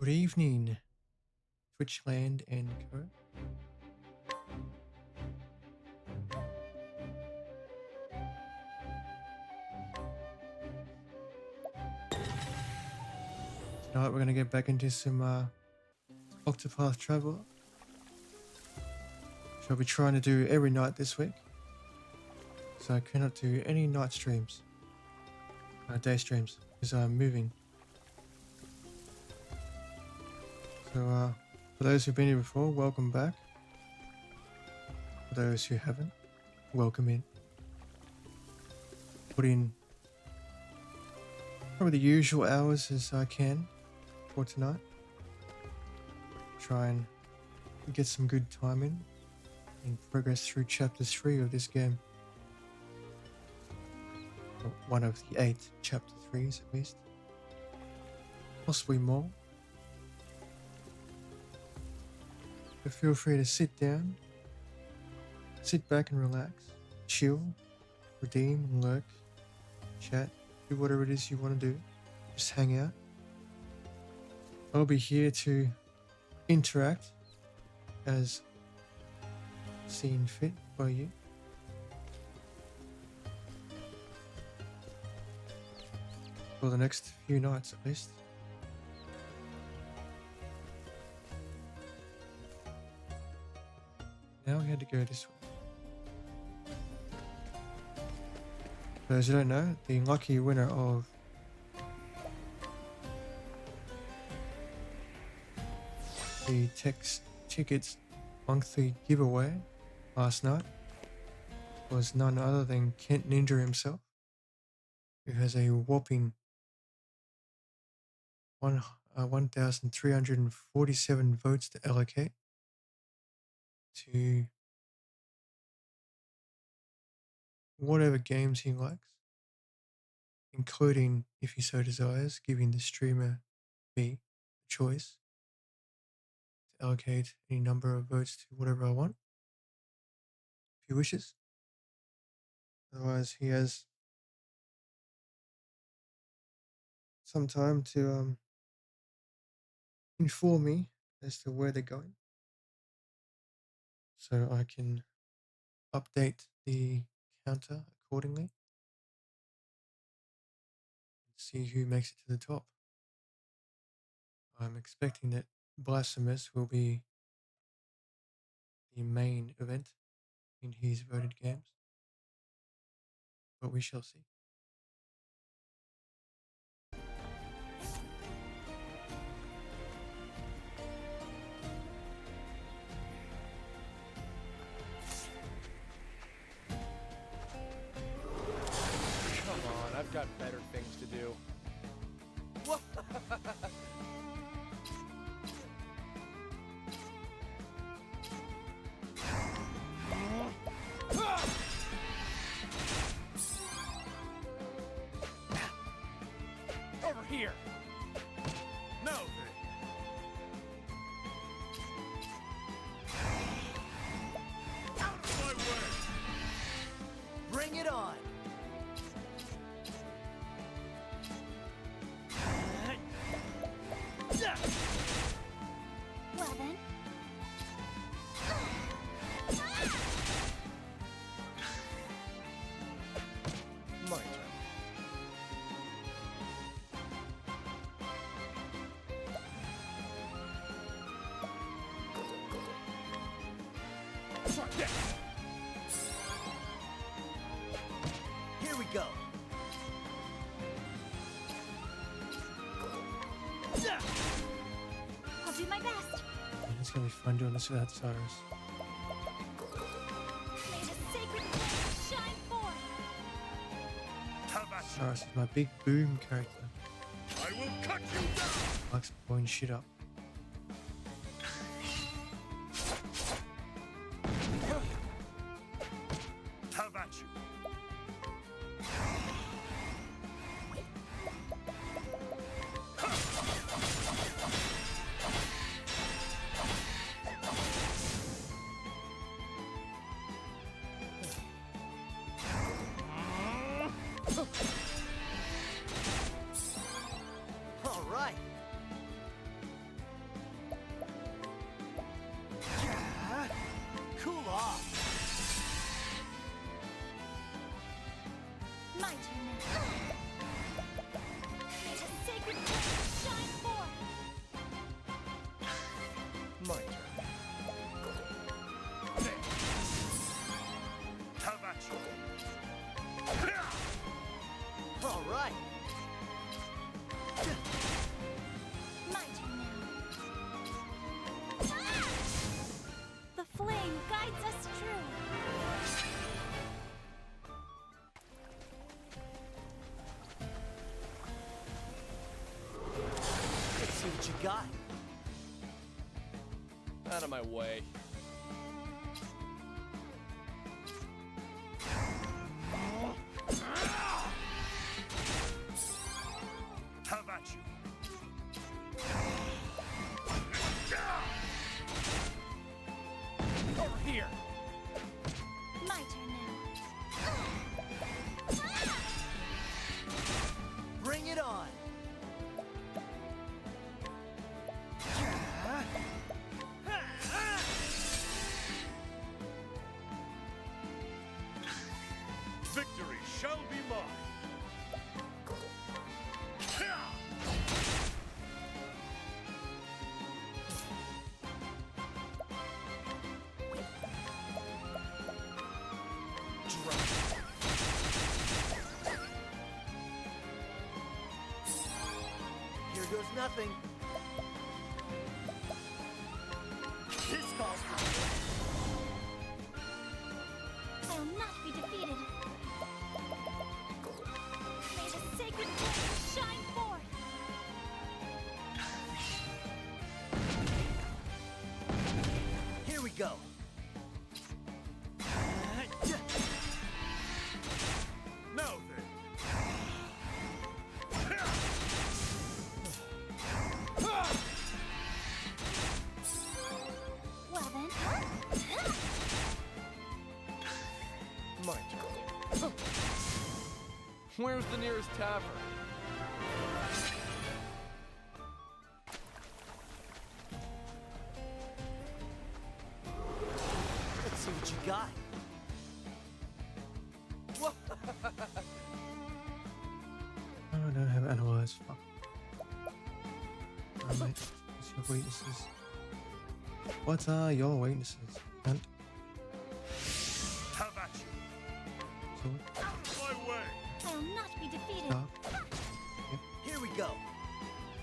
Good evening, Twitchland and Co. Tonight we're going to get back into some Octopath Traveler, which I'll be trying to do every night this week. So I cannot do any night streams, day streams, because I'm moving. So for those who've been here before, welcome back. For those who haven't, welcome in. Put in probably the usual hours as I can for tonight. Try and get some good time in and progress through chapter 3 of this game. Or one of the 8 chapter 3s at least. Possibly more. But feel free to sit down, sit back and relax, chill, redeem, lurk, chat, do whatever it is you want to do. Just hang out. I'll be here to interact as seen fit by you. For the next few nights at least. Now we had to go this way. For those who don't know, the lucky winner of the Text Tickets monthly giveaway last night was none other than Kent Ninja himself, who has a whopping 1,347 votes to allocate to whatever games he likes, including, if he so desires, giving the streamer me a choice to allocate any number of votes to whatever I want, if he wishes. Otherwise, he has some time to inform me as to where they're going, so I can update the counter accordingly and see who makes it to the top. I'm expecting that Blasphemous will be the main event in his voted games, but we shall see. Come on, I've got better things to do. What? Over here. No. Out of my way. Bring it on! Well then. My turn. Try this. Here we go! I'll do my best. And it's gonna be fun doing this without Cyrus. May the sacred flame shine forth. Cyrus is my big boom character. I will cut you down. Likes blowing shit up. Have at you. All right! turn now. May the sacred flame shine forth. My turn. All right. My turn now. The flame guides us true. Let's see what you got. Out of my way. How about you? Over here. My turn now. Bring it on. Victory shall be mine. Here goes nothing. This calls for I will not be defeated. May the sacred flame shine forth. Here we go. Now then. Well then. My turn. Where's the nearest tavern? Let's see what you got. Oh, I don't have analyze. Fuck. Alright, what's your weaknesses? What are your weaknesses? And How about you? sword, Out of my way. I will not be defeated. dark, Here we go.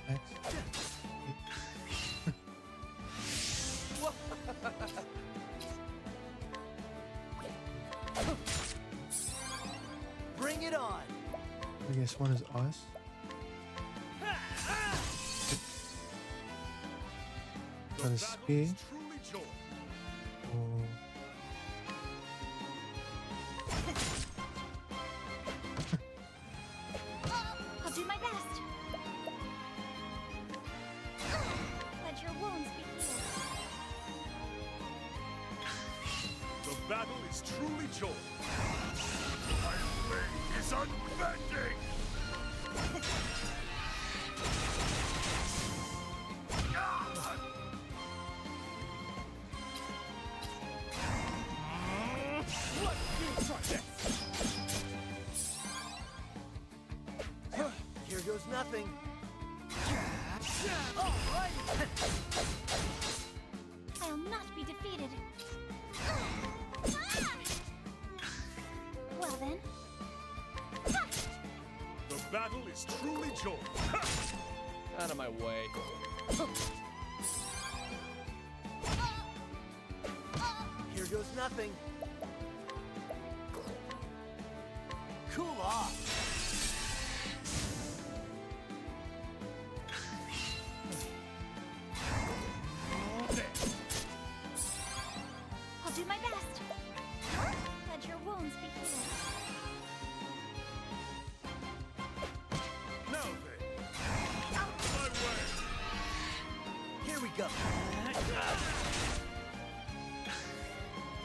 axe, Bring it on. I guess one is ice. Got a Battle spear. is truly joy. Or I'll do my best. Let your wounds be healed. The battle is truly joy. My blade is unbending. Here goes nothing. All right. I will not be defeated. Well then. The battle is truly joy. Out of my way. Here goes nothing. Cool off. I'll do my best. Let your wounds be healed. Now then. Out of my way. Here we go.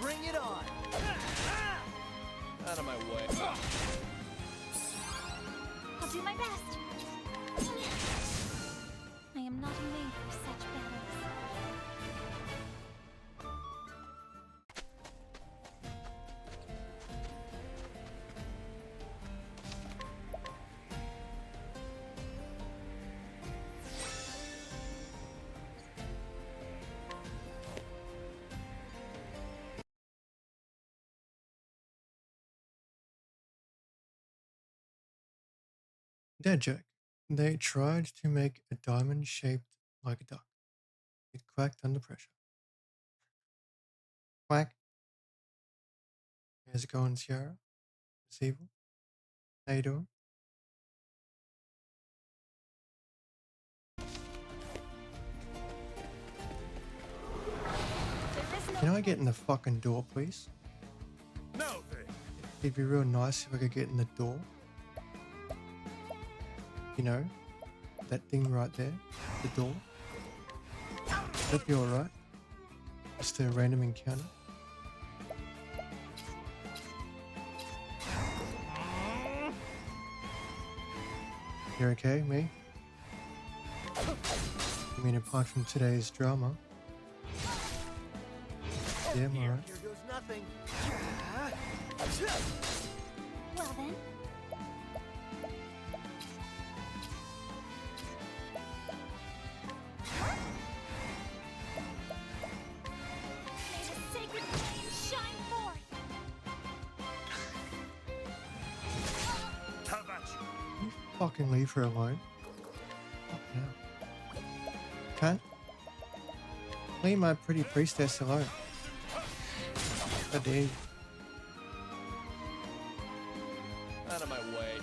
Bring it on. Out of my way. I'll do my best. I am not made for such battles. Dad joke. They tried to make a diamond shaped like a duck. It quacked under pressure. Quack. How's it going, Sierra? It's evil. How you doing? There is no Can I get in the fucking door, please? Now then, It'd be real nice if I could get in the door. You know, that thing right there, the door. That'd be alright. Just a random encounter. You okay, me? I mean, apart from today's drama. Yeah, I'm alright. Here goes nothing. well then. May the sacred flame shine forth. have at you. Can you fucking leave her alone? Fuck no. Can't? Leave my pretty priestess alone. How dare you? Out of my way.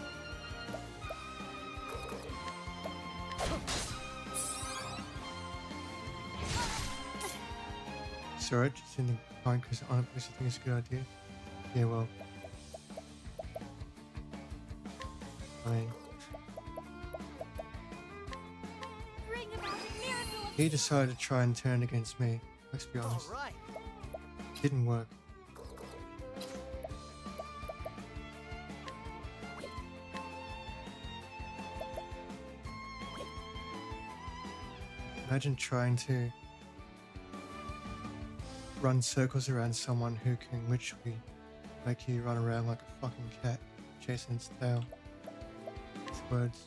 Sorry, just in the mind because I think it's a good idea. Yeah, well. I mean, Bring about a miracle of he decided to try and turn against me. Let's be All honest. right. Didn't work. Imagine trying to run circles around someone who can literally make you run around like a fucking cat chasing its tail. With words.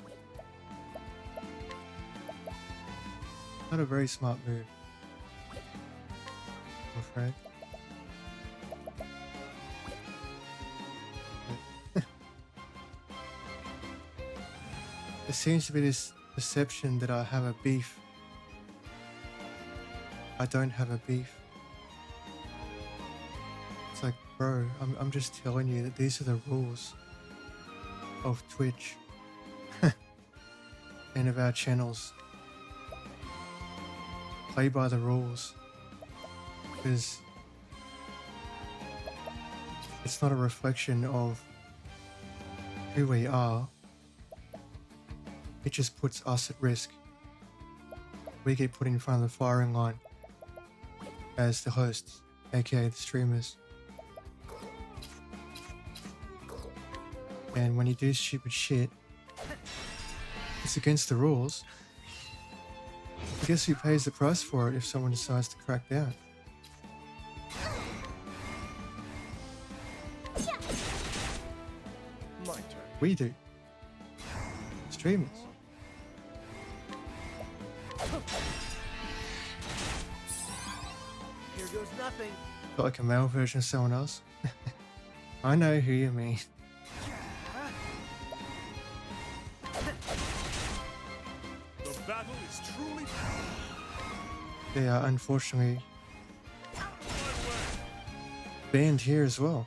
Not a very smart move, I'm afraid. There seems to be this perception that I have a beef. I don't have a beef. It's like, bro, I'm just telling you that these are the rules of Twitch and of our channels. Play by the rules, because it's not a reflection of who we are. It just puts us at risk. We get put in front of the firing line as the hosts, aka the streamers. And when you do stupid shit, it's against the rules. I guess who pays the price for it if someone decides to crack down? My turn. We do. Streamers. Here goes nothing. Got like a male version of someone else. I know who you mean. The battle is truly They are unfortunately my way. banned here as well.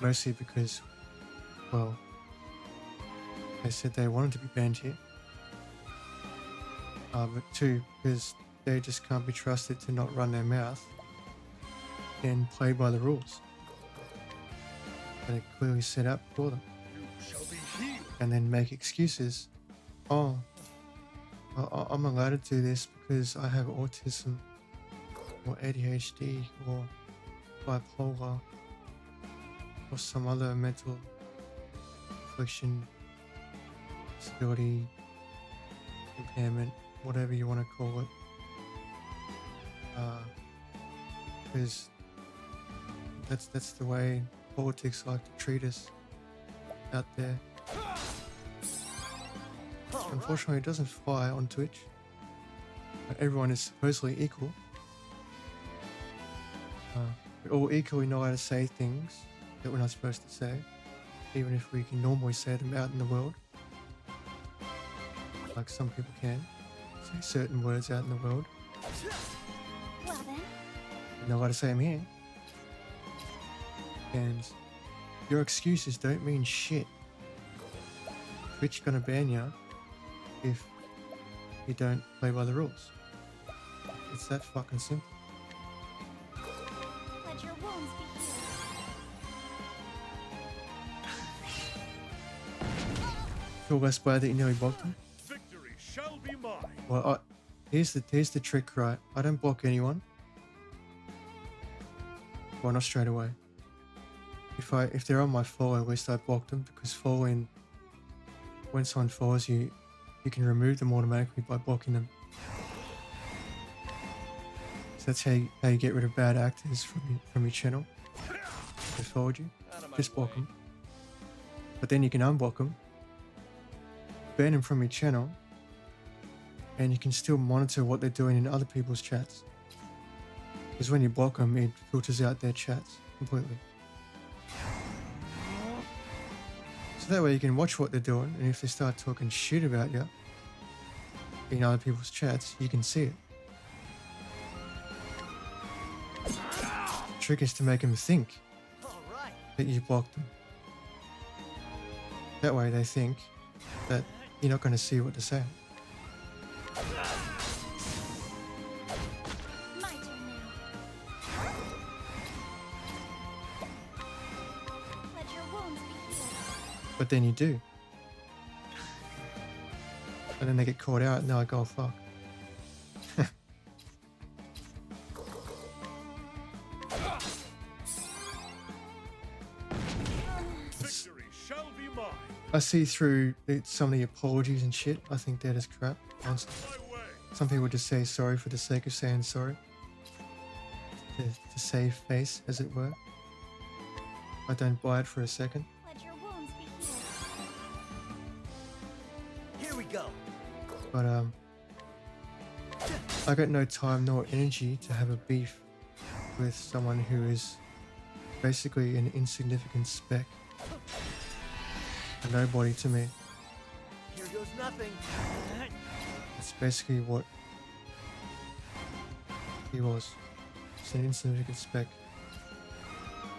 Mostly because, well, they said they wanted to be banned here. But two, because they just can't be trusted to not run their mouth and play by the rules that are clearly set up for them. You shall be healed. And then make excuses. Oh, I'm allowed to do this because I have autism or ADHD or bipolar or some other mental affliction, disability, impairment, whatever you want to call it. Because that's the way politics like to treat us out there. All right. Unfortunately, it doesn't fly on Twitch. Everyone is supposedly equal. We all equally know how to say things that we're not supposed to say. even if we can normally say them out in the world, like some people can say certain words out in the world. Well then, You're not allowed to say them here. And your excuses don't mean shit. Twitch gonna ban you if you don't play by the rules. It's that fucking simple. let your wounds be healed. Feel less bad that you nearly blocked him? Victory shall be mine. Well, here's the trick, right? I don't block anyone. Well, not straight away. If they're on my follow list, I block them, because following, when someone follows you, you can remove them automatically by blocking them. So that's how you get rid of bad actors from your channel. If they followed you, Out of my just block way. them. But then you can unblock them, ban them from your channel, and you can still monitor what they're doing in other people's chats. Because when you block them, it filters out their chats completely. So that way you can watch what they're doing, and if they start talking shit about you in other people's chats, you can see it. The trick is to make them think All right. that you blocked them. That way they think that you're not going to see what they're saying. My turn now. Let your wounds be healed. But then you do. And then they get caught out and they're like, oh fuck. Victory shall be mine. I see through some of the apologies and shit. I think they're just crap. Honestly. My way. Some people just say sorry for the sake of saying sorry. To save face, as it were. I don't buy it for a second. Let your wounds be healed. Here we go. But I got no time nor energy to have a beef with someone who is basically an insignificant speck. A nobody to me. Here goes nothing. It's basically what he was. Just an insignificant speck.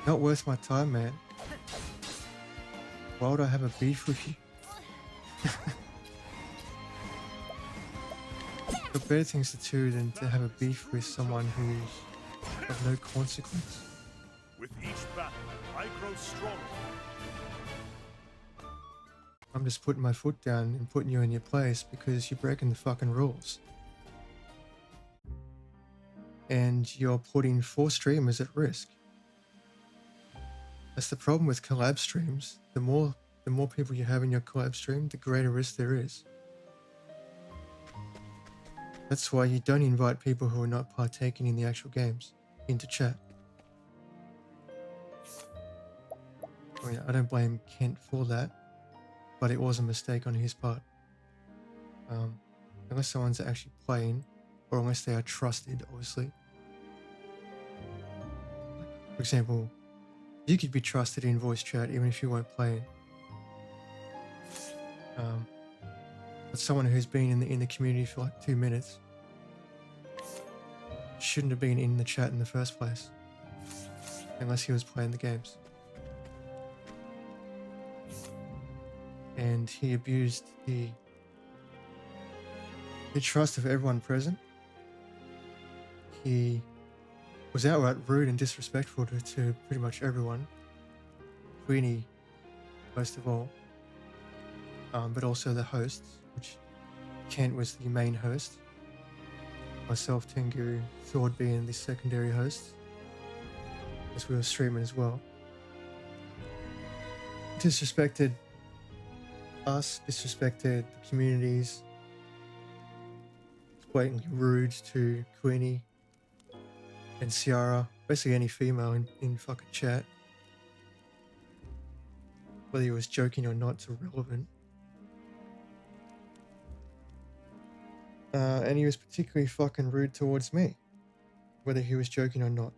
Not worth my time, man. Why would I have a beef with you? Got better things to do than to have a beef with someone who's of no consequence. With each battle, I grow stronger. I'm just putting my foot down and putting you in your place because you're breaking the fucking rules. And you're putting 4 streamers at risk. That's the problem with collab streams. The more people you have in your collab stream, the greater risk there is. That's why you don't invite people who are not partaking in the actual games into chat. I mean, I don't blame Kent for that, but it was a mistake on his part. Unless someone's actually playing, or unless they are trusted, obviously. For example, you could be trusted in voice chat even if you weren't playing. But someone who's been in the community for like 2 minutes shouldn't have been in the chat in the first place, unless he was playing the games. And he abused the trust of everyone present. He was outright rude and disrespectful to pretty much everyone. Queenie, most of all. But also the hosts, which Kent was the main host. Myself, Tengu, Thord being the secondary host, as we were streaming as well. Disrespected us, disrespected the communities, blatantly rude to Queenie and Ciara, basically any female in fucking chat. Whether he was joking or not, it's irrelevant. And he was particularly fucking rude towards me, whether he was joking or not.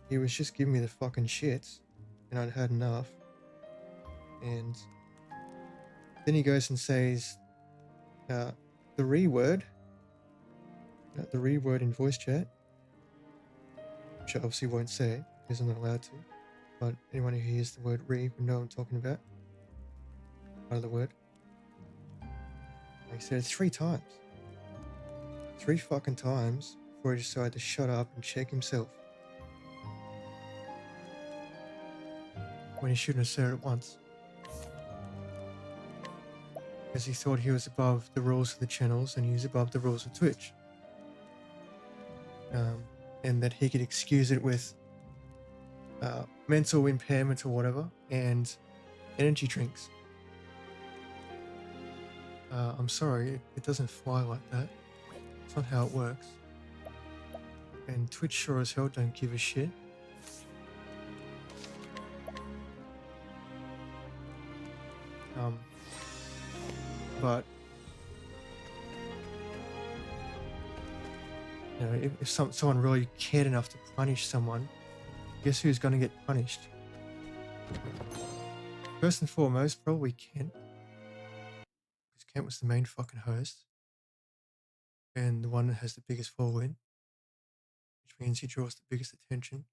He was just giving me the fucking shits and I'd had enough. And then he goes and says the re-word, the re-word in voice chat, which I obviously won't say because I'm not allowed to. But anyone who hears the word re will know what I'm talking about. Part of the word. He said it 3 times. 3 fucking times before he decided to shut up and check himself. When he shouldn't have said it once. Because he thought he was above the rules of the channels and he was above the rules of Twitch. And that he could excuse it with mental impairment or whatever and energy drinks. I'm sorry, it doesn't fly like that. It's not how it works. And Twitch sure as hell don't give a shit. But you know, if someone really cared enough to punish someone, guess who's going to get punished? First and foremost, probably Kent. Because Kent was the main fucking host. And the one that has the biggest following. Which means he draws the biggest attention.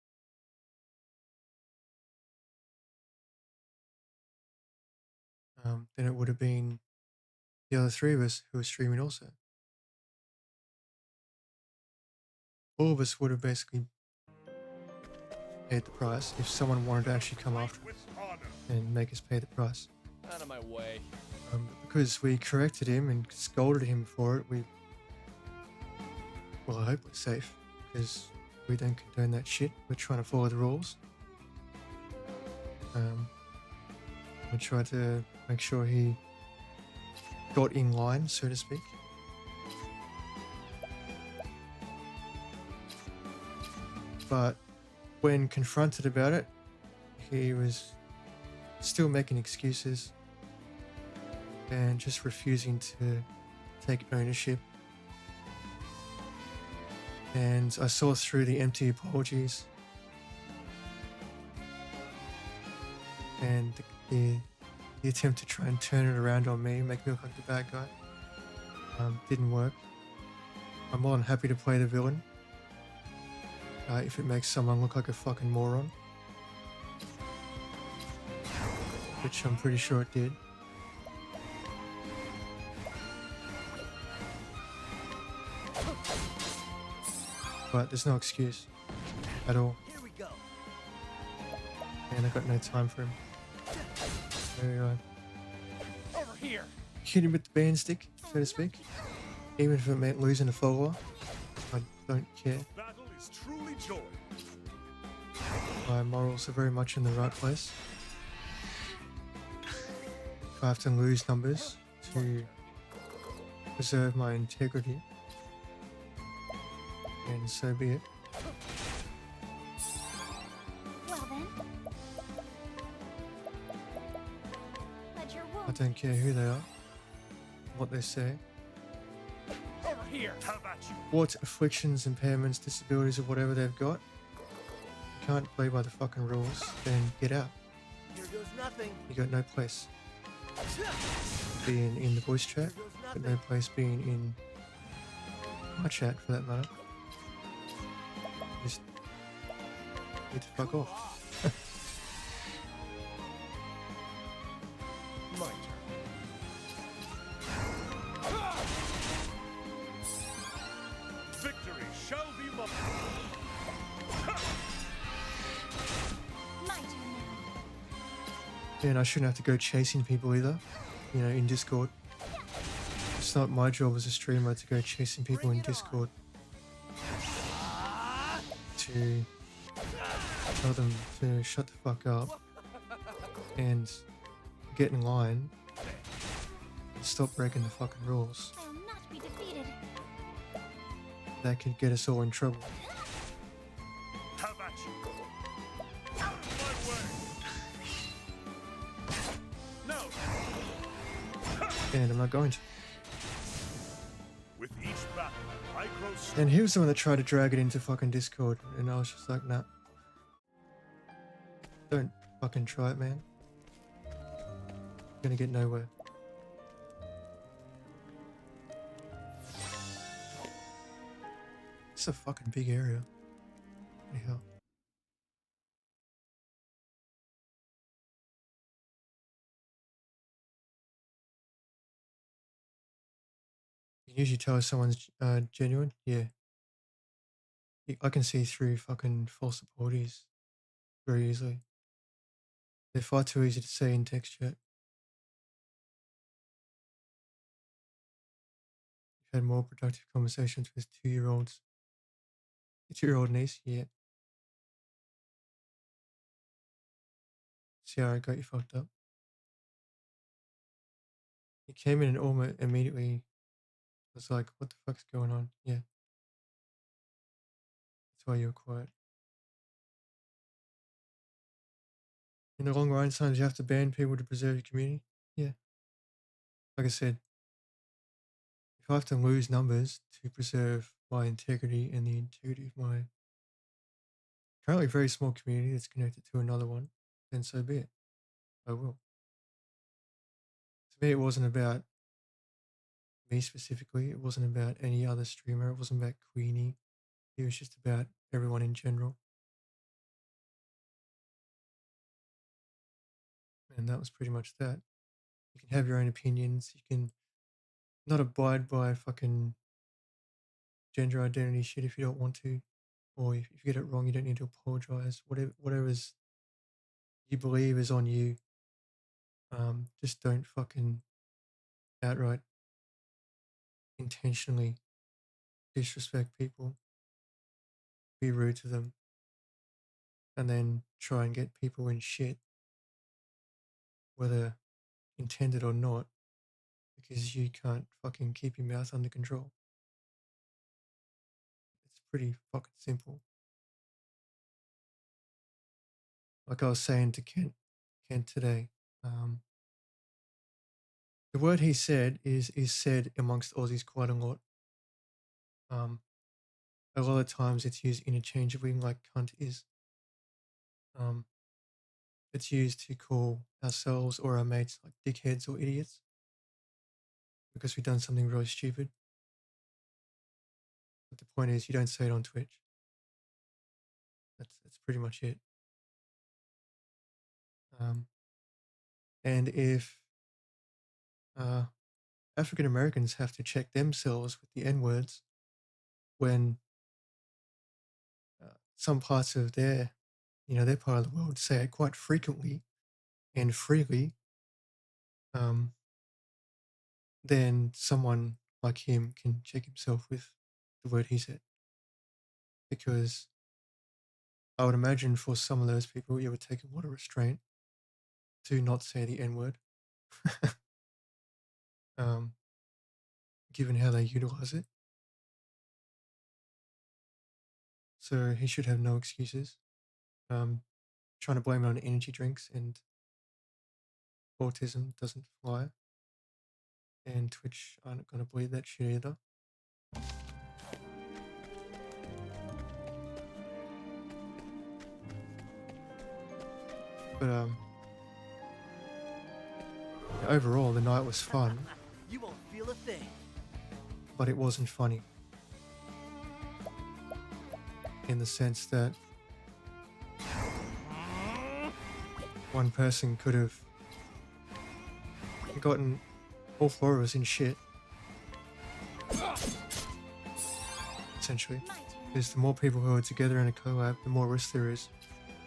Then it would have been the other 3 of us who were streaming also. All of us would have basically paid the price if someone wanted to actually come after us and make us pay the price. Out of my way. Because we corrected him and scolded him for it, well, I hope we're safe because we don't condone that shit. We're trying to follow the rules. We tried to make sure he got in line, so to speak. But when confronted about it, he was still making excuses and just refusing to take ownership. And I saw through the empty apologies and the attempt to try and turn it around on me, make me look like the bad guy. Didn't work. I'm more than happy to play the villain if it makes someone look like a fucking moron, which I'm pretty sure it did. But there's no excuse at all. Here we go. And I got no time for him. So Over here. hit him with the band stick, so to speak. Even if it meant losing a follower, I don't care. Battle is truly joy. My morals are very much in the right place. If I have to lose numbers to preserve my integrity, and so be it. Well then. Let your I wounds don't care who they are, what they say, Over here. How about you? what afflictions, impairments, disabilities, or whatever they've got. You can't play by the fucking rules, then get out. Here goes nothing. You got no place being in the voice chat, Here goes but nothing. no place being in my chat for that matter. Just need to fuck off. My turn. Victory shall be mine. my turn now. And I shouldn't have to go chasing people either, you know, in Discord. It's not my job as a streamer to go chasing people in Discord to tell them to shut the fuck up and get in line and stop breaking the fucking rules. I'll not be defeated. That could get us all in trouble. How about you? Out of my way. No. And I'm not going to. With each battle, I grow stronger. And he was the one that tried to drag it into fucking Discord, and I was just like, nah. Don't fucking try it, man. You're gonna get nowhere. It's a fucking big area. What the hell? You can usually tell if someone's genuine. Yeah. I can see through fucking false supporters very easily. They're far too easy to see in text chat. You've had more productive conversations with 2-year-olds. Your 2-year-old niece? Yeah. See how I got you fucked up? He came in and almost immediately was like, what the fuck's going on? Yeah. That's why you were quiet. In the long run, sometimes you have to ban people to preserve your community. Yeah. Like I said, if I have to lose numbers to preserve my integrity and the integrity of my currently very small community that's connected to another one, then so be it. I will. To me, it wasn't about me specifically. It wasn't about any other streamer. It wasn't about Queenie. It was just about everyone in general. And that was pretty much that. You can have your own opinions. You can not abide by fucking gender identity shit if you don't want to. Or if you get it wrong, you don't need to apologize. Whatever's you believe is on you. Just don't fucking outright intentionally disrespect people, be rude to them, and then try and get people in shit, whether intended or not, because you can't fucking keep your mouth under control. It's pretty fucking simple. Like I was saying to Kent today, the word he said is said amongst Aussies quite a lot. A lot of times it's used interchangeably, like cunt is. Um, it's used to call ourselves or our mates like dickheads or idiots because we've done something really stupid. But the point is, you don't say it on Twitch. That's pretty much it. And if African Americans have to check themselves with the N words when some parts of their part of the world say it quite frequently and freely, then someone like him can check himself with the word he said. Because I would imagine for some of those people, it would take a lot of restraint to not say the N word, given how they utilize it. So he should have no excuses. Trying to blame it on energy drinks and autism doesn't fly. And Twitch aren't going to believe that shit either. But overall, the night was fun, You won't feel a thing. but it wasn't funny. In the sense that one person could have gotten all 4 of us in shit. Essentially. My turn. Because the more people who are together in a collab, the more risk there is.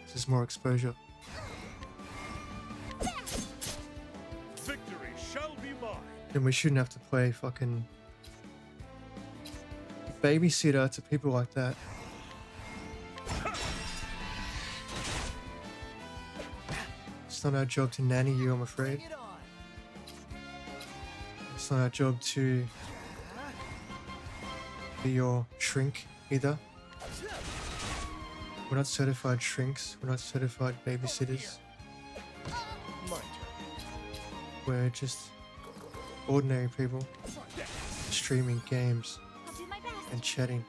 There's more exposure. Victory shall be mine. Then we shouldn't have to play fucking babysitter to people like that. It's not our job to nanny you, I'm afraid. Bring it on. It's not our job to be your shrink either. We're not certified shrinks. We're not certified babysitters. My turn. We're just ordinary people streaming games I'll do my best. and chatting.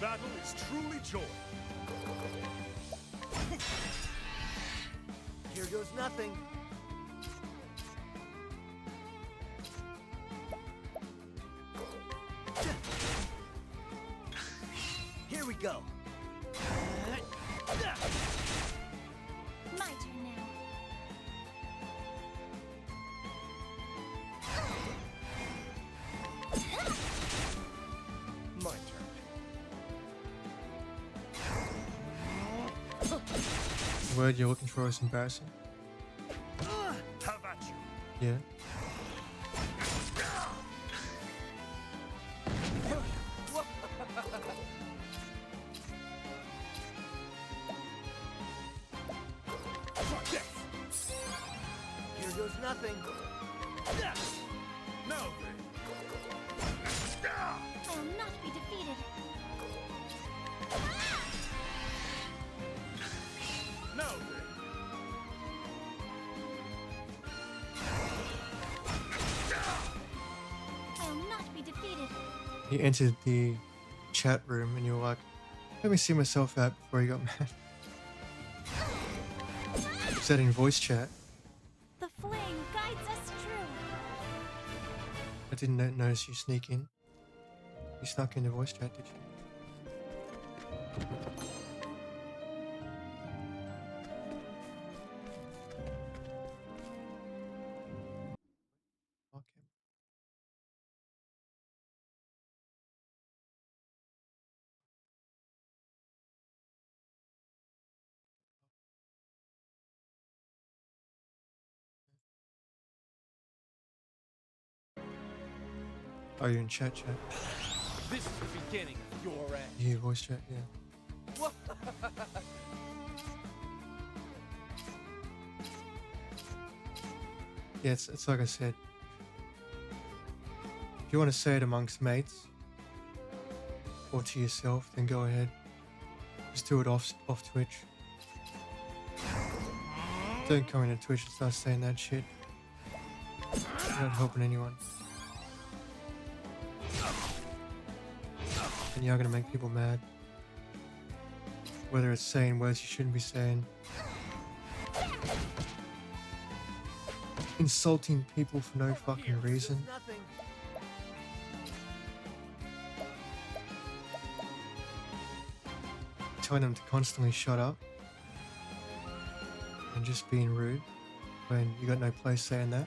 battle is truly joy. Here goes nothing. Here we go. My turn now. My turn. The word you're looking for is embarrassing. Have at you. Yeah. Here goes nothing. Now then. I will not be defeated. Now then. I will not be defeated. You entered the chat room and you were like, let me see myself out before you got mad. Is that in voice chat? The flame guides us true. I didn't notice you sneak in. You snuck into voice chat, did you? Okay. Oh, you're in chat. This is the beginning of your end. You hear voice chat, yeah. Yeah, it's like I said. If you want to say it amongst mates or to yourself, then go ahead. Just do it off Twitch. Don't come into Twitch and start saying that shit. You're not helping anyone. And you're gonna make people mad. Whether it's saying words you shouldn't be saying. Insulting people for no fucking reason. Nothing. Telling them to constantly shut up. And just being rude when you got no place saying that.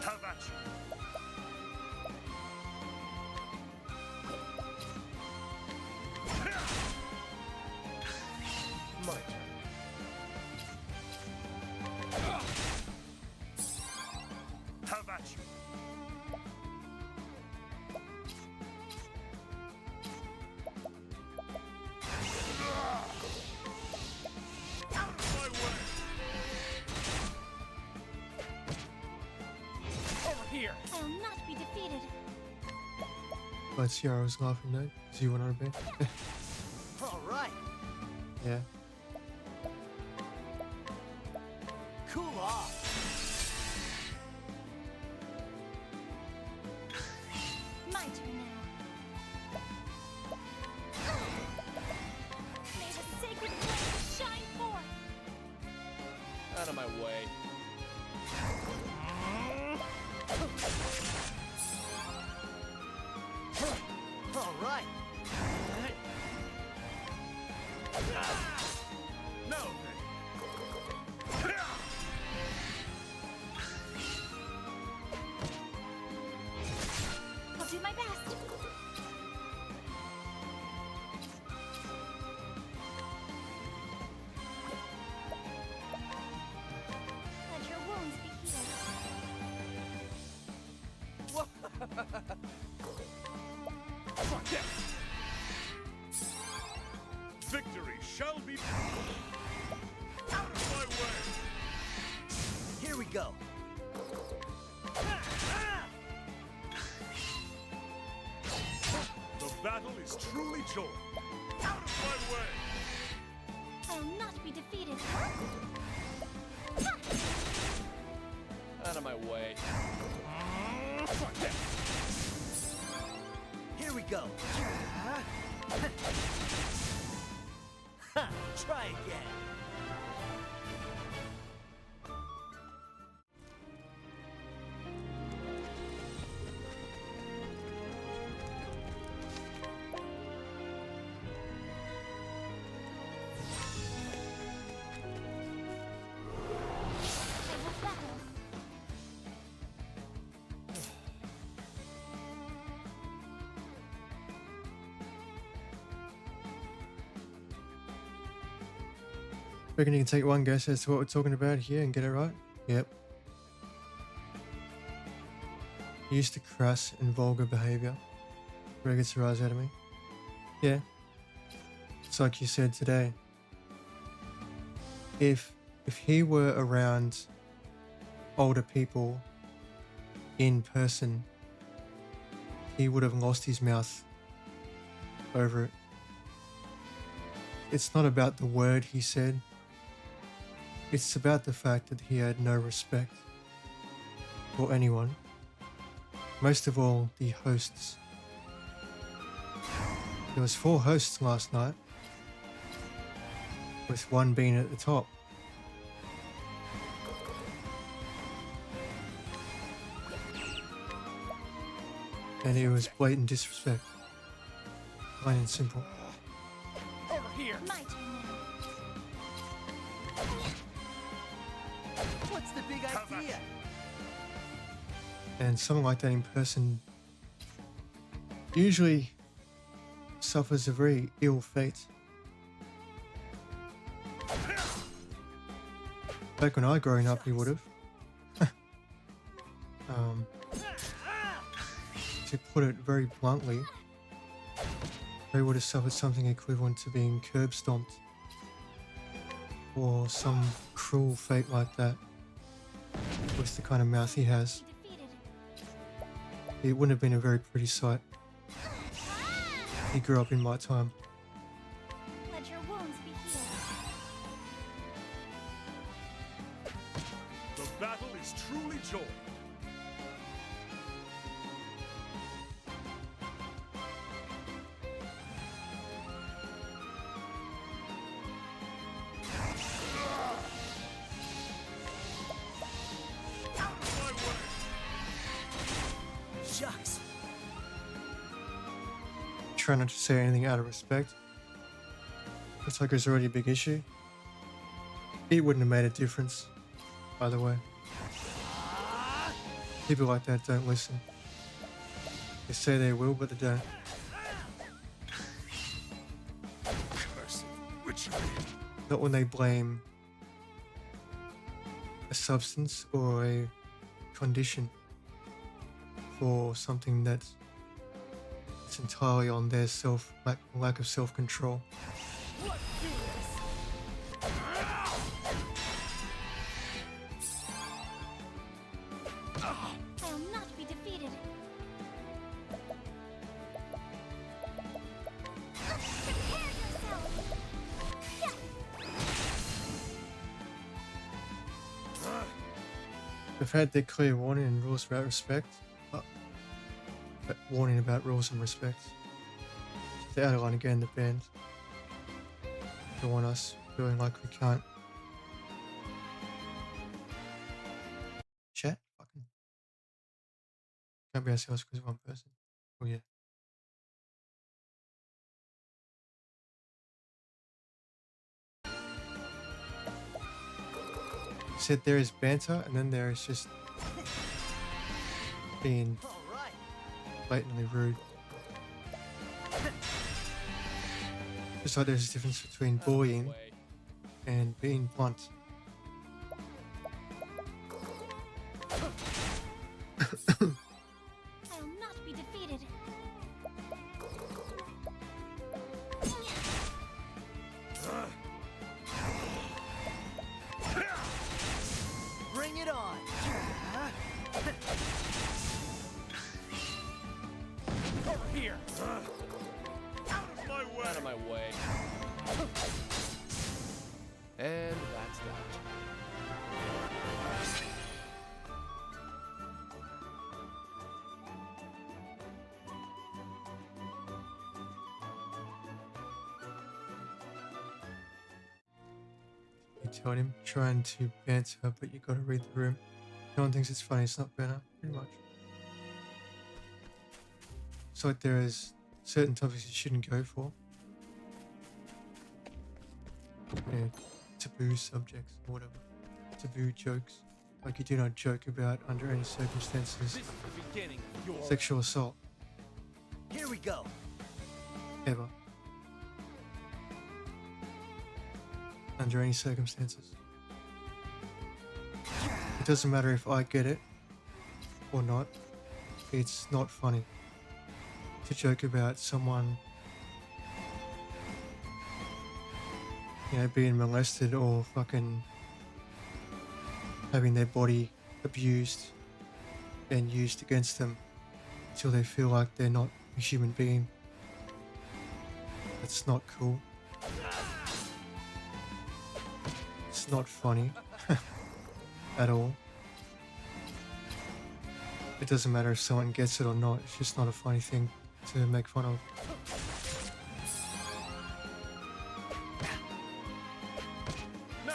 Have at you. My turn. Have at you. Out of my way. Over here. I will not be defeated. But Sierra was laughing though, because you went on a bit. All right. Yeah. Cool off. My turn now. May the sacred flame shine forth. Out of my way. All right. Now then. I'll do my best. Let your wounds be healed. Forget. Victory shall be. Out of my way. Here we go. The battle is truly joy. Out of my way. I I'll not be defeated. Out of my way. Fuck that. Here we go. Ha! Try again. I will battle. Reckon you can take one guess as to what we're talking about here and get it right? Yep. Used to crass and vulgar behavior. Really gets a rise out of me. Yeah. It's like you said today. If he were around older people in person, he would have lost his mouth over it. It's not about the word he said. It's about the fact that he had no respect for anyone. Most of all, the hosts. There was 4 hosts last night, with one being at the top. And it was blatant disrespect. Plain and simple. Over here. My turn now. What's the big idea? And someone like that in person usually suffers a very ill fate. Back when I growing up, he would have. To put it very bluntly, they would have suffered something equivalent to being curb stomped or some cruel fate like that with the kind of mouth he has. Defeated. It wouldn't have been a very pretty sight. He grew up in my time. Let your wounds be healed. The battle is truly joy. Out of my way. Shucks. Try not to say anything out of respect. Looks like it's already a big issue. It wouldn't have made a difference, by the way. People like that don't listen. They say they will, but they don't. Cursed witchery. Not when they blame a substance or a condition for something that's entirely on their lack of self-control. Let's do this. I'll not be defeated. Prepare yourself. They've had their clear warning and rules about respect. But warning about rules and respect. They're out of line again, the band. They want us feeling like we can't. Chat? Fucking. Can't be ourselves because of one person. Oh yeah. Said there is banter and then there is just being All right. blatantly rude. Just like there's a difference between Out of my bullying way. and being blunt. I'll not be defeated. Bring it on. Over here. Out of my way. Out of my way. telling him, trying to banter, but you gotta read the room. No one thinks it's funny, it's not banter, pretty much. It's like there is certain topics you shouldn't go for. Yeah, taboo subjects or whatever. Taboo jokes. Like you do not joke about under any circumstances This is the beginning of your sexual assault, Here we go. ever. Under any circumstances. It doesn't matter if I get it or not. It's not funny to joke about someone, you know, being molested or fucking having their body abused and used against them until they feel like they're not a human being. That's not cool. It's not funny at all. It doesn't matter if someone gets it or not, it's just not a funny thing to make fun of. No.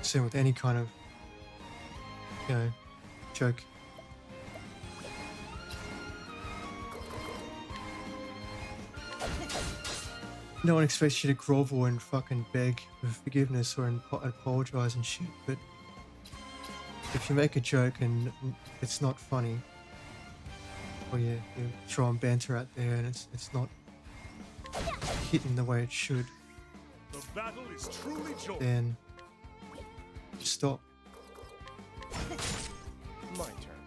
Same with any kind of, you know, joke. No one expects you to grovel and fucking beg for forgiveness or apologize and shit, but if you make a joke and it's not funny, or you throw on banter out there and it's not hitting the way it should, The battle is truly joined. then just stop. my turn.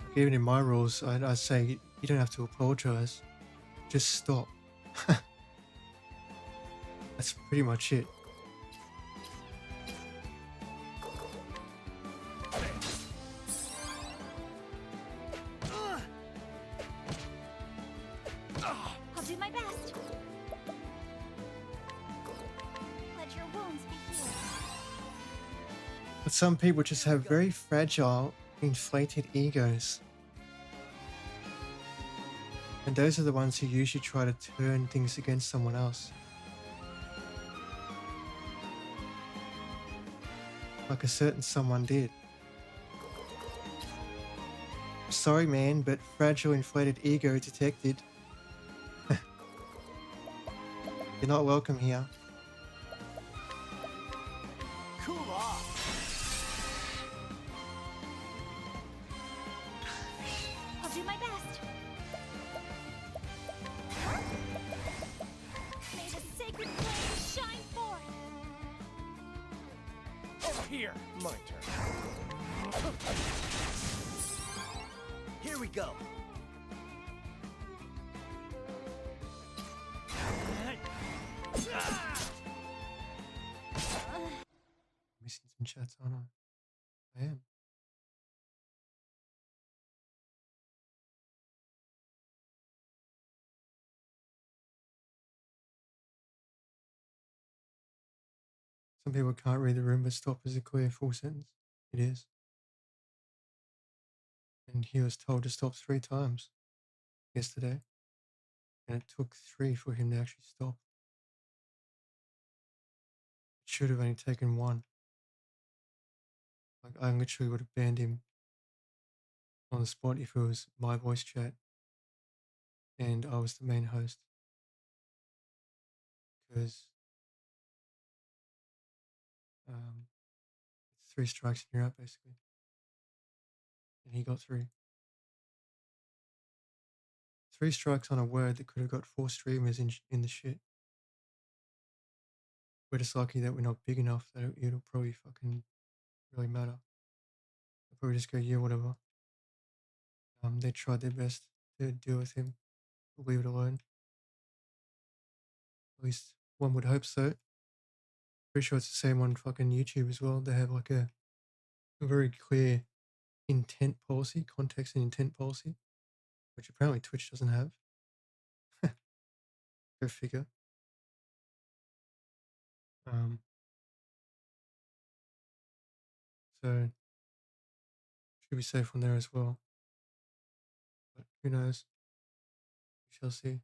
Like even in my rules, I say you don't have to apologize, just stop. That's pretty much it. I'll do my best. Let your wounds be healed. But some people just have very fragile, inflated egos. And those are the ones who usually try to turn things against someone else. Like a certain someone did. Sorry man, but fragile inflated ego detected. You're not welcome here. Cool off. I'll do my best. May the sacred flame shine forth. Over here, my turn. Here we go. Missing some chats, aren't I? I am. Some people can't read the room, but stop is a clear full sentence. It is. And he was told to stop 3 times yesterday. And it took 3 for him to actually stop. It should have only taken 1. Like, I literally would have banned him on the spot if it was my voice chat and I was the main host. Because it's 3 strikes and you're out, basically. And he got 3. 3 strikes on a word that could have got 4 streamers in the shit. We're just lucky that we're not big enough that it'll probably fucking really matter. They'll probably just go, yeah, whatever. They tried their best to deal with him. Leave it alone. At least one would hope so. Pretty sure it's the same on fucking YouTube as well. They have like a very clear intent policy, context and intent policy, which apparently Twitch doesn't have. Go figure. So should be safe on there as well. But who knows? We shall see.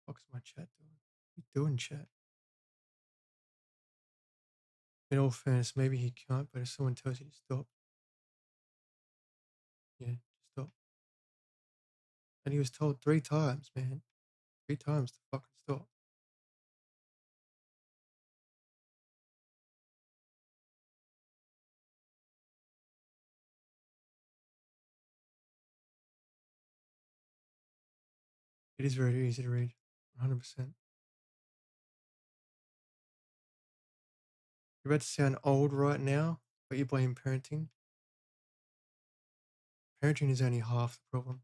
fuck's my chat doing? What you doing, chat? In all fairness, maybe he can't, but if someone tells you to stop, yeah, stop. And he was told 3 times, man. 3 times to fucking stop. It is very easy to read. 100%. You're about to sound old right now, but you blame parenting. Parenting is only half the problem.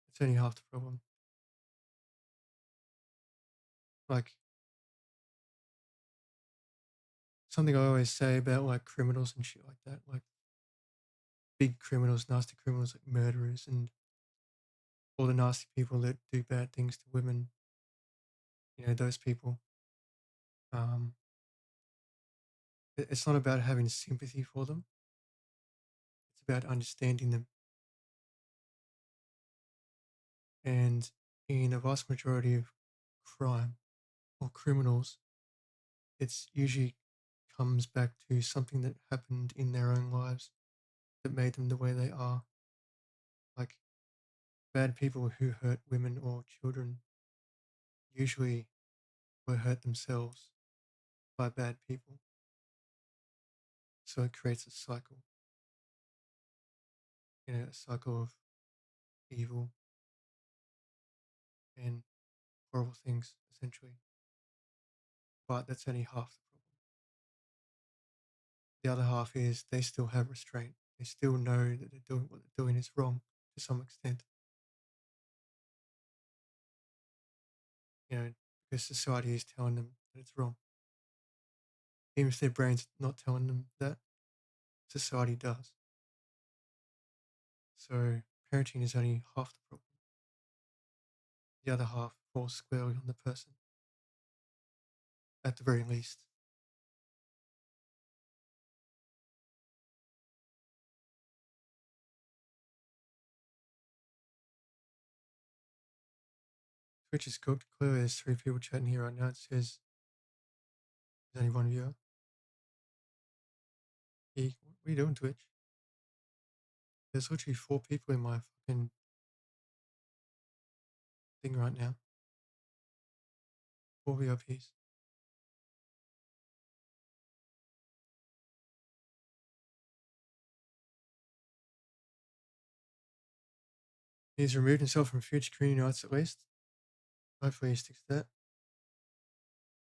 It's only half the problem. Like, something I always say about like criminals and shit like that, like big criminals, nasty criminals like murderers and all the nasty people that do bad things to women, those people. Um, it's not about having sympathy for them, it's about understanding them. And in a vast majority of crime or criminals, it's usually comes back to something that happened in their own lives that made them the way they are. Like bad people who hurt women or children usually were hurt themselves by bad people. So it creates a cycle, a cycle of evil and horrible things, essentially. But that's only half the problem. The other half is they still have restraint. They still know that they're doing what they're doing is wrong to some extent. Because society is telling them that it's wrong. Even if their brain's not telling them that, society does. So parenting is only half the problem. The other half falls squarely on the person, at the very least. Twitch is cooked. Clearly, there's 3 people chatting here right now. It says there's only one viewer. Hey, what are you doing, Twitch? There's literally 4 people in my fucking thing right now. 4 VIPs. He's removed himself from future community nights at least. Hopefully he sticks to that.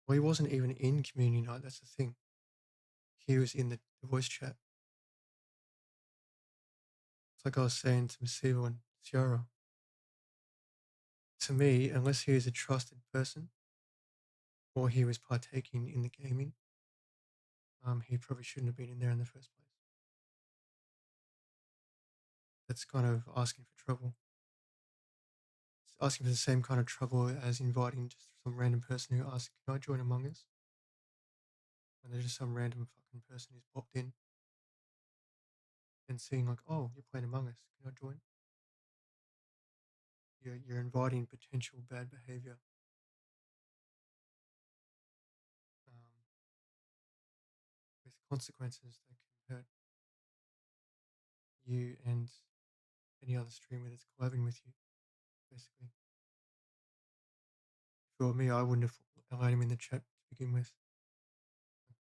Well, he wasn't even in community night, that's the thing. He was in the voice chat. It's like I was saying to Masivo and Ciara. To me, unless he is a trusted person or he was partaking in the gaming, he probably shouldn't have been in there in the first place. That's kind of asking for trouble. It's asking for the same kind of trouble as inviting just some random person who asks, "Can I join Among Us?" And there's just some random fucking person who's popped in and seeing like, "Oh, you're playing Among Us. Can I join?" You're inviting potential bad behavior. Um, with consequences that can hurt you and any other streamer that's collabing with you, basically. If it were me, I wouldn't have allowed him in the chat to begin with.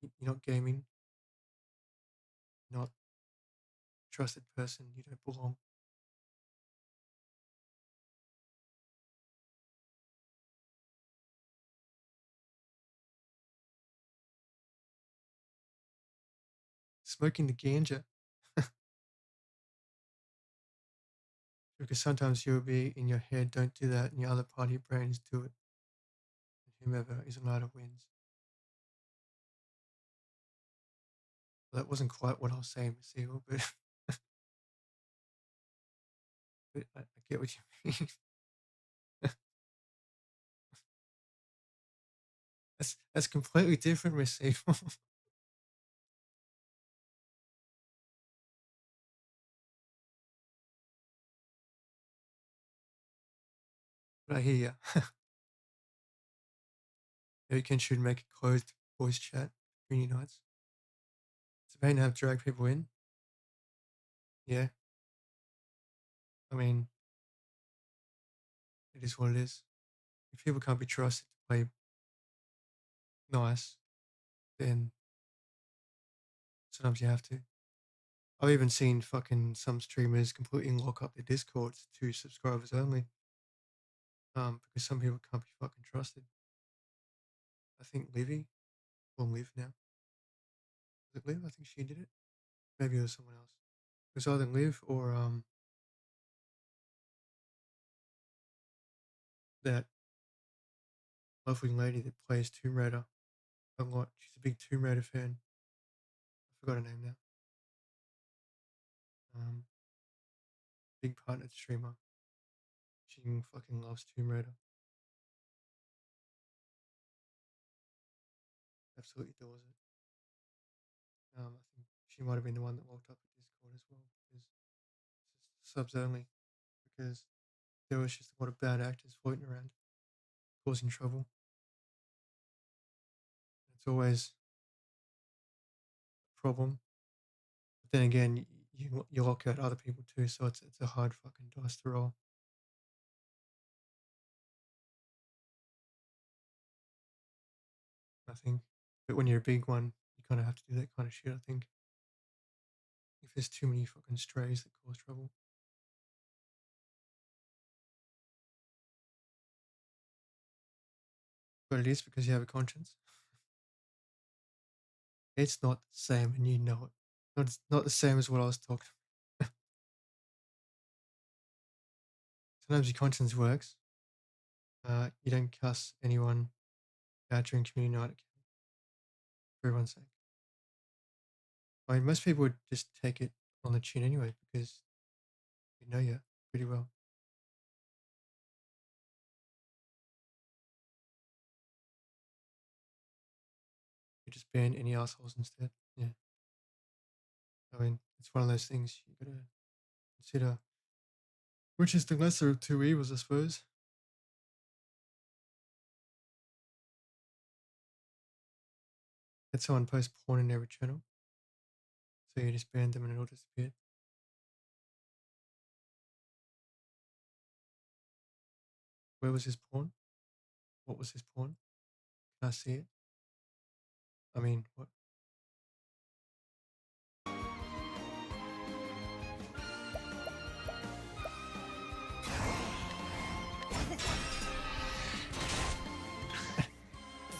You're not gaming, not a trusted person, you don't belong. Smoking the ganja. Because sometimes you'll be in your head, don't do that, and your other part of your brain is do it. And whomever is allowed to wins. Well, that wasn't quite what I was saying, Miss Eagle, but, but I get what you mean. That's completely different, Miss Eagle. But I hear ya. Maybe Ken should make a closed voice chat community nights. It's a pain to have drag people in. Yeah. I mean, it is what it is. If people can't be trusted to play nice, then sometimes you have to. I've even seen fucking some streamers completely lock up their discords to subscribers only. Because some people can't be fucking trusted. I think Livy or Liv now. Was it Liv? I think she did it. Maybe it was someone else. It was either Liv or that lovely lady that plays Tomb Raider a lot. She's a big Tomb Raider fan. I forgot her name now. Um, Big partner streamer. She fucking loves Tomb Raider. Absolutely adores it. I think she might have been the one that locked up the Discord as well because it's subs only because there was just a lot of bad actors floating around causing trouble. It's always a problem. But then again, you lock out other people too, so it's a hard fucking dice to roll. I think, but when you're a big one, you kind of have to do that kind of shit. I think if there's too many fucking strays that cause trouble, but it is because you have a conscience. It's not the same, and you know it. Not the same as what I was talking. Sometimes your conscience works. You don't cuss anyone out during community night for everyone's sake. I mean, most people would just take it on the chin anyway because you know you pretty well. You just ban any assholes instead. Yeah. I mean, it's one of those things you gotta consider, which is the lesser of two evils, I suppose. Had someone post porn in every channel, so you just ban them and it'll disappear. Where was his porn? What was his porn? Can I see it? I mean, what?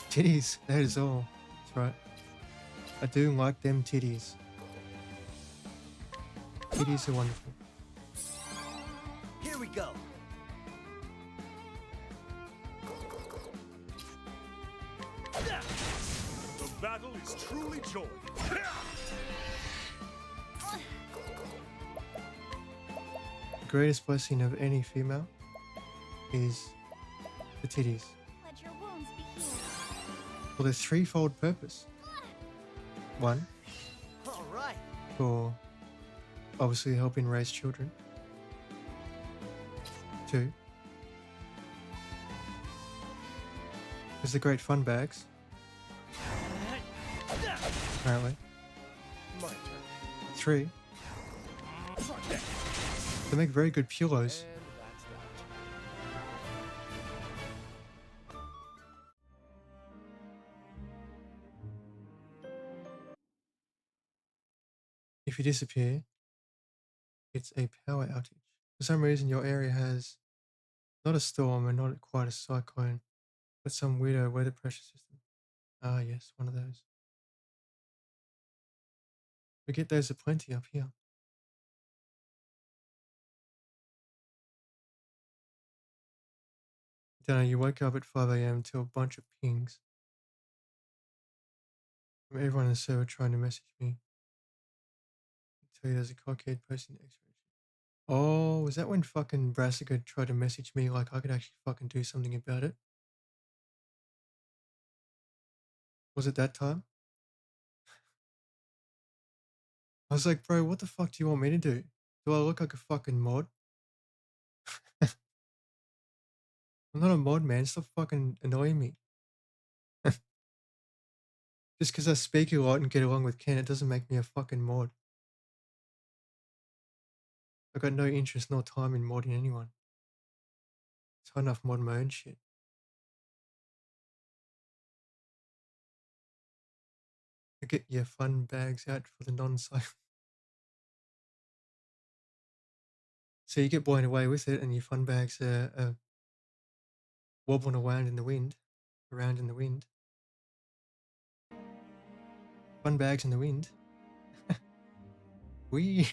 Titties. That is all. That's right. I do like them titties. Titties are wonderful. Here we go. The battle is truly joined. The greatest blessing of any female is the titties. Let your wounds be healed. For the threefold purpose. One, All right. for obviously helping raise children. Two, because they're great fun bags, apparently. My turn. Three, they make very good pillows. And that's that. If you disappear, it's a power outage. For some reason, your area has not a storm and not quite a cyclone, but some weirdo weather pressure system. Ah, yes, one of those. We get those aplenty up here. Don't know, you wake up at 5 a.m. to a bunch of pings from everyone in the server trying to message me. I tell you there's a cockhead posting X-ray. Oh, was that when fucking Brassica tried to message me like I could actually fucking do something about it? Was it that time? I was like, bro, what the fuck do you want me to do? Do I look like a fucking mod? I'm not a mod, man. Stop fucking annoying me. Just because I speak a lot and get along with Ken, it doesn't make me a fucking mod. I got no interest nor time in modding anyone. It's hard enough modding my own shit. To get your fun bags out for the non-cycle. So you get blown away with it and your fun bags are wobbling around in the wind. Around in the wind. Fun bags in the wind. Wee.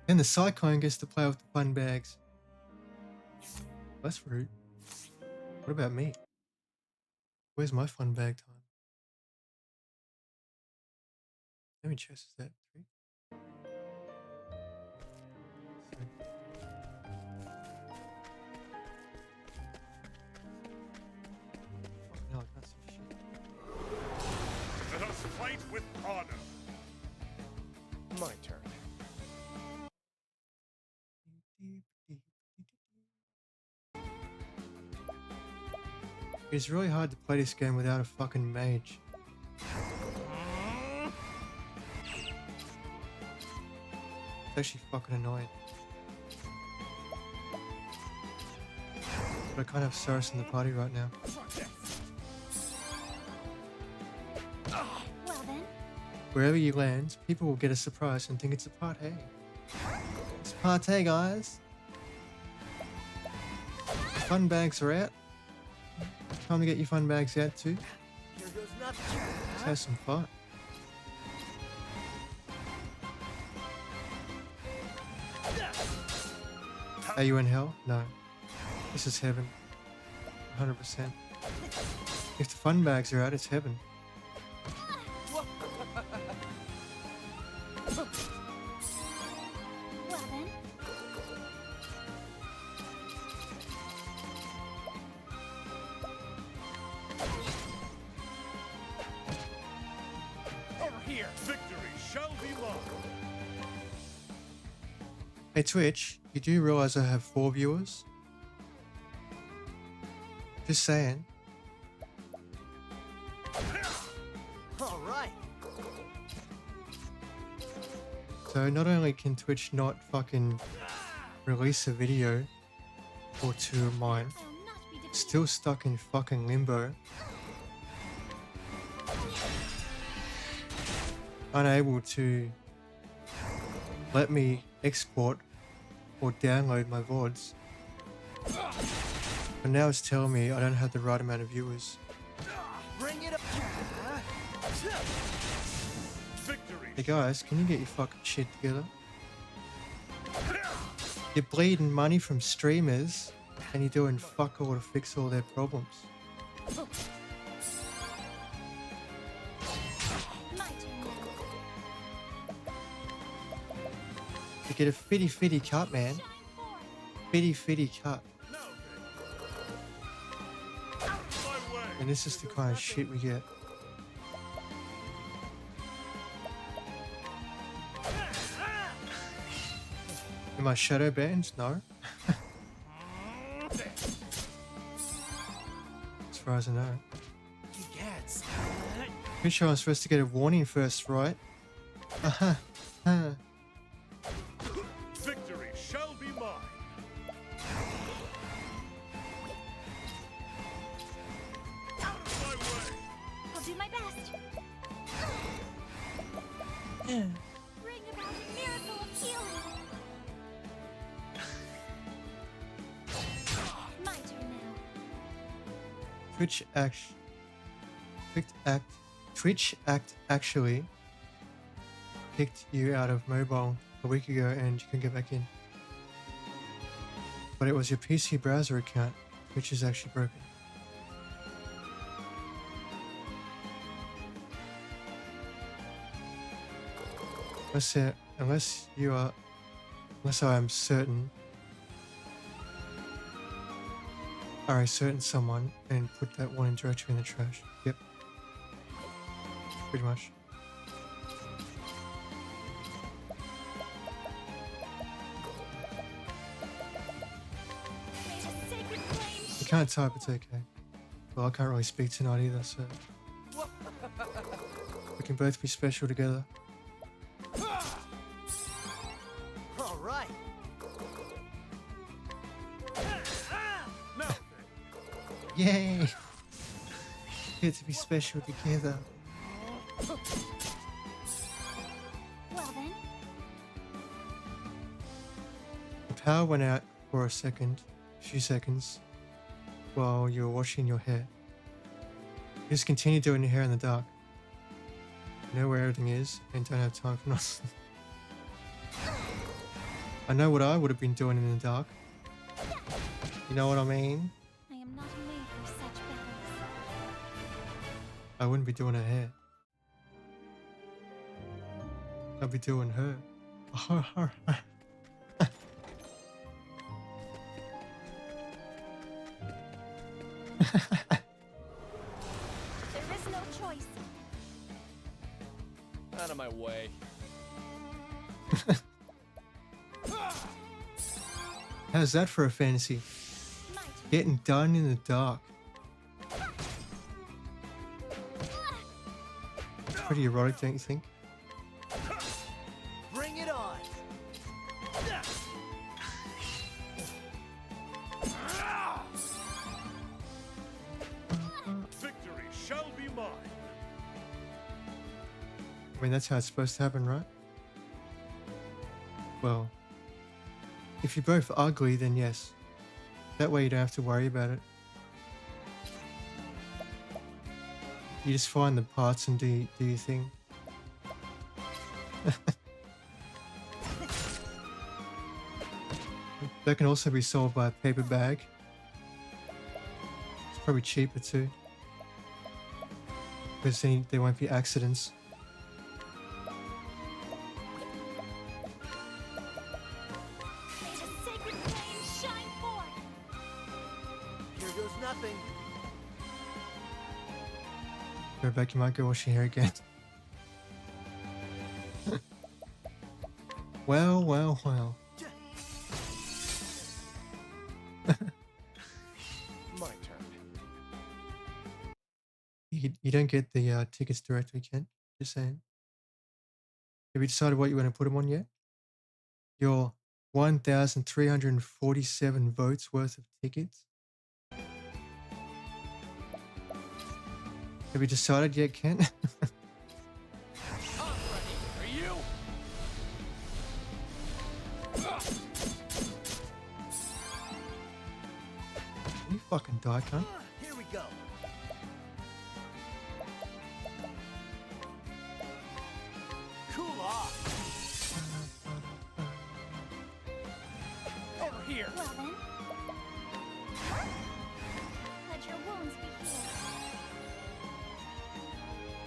Then the cyclone gets to play with the fun bags. That's rude. What about me? Where's my fun bag time? How many chests is that? 3? Oh no, I can't see shit. Let us fight with honor. My turn. It's really hard to play this game without a fucking mage. It's actually fucking annoying. But I can't have Cyrus in the party right now. Well then, Wherever you land, people will get a surprise and think it's a party. It's a party, guys. The fun bags are out. Time to get your fun bags out too. Here goes nothing. Let's have some fun. Are you in hell? No. This is heaven. 100%. If the fun bags are out, it's heaven. well then, Over here. Victory shall be mine. Hey Twitch, you do realize I have 4 viewers? Just saying. All right. So not only can Twitch not fucking release a video or 2 of mine, I'll not be defeated. still stuck in fucking limbo, unable to let me export or download my VODs. And now it's telling me I don't have the right amount of viewers. Bring it up. Victory. Hey guys, can you get your fucking shit together? You're bleeding money from streamers and you're doing fuck all to fix all their problems. My turn now. You get a fitty cut, man. Shine forth. Fitty cut. Now then. Out of my way. And this is the kind of shit we get. Am I shadow banned? No. As far as I know. Gats. Pretty sure I'm supposed to get a warning first, right? Victory shall be mine. Out of my way. I'll do my best. Bring about a miracle of healing. My turn now. Twitch actually kicked you out of mobile a week ago and you can get back in. But it was your PC browser account, which is actually broken. Unless I am certain, are a certain someone and put that warning directly in the trash. Yep. Pretty much. can't type, it's okay. Well, I can't really speak tonight either, so we can both be special together. All right. No. Yay! Get to be special together. Well then, The power went out for a few seconds, while you were washing your hair. You just continue doing your hair in the dark. You know where everything is and don't have time for nothing. I know what I would have been doing in the dark. You know what I mean? I am not made for such battles. I wouldn't be doing her hair. I'd be doing her. There is no choice. Out of my way. How's that for a fantasy? My turn. Getting done in the dark. It's pretty erotic, don't you think? Bring it on. Victory shall be mine. I mean, that's how it's supposed to happen, right? Well, if you're both ugly, then yes. That way you don't have to worry about it. You just find the parts and do your thing. That can also be solved by a paper bag. It's probably cheaper too. Because then there won't be accidents. May the sacred flame shine forth. Here goes nothing. Go back, you might go wash your hair again. Well, well, well. My turn. You don't get the tickets directly, Kent. Just saying. Have you decided what you want to put them on yet? Your 1,347 votes worth of tickets? Have you decided yet, Kent? I'm ready. Are you? You fucking die, cunt. Here we go. Cool off. Over here. Well then, let your wounds be healed.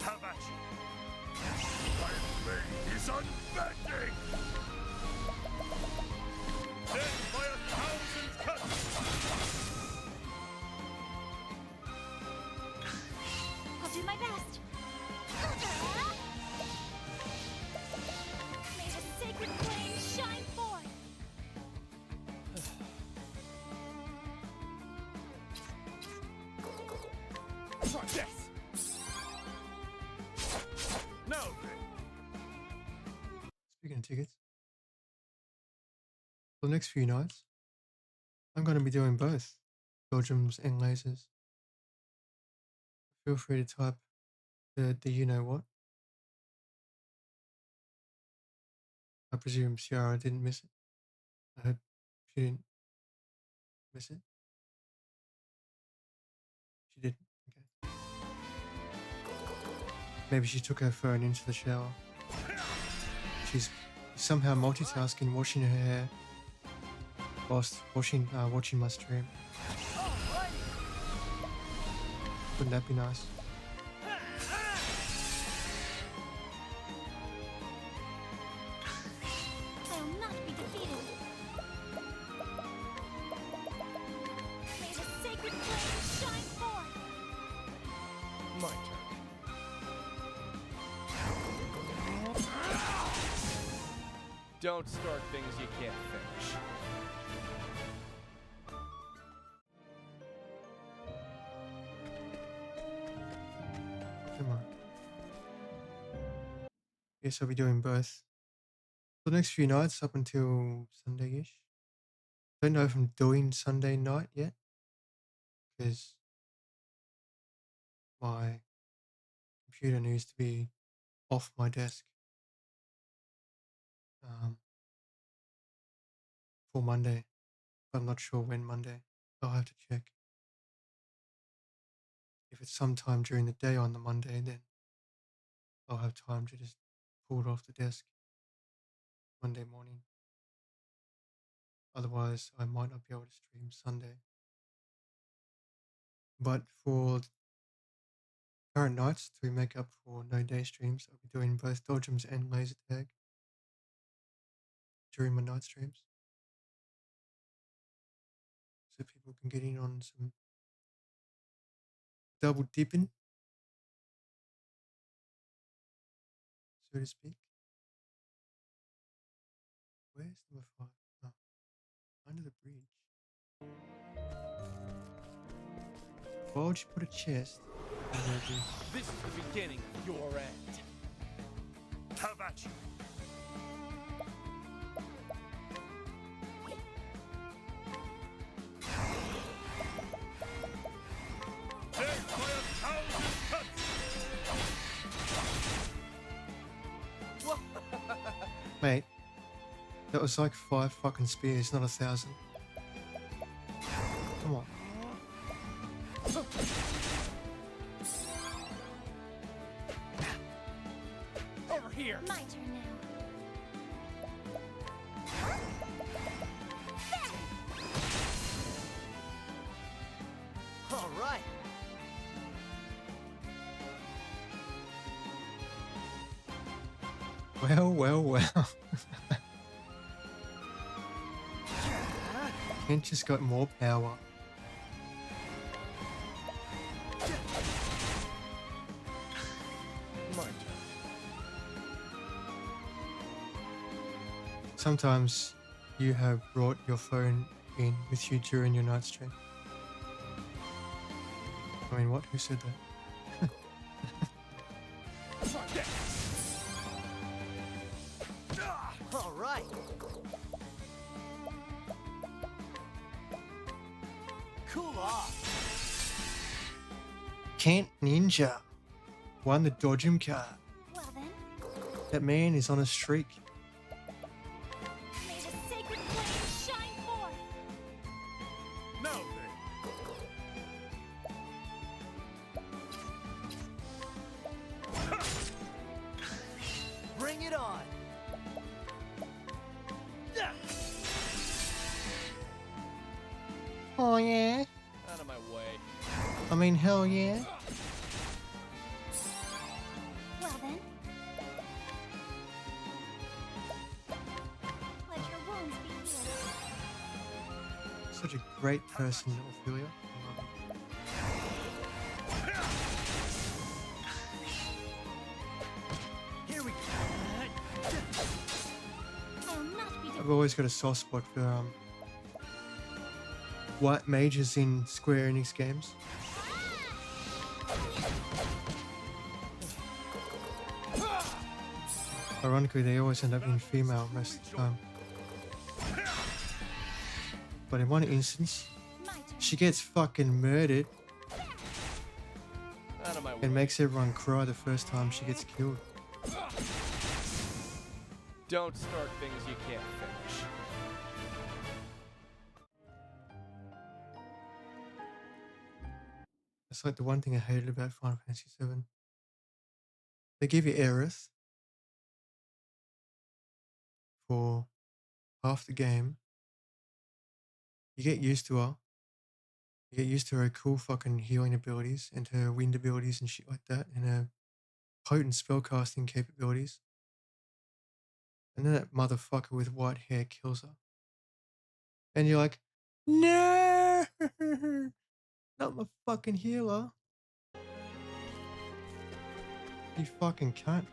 Have at you. My blade is unbending. Death by 1,000 cuts. I'll do my best. May the sacred flame shine forth. Try this. Now then. Speaking of tickets, for the next few nights, I'm going to be doing both Belgiums and lasers. Feel free to type the you know what. I presume Ciara didn't miss it. I hope she didn't miss it. She didn't. Okay. Maybe she took her phone into the shower. She's somehow multitasking, washing her hair, whilst watching my stream. Wouldn't that be nice? I will not be defeated. May the sacred flame shine forth. My turn. Don't start things you can't finish. Yes, I'll be doing both for the next few nights up until Sunday-ish. Don't know if I'm doing Sunday night yet because my computer needs to be off my desk um, for Monday. I'm not sure when Monday. I'll have to check. If it's sometime during the day on the Monday, then I'll have time to just pull it off the desk Monday morning. Otherwise, I might not be able to stream Sunday. But for current nights, to make up for no day streams, I'll be doing both Dodgems and Laser Tag during my night streams. So people can get in on some double dipping, so to speak. Where's number 5? Oh, under the bridge. Why would you put a chest under a bridge? This is the beginning of your end. How about you? Death by 1,000 cuts! Mate, that was like 5 fucking spears, not 1,000. Come on. Over here. My turn now. All right. Well. Kent just got more power. My turn. Sometimes you have brought your phone in with you during your night stream. I mean, what? Who said that? Try that. All right. Cool off. Kent Ninja won the Dodgem car. Well then, That man is on a streak. may the sacred flame shine forth. Now then, Bring it on. Oh yeah. Out of my way. I mean, hell yeah. Well then, let your wounds be healed. Such a great person, Ophelia. I love him. Here we go. I will not be I've always got a soft spot for white mages in Square Enix games. Ironically, they always end up being female most of the time. But in one instance, my turn. she gets fucking murdered Out of my way. and makes everyone cry the first time she gets killed. Don't start things you can't finish. That's like the one thing I hated about Final Fantasy VII. They give you Aerith for half the game. You get used to her. You get used to her cool fucking healing abilities and her wind abilities and shit like that, and her potent spellcasting capabilities. And then that motherfucker with white hair kills her. And you're like, no, not my fucking healer. You fucking cunt.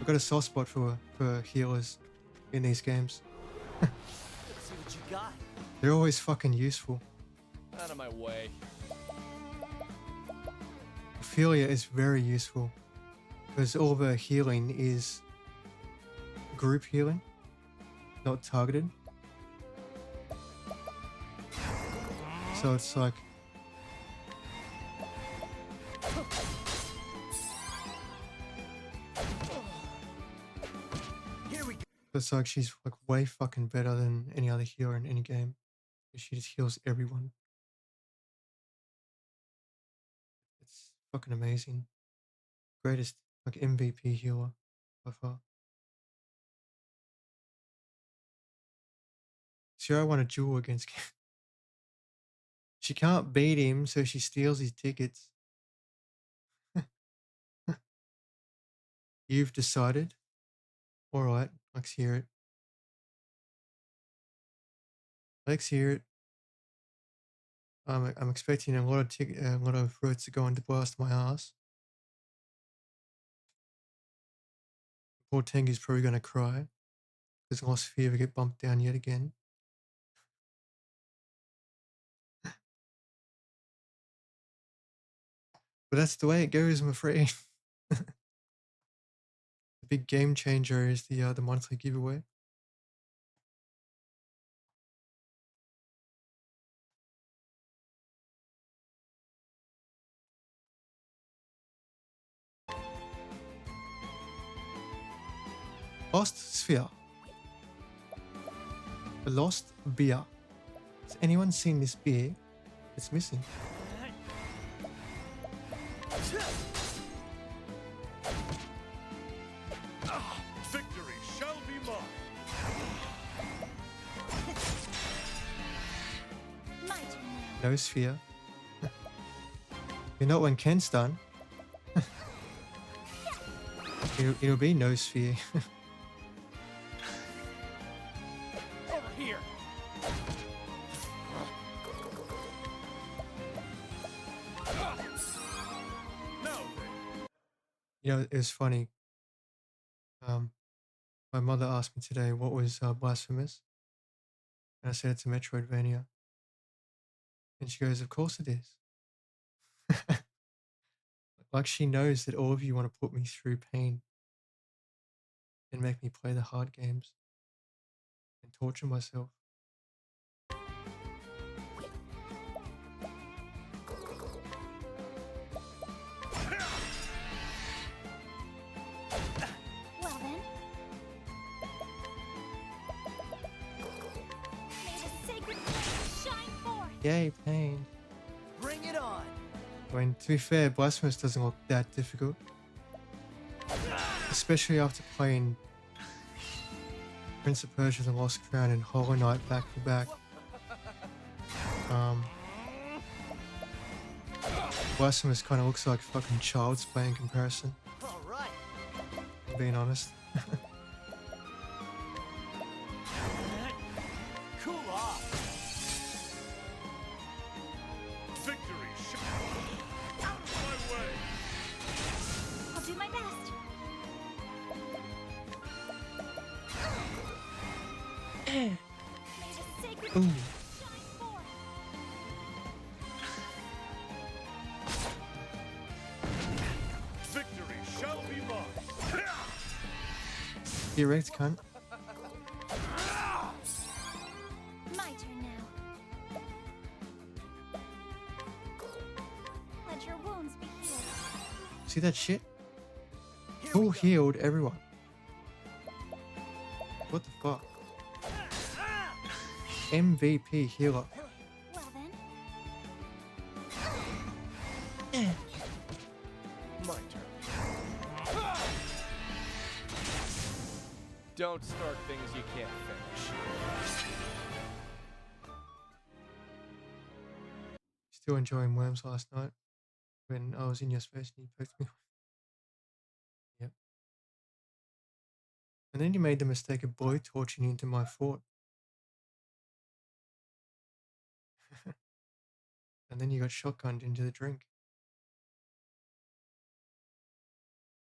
I've got a soft spot for healers in these games. Let's see what you got. They're always fucking useful. Out of my way. Ophelia is very useful because all of her healing is group healing, not targeted. So it's like Here we go. it's like she's like way fucking better than any other healer in any game. She just heals everyone. It's fucking amazing. Greatest like MVP healer by far. Sierra won a duel against. She can't beat him, so she steals his tickets. You've decided. All right, let's hear it. Let's hear it. I'm expecting a lot of roads to go into blast my ass. Poor Tengu's probably gonna cry. His lost fever get bumped down yet again. But that's the way it goes, I'm afraid. The big game changer is the monthly giveaway. Lost sphere. The lost beer. Has anyone seen this beer? It's missing. Victory shall be mine. My turn now. No sphere. You know when Ken's done, it'll be no sphere. Over here. Now You know, it was funny. My mother asked me today what was blasphemous, and I said it's a Metroidvania, and she goes, "Of course it is." Like she knows that all of you want to put me through pain and make me play the hard games and torture myself. Well then. May the sacred flame shine forth. Yay, pain. Bring it on. I mean, to be fair, Blasphemous doesn't look that difficult. Especially after playing Prince of Persia The Lost Crown and Hollow Knight back to back. Blasphemous kind of looks like fucking Child's Play in comparison, All right. being honest. Cool off. victory shall out of my way. I'll do my best. May the sacred Ooh. flame shine forth. Victory shall be mine. You wrecked, cunt. My turn now. Let your wounds be healed. See that shit? Here Who we go. healed everyone? What the fuck? MVP healer. Well then. My turn. Don't start things you can't finish. Still enjoying Worms last night when I was in your space and you poked me. Yep. And then you made the mistake of blow torching into my fort. And then you got shotgunned into the drink.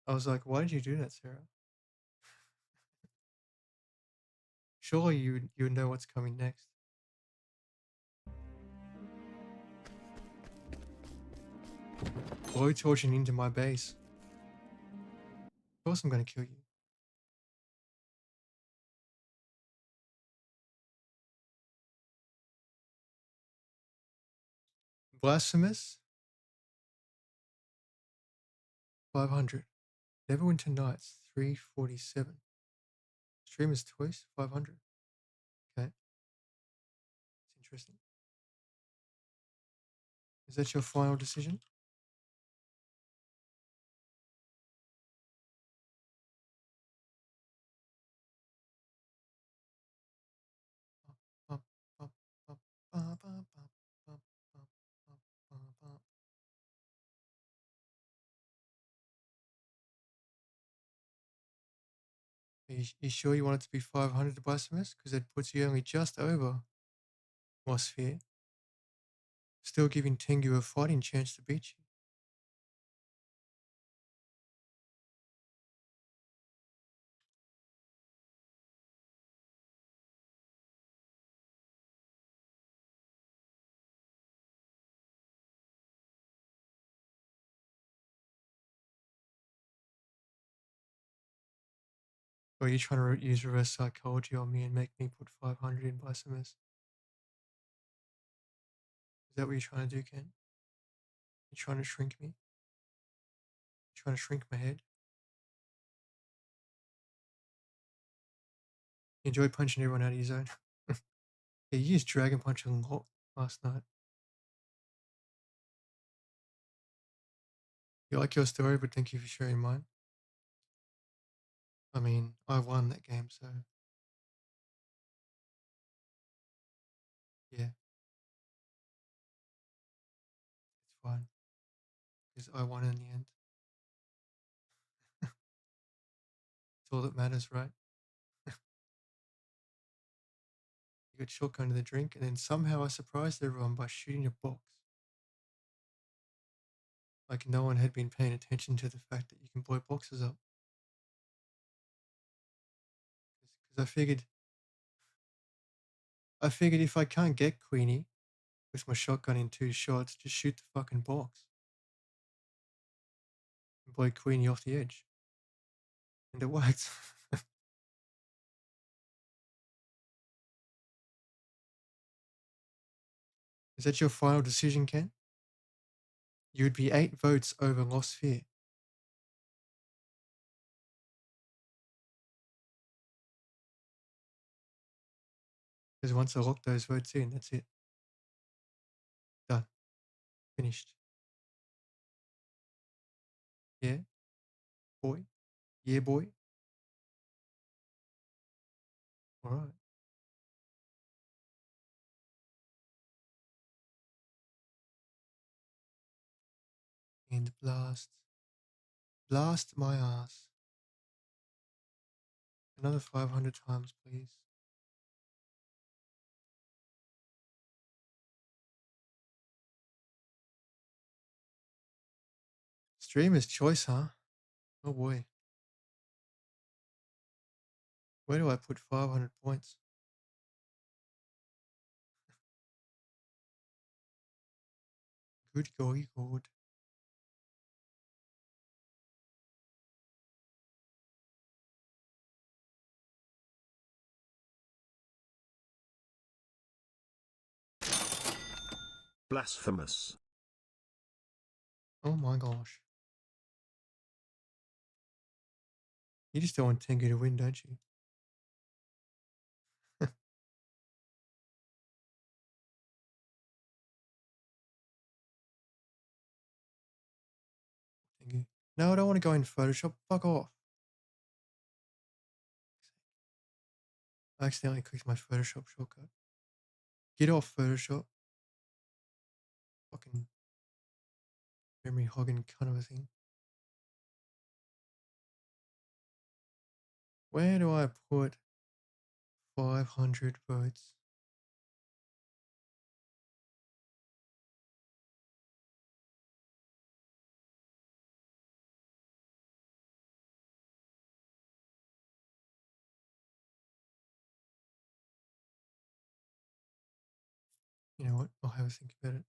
I was like, why did you do that, Sarah? Surely you would know what's coming next. blowtorching into my base. Of course I'm gonna kill you. Blasphemous, 500. Neverwinter Nights, 347. Streamer's Choice, 500. Okay, it's interesting. Is that your final decision? Bum, bum, bum, bum, bum, bum, bum, bum, bum, bum. You sure you want it to be 500 to Blasphemous? Because it puts you only just over Mosphere, still giving Tengu a fighting chance to beat you. Or are you trying to use reverse psychology on me and make me put 500 in Blasphemous? Is that what you're trying to do, Ken? You're trying to shrink me? You're trying to shrink my head? You enjoy punching everyone out of your zone? Yeah, you used Dragon Punch a lot last night. You like your story, but thank you for sharing mine. I mean, I won that game, so yeah, it's fine. Because I won in the end. It's all that matters, right? You got shotgun to the drink, and then somehow I surprised everyone by shooting a box. Like no one had been paying attention to the fact that you can blow boxes up. Because I figured if I can't get Queenie with my shotgun in 2 shots, just shoot the fucking box and blow Queenie off the edge. And it worked. Is that your final decision, Ken? You would be 8 votes over Lost Fear. Because once I lock those votes in, that's it. Done. Finished. Yeah, boy. Yeah, boy. All right. And blast. Blast my ass. Another 500 times, please. Streamer's choice, huh? Oh boy. Where do I put 500 points? Good golly god. Blasphemous. Oh my gosh. You just don't want Tengu to win, don't you? Tengu. No, I don't want to go in Photoshop. Fuck off. I accidentally clicked my Photoshop shortcut. Get off Photoshop. Fucking memory hogging kind of a thing. Where do I put 500 votes? You know what? I'll have a think about it.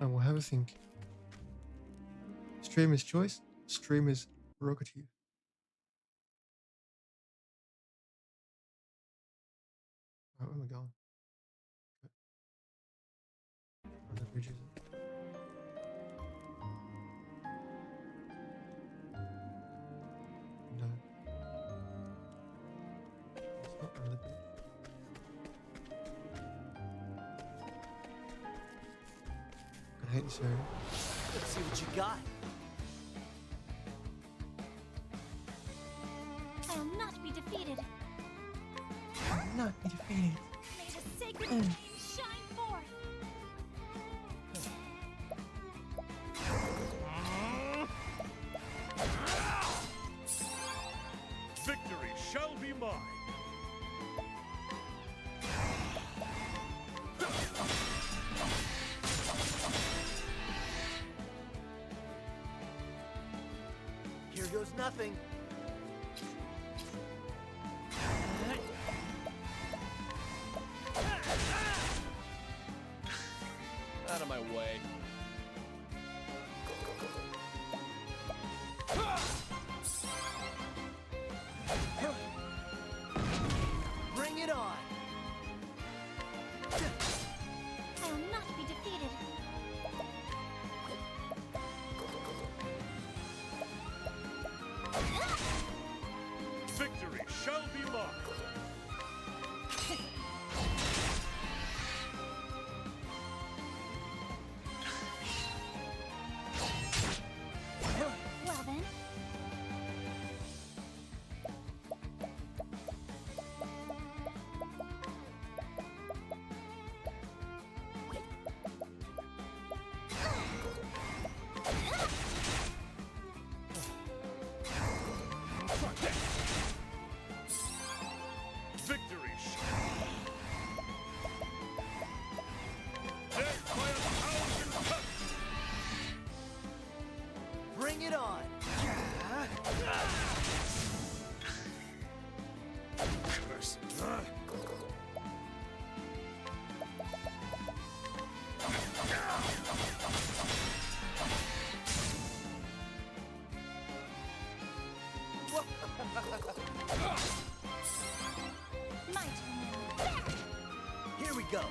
I will have a think. Streamer's choice, streamer's prerogative. Right, where am I going? On the bridge, is it? No. It's not on the bridge. I hate this area. Let's see what you got. I'll not be defeated. I'll not be defeated. May the sacred flame shine forth. Victory shall be mine. Here goes nothing. Out of my way. Bring it on. I'll not be defeated. Victory shall be mine. Well then, Victory death by 1,000 cuts. Bring it on. Curse. my turn now. Here we go.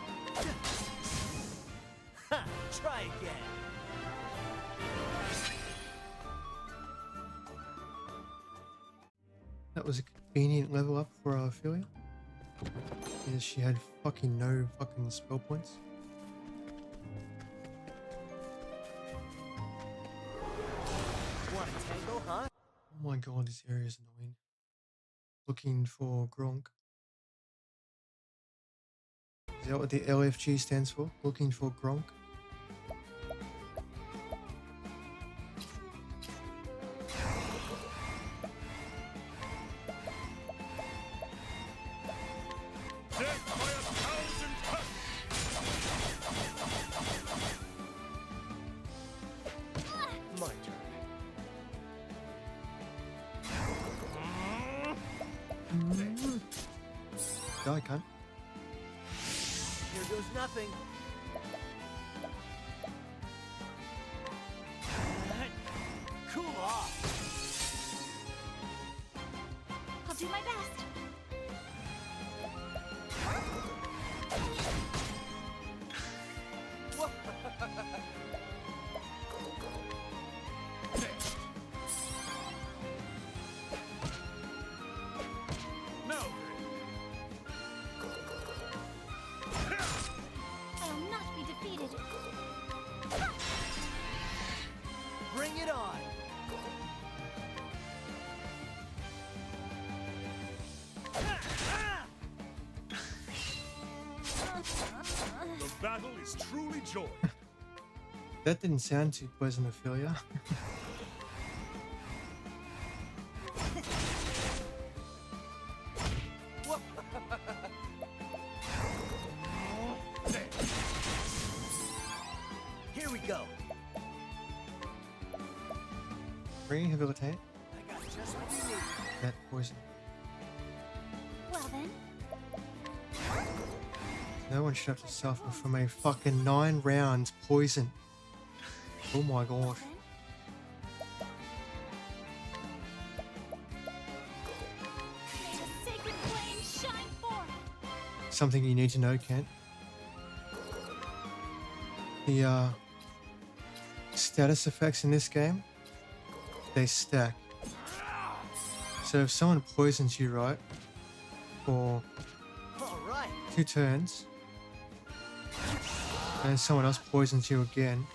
Ha! Try again. That was a convenient level up for Ophelia. Because she had fucking no fucking spell points. Want a tangle, huh? Oh my god, this area is annoying. Looking for Gronk. Is that what the LFG stands for? Looking for Gronk? Death by 1,000 cuts. My turn. Die, cunt. Here goes nothing. Cool off. I'll do my best. No. I'll not be defeated. Bring it on. The battle is truly joy. That didn't sound too pleasant, Ophelia. Here we go. Rehabilitate I got just what you need. that poison. Well then, No one should have to suffer from a fucking 9 rounds poison. Oh my well gosh. then. something you need to know, Kent. The status effects in this game, they stack. So if someone poisons you, right, for All right. 2 turns, and someone else poisons you again,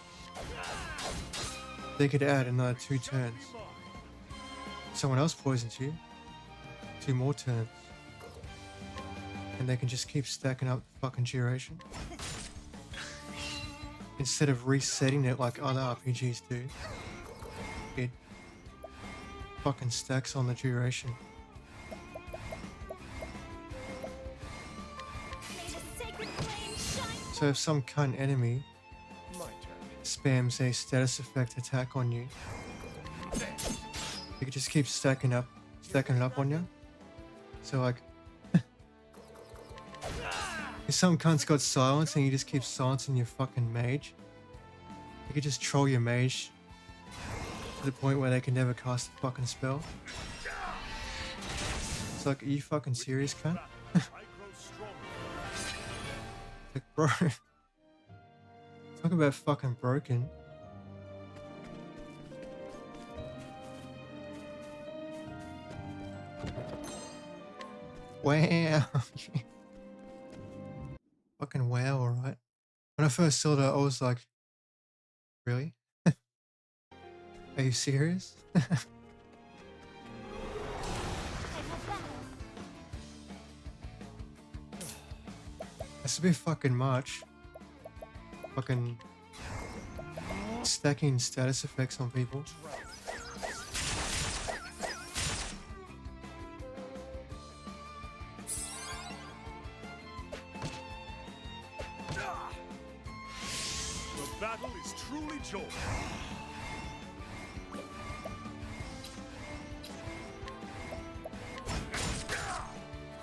they could add another 2 turns. Someone else poisons you, 2 more turns. And they can just keep stacking up the fucking duration. Instead of resetting it like other RPGs do, it fucking stacks on the duration. May the sacred flame shine. So if some cunt enemy My turn. spams a status effect attack on you, you can just keep stacking it up on you. So like, if some cunt's got silence and you just keep silencing your fucking mage, you could just troll your mage to the point where they can never cast a fucking spell. It's like, are you fucking serious, cunt? I grow stronger. Like, bro. Talk about fucking broken. Wow. Fucking wow, alright. When I first saw that, I was like, really? Are you serious? I will battle. That's a bit fucking much. Fucking stacking status effects on people. The battle is truly joy.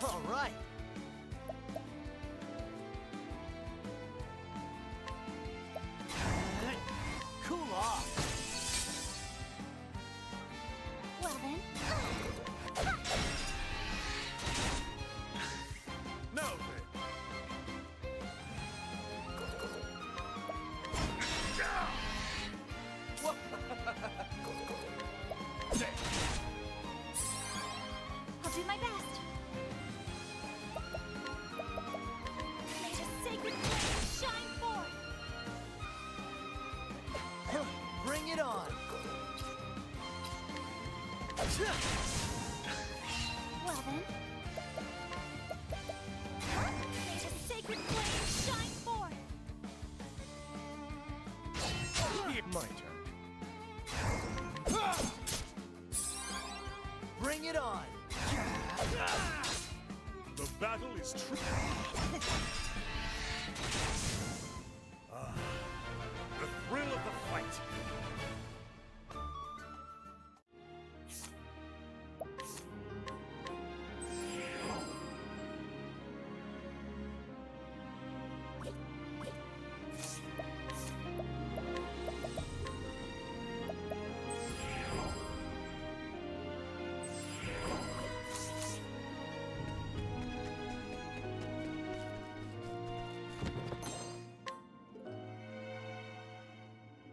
All right. Cool off. Well then, Now then. I'll do my best. May the sacred flame shine forth. Bring it on. Well then. May the sacred flame shine forth. My turn. Bring it on. The battle is true. The thrill of the fight.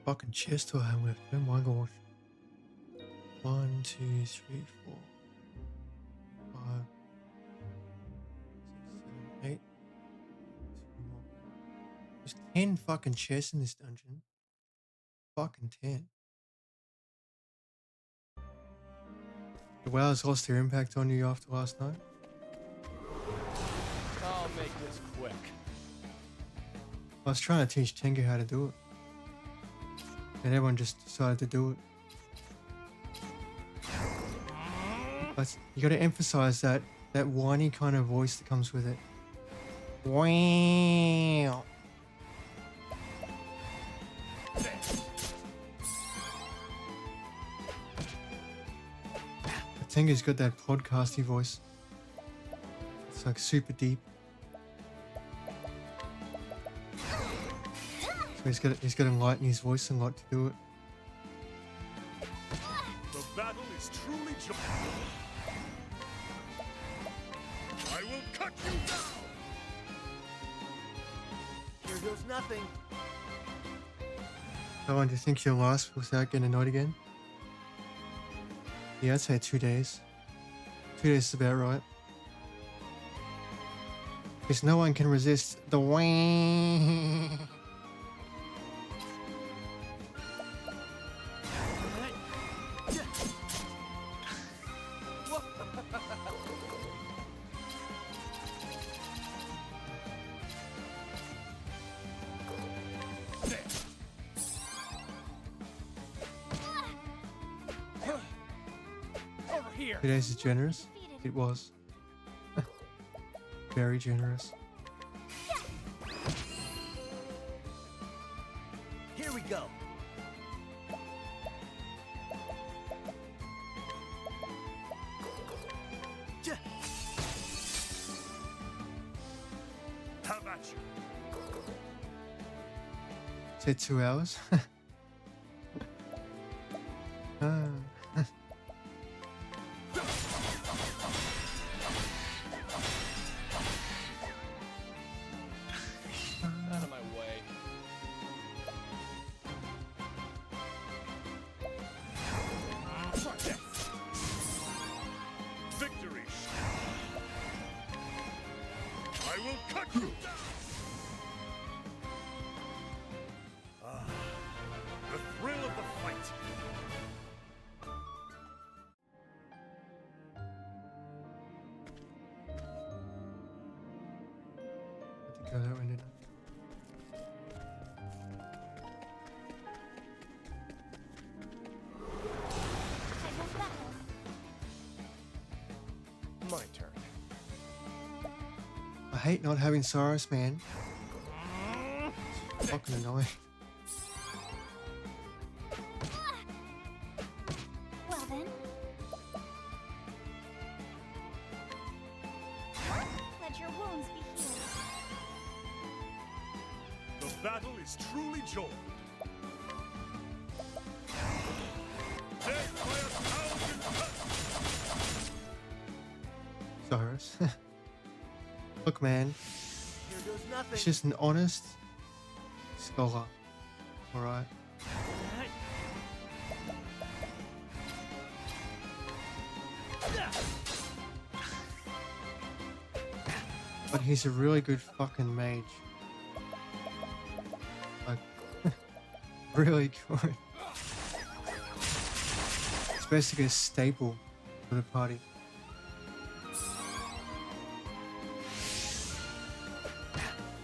Fucking chest I have left. Oh my gosh. 1, 2, 3, 4, 5, 6, 7, 8. 2 more. There's 10 fucking chests in this dungeon. Fucking 10. The WoW's lost their impact on you after last night. I'll make this quick. I was trying to teach Tengu how to do it. And everyone just decided to do it. But you gotta emphasize that whiny kind of voice that comes with it. Wow. Tengu's got that podcasty voice. It's like super deep. So he's got to lighten his voice a lot to do it. The battle is truly joy. I will cut you down. Here goes nothing. How long do you think you'll last without getting annoyed again? Yeah, I'd say 2 days. 2 days is about right. Because no one can resist the wing. Over here. 2 days is generous. It was. Very generous. Here we go. How about you? Say 2 hours. Ah. Out of my way. Try this. Victory. I will cut you down. Ah, the thrill of the fight. Had to go that way, didn't I? Titan's battle. My turn. I hate not having Cyrus, man. It's fucking annoying. Well then. Let your wounds be healed. The battle is truly joined. Death by 1,000 cuts. Cyrus. Look, man. Here goes nothing. It's just an honest scholar. Alright. But he's a really good fucking mage. Like, really good. It's basically a staple for the party.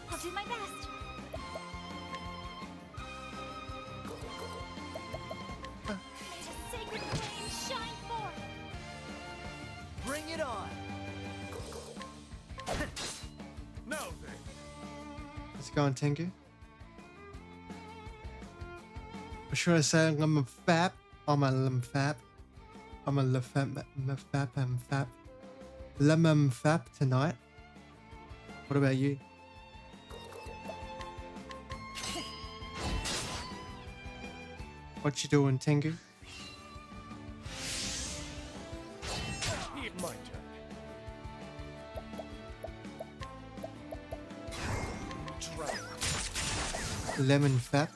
I'll do my best. May the sacred flame shine forth. Bring it on. Now then, Let's go on, Tengu. Or should I say I'm a fap? I'm a fap. I'm a fap. Lemon fap tonight. What about you? What you doing, Tengu? Here. My turn. Try. Lemon fap?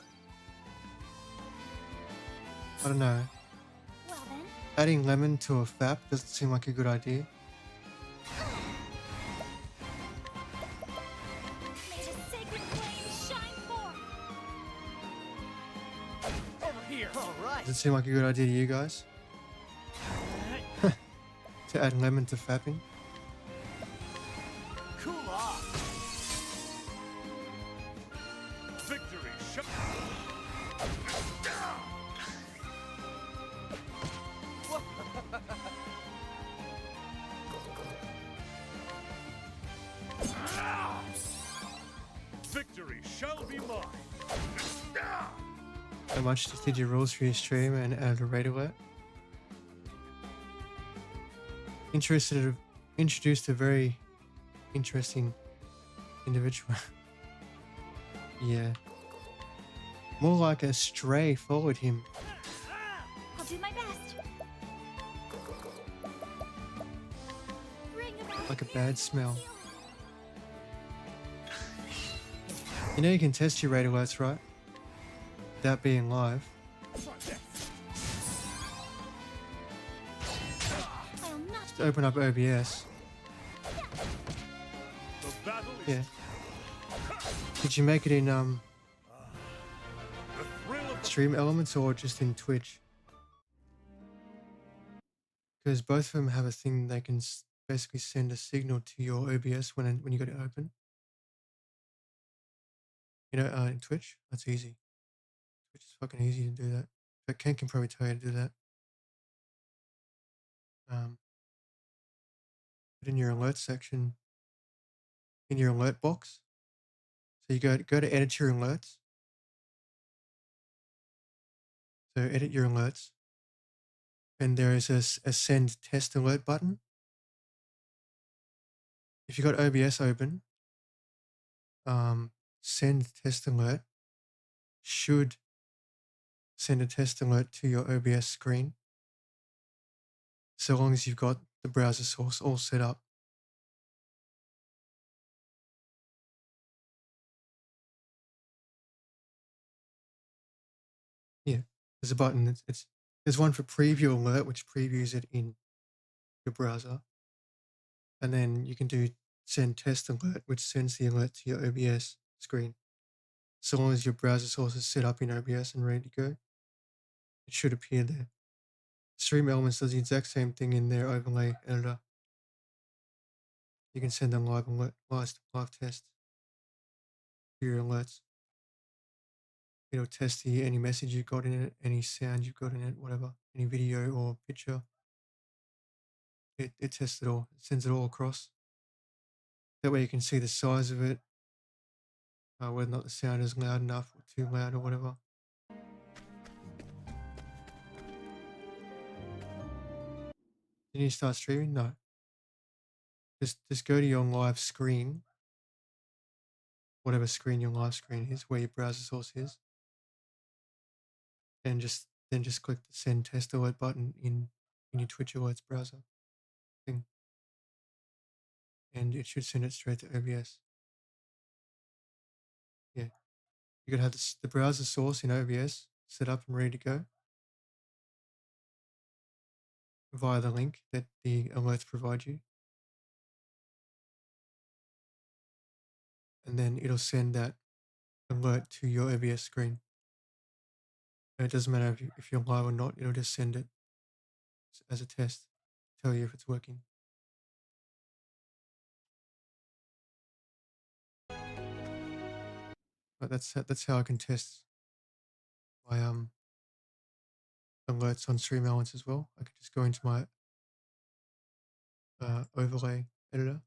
I don't know. Well then. Adding lemon to a fap doesn't seem like a good idea. May the sacred flame shine forth. Over here. All right. Does it seem like a good idea to you guys? To add lemon to fapping? Cool off. victory. Victory shall be mine. How much did you rules for your stream and add a raid alert? Introduced a very interesting individual. Yeah. More like a stray followed him. I'll do my best. Bring about Like a bad smell. You know you can test your rate alerts, right? Without being live. Try this. I'll not Just open up OBS. The battle is Yeah. Did you make it in the thrill of the Stream Elements or just in Twitch? Because both of them have a thing they can basically send a signal to your OBS when you go to open. You know, in Twitch, that's easy. Twitch is fucking easy to do that. But Ken can probably tell you to do that. But in your alert section, in your alert box, so you go to edit your alerts. So edit your alerts, and there is a send test alert button. If you got OBS open, send test alert should send a test alert to your OBS screen, so long as you've got the browser source all set up. Yeah, there's a button. There's one for preview alert, which previews it in your browser, and then you can do send test alert, which sends the alert to your OBS screen. So long as your browser source is set up in OBS and ready to go, it should appear there. Stream Elements does the exact same thing in their overlay editor. You can send them live test to your alerts. It'll test any message you've got in it, any sound you've got in it, whatever, any video or picture. It tests it all. It sends it all across. That way you can see the size of it, whether or not the sound is loud enough or too loud or whatever. Did you start streaming? No. Just go to your live screen, whatever screen your live screen is, where your browser source is, and then just click the send test alert button in your Twitch alerts browser thing, and it should send it straight to OBS. Yeah, you gotta have the browser source in OBS set up and ready to go via the link that the alerts provide you, and then it'll send that alert to your OBS screen. And it doesn't matter if you're live or not; it'll just send it as a test, tell you if it's working. But that's how I can test my alerts on Stream Elements as well. I could just go into my overlay editor,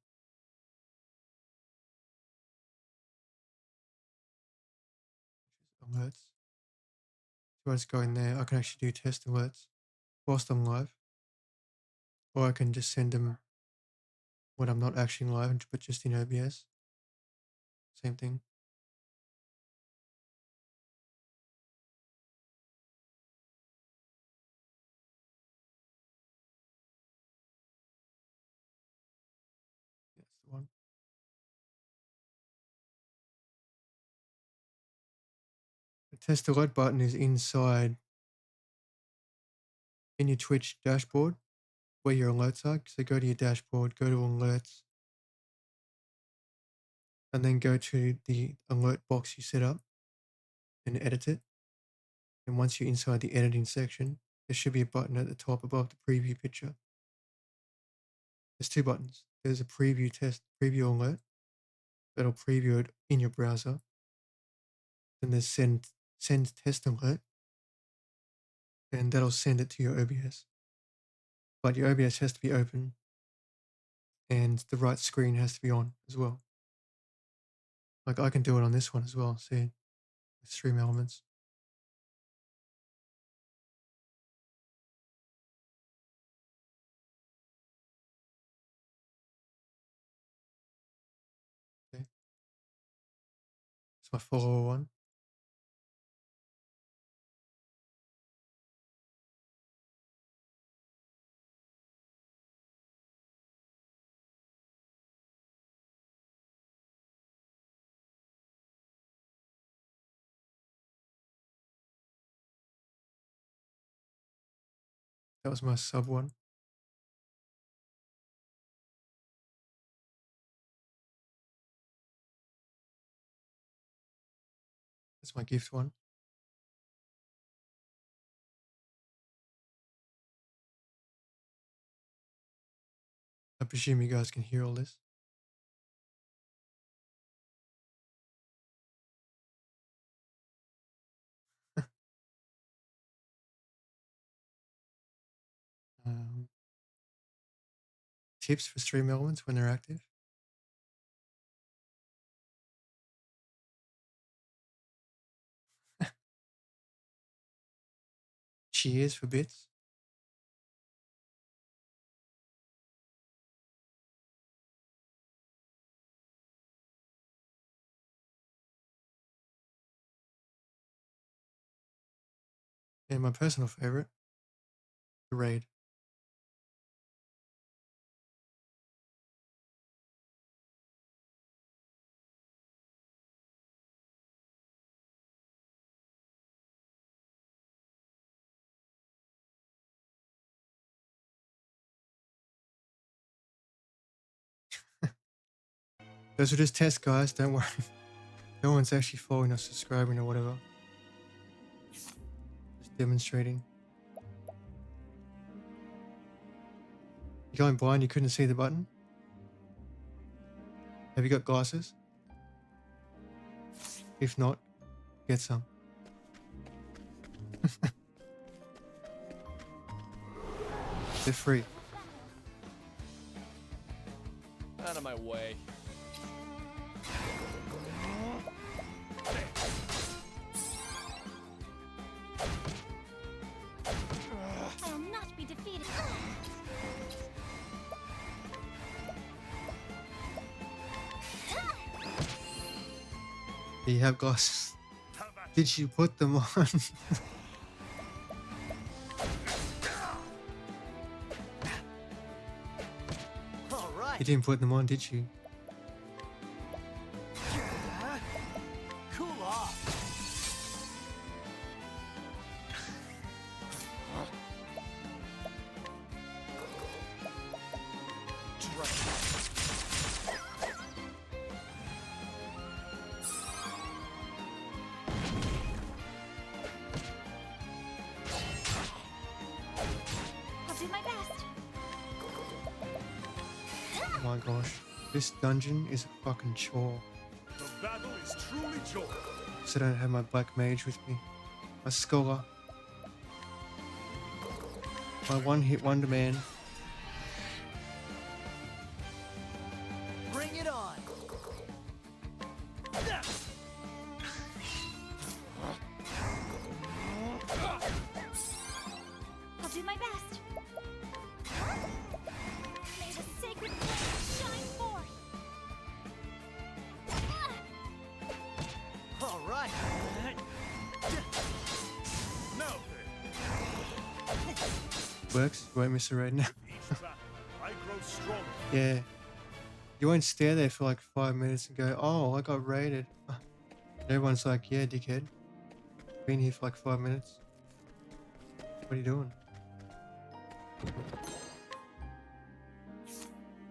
alerts. So I just go in there. I can actually do test alerts whilst I'm live, or I can just send them when I'm not actually live, but just in OBS. Same thing. That's the one. The test alert button is inside in your Twitch dashboard where your alerts are. So go to your dashboard, go to alerts, and then go to the alert box you set up and edit it. And once you're inside the editing section, there should be a button at the top above the preview picture. There's two buttons. There's a preview alert that'll preview it in your browser. Then there's send test alert, and that'll send it to your OBS. But your OBS has to be open, and the right screen has to be on as well. Like I can do it on this one as well. See, Stream Elements. Okay, it's my follower one. That was my sub one. That's my gift one. I presume you guys can hear all this. Um, Tips for stream elements when they're active. Cheers for bits. And my personal favorite, the raid. Those are just tests, guys. Don't worry. No one's actually following or subscribing or whatever. Just demonstrating. You're going blind, you couldn't see the button? Have you got glasses? If not, get some. They're free. Out of my way. I'll not be defeated. You have glasses. Did you put them on? All right. You didn't put them on, did you? Cool off. I'll do my best. Oh my gosh. This dungeon is a fucking chore. The battle is truly joy. So I don't have my black mage with me. My scholar. My one-hit wonder man. Bring it on. I'll do my best. May the sacred flame shine forth. All right. Now then, Works? You won't miss a raid now. each battle, I grow stronger. Yeah. You won't stare there for like 5 minutes and go, oh, I got raided. And everyone's like, yeah, dickhead. Been here for like 5 minutes. What are you doing? It's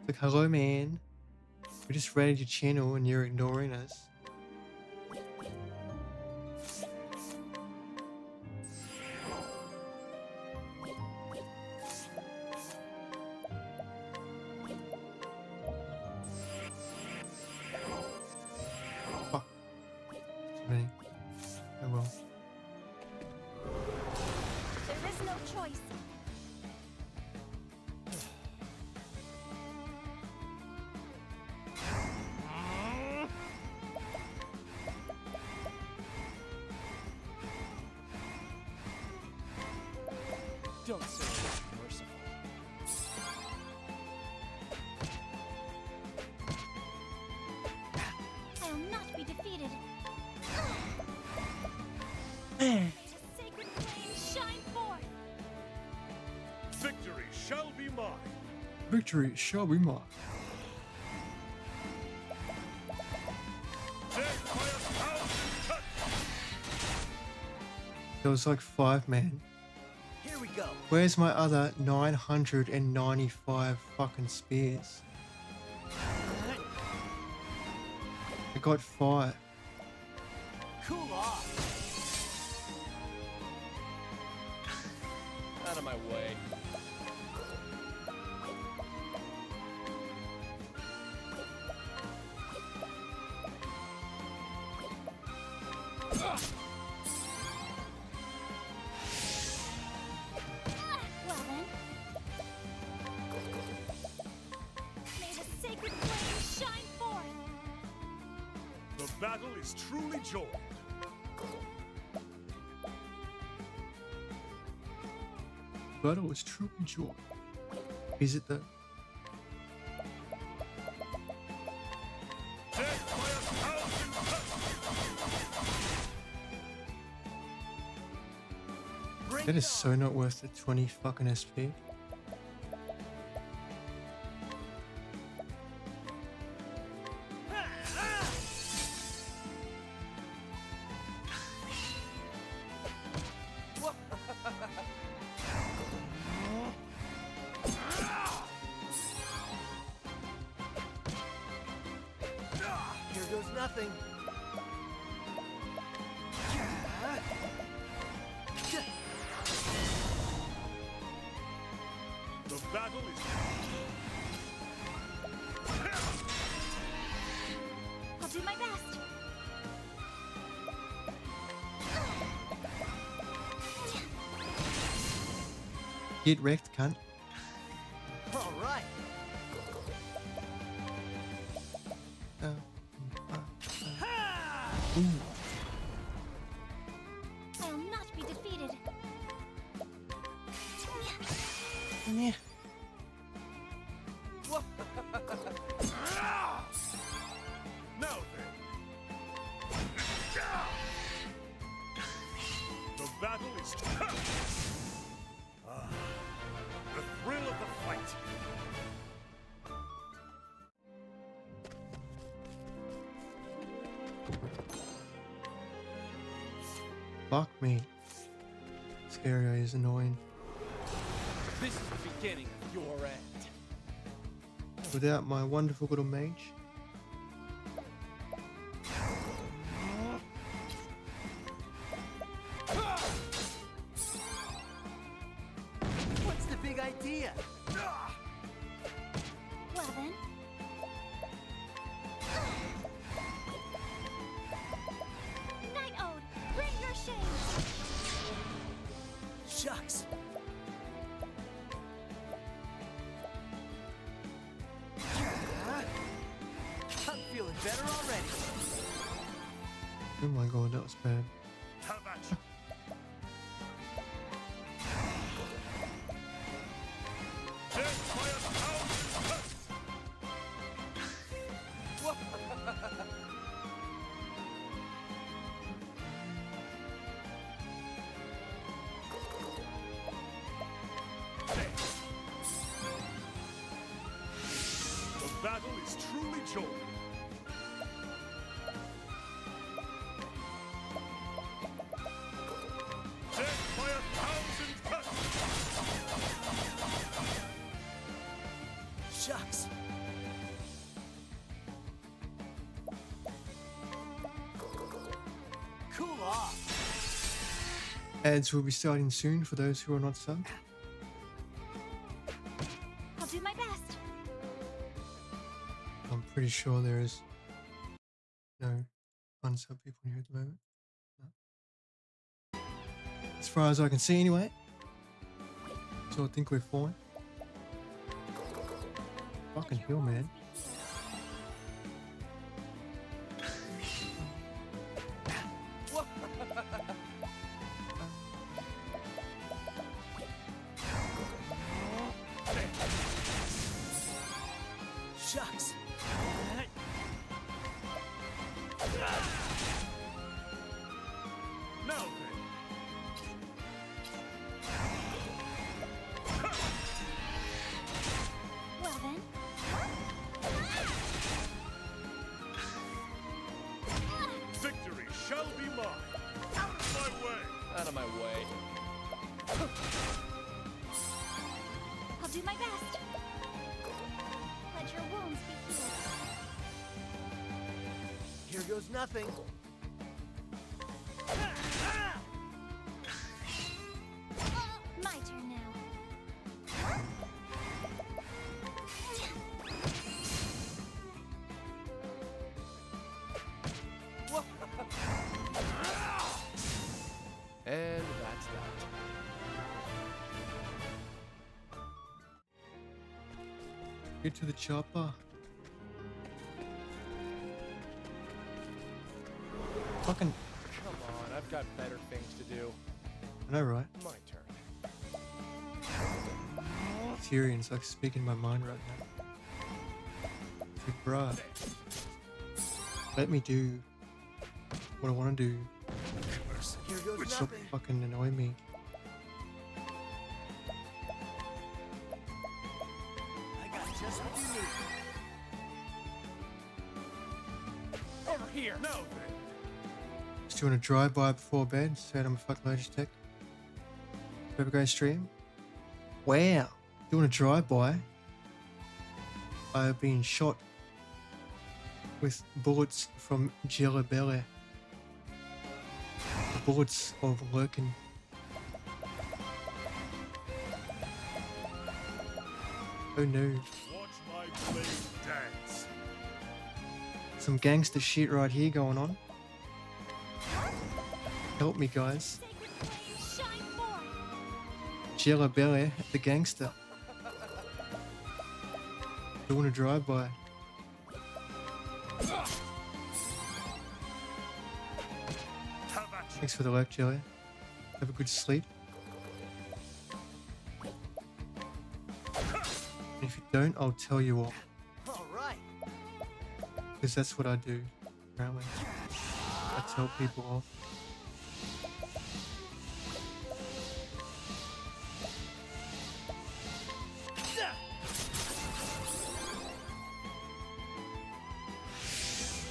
like, hello, man. We just raided your channel and you're ignoring us. Fuck. Too many. Oh well. There is no choice. Don't say it's merciful. I'll not be defeated. May the sacred flame shine forth. Victory shall be mine. Victory shall be mine. Death by a thousand cuts. There was like 5 men. Here Here we go. Where's my other 995 fucking spears? I got 5. Cool off. Out of my way. Well then. May the sacred flame shine forth. The battle is truly joined. Battle is true and joy. Is it though? Death by 1,000 cuts. Bring That it is so on. not worth the 20 fucking SP. Here goes nothing. The battle is. I'll do my best. Get wrecked, cunt. All right. Ooh. I'll not be defeated. Yeah. Now then. The battle is. The thrill of the fight. Fuck me. This area is annoying. This is the beginning of your end. Without my wonderful little mage. What's the big idea? Well then. Night Ode, bring your shades. Shucks. I'm feeling better already. Oh my god, that was bad. Have at you. Death by 1,000 cuts. The battle is truly joined. Death by 1,000 cuts. Shucks. Cool off. Ads will be starting soon for those who are not subbed. I'll do my best. I'm pretty sure there is no unsub people here at the moment. No. As far as I can see anyway. So I think we're fine. Fucking hell, man. Shucks. Now then. Well then. Victory shall be mine. Out of my way. Out of my way. goes nothing. My turn now. And that's that. Get to the chopper. Fucking, Come on, I've got better things to do. I know, right? My turn. Tyrion's like speaking my mind right now. Like, bruh, let me do what I want to do. Here goes Stop nothing. fucking annoying me. I got just what you need. Over here. Now then. Just doing a drive-by before bed, said I'm a fucking Logitech. Ever go stream? Wow, doing a drive-by. I have been shot with bullets from Jelly Belly. The bullets of lurking. Oh no, Watch my blade dance. some gangster shit right here going on. Help me, guys. Sacred flame, shine forth. Jelly Belly, the gangster. Doing a drive-by. Have at you. Thanks for the like, Jelly. Have a good sleep. And if you don't, I'll tell you all. All right. Because that's what I do, apparently. I tell people off.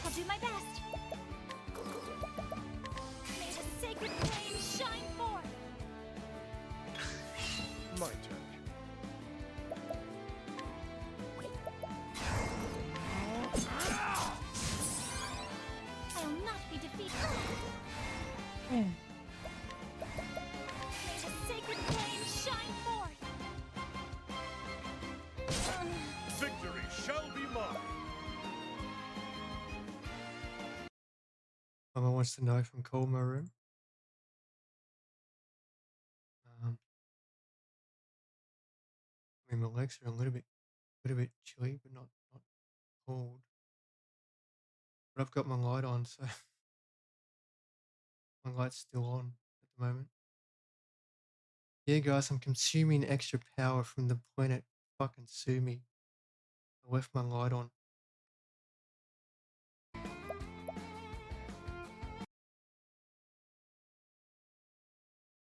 I'll do my best. May the sacred flame shine forth. My turn. I'll not be defeated. May the sacred flame shine forth. Victory shall be mine. Mama wants to know if I'm cold in my room. I mean, my legs are a little bit chilly, but not cold. But I've got my light on, so my light's still on at the moment. Yeah, guys, I'm consuming extra power from the planet. Fucking sue me. I left my light on.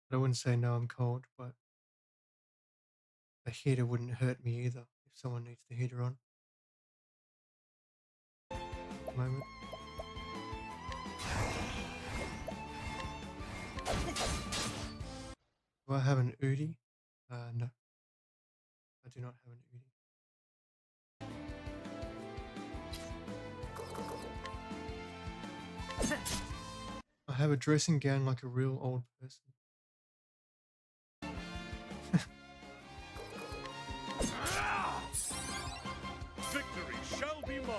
But I wouldn't say no, I'm cold, but a heater wouldn't hurt me either if someone needs the heater on. At the moment. Do I have an Udi? No. I do not have an Udi. I have a dressing gown like a real old person. Victory shall be mine.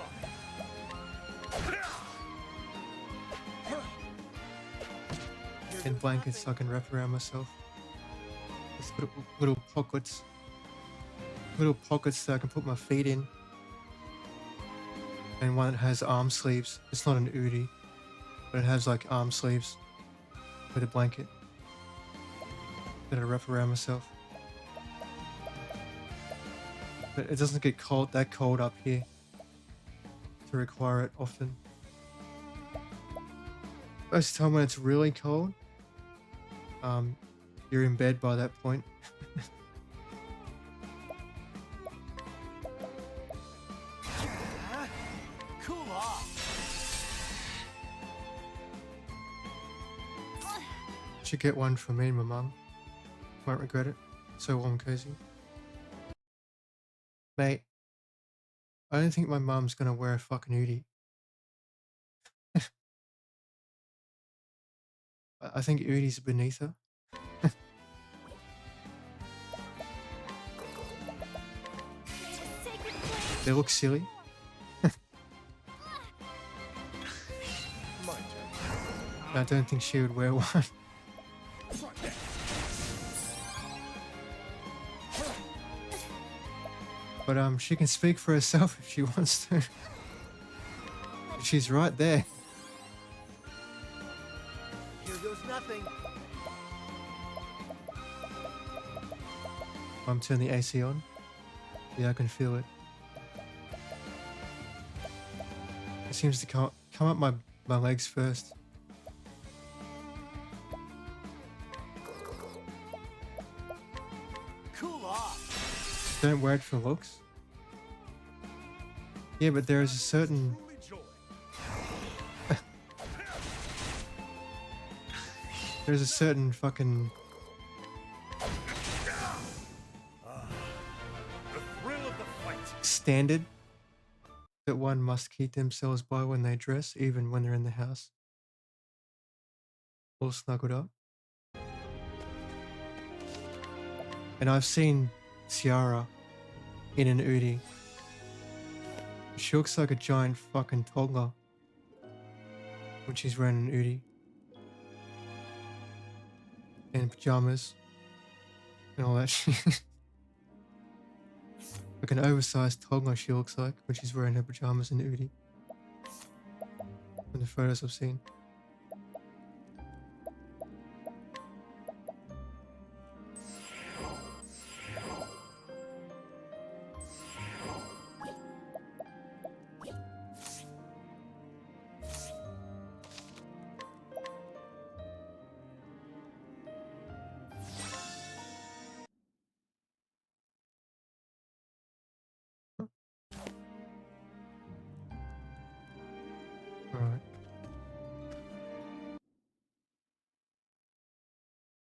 And blankets so I can wrap around myself. Just little pockets. Little pockets so I can put my feet in. And one that has arm sleeves. It's not an Udi, but it has like arm sleeves with a blanket that I wrap around myself. But it doesn't get that cold up here to require it often. Most of the time when it's really cold, you're in bed by that point. Cool off. Should get one for me and my mum. Won't regret it. So warm and cozy. Mate, I don't think my mum's gonna wear a fucking Udi. I think Udi's beneath her. Create a sacred flame. They look silly. My turn. I don't think she would wear one. Try that. But she can speak for herself if she wants to. She's right there. Here goes nothing. I'm turning the AC on. Yeah, I can feel it. It seems to come up my legs first. Cool off. Don't wear it for looks. Yeah, but there is a certain Truly joy. fucking The thrill of the fight. standard that one must keep themselves by when they dress, even when they're in the house. All snuggled up. And I've seen Ciara in an Udi. She looks like a giant fucking toddler when she's wearing an Udi. And pajamas. And all that shit. Like an oversized toddler she looks like when she's wearing her pajamas and Udi. In the photos I've seen. Alright.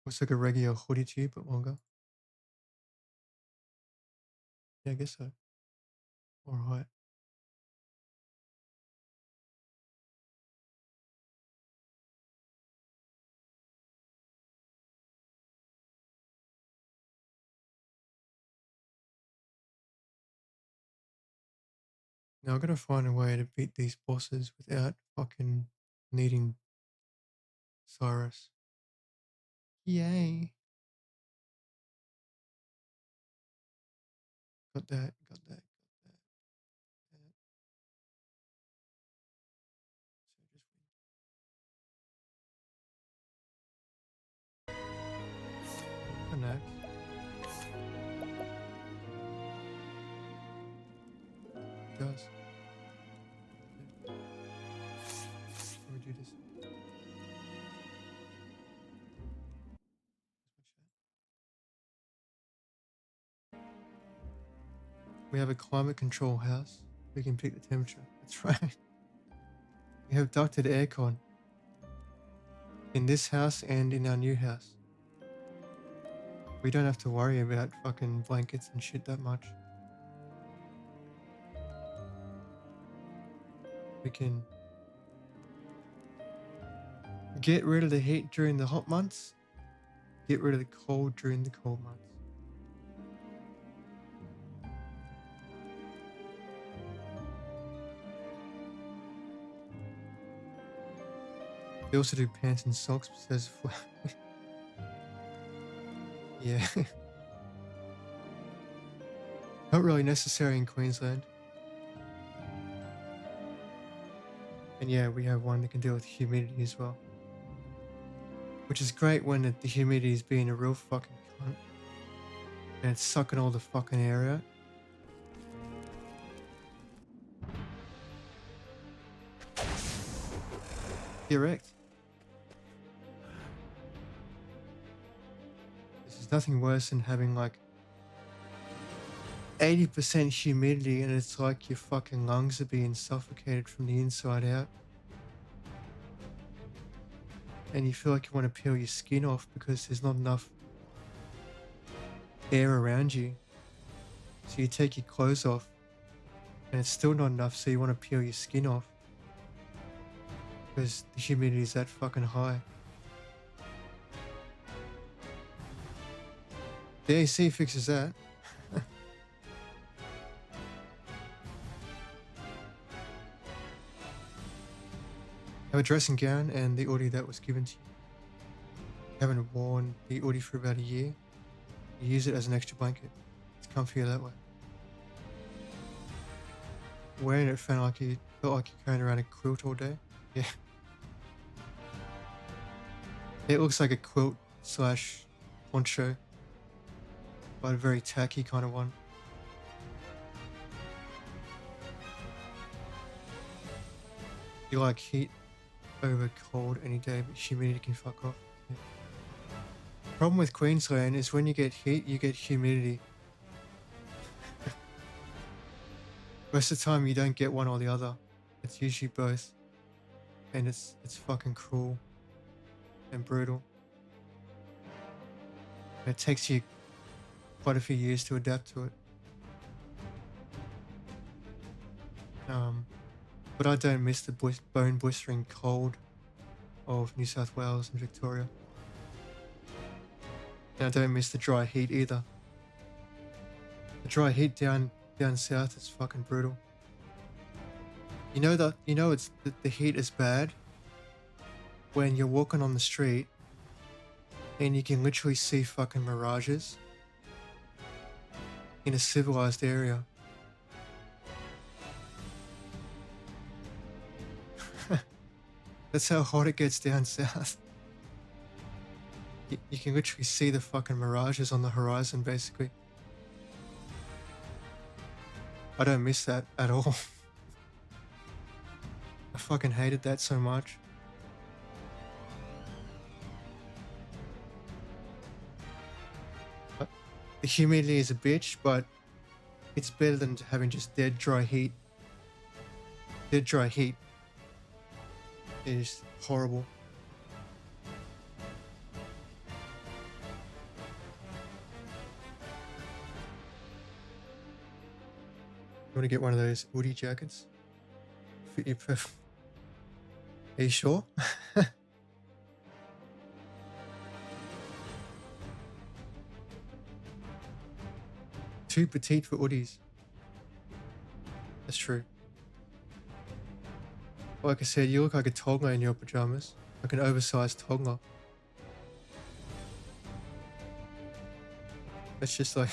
Looks like a regular hoodie tube, but longer. Yeah, I guess so. Alright. Now I gotta find a way to beat these bosses without fucking needing Cyrus. Yay. Got that, got that, got that. So just connect. It does. Let me do this. We have a climate control house. We can pick the temperature. That's right. We have ducted aircon in this house and in our new house. We don't have to worry about fucking blankets and shit that much. We can get rid of the heat during the hot months, get rid of the cold during the cold months. They also do pants and socks besides yeah. Not really necessary in Queensland. And yeah, we have one that can deal with humidity as well. Which is great when the humidity is being a real fucking cunt. And it's sucking all the fucking air out. Correct. This is nothing worse than having like 80% humidity and it's like your fucking lungs are being suffocated from the inside out. And you feel like you want to peel your skin off because there's not enough air around you. So you take your clothes off and it's still not enough, so you want to peel your skin off because the humidity is that fucking high. The AC fixes that. Have a dressing gown and the Audi that was given to you. Haven't worn the Audi for about a year. You use it as an extra blanket. It's comfier that way. Wearing it felt like you're carrying around a quilt all day. Yeah. It looks like a quilt slash poncho, but a very tacky kind of one. You like heat over cold any day, but humidity can fuck off. Yeah. Problem with Queensland is when you get heat, you get humidity. Most of the time, you don't get one or the other. It's usually both, and it's fucking cruel and brutal. And it takes you quite a few years to adapt to it. But I don't miss the bone blistering cold of New South Wales and Victoria. And I don't miss the dry heat either. The dry heat down south is fucking brutal. You know the heat is bad when you're walking on the street and you can literally see fucking mirages in a civilized area. That's how hot it gets down south. You can literally see the fucking mirages on the horizon, basically. I don't miss that at all. I fucking hated that so much. The humidity is a bitch, but it's better than having just dead dry heat. Dead dry heat is horrible. You want to get one of those hoodie jackets? Fit you perfect. Are you sure? Too petite for hoodies. That's true. Like I said, you look like a toddler in your pajamas. Like an oversized toddler. It's just like...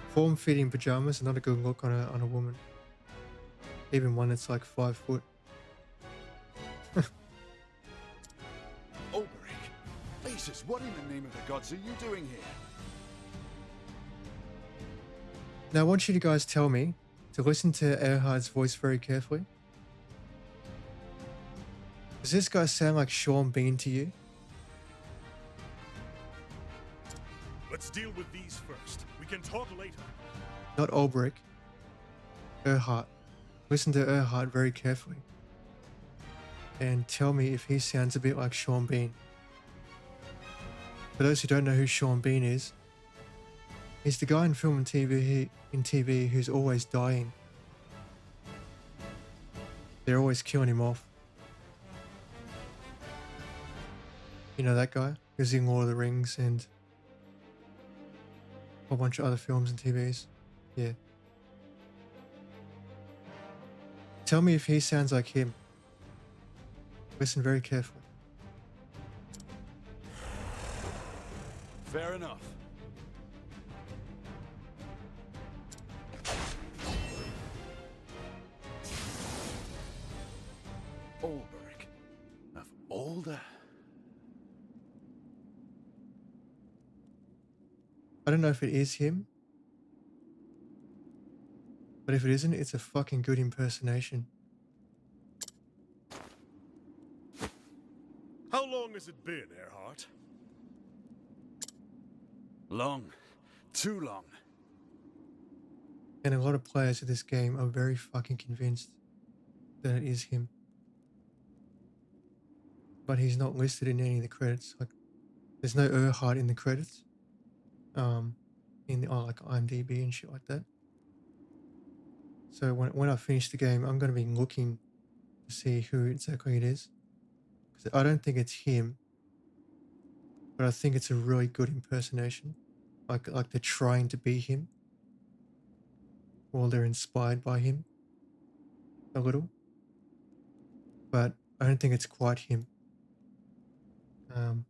form-fitting pajamas are not a good look on a woman. Even one that's like 5 foot. Ulbrich! Aces, what in the name of the gods are you doing here? Now I want you to guys tell me to listen to Erhard's voice very carefully. Does this guy sound like Sean Bean to you? Let's deal with these first. We can talk later. Not Ulbrich. Erhard. Listen to Erhard very carefully. And tell me if he sounds a bit like Sean Bean. For those who don't know who Sean Bean is, he's the guy in film and TV who's always dying. They're always killing him off. You know that guy? Who's in Lord of the Rings and a whole bunch of other films and TVs. Yeah. Tell me if he sounds like him. Listen very carefully. Fair enough. Ulbrich. Of older. I don't know if it is him. But if it isn't, it's a fucking good impersonation. How long has it been, Earhart? Long. Too long. And a lot of players of this game are very fucking convinced that it is him. But he's not listed in any of the credits. Like, there's no Erhard in the credits. In the like IMDb and shit like that. So when I finish the game, I'm going to be looking to see who exactly it is. Because I don't think it's him. but I think it's a really good impersonation. Like they're trying to be him, or they're inspired by him a little, but I don't think it's quite him. Um,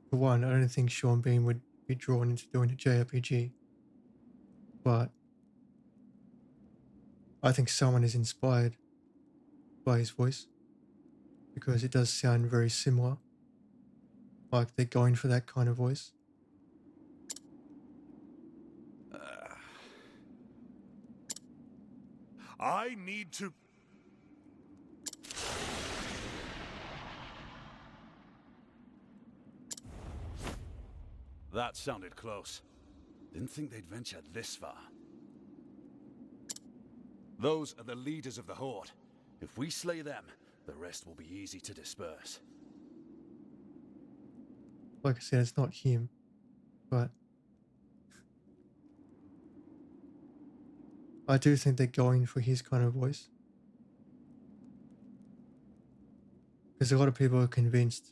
for one, I don't think Sean Bean would be drawn into doing a JRPG, but I think someone is inspired by his voice because it does sound very similar, like they're going for that kind of voice. I need to... That sounded close. Didn't think they'd venture this far. Those are the leaders of the Horde. If we slay them, the rest will be easy to disperse. Like I said, it's not him, but I do think they're going for his kind of voice. Because a lot of people are convinced,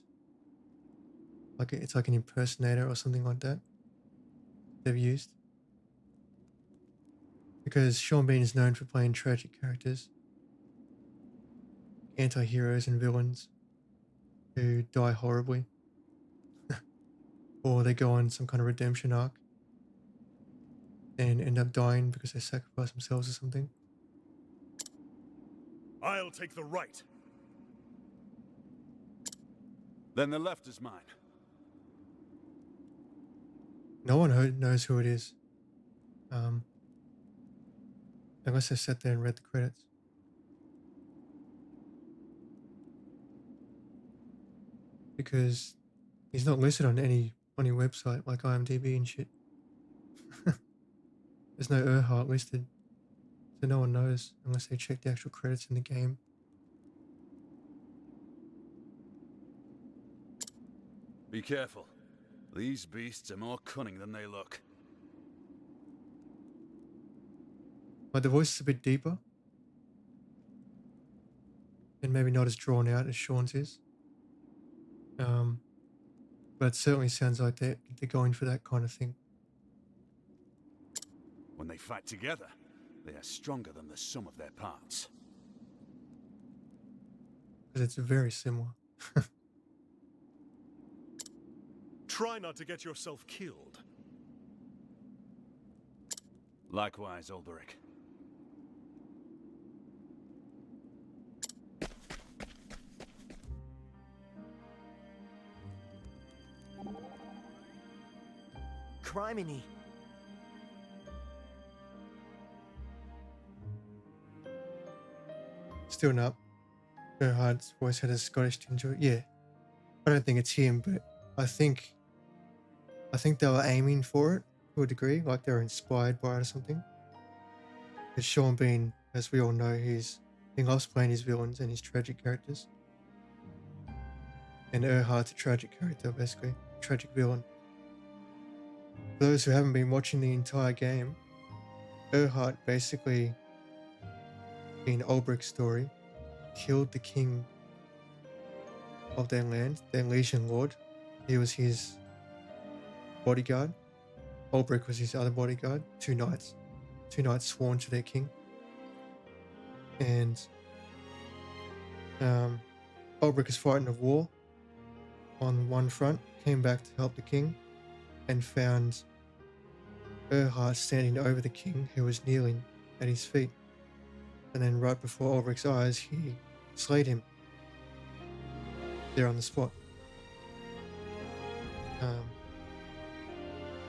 like it's like an impersonator or something like that they've used. Because Sean Bean is known for playing tragic characters, anti-heroes and villains who die horribly, or they go on some kind of redemption arc and end up dying because they sacrifice themselves or something. I'll take the right. Then the left is mine. No one knows who it is, unless I sat there and read the credits. Because he's not listed on any website like IMDb and shit. There's no Earhart listed, so no one knows unless they check the actual credits in the game. Be careful. These beasts are more cunning than they look. Like the voice is a bit deeper, and maybe not as drawn out as Sean's is. But it certainly sounds like they're going for that kind of thing. When they fight together, they are stronger than the sum of their parts. Because it's very similar. Try not to get yourself killed. Likewise, Ulberich. Criminy. Still not. Earhart's voice had a Scottish tinge to it. Yeah. I don't think it's him, but I think they were aiming for it to a degree, like they were inspired by it or something. Because Sean Bean, as we all know, he loves playing his villains and his tragic characters. And Earhart's a tragic character, basically. Tragic villain. For those who haven't been watching the entire game, Earhart basically, in Ulbrich's story, killed the king of their land, their liege lord. He was his bodyguard. Ulbrich was his other bodyguard, two knights sworn to their king. And Ulbrich is fighting a war on one front, came back to help the king, and found Earhart standing over the king, who was kneeling at his feet. And then right before Ulbrich's eyes, he slayed him there on the spot.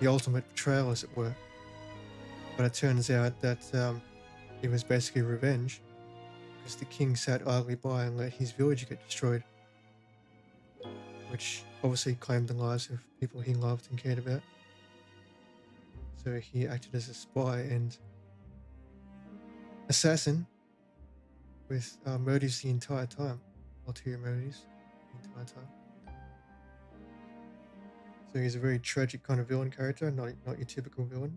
The ultimate betrayal, as it were. But it turns out that it was basically revenge, because the king sat idly by and let his village get destroyed, which obviously claimed the lives of people he loved and cared about. So he acted as a spy and assassin with motives the entire time, ulterior motives the entire time. So he's a very tragic kind of villain character, not your typical villain.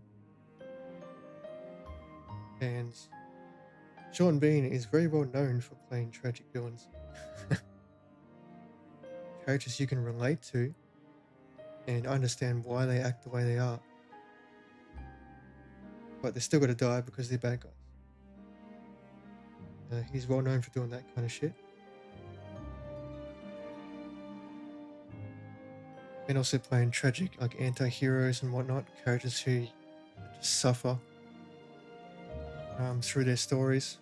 And Sean Bean is very well known for playing tragic villains. Characters you can relate to, and I understand why they act the way they are. But they're still got to die because they're bad guys. He's well known for doing that kind of shit. And also playing tragic, like anti-heroes and whatnot, characters who just suffer through their stories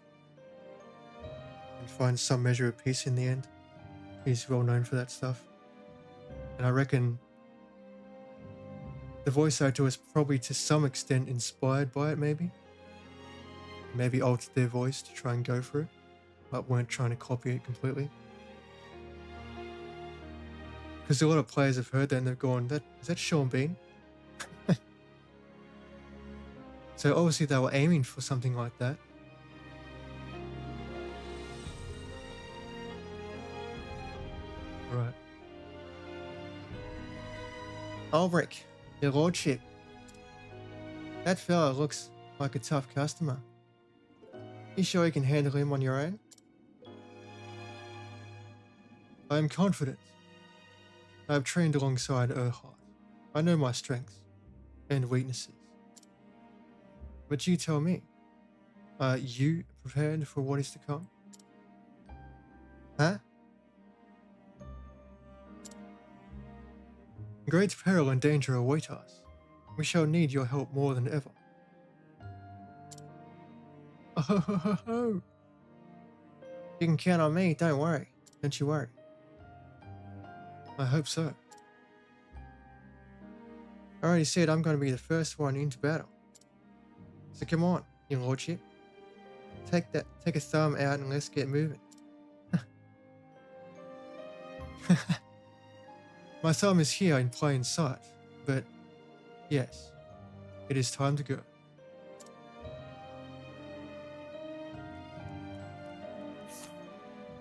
and find some measure of peace in the end. He's well known for that stuff. And I reckon the voice actor was probably to some extent inspired by it, maybe altered their voice to try and go for it, but weren't trying to copy it completely. Because a lot of players have heard that and they've gone, is that Sean Bean? So obviously they were aiming for something like that. Right. Ulrich, your lordship. That fella looks like a tough customer. You sure you can handle him on your own? I am confident. I have trained alongside Erhard. I know my strengths and weaknesses. But you tell me, are you prepared for what is to come? Huh? Great peril and danger await us. We shall need your help more than ever. Oh, ho, ho, ho, ho. You can count on me, don't worry. Don't you worry. I hope so. I already said I'm going to be the first one into battle. So come on, your lordship. Take a thumb out and let's get moving. My thumb is here in plain sight, but yes, it is time to go.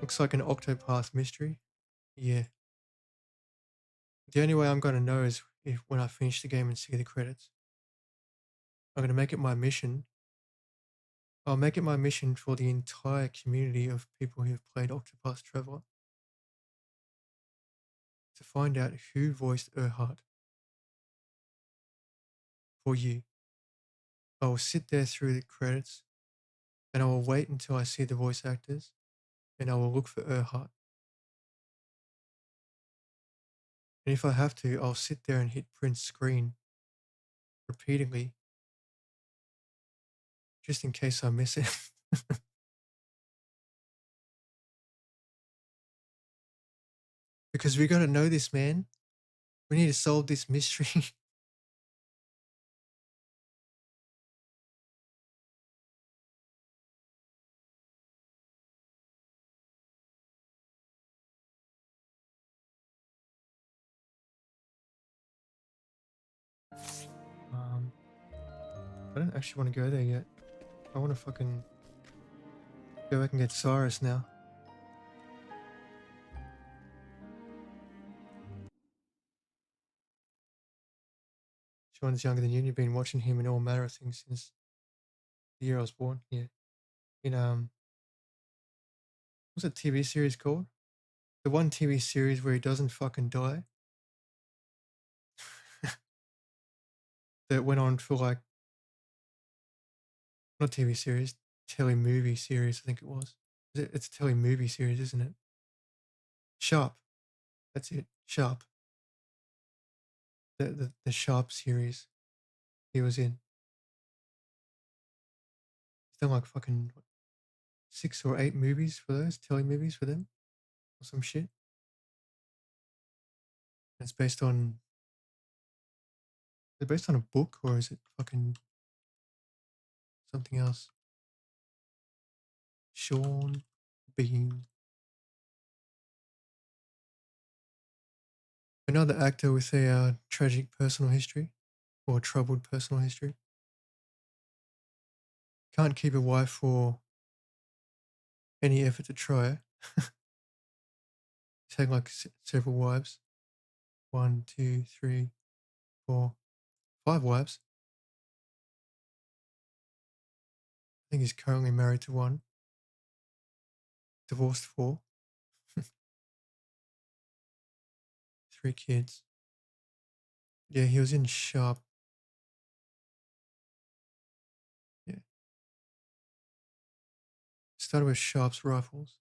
Looks like an Octopath mystery. Yeah. The only way I'm going to know is if when I finish the game and see the credits. I'm going to make it my mission. I'll make it my mission for the entire community of people who have played Octopath Traveler to find out who voiced Erhard for you. I will sit there through the credits and I will wait until I see the voice actors and I will look for Erhard. And if I have to, I'll sit there and hit print screen repeatedly just in case I miss it. Because we got to know this, man. We need to solve this mystery. I don't actually want to go there yet. I want to fucking go back and get Cyrus now. Sean's younger than you. You've been watching him in all manner of things since the year I was born. Yeah. In what's that TV series called? The one TV series where he doesn't fucking die. That went on for like not TV series, telemovie series. I think it was. It's a telemovie series, isn't it? Sharp. That's it. Sharp. The Sharp series he was in. He's done like fucking what, 6 or 8 movies for those telemovies for them or some shit. It's based on. Is it based on a book or is it fucking something else? Sean Bean. Another actor with a tragic personal history or troubled personal history. Can't keep a wife for any effort to try. He's had like several wives. 1, 2, 3, 4, 5 wives. I think he's currently married to 1. Divorced 4. 3 kids. Yeah, he was in Sharp. Yeah. Started with Sharp's Rifles.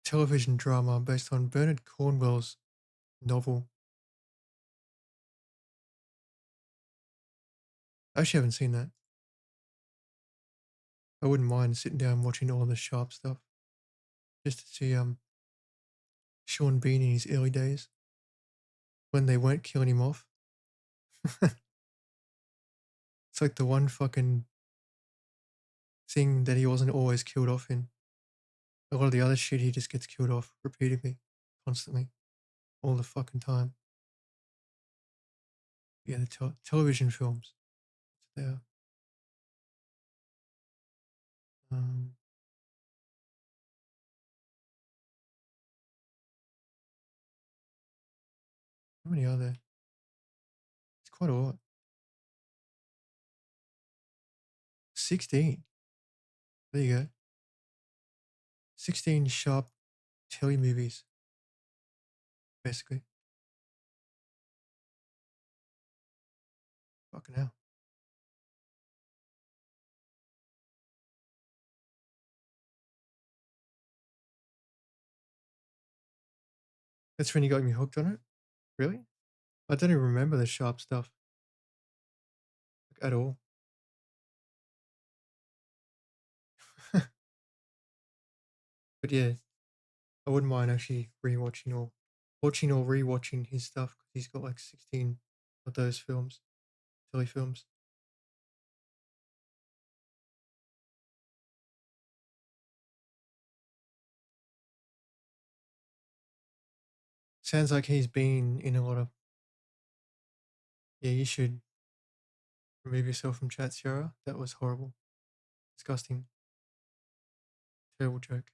Television drama based on Bernard Cornwell's novel. I actually haven't seen that. I wouldn't mind sitting down watching all the Sharp stuff. Just to see Sean Bean in his early days. When they weren't killing him off. It's like the one fucking thing that he wasn't always killed off in. A lot of the other shit he just gets killed off repeatedly, constantly, all the fucking time. Yeah, the television films. They are. Um, how many are there? It's quite a lot. 16. There you go. 16 Sharp telly movies, basically. Fucking hell. That's when you got me hooked on it? Really? I don't even remember the Sharp stuff like, at all. But yeah, I wouldn't mind actually rewatching or watching or rewatching his stuff because he's got like 16 of those films, telefilms. Sounds like he's been in a lot of. Yeah, you should remove yourself from chat, Sierra. That was horrible. Disgusting. Terrible joke.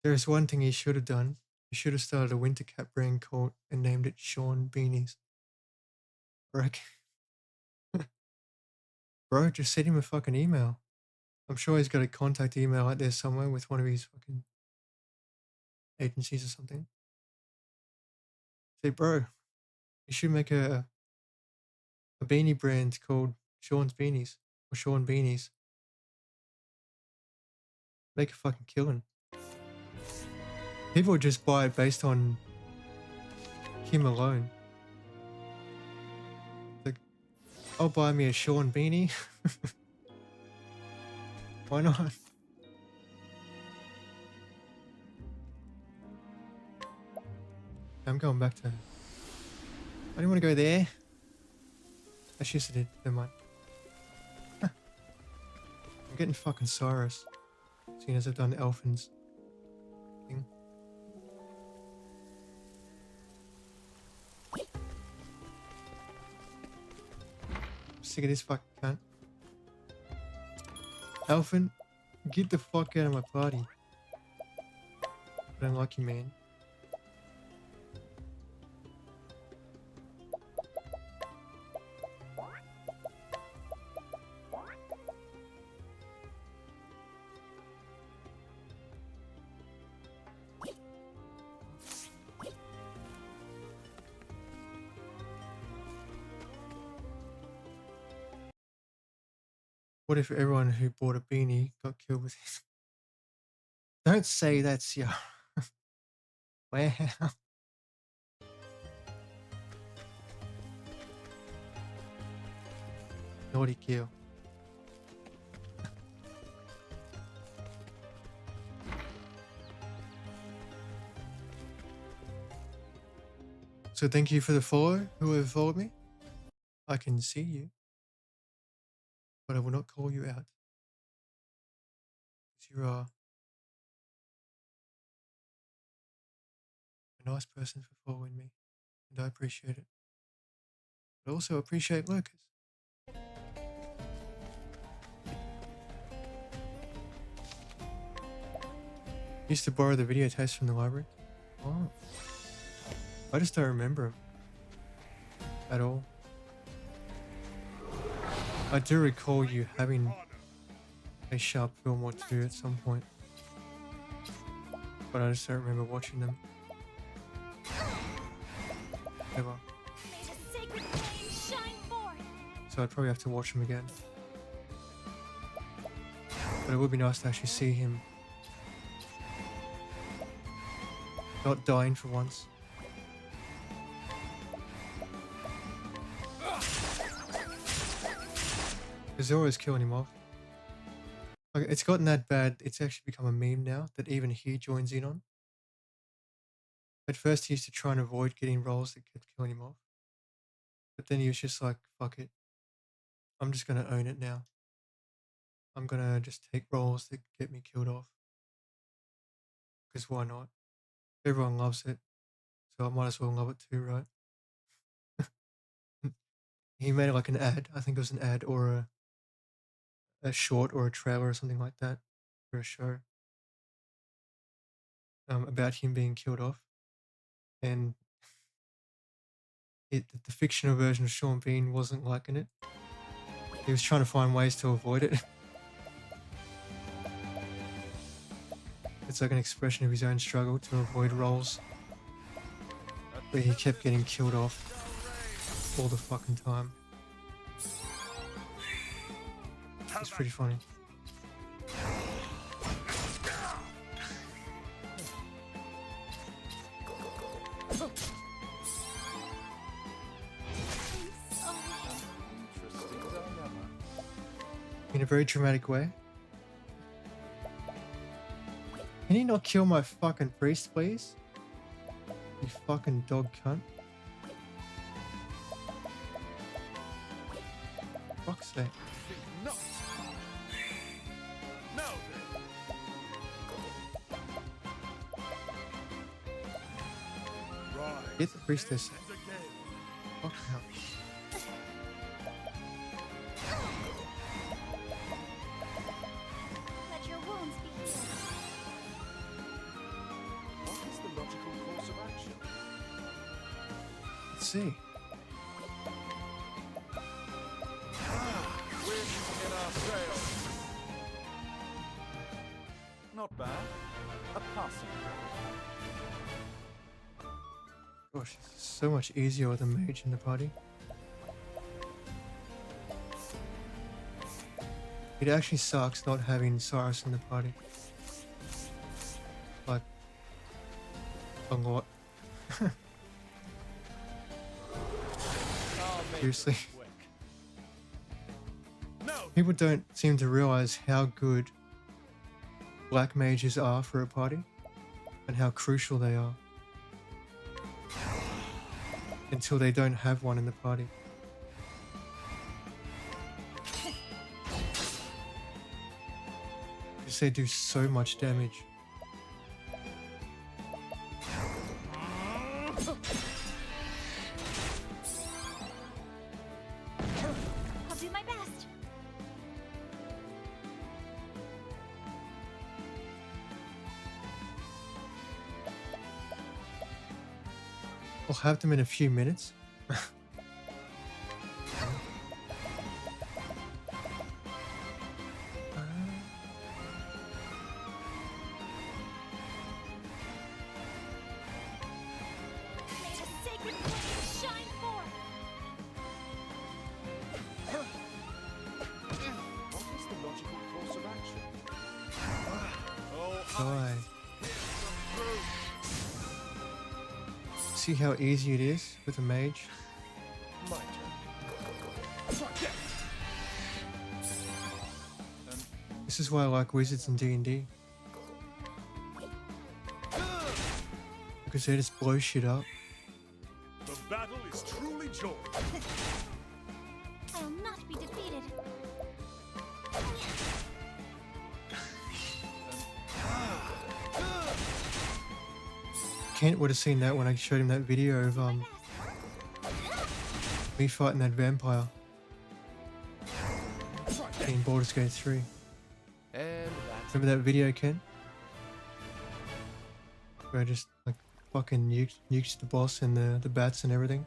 There's one thing he should have done. He should have started a winter cat brand called and named it Sean Beanies. Right? Bro, just send him a fucking email. I'm sure he's got a contact email out there somewhere with one of his fucking agencies or something. Say, bro, you should make a beanie brand called Sean's Beanies or Sean Beanies. Make a fucking killing. People would just buy it based on him alone. Like, I'll buy me a Sean beanie. Why not? I'm going back to. I didn't want to go there. Actually, yes, I did. Never mind. I'm getting fucking Cyrus. Seeing as I've done Elfin's thing. I'm sick of this fucking cunt. Elfin, get the fuck out of my party. I don't like you, man. What if everyone who bought a beanie got killed with it? Don't say that's your. Wow. Naughty kill. So thank you for the follow, whoever followed me. I can see you, but I will not call you out. You are a nice person for following me, and I appreciate it. But I also appreciate Lucas. Used to borrow the videotapes from the library. Oh. I just don't remember them at all. I do recall you having a Sharp film or two at some point. but I just don't remember watching them ever. May the sacred flame shine forth. So I'd probably have to watch them again. But it would be nice to actually see him not dying for once. Because they're always killing him off. Like, it's gotten that bad, it's actually become a meme now that even he joins in on. At first he used to try and avoid getting roles that kept killing him off. But then he was just like, fuck it. I'm just gonna own it now. I'm gonna just take roles that get me killed off. Because why not? Everyone loves it. So I might as well love it too, right? He made like an ad. I think it was an ad or a short or a trailer or something like that for a show about him being killed off. And the fictional version of Sean Bean wasn't liking it. He was trying to find ways to avoid it. It's like an expression of his own struggle to avoid roles where he kept getting killed off all the fucking time. It's pretty funny. Interesting dilemma. In a very dramatic way. Can you not kill my fucking priest, please? You fucking dog cunt. Fuck's sake. No. No. Rise. Get the priestess. And again. Fuck hell. Let your wounds be healed. What is the logical course of action? Let's see. Wind in our sails. Not bad. A passing. Gosh, it's so much easier with a mage in the party. It actually sucks not having Cyrus in the party. Like, a lot. I'll make Seriously. this quick. No. People don't seem to realize how good black mages are for a party and how crucial they are until they don't have one in the party. Because they do so much damage. I'll do my best. We'll have them in a few minutes. May the sacred flame shine forth. What is the logical course of action? Oh, Die. See how easy it is with a mage? my turn. This is why I like wizards in D&D. Because they just blow shit up. The battle is truly joined. I'll not be defeated. Kent would have seen that when I showed him that video of me fighting that vampire in Baldur's Gate 3. And that's Remember that video, Ken? Where I just like fucking nuked the boss and the bats and everything.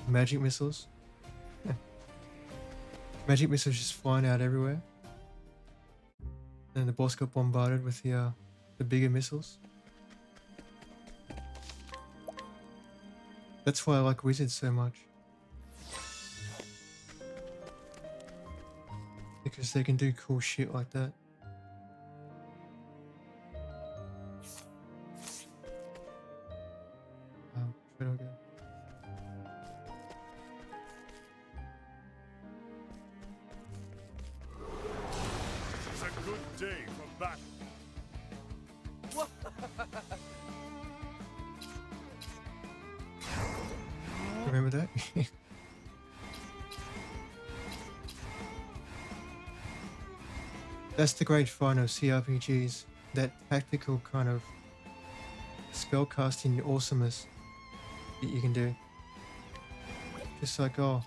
Magic missiles. Magic missiles just flying out everywhere. And the boss got bombarded with the bigger missiles. That's why I like wizards so much. Because they can do cool shit like that. Where do I go? It's a good day for battle. Remember that? That's the great fun of CRPGs. That tactical kind of spellcasting awesomeness that you can do. Just like, oh,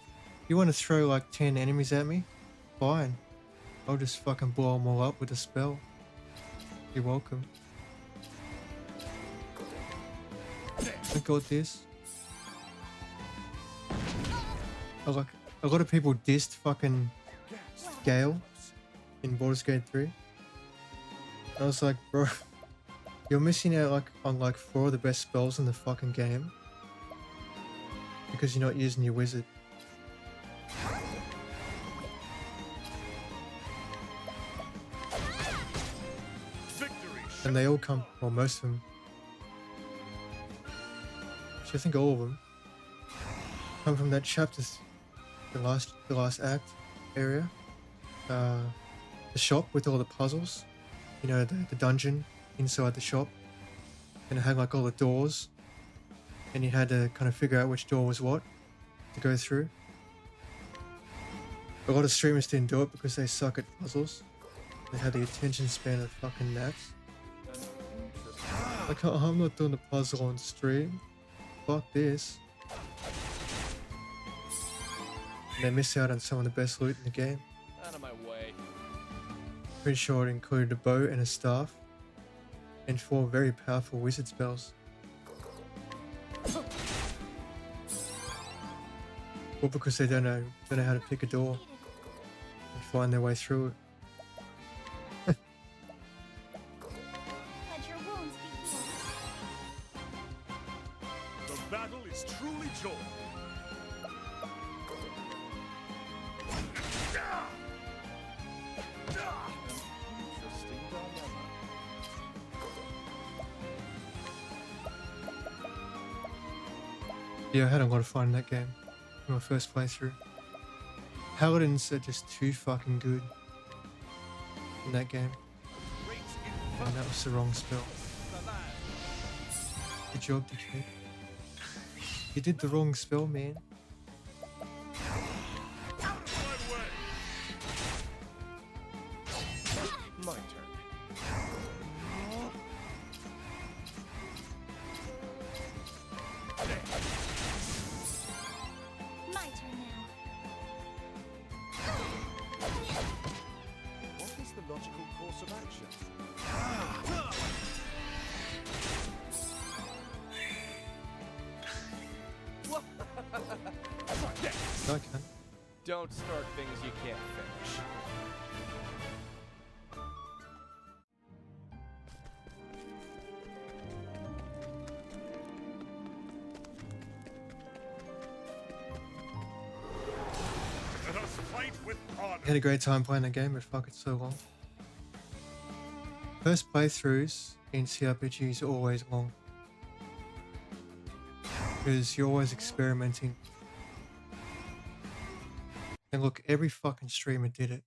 you want to throw like 10 enemies at me? Fine. I'll just fucking blow them all up with a spell. You're welcome. I got this. Like, a lot of people dissed fucking Gale in Baldur's Gate 3. I was like, bro, you're missing out like on like 4 of the best spells in the fucking game because you're not using your wizard. And they all come, well, most of them, which I think all of them, come from that chapter, the last act area, the shop with all the puzzles, you know, the dungeon inside the shop, and it had like all the doors, and you had to kind of figure out which door was what to go through. A lot of streamers didn't do it because they suck at puzzles. They had the attention span of fucking gnats. Like, oh, I'm not doing the puzzle on stream. Fuck this. And they miss out on some of the best loot in the game. Out of my way. Pretty sure it included a bow and a staff, and 4 very powerful wizard spells. Well, because they don't know how to pick a door and find their way through it. Let your wounds be healed. The battle is truly joy. Interesting dilemma. Yeah, I had a lot of fun in that game. In my first playthrough. Paladins are just too fucking good in that game. And that was the wrong spell. Good job, DK. You did the wrong spell, man. My turn. My turn now. What is the logical course of action? No, I can't. Don't start things you can't finish. Let us fight with honor. I had a great time playing that game, but fuck, it's so long. First playthroughs in CRPGs are always long. Because you're always experimenting. And look, every fucking streamer did it.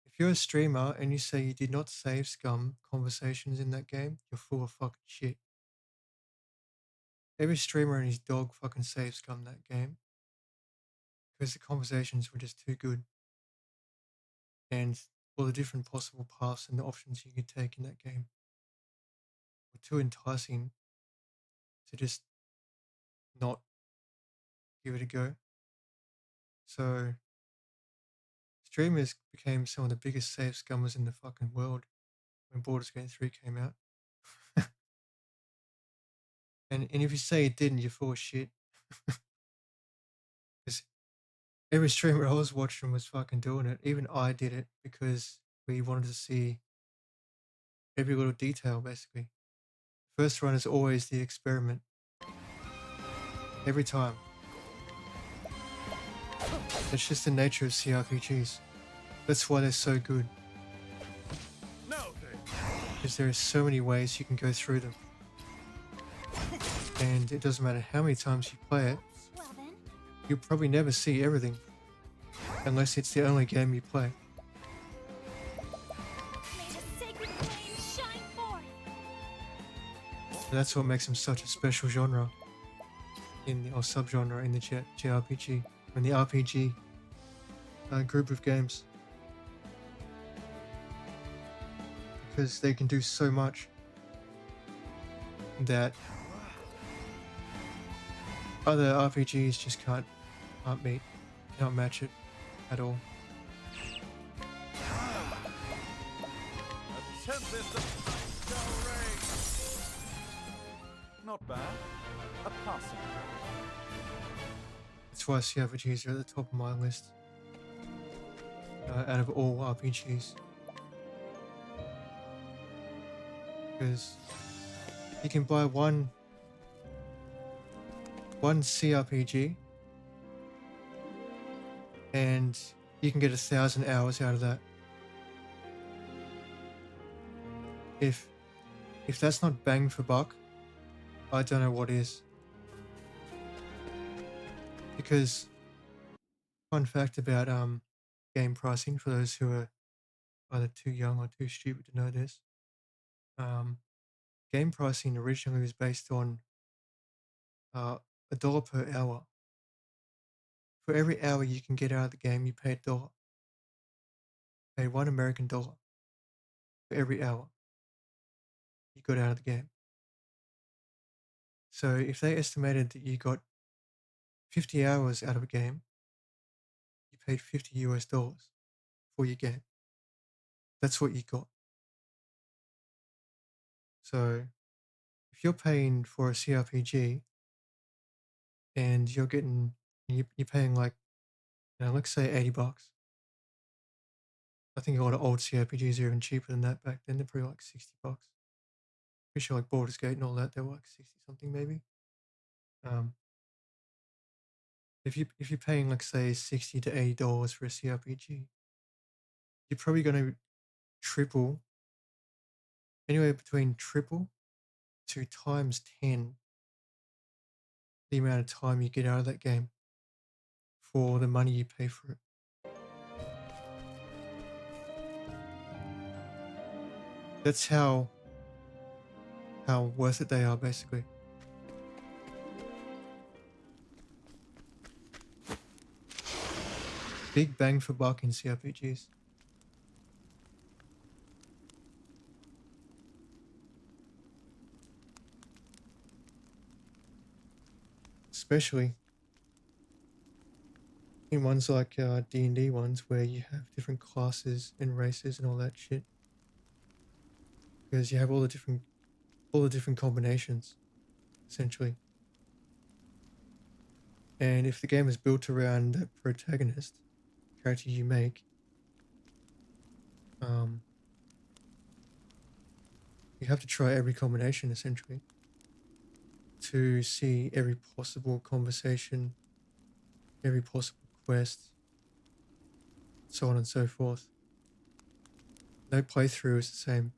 If you're a streamer and you say you did not save scum conversations in that game, you're full of fucking shit. Every streamer and his dog fucking save scum that game. Because the conversations were just too good. And all the different possible paths and the options you could take in that game were too enticing to just not give it a go. So streamers became some of the biggest save scummers in the fucking world when Baldur's Gate 3 came out. and if you say it didn't, you're full of shit. Because every streamer I was watching was fucking doing it. Even I did it because we wanted to see every little detail, basically. First run is always the experiment. every time. It's just the nature of CRPGs. That's why they're so good. No thanks. Because there are so many ways you can go through them. And it doesn't matter how many times you play it, Well then, you'll probably never see everything. Unless it's the only game you play. may the sacred flame shine forth. And that's what makes them such a special genre. Or subgenre in the JRPG. In the RPG group of games. Because they can do so much that other RPGs just can't match it at all. A tempest of shall rage. Not bad. A passing. That's why CRPGs are at the top of my list. Out of all RPGs. Because you can buy one CRPG and you can get 1,000 hours out of that. If that's not bang for buck, I don't know what is. Because fun fact about game pricing for those who are either too young or too stupid to know this, game pricing originally was based on $1 per hour. For every hour you can get out of the game, you pay $1. Pay $1 American dollar for every hour you got out of the game. So if they estimated that you got 50 hours out of a game, you paid $50 for your game. That's what you got. So if you're paying for a CRPG and you're paying like, let's say $80. I think a lot of old CRPGs are even cheaper than that back then. They're probably like $60. Pretty sure like Baldur's Gate and all that, they were like 60 something maybe. If you're paying like say $60 to $80 for a CRPG, you're probably going to triple, anywhere between triple to times 10 the amount of time you get out of that game for the money you pay for it. That's how worth it they are, basically. Big bang for buck in CRPGs. Especially in ones like D&D ones where you have different classes and races and all that shit. Because you have all the different combinations, essentially. And if the game is built around that protagonist, character you make, you have to try every combination, essentially, to see every possible conversation, every possible quest, so on and so forth. No playthrough is the same,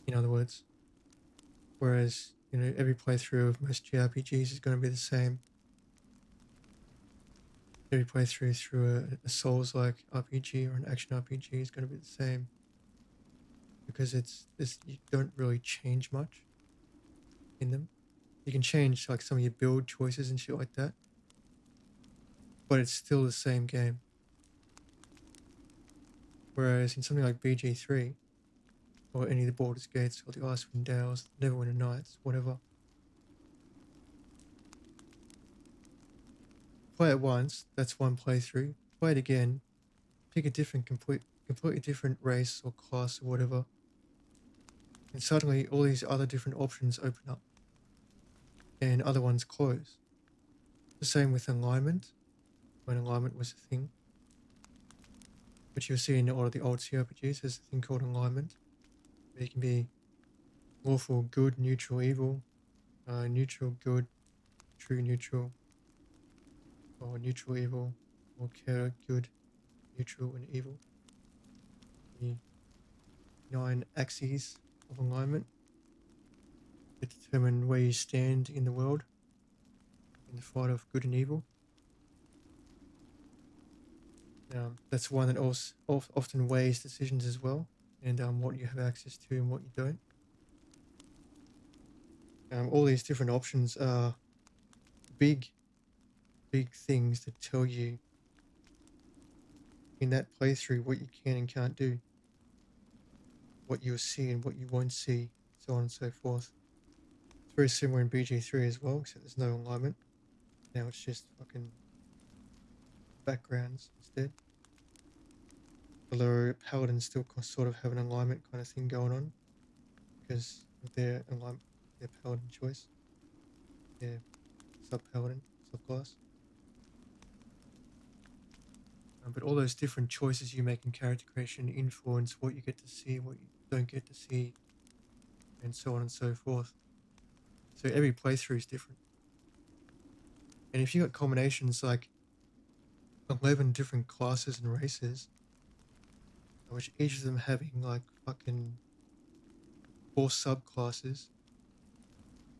in other words. Whereas, every playthrough of most JRPGs is going to be the same. Every playthrough through a Souls-like RPG or an action RPG is going to be the same. Because you don't really change much in them. You can change like some of your build choices and shit like that, but it's still the same game. Whereas in something like BG3 or any of the Baldur's Gates or the Icewind Dales, Neverwinter Nights, whatever, play it once, that's one playthrough. Play it again, pick a completely different race or class or whatever, and suddenly all these other different options open up and other ones close. The same with alignment, when alignment was a thing, which you'll see in a lot of the old CRPGs. There's a thing called alignment, where you can be lawful good, neutral, evil, neutral good, true neutral, or neutral evil, or chaotic good, neutral and evil. The 9 axes of alignment that determine where you stand in the world in the fight of good and evil. That's one that also often weighs decisions as well, and what you have access to and what you don't. All these different options are big, big things that tell you in that playthrough what you can and can't do, what you'll see and what you won't see, so on and so forth. It's very similar in BG3 as well, except there's no alignment. Now it's just fucking backgrounds instead. Although paladins still sort of have an alignment kind of thing going on because of their alignment, their paladin choice, their sub-paladin, subclass. But all those different choices you make in character creation influence what you get to see, what you don't get to see, and so on and so forth. So every playthrough is different. And if you got combinations like 11 different classes and races, which each of them having like fucking 4 subclasses,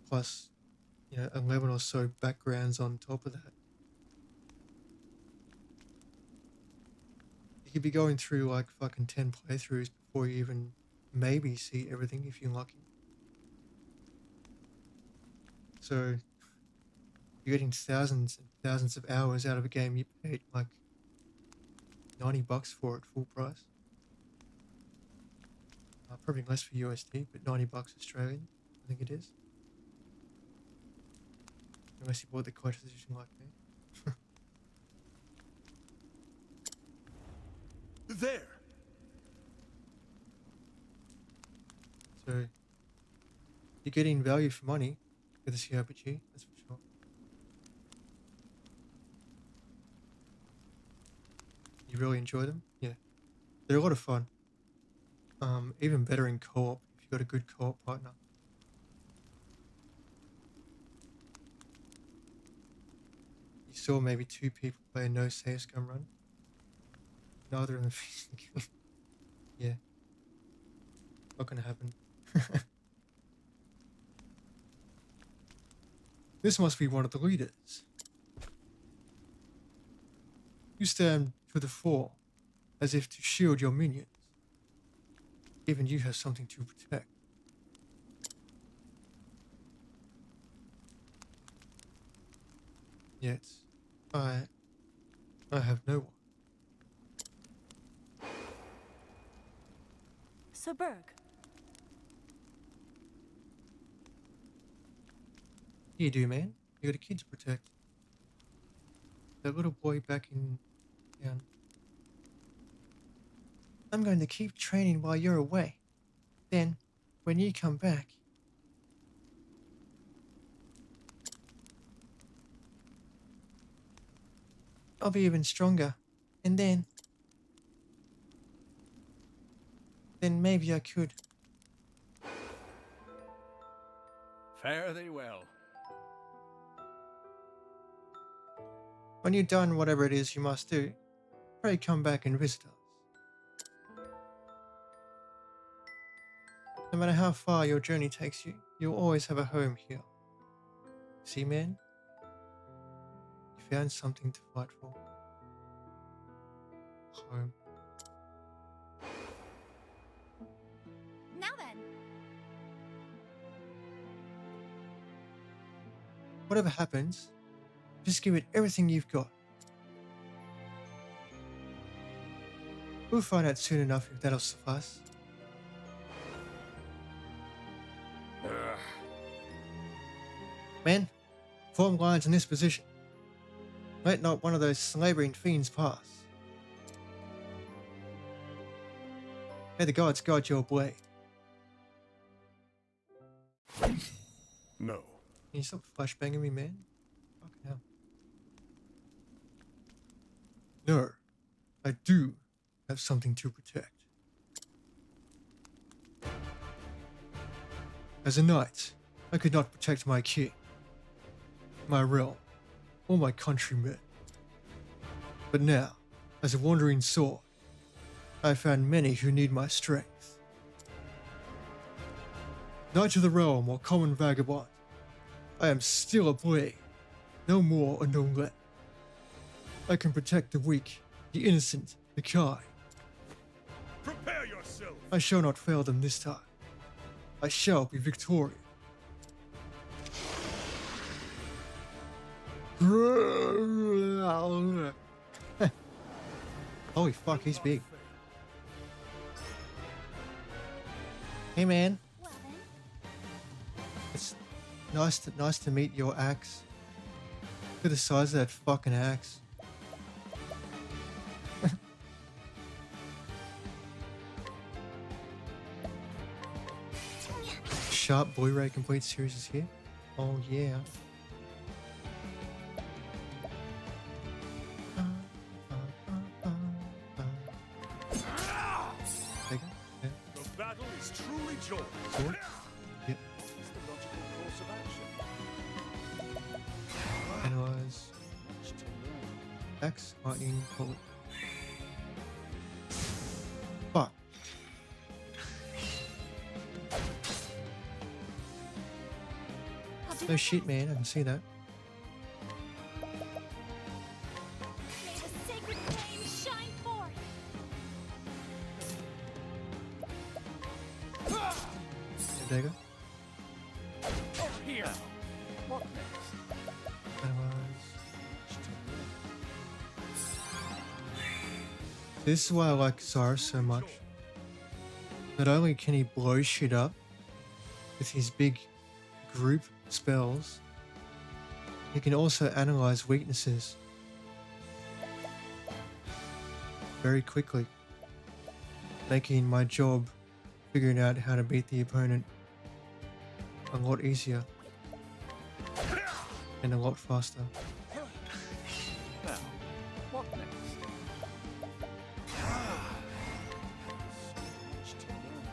plus, 11 or so backgrounds on top of that, you could be going through like fucking 10 playthroughs before you even maybe see everything if you're lucky. So you're getting thousands and thousands of hours out of a game you paid like $90 for it full price. Probably less for USD, but $90 Australian, I think it is. Unless you bought the collector's edition like me. There! So you're getting value for money with the CRPG, that's for sure. You really enjoy them? Yeah. They're a lot of fun. Even better in co-op if you've got a good co-op partner. You saw maybe 2 people play a no save scum run. Neither of them yeah. Not gonna happen. This must be one of the leaders. You stand to the fore, as if to shield your minions. Even you have something to protect. Yet, I have no one. Sir Berg, You do, man. You got a kid to protect. That little boy back in town. I'm going to keep training while you're away. Then, when you come back, I'll be even stronger. And then maybe I could. Fare thee well. When you've done whatever it is you must do, pray come back and visit us. No matter how far your journey takes you, you'll always have a home here. See, man? You found something to fight for. Home. Now then. Whatever happens, just give it everything you've got. We'll find out soon enough if that'll suffice. Men, form lines in this position. Let not one of those slavering fiends pass. May the gods guard your blade. No. Can you stop flashbanging me, man? Fucking hell. No, I do have something to protect. As a knight, I could not protect my king, my realm, or my countrymen. But now, as a wandering sword, I have found many who need my strength. Knight of the realm or common vagabond, I am still a blade, no more or no less. I can protect the weak, the innocent, the kind. Prepare yourself! I shall not fail them this time. I shall be victorious. Holy fuck, he's big. Hey man, Well then, it's nice to meet your axe. Look at the size of that fucking axe. Sharp Blu-ray complete series is here. Oh yeah. Take it. Yeah. The battle is truly joy. Sword. Yep. What is the logical course of action? Analyze. Much to learn. Axe. Lightning. Bullet. Fuck. I'll do No my shit, best. man. I can see that. May the sacred flame shine forth. There you go. Over here! What next? Analyze. Much to learn. This is why I like Cyrus so much. Not only can he blow shit up with his big group spells, he can also analyze weaknesses very quickly, making my job figuring out how to beat the opponent a lot easier and a lot faster. Now, what next? So much to learn.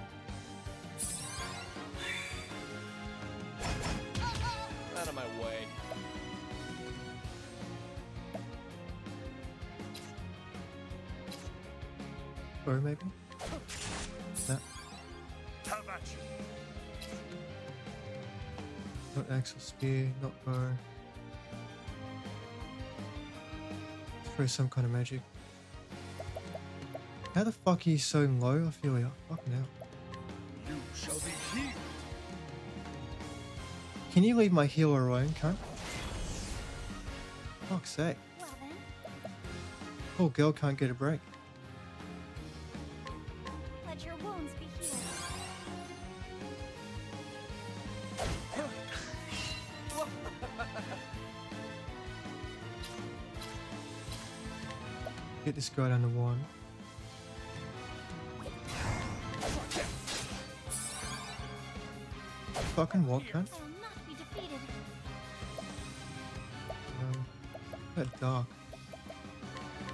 Out of my way. Or maybe? No, Have at you. not axe or spear, not bow. Throw some kind of magic. How the fuck are you so low, Ophelia? Fucking hell. You shall be healed. Can you leave my healer alone, cunt? Fuck's sake. Well then, Poor girl can't get a break. let your wounds be healed. Get this guy down to one. Fucking what, cunt? I will not be defeated. That dark.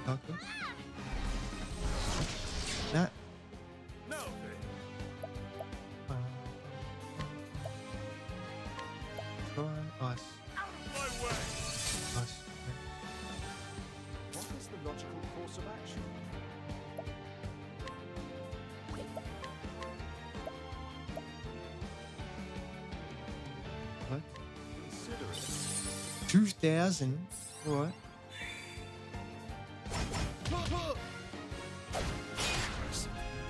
Darkness? That. Now then, Uh, try ice. out of my way! Ice. What is the logical course of action? What? Consider it. 2,000? What?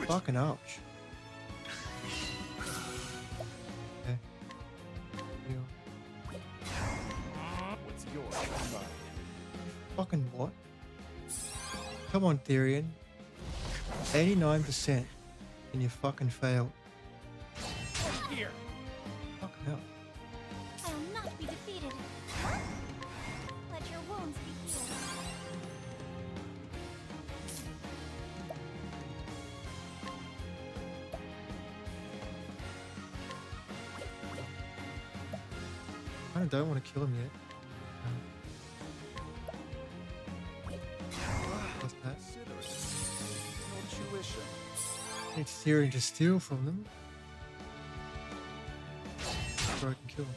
Fucking ouch. Okay. Heal. What's yours is mine. Fucking what? Come on, Therian. 89% and you fucking failed. Here! Fucking hell. I will not be defeated. Let your wounds be healed. I don't want to kill him yet. What's that? Consider it. Your tuition. It's Therian to steal from them. sure I can kill him.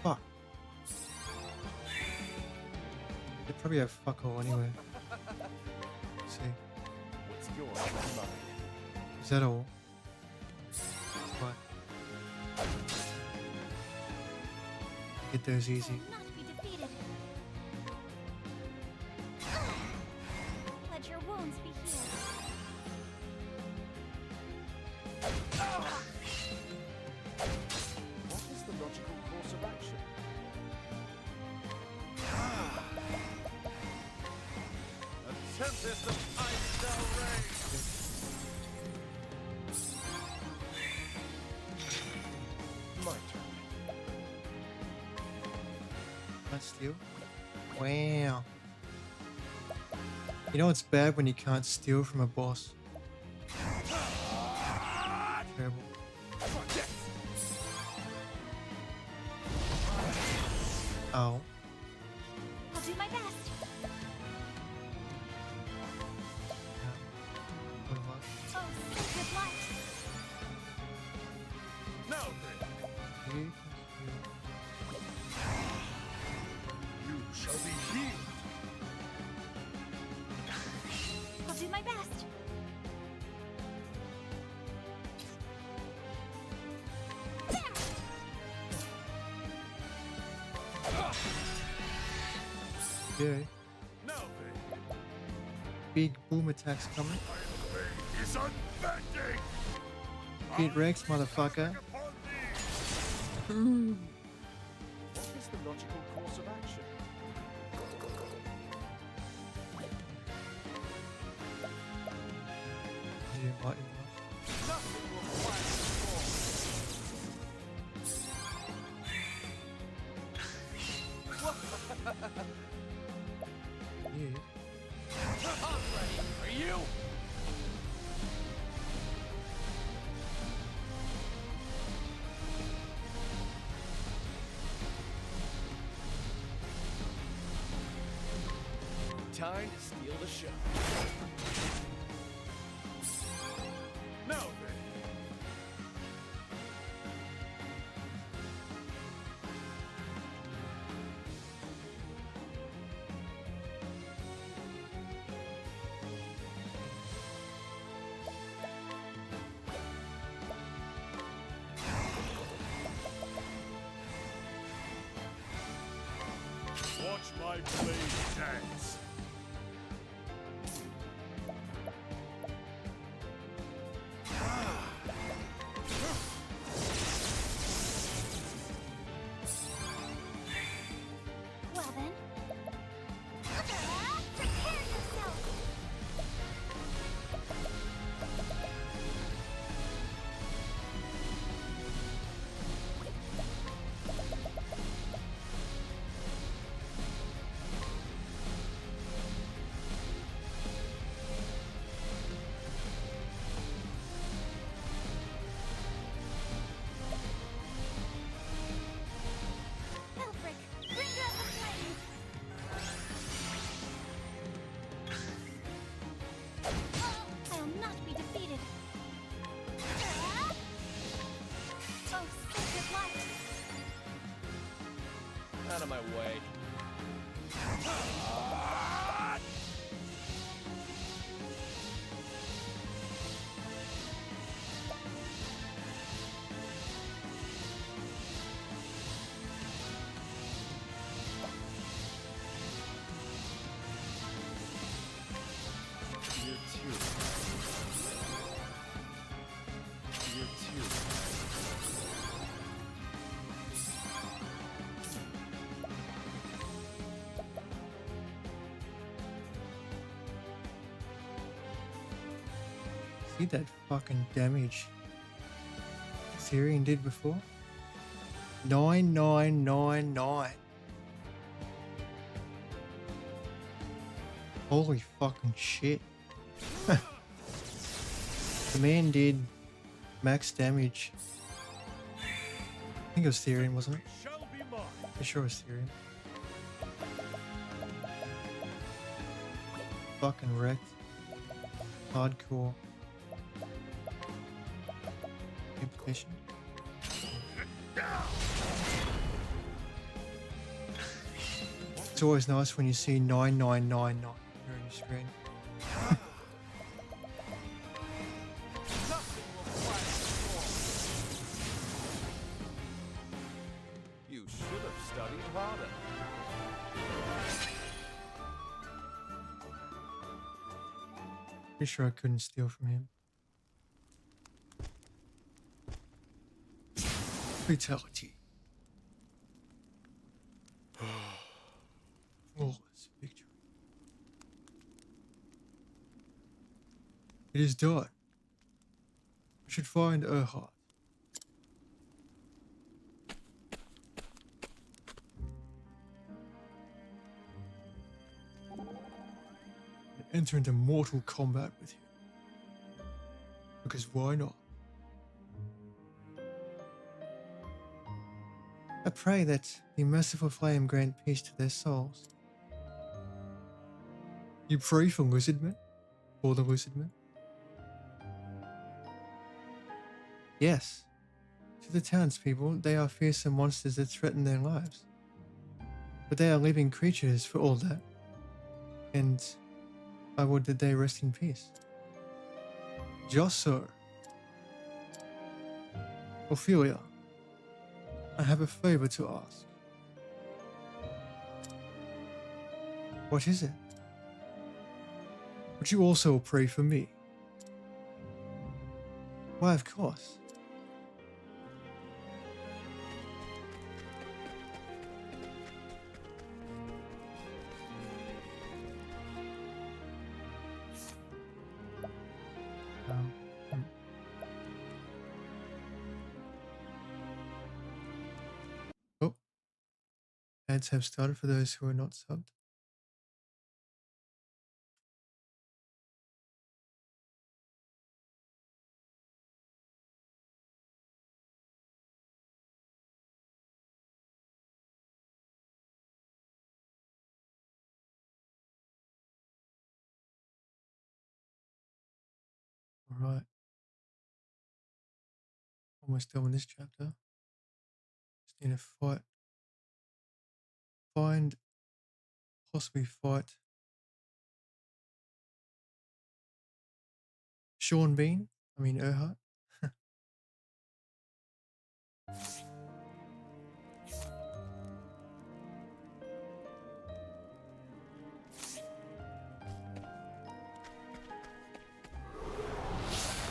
Fuck. They probably have fuck all anyway. Let's see. What's yours is mine. Is that all? What? Get those easy. Will not be defeated. Let your wounds be healed. What is the logical course of action? A tempest of ice shall reign. My turn. Can't steal? Wow. You know it's bad when you can't steal from a boss. Terrible. Oh. I'll do my best. What was Oh, sacred light. No, it? you shall be healed. I'll do my best. Yeah. No, Big boom attacks coming. is unbending. Get Rex, motherfucker. Upon thee. What is the logical course of action? Yeah, what it was. Nothing will quiet Yeah. I'm ready. Are you? Time to steal the show. No, watch my blade dance. Well then. Prepare yourself. Elfric, bring down the flame. I'll not be defeated. Oh, sacred light. Out of my way. You too. You too. See that fucking damage Syrian did before? 9999. Holy fucking shit. The man did max damage. I think it was Syrian, wasn't it? Shall be mine. For sure it was Syrian. fucking wrecked. Hardcore. Implication. It's always nice when you see 9999 here on your screen. Nothing will quiet the storm. You should have studied harder. Pretty sure I couldn't steal from him. Fatality. Flawless victory. It is done. I should find Erhard. And enter into mortal combat with him. Because why not? I pray that the merciful flame grant peace to their souls. You pray for lizardmen? For the lizardmen? Yes. To the townspeople, they are fearsome monsters that threaten their lives. But they are living creatures for all that. And I would that they rest in peace. Just so. Ophelia, I have a favor to ask. What is it? Would you also pray for me? Why, of course. Hmm. Oh, ads have started for those who are not subbed. All right. Almost done with this chapter. Just need to fight. Find, possibly fight Sean Bean. I mean, Erhard.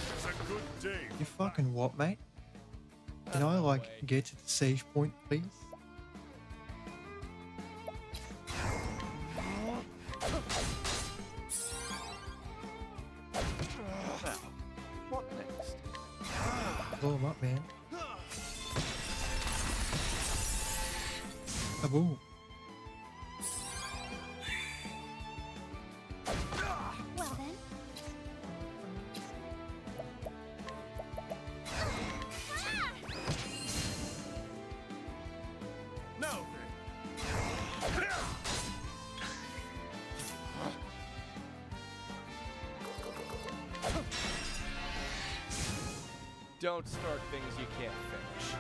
It's a good day. You fucking what, mate? Can I, like, get to the save point, please? Now, what next? Blow him up, man. Kaboom. Well then. No. Don't start things you can't finish.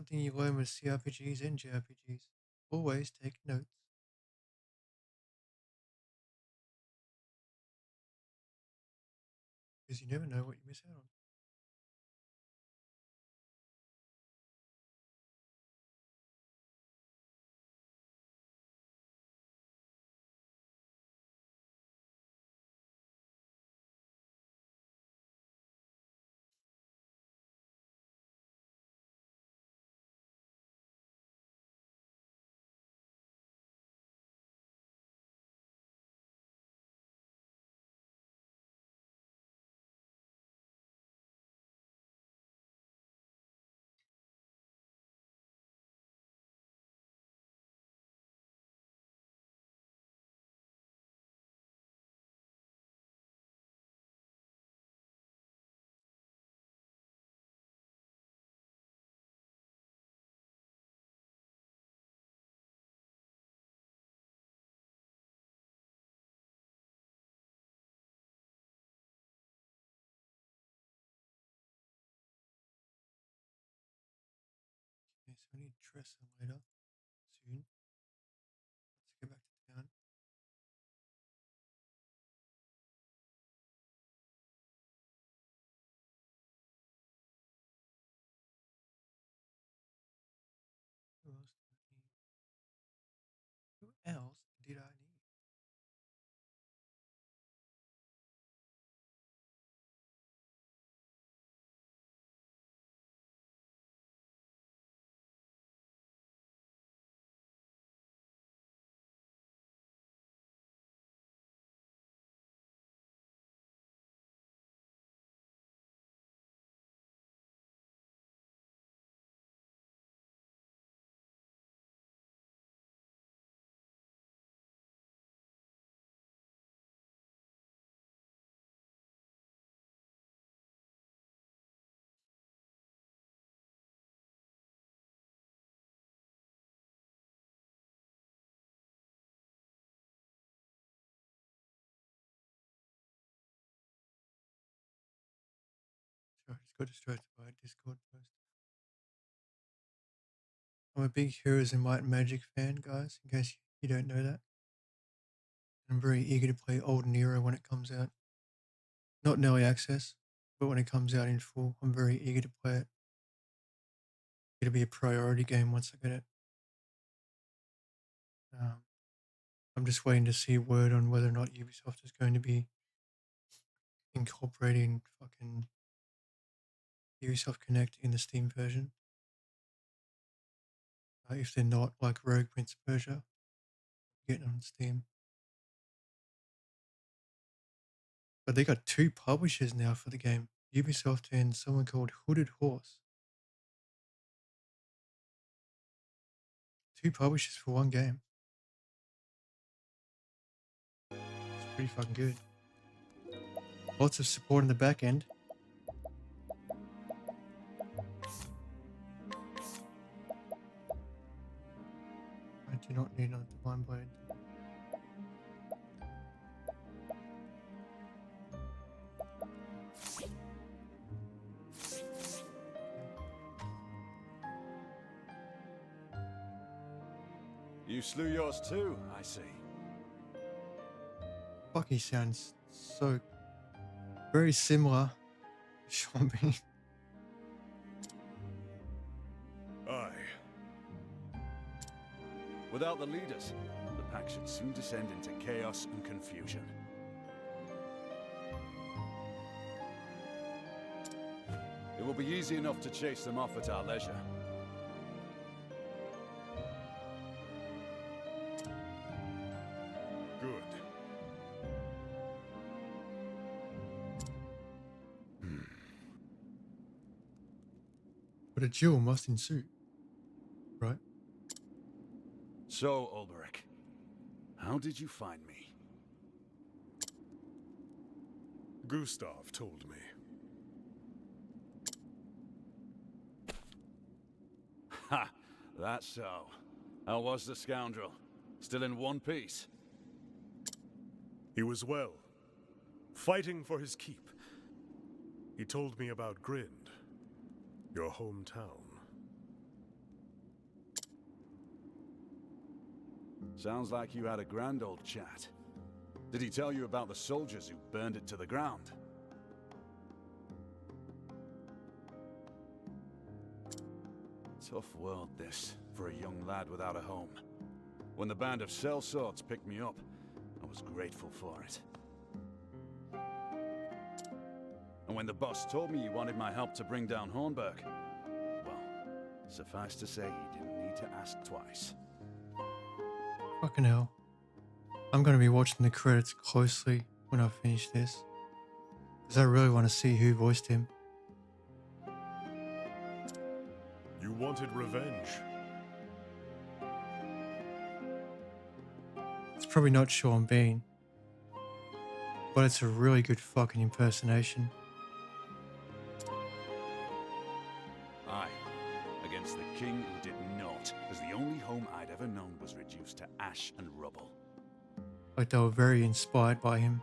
thing you learn with CRPGs and JRPGs. Always take notes. Because you never know what you miss out on. Okay, so I need to dress them later. Soon. Let's get back to town. Who else did I need? Who else did I need? Sorry, I just got distracted by a Discord post. I'm a big Heroes and Might and Magic fan, guys, in case you don't know that. I'm very eager to play Old Nero when it comes out. Not in early access, but when it comes out in full, I'm very eager to play it. It'll be a priority game once I get it. Um, I'm just waiting to see word on whether or not Ubisoft is going to be incorporating fucking Ubisoft Connect in the Steam version. If they're not, like Rogue Prince of Persia, getting on Steam. But they got two publishers now for the game, Ubisoft and someone called Hooded Horse. Two publishers for one game. It's pretty fucking good. Lots of support in the back end. I do not need another Divine Blade. You slew yours too, I see. Fuck, he sounds so very similar to Sean Bean. Aye. Without the leaders, the pack should soon descend into chaos and confusion. It will be easy enough to chase them off at our leisure. Good. But a duel must ensue, right? So, Ulberich, how did you find me? Gustav told me. Ha! That's so. How was the scoundrel? Still in one piece? He was well, fighting for his keep. He told me about Grind, your hometown. Sounds like you had a grand old chat. Did he tell you about the soldiers who burned it to the ground? Tough world, this, for a young lad without a home. When the band of sellswords picked me up, I was grateful for it. And when the boss told me he wanted my help to bring down Hornburg, well, suffice to say he didn't need to ask twice. Fucking hell. I'm gonna be watching the credits closely when I finish this, because I really want to see who voiced him. You wanted revenge. It's probably not Sean Bean, but it's a really good fucking impersonation. Aye, against the king who did naught, as the only home I'd ever known was reduced to ash and rubble. Like they were very inspired by him.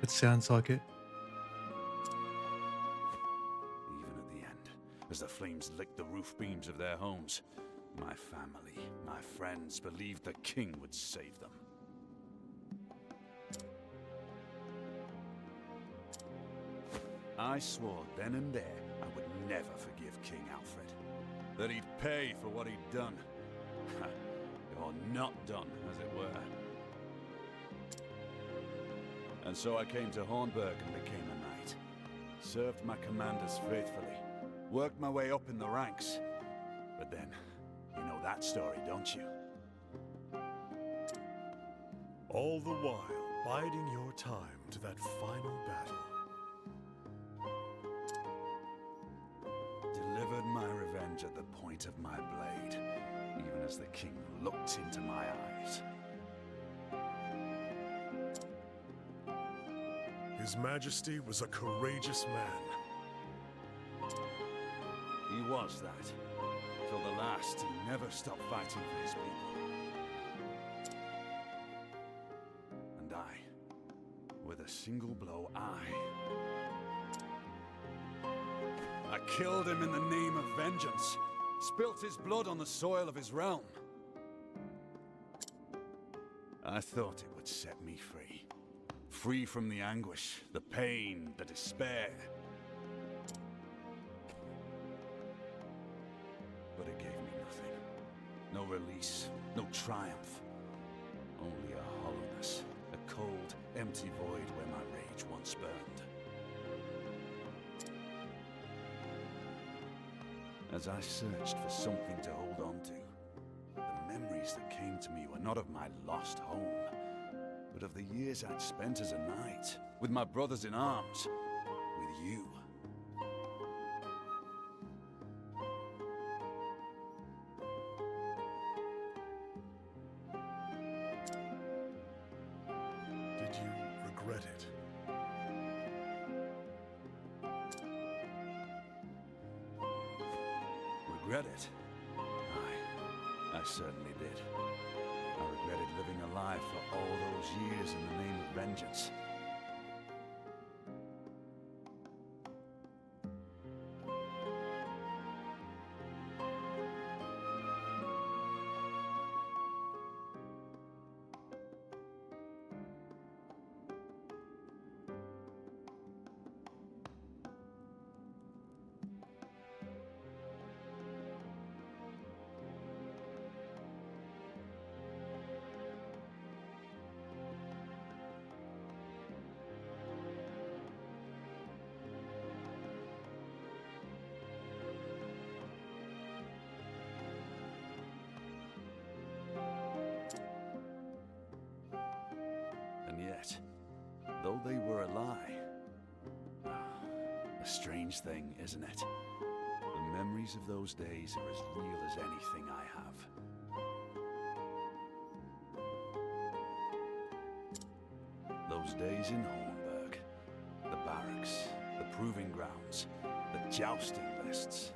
It sounds like it. Even at the end, as the flames licked the roof beams of their homes, my family, my friends believed the king would save them. I swore then and there I would never forgive King Alfred. That he'd pay for what he'd done. Or not done, as it were. And so I came to Hornburg and became a knight. Served my commanders faithfully. Worked my way up in the ranks. But then, you know that story, don't you? All the while, biding your time to that final battle. Delivered my revenge at the point of my blade, even as the king looked into my eyes. His Majesty was a courageous man. He was that. Till the last, he never stopped fighting for his people. And I, with a single blow, I killed him in the name of vengeance. Spilt his blood on the soil of his realm. I thought it would set me free. Free from the anguish, the pain, the despair. But it gave me nothing. No release, no triumph. Only a hollowness, a cold, empty void where my rage once burned. As I searched for something to hold on to, the memories that came to me were not of my lost home, but of the years I'd spent as a knight, with my brothers in arms, with you. Did you regret it? Regret it? Aye, I certainly did. I regretted living a lie for all those years in the name of vengeance. And yet, though they were a lie, a strange thing, isn't it? The memories of those days are as real as anything I have. Those days in Hornburg, the barracks, the proving grounds, the jousting lists.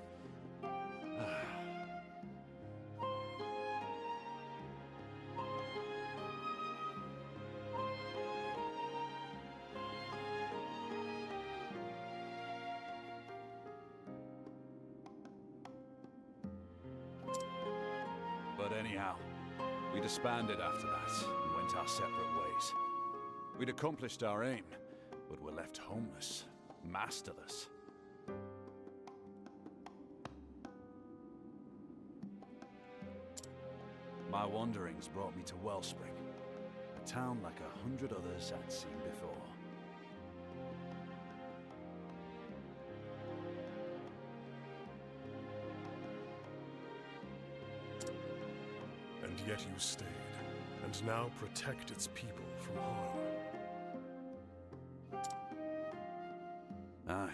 But anyhow, We disbanded after that and went our separate ways. We'd accomplished our aim, but were left homeless, masterless. My wanderings brought me to Wellspring, a town like 100 others I'd seen before. And yet you stayed, and now protect its people from harm. Aye.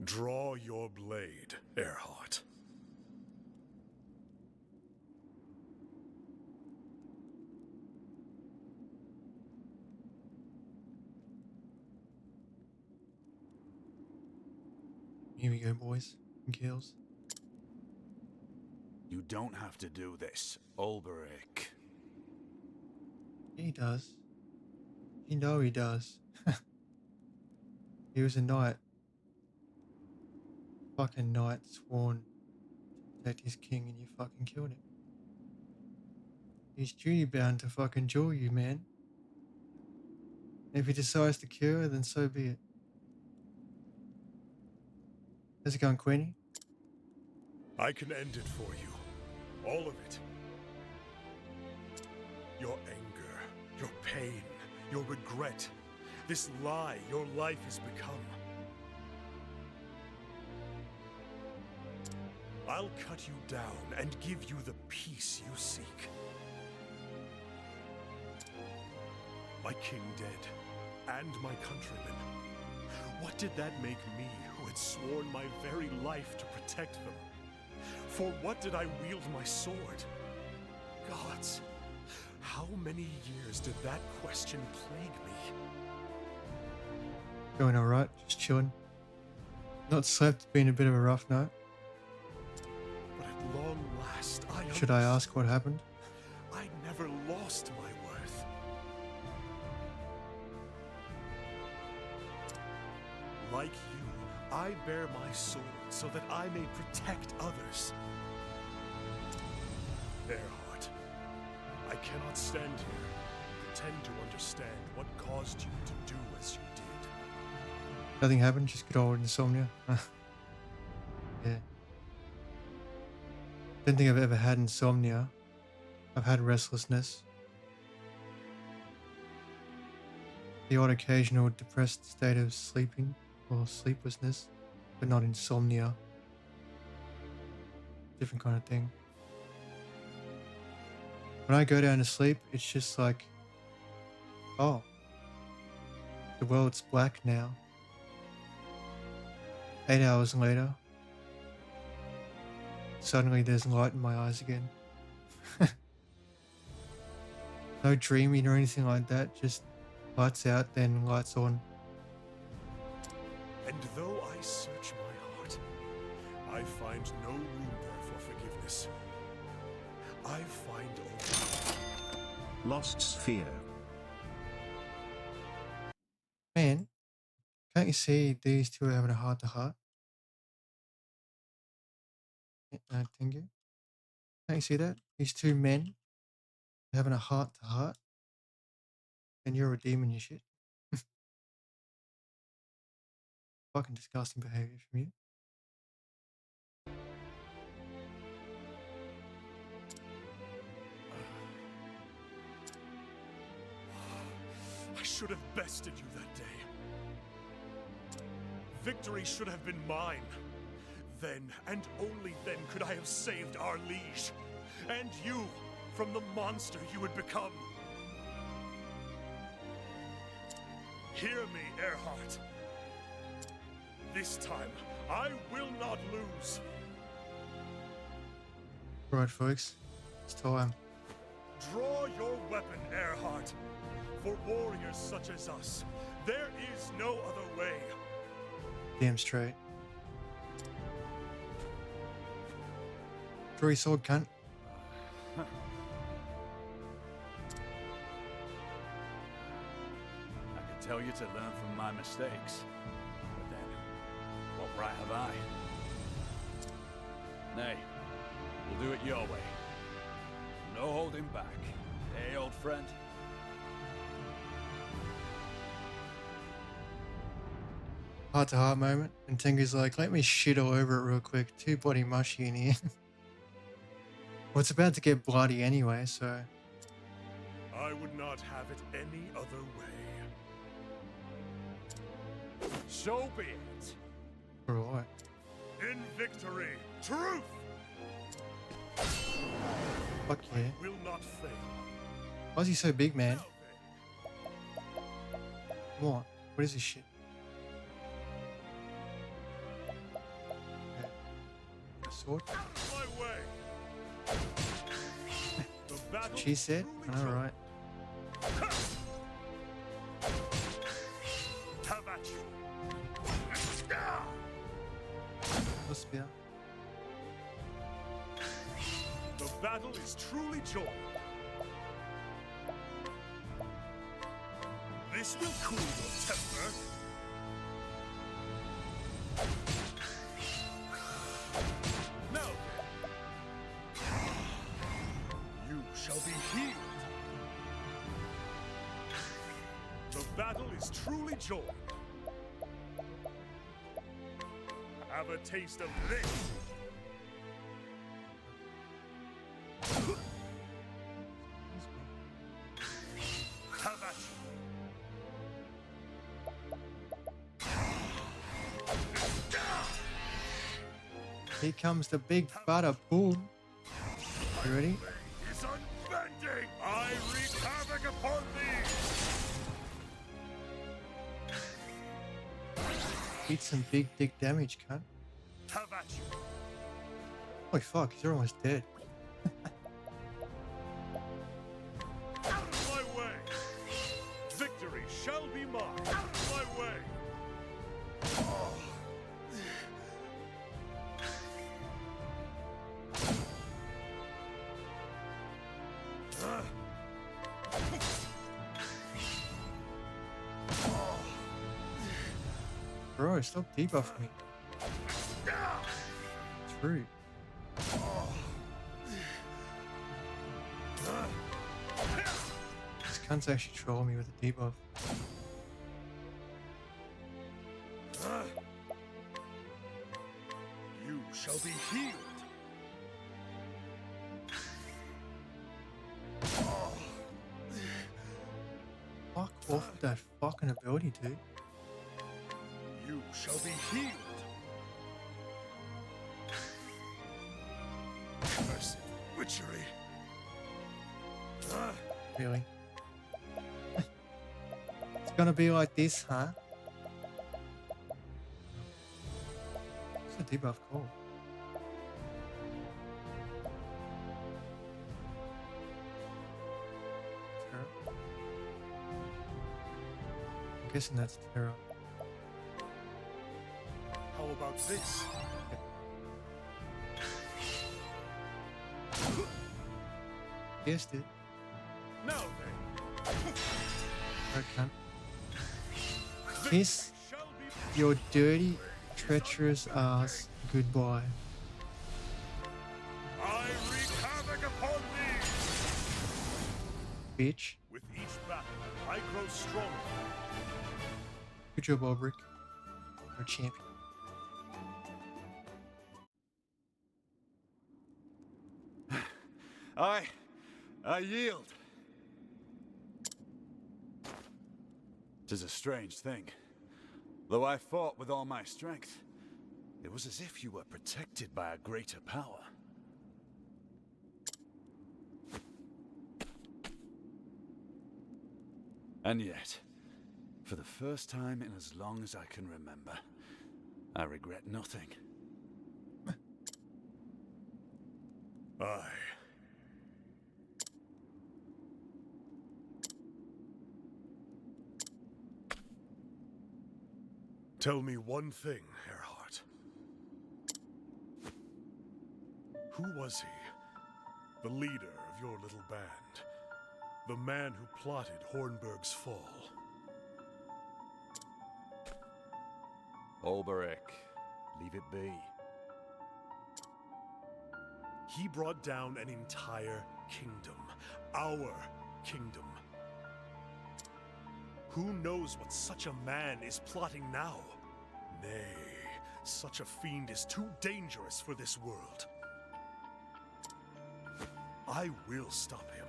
Draw your blade, Earhart. Here we go, boys and girls. You don't have to do this, Ulberich. He does. You know he does. He was a knight. Fucking knight sworn to protect his king and you fucking killed him. He's duty bound to fucking duel you, man. If he decides to kill her, then so be it. How's it going, Queenie? I can end it for you. All of it. Your anger, your pain, your regret. This lie your life has become. I'll cut you down and give you the peace you seek. My king dead, and my countrymen. What did that make me, who had sworn my very life to protect them? For what did I wield my sword? Gods, how many years did that question plague me? Going alright, just chilling. Not slept, been a bit of a rough night. But at long last, Should I ask what happened? I never lost my worth. Like you, I bear my sword so that I may protect others. Earhart, I cannot stand here and pretend to understand what caused you to do as you did. Nothing happened, just good old insomnia. Yeah. Don't think I've ever had insomnia. I've had restlessness. The odd occasional depressed state of sleeping or sleeplessness, but not insomnia. Different kind of thing. When I go down to sleep, it's just like, oh, the world's black now. 8 hours later, suddenly there's light in my eyes again. No dreaming or anything like that, just lights out, then lights on. And though I search my heart, I find no room there for forgiveness. I find only Lost sphere. Man, can't you see these two are having a heart-to-heart? Thank you. Can't you see that? These two men having a heart-to-heart, and you're redeeming your shit. Fucking disgusting behavior from you. I should have bested you that day. Victory should have been mine. Then, and only then, could I have saved our liege. And you, from the monster you would become. Hear me, Earhart. This time, I will not lose. Right, folks. It's time. Draw your weapon, Earhart. For warriors such as us, there is no other way. Damn straight. Draw your sword, cunt. I could tell you to learn from my mistakes, but then, what right have I? Nay, we'll do it your way. No holding back. Hey, old friend. Heart to heart moment. And Tengu's like, let me shit all over it real quick. Too bloody mushy in here. Well, it's about to get bloody anyway, so. I would not have it any other way. So be it. Alright. In victory, truth Fuck yeah. will not fail. Why is he so big, man? Now then, Come on. What is this shit? Okay. Sword? out of my way. The battle She said? truly joined. Alright. Have at you. What's spear? The battle is truly joined. This will cool your temper. Now then, you shall be healed. The battle is truly joined. Have a taste of this. Have at you. Here comes the big butter bull. You ready? Is unbending. I wreak havoc upon thee. Eat some big dick damage, cunt. Have at you. Holy fuck, he's almost dead. Out of my way. Victory shall be mine. Out of my way. Oh. Bro, stop debuffing me. It's rude. This cunt's actually trolling me with a debuff. You shall be healed. Fuck off with that fucking ability, dude. You shall be healed. Cursed witchery. Really? It's gonna be like this, huh? What's the debuff called? Terror? I'm guessing that's terror. How about this? Guessed it. Now then, Right, cunt. Kiss shall be your dirty, treacherous ass goodbye. I wreak havoc upon thee. Bitch. With each battle, I grow stronger. Good job, Albrecht. You're a champion. I yield. 'Tis a strange thing. Though I fought with all my strength, It was as if you were protected by a greater power. And yet, for the first time in as long as I can remember, I regret nothing. Aye. Tell me one thing, Earhart. Who was he? The leader of your little band. The man who plotted Hornburg's fall. Olberic, leave it be. He brought down an entire kingdom. Our kingdom. Who knows what such a man is plotting now? Nay, such a fiend is too dangerous for this world. I will stop him.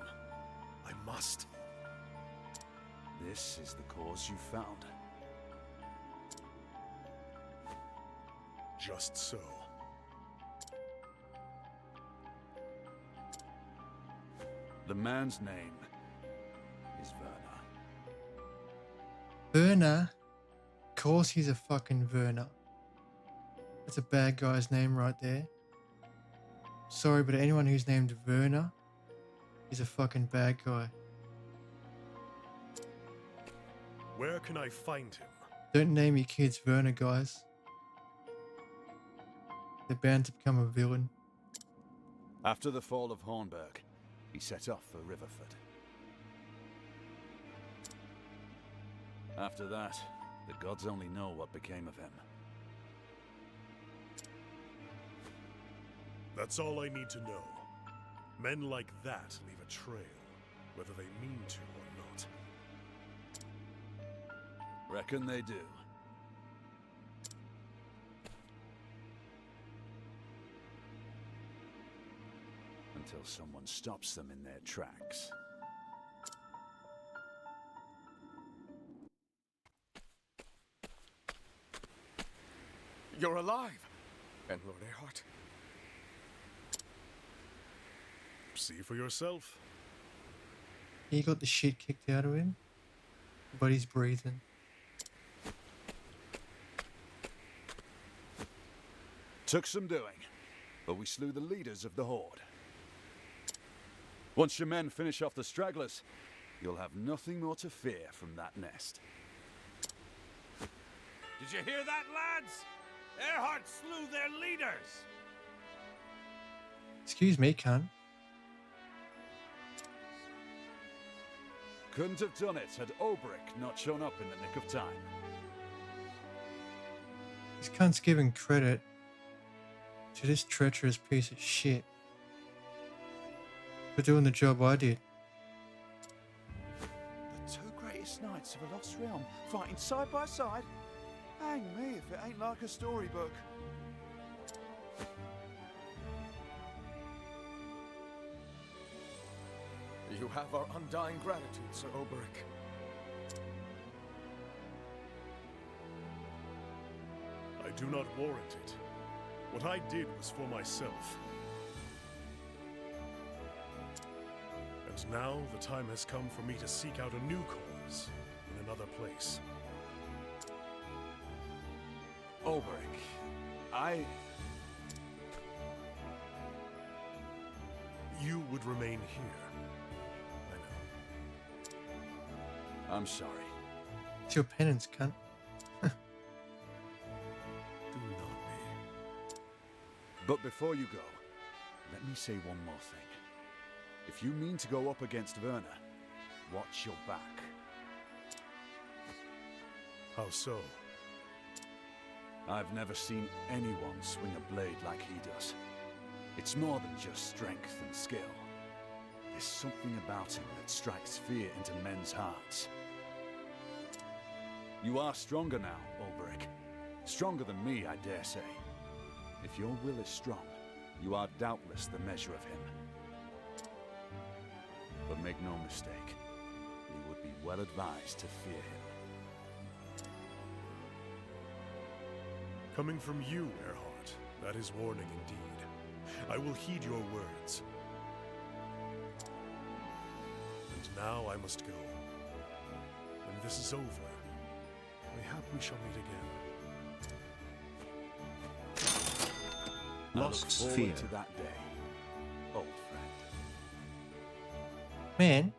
I must. This is the cause you found. Just so. The man's name is Werner. Werner? Of course he's a fucking Werner. That's a bad guy's name right there. Sorry, but anyone who's named Werner is a fucking bad guy. Where can I find him? Don't name your kids Werner, guys. They're bound to become a villain. After the fall of Hornburg, he set off for Riverford. After that, the gods only know what became of him. That's all I need to know. Men like that leave a trail, whether they mean to or not. Reckon they do. Until someone stops them in their tracks. You're alive! And Lord Earhart. See for yourself. He got the shit kicked out of him, but he's breathing. Took some doing, but we slew the leaders of the Horde. Once your men finish off the stragglers, you'll have nothing more to fear from that nest. Did you hear that, lads? Earhart slew their leaders! Excuse me, cunt. Couldn't have done it had Olberic not shown up in the nick of time. This cunt's giving credit to this treacherous piece of shit for doing the job I did. The two greatest knights of a lost realm fighting side by side? Hang me if it ain't like a storybook. You have our undying gratitude, Sir Olberic. I do not warrant it. What I did was for myself. And now the time has come for me to seek out a new cause in another place. Olberic, You would remain here. I I'm sorry. It's your penance, cunt. know. Do not be. But before you go, let me say one more thing. If you mean to go up against Werner, watch your back. How so? I've never seen anyone swing a blade like he does. It's more than just strength and skill. There's something about him that strikes fear into men's hearts. You are stronger now, Olberic. Stronger than me, I dare say. If your will is strong, you are doubtless the measure of him. But make no mistake, you would be well advised to fear him. Coming from you, Earhart, that is warning indeed. I will heed your words. And now I must go. When this is over, mayhap we shall meet again. I look Lost forward sphere. to that day, old friend. Man,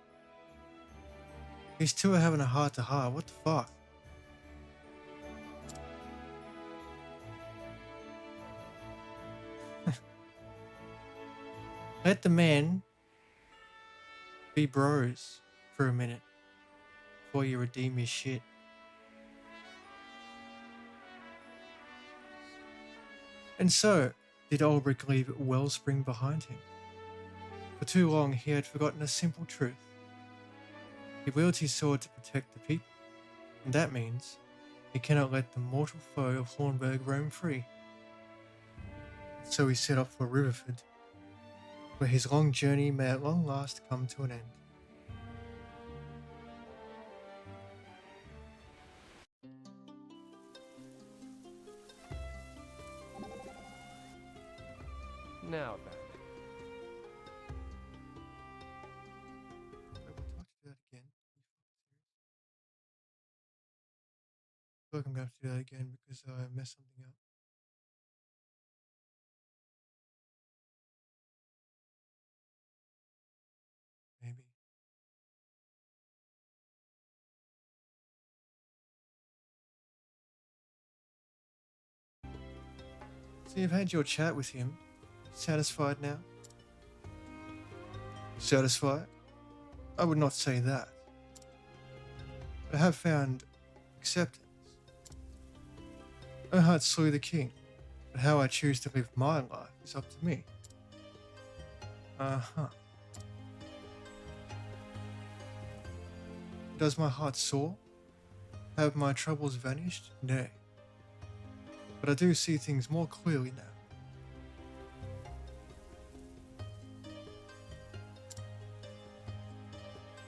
these two are having a heart-to-heart. What the fuck? Let the man be bros for a minute before you redeem your shit. And so, did Ulrich leave Wellspring behind him? For too long, he had forgotten a simple truth. He wields his sword to protect the people, and that means he cannot let the mortal foe of Hornburg roam free. So he set off for Riverford, where his long journey may at long last come to an end. Now then. Wait, what, do I have to do that again? I feel like I'm gonna have to do that again because I messed something up. Maybe. So you've had your chat with him. Satisfied now? Satisfied? I would not say that. But I have found acceptance. Erhard slew the king, but how I choose to live my life is up to me. Uh-huh. Does my heart soar? Have my troubles vanished? Nay. But I do see things more clearly now.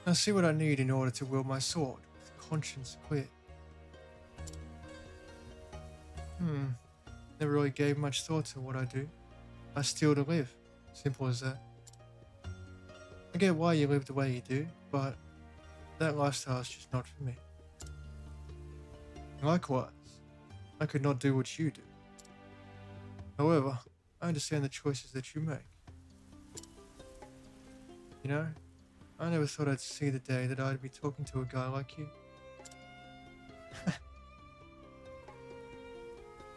I see what I need in order to wield my sword with conscience clear. Never really gave much thought to what I do. I steal to live. Simple as that. I get why you live the way you do, but that lifestyle is just not for me. Likewise, I could not do what you do. However, I understand the choices that you make. You know, I never thought I'd see the day that I'd be talking to a guy like you.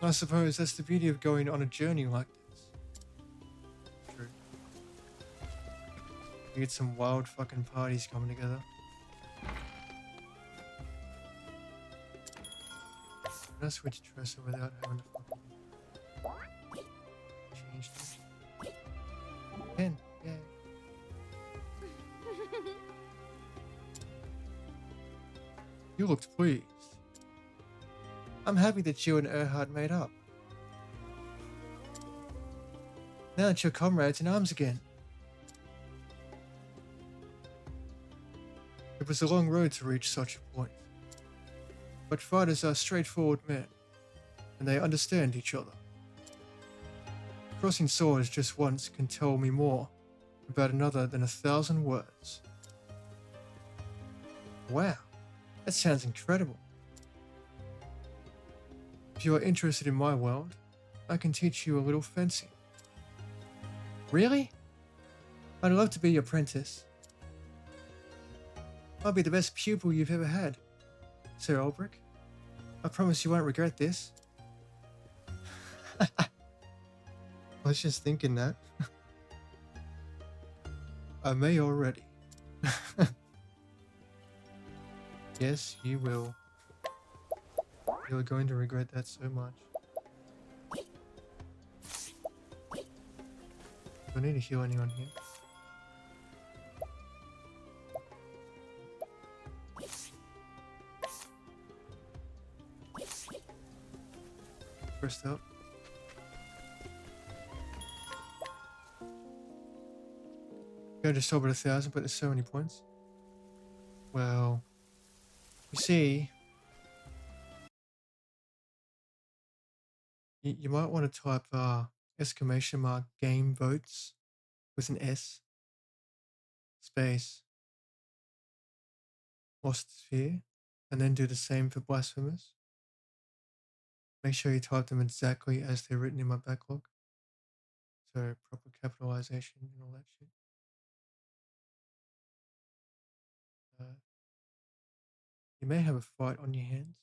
I suppose that's the beauty of going on a journey like this. True. You get some wild fucking parties coming together. Can I switch dresser without having to fucking change this? Pen, yay. You looked pleased. I'm happy that you and Erhard made up. Now that you're comrades in arms again. It was a long road to reach such a point. But fighters are straightforward men, and they understand each other. Crossing swords just once can tell me more about another than 1,000 words. Wow, that sounds incredible. If you are interested in my world, I can teach you a little fencing. Really? I'd love to be your apprentice. I'll be the best pupil you've ever had, Sir Ulrich. I promise you won't regret this. I was just thinking that. I may already. Yes, you will. You're going to regret that so much. Do I need to heal anyone here? First up. Go just over 1,000, but there's so many points. Well, you see, You might want to type exclamation mark game votes with an S space lost sphere, and then do the same for blasphemous. Make sure you type them exactly as they're written in my backlog. So proper capitalization and all that shit. You may have a fight on your hands.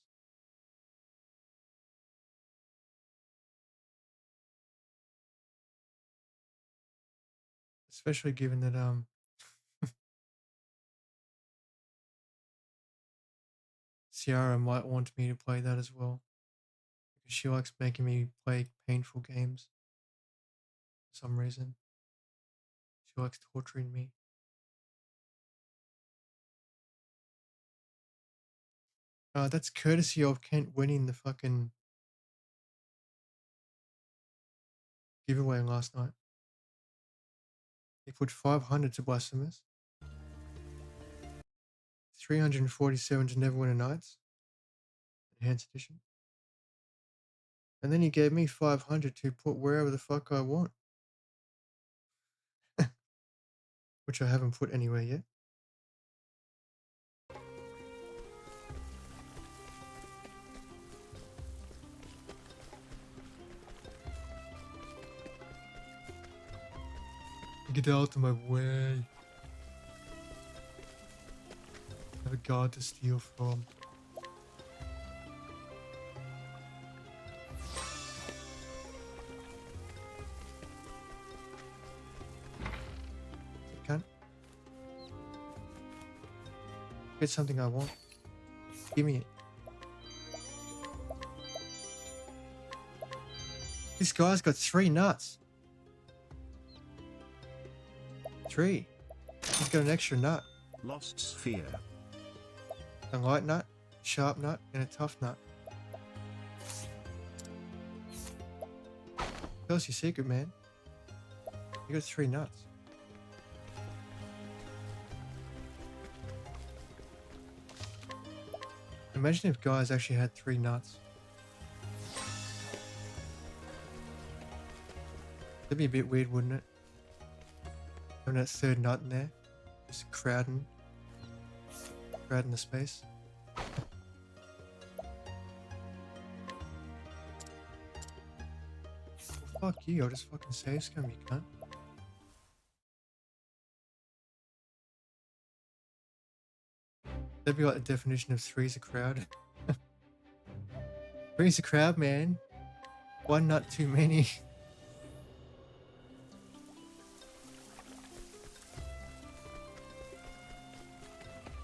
Especially given that Ciara might want me to play that as well. Because she likes making me play painful games. For some reason. She likes torturing me. That's courtesy of Kent winning the fucking giveaway last night. He put 500 to Blasphemous, 347 to Neverwinter Nights, Enhanced Edition. And then he gave me 500 to put wherever the fuck I want. Which I haven't put anywhere yet. Get out of my way. I have a guard to steal from. Can't get something I want. Give me it. This guy's got 3 nuts. 3. He's got an extra nut. Lost sphere. A light nut, sharp nut, and a tough nut. Tell us your secret, man. You got 3 nuts. Imagine if guys actually had 3 nuts. That'd be a bit weird, wouldn't it? Having that 3rd nut in there. Just crowding the space. Well, fuck you, I'll just fucking save scum, you cunt. That'd be like the definition of 3's a crowd. 3's a crowd, man. 1 nut too many.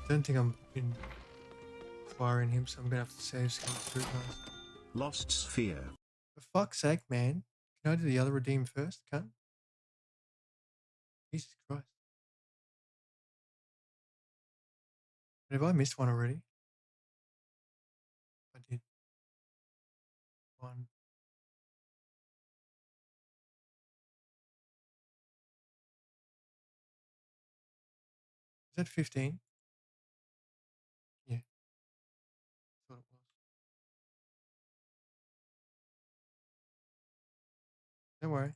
I don't think I'm acquiring him, so I'm gonna have to save scum through guys. Lost sphere. For fuck's sake, man. Can I do the other redeem first, cunt? Jesus Christ. Have I missed one already? I did. 1. Is that 15? Yeah. Thought it was. Don't worry.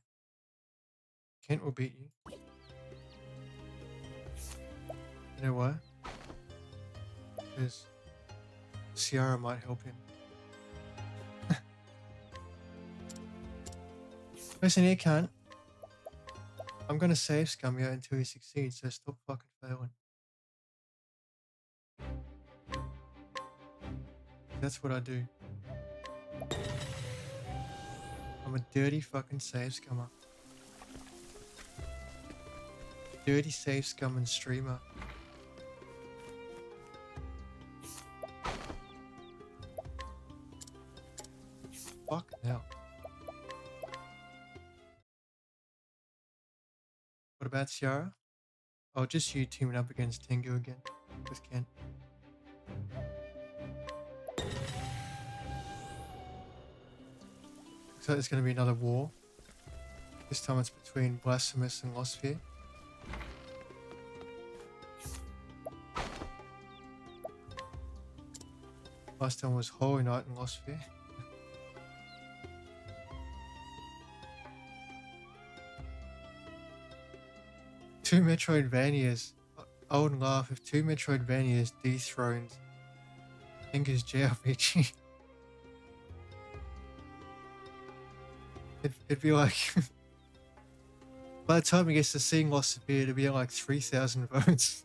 Kent will beat you. You know why? Because Ciara might help him. Listen here, cunt. I'm gonna save Scumia until he succeeds, so stop fucking failing. That's what I do. I'm a dirty fucking save scummer. Dirty save scum and streamer. Fuck now. What about Ciara? Oh, just you teaming up against Tengu again with Ken. Looks like there's going to be another war. This time it's between Blasphemous and Lost Sphere. Last time was Holy Knight and Lost Sphere. two Metroidvanias. I would laugh if two Metroidvanias dethroned Tengu's JRPG. It'd be like, by the time it gets to seeing Lost Severe, it'd be at like 3,000 votes.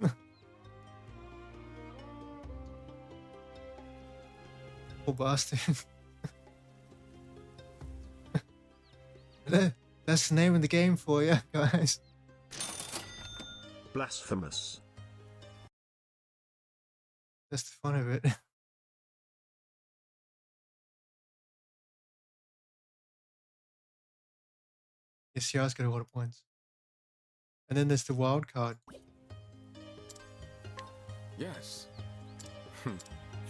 Poor bastard. That's the name of the game for you, guys. Blasphemous. That's the fun of it. Yes, CR's got a lot of points. And then there's the wild card. Yes. Oh,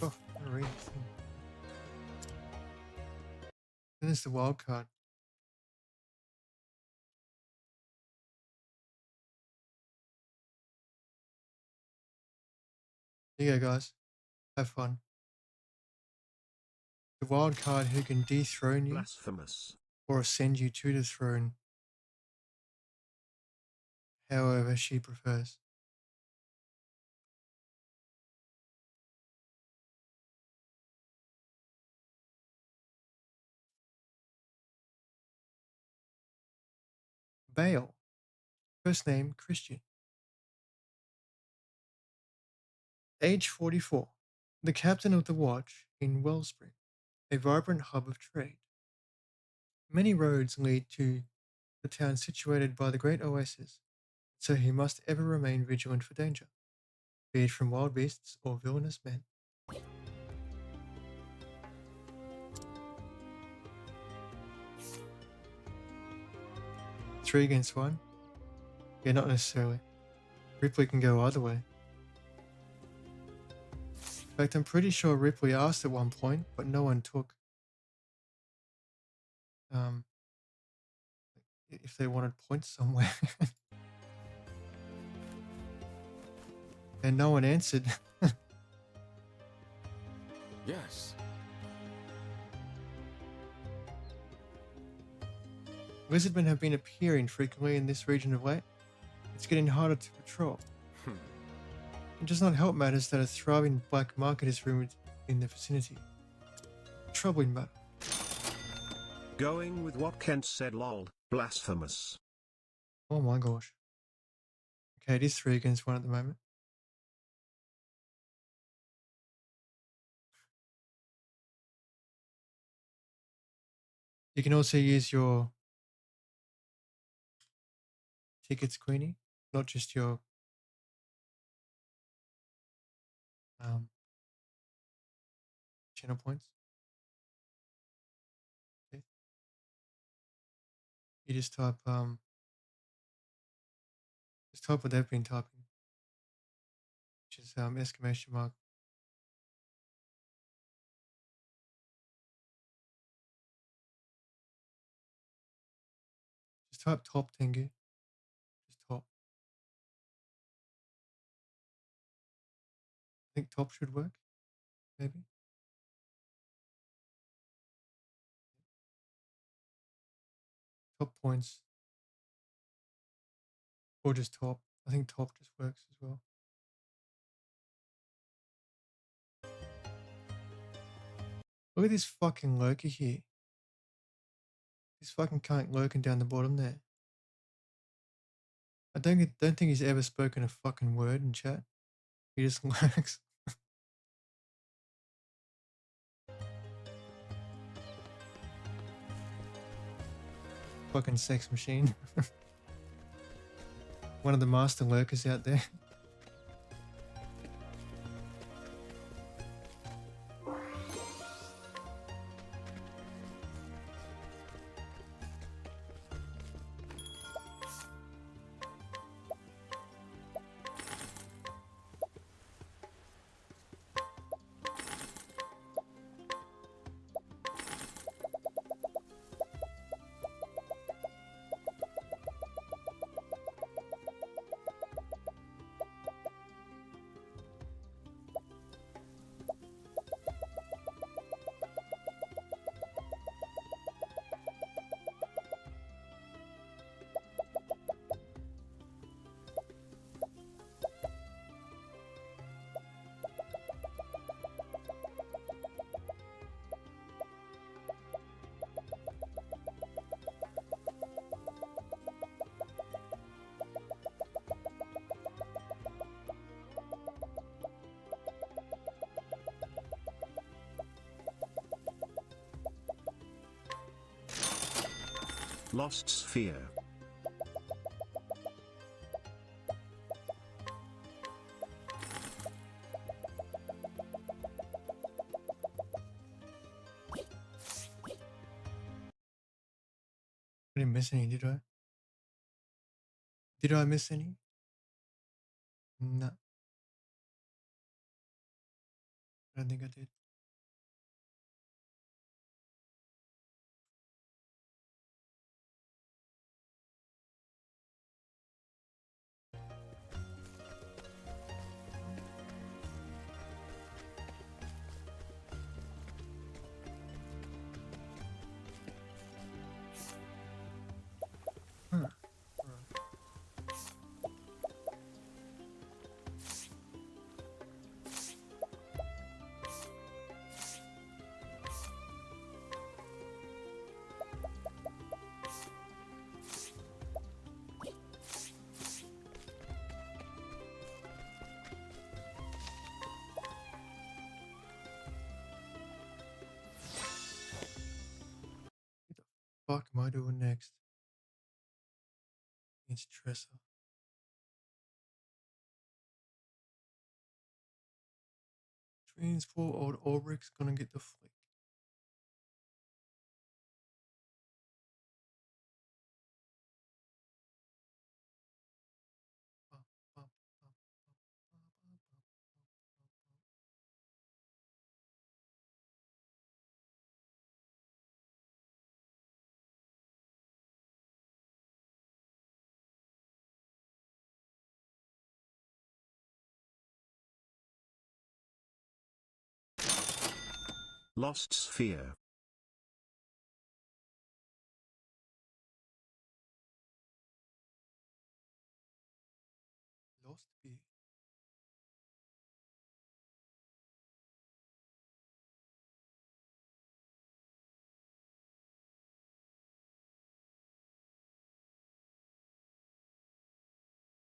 I'm gonna read this thing. Then there's the wild card. Here you go, guys. Have fun. The wild card who can dethrone you Blasphemous. or ascend you to the throne, however she prefers. Bale. First name Christian. Age 44. The captain of the watch in Wellspring, a vibrant hub of trade. Many roads lead to the town situated by the great oasis, so he must ever remain vigilant for danger, be it from wild beasts or villainous men. Three against one? Yeah, not necessarily. Ripley can go either way. In fact, I'm pretty sure Ripley asked at one point, but no one took. If they wanted points somewhere. And no one answered. Yes. Lizardmen have been appearing frequently in this region of late. It's getting harder to patrol. It does not help matters that a thriving black market is rumored in the vicinity. Troubling matter. Going with what Kent said, lol. Blasphemous. Oh my gosh. Okay, it is 3 against 1 at the moment. You can also use your tickets, Queenie, not just your channel points. Okay. You just type what they've been typing, which is exclamation mark. Just type top Tengu. Just top. I think top should work, maybe. Top points. Or just top. I think top just works as well. Look at this fucking lurker here. This fucking cunt lurking down the bottom there. I don't think he's ever spoken a fucking word in chat. He just lurks. Fucking sex machine. One of the master lurkers out there. Lost sphere. I didn't miss any, did I? Did I miss any? No, I don't think I did. Huh. What the fuck am I doing next? It's Tressa. Trains for old Ulrich's gonna get the flick. Bum, bum, bum, bum, bum, bum, bum, Lost sphere. Lost B.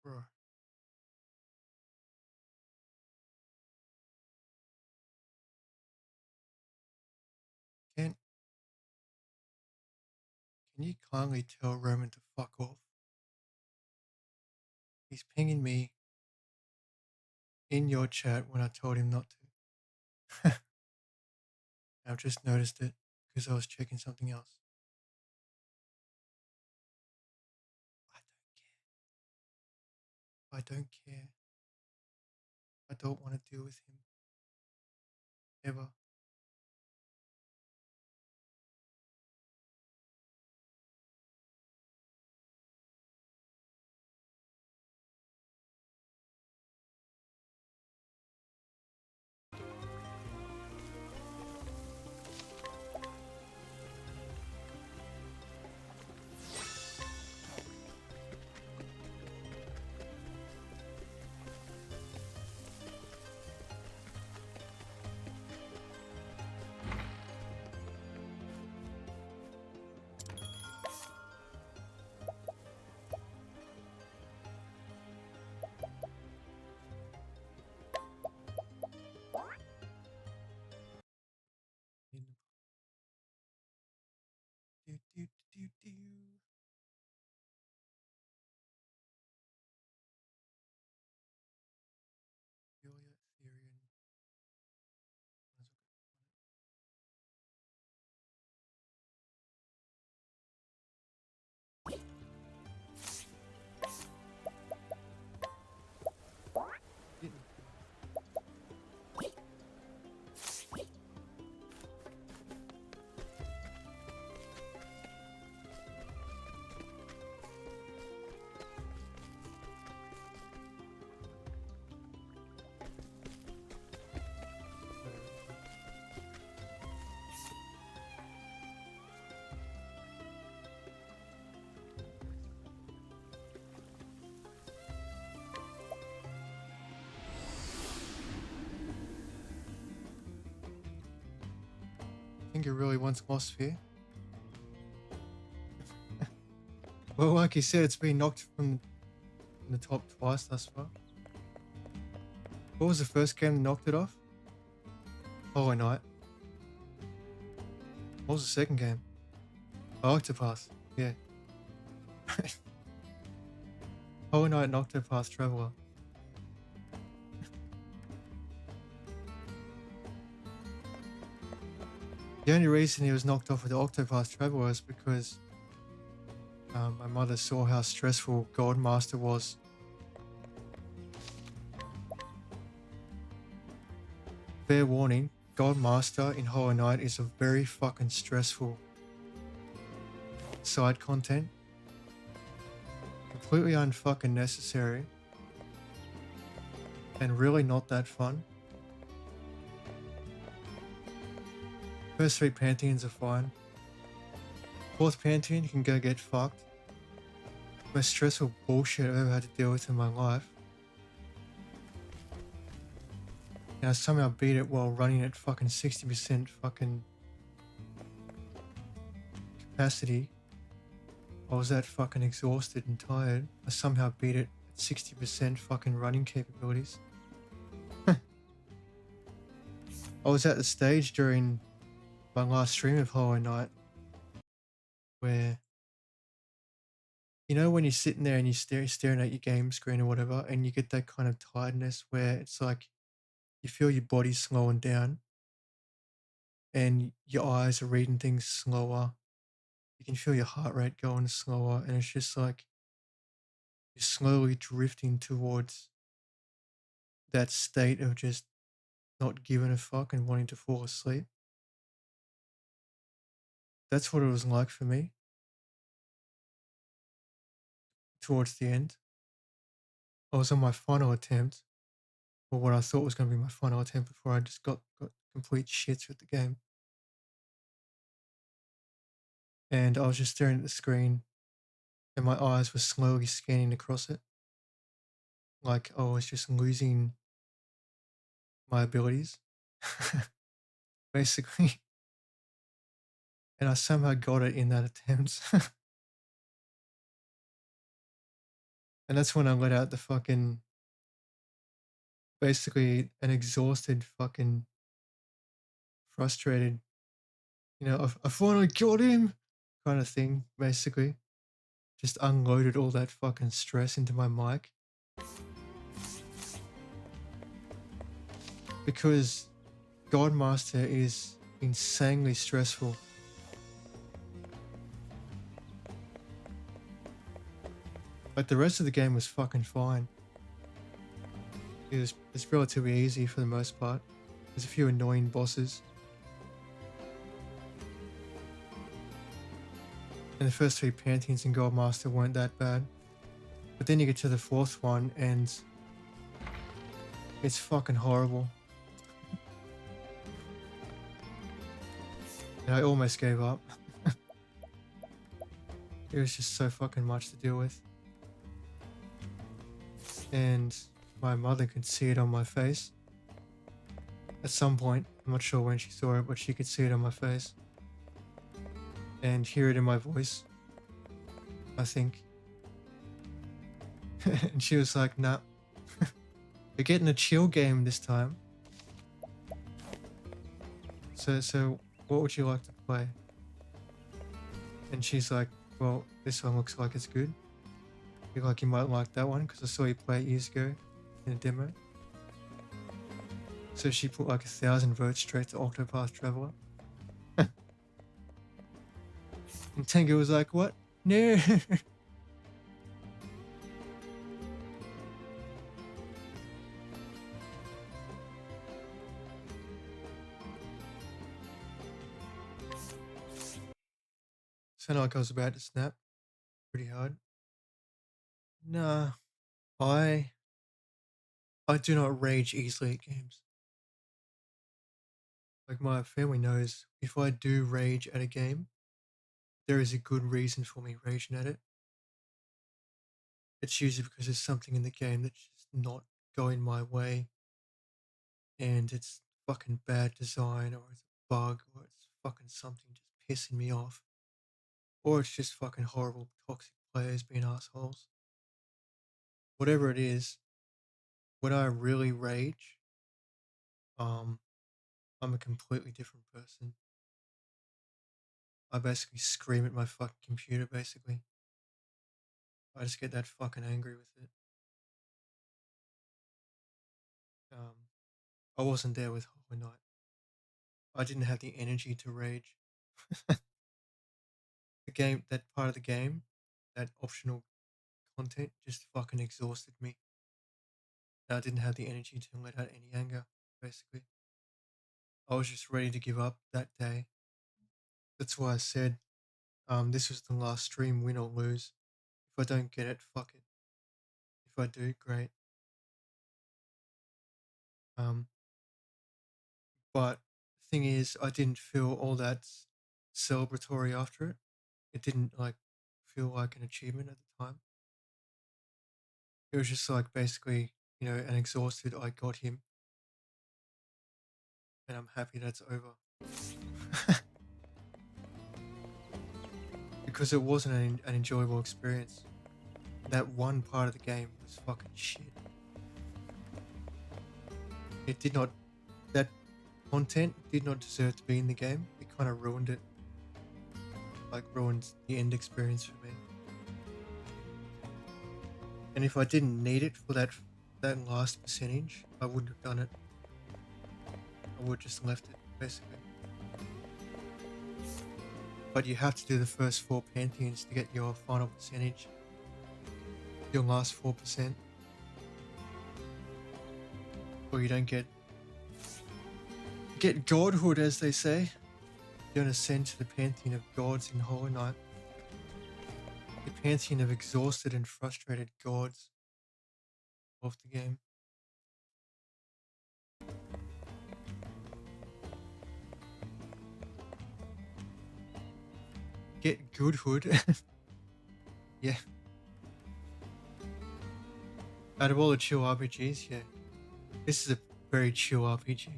Bro. Can you kindly tell Roman to fuck off? He's pinging me in your chat when I told him not to. I've just noticed it because I was checking something else. I don't care. I don't want to deal with him. Ever. Do, do, do, do. Julia, Therian. Didn't. Think he really wants more sphere? Well, like you said, it's been knocked from the top twice thus far. What was the first game that knocked it off? Hollow Knight. What was the second game? Oh, Octopath. Yeah. Hollow Knight and Octopath Traveler. The only reason he was knocked off with the Octopath Traveler is because my mother saw how stressful Goldmaster was. Fair warning, Goldmaster in Hollow Knight is a very fucking stressful side content. Completely unfucking necessary. And really not that fun. First 3 Pantheons are fine. 4th Pantheon, you can go get fucked. Most stressful bullshit I've ever had to deal with in my life. And I somehow beat it while running at fucking 60% fucking capacity. I was that fucking exhausted and tired. I somehow beat it at 60% fucking running capabilities. I was at the stage during my last stream of Hollow Knight where, you know, when you're sitting there and you're staring at your game screen or whatever, and you get that kind of tiredness where it's like you feel your body slowing down and your eyes are reading things slower. You can feel your heart rate going slower, and it's just like you're slowly drifting towards that state of just not giving a fuck and wanting to fall asleep. That's what it was like for me towards the end. I was on my final attempt, or what I thought was going to be my final attempt before I just got complete shits with the game. And I was just staring at the screen, and my eyes were slowly scanning across it. Like I was just losing my abilities, basically. And I somehow got it in that attempt. And that's when I let out the fucking, basically an exhausted fucking frustrated, you know, I finally got him kind of thing, basically. Just unloaded all that fucking stress into my mic. Because Godmaster is insanely stressful. Like the rest of the game was fucking fine. It's relatively easy for the most part. There's a few annoying bosses. And the first 3 Pantheons in Goldmaster weren't that bad. But then you get to the 4th one and it's fucking horrible. And I almost gave up. It was just so fucking much to deal with. And my mother could see it on my face. At some point, I'm not sure when she saw it, but she could see it on my face. And hear it in my voice, I think. And she was like, nah, you're getting a chill game this time. So what would you like to play? And she's like, well, this one looks like it's good. Feel like you might like that one because I saw you play it years ago in a demo. So she put like 1,000 votes straight to Octopath Traveler. And Tengu was like, what? No. Sounded like I was about to snap pretty hard. Nah, I do not rage easily at games. Like my family knows, if I do rage at a game, there is a good reason for me raging at it. It's usually because there's something in the game that's just not going my way, and it's fucking bad design, or it's a bug, or it's fucking something just pissing me off, or it's just fucking horrible toxic players being assholes. Whatever it is, when I really rage, um, I'm a completely different person. I basically scream at my fucking computer, basically. I just get that fucking angry with it. Um, I wasn't there with Hollow Knight. I didn't have the energy to rage. The game, that part of the game, that optional content just fucking exhausted me. I didn't have the energy to let out any anger, basically. I was just ready to give up that day. That's why I said this was the last stream, win or lose. If I don't get it, fuck it. If I do, great. Um, but the thing is, I didn't feel all that celebratory after it. It didn't like feel like an achievement at the time. It was just like basically, an exhausted I got him, and I'm happy that's over. Because it wasn't an enjoyable experience. That one part of the game was fucking shit. It did not, that content did not deserve to be in the game. It kind of ruined it. Like, ruined the end experience for me. And if I didn't need it for that last percentage, I wouldn't have done it. I would have just left it, basically. But you have to do the first 4 pantheons to get your final percentage. Your last 4%. Or you don't get godhood, as they say. You don't ascend to the pantheon of gods in Hollow Knight. The pantheon of exhausted and frustrated gods of the game. Get goodhood. Yeah. Out of all the chill RPGs, yeah. This is a very chill RPG.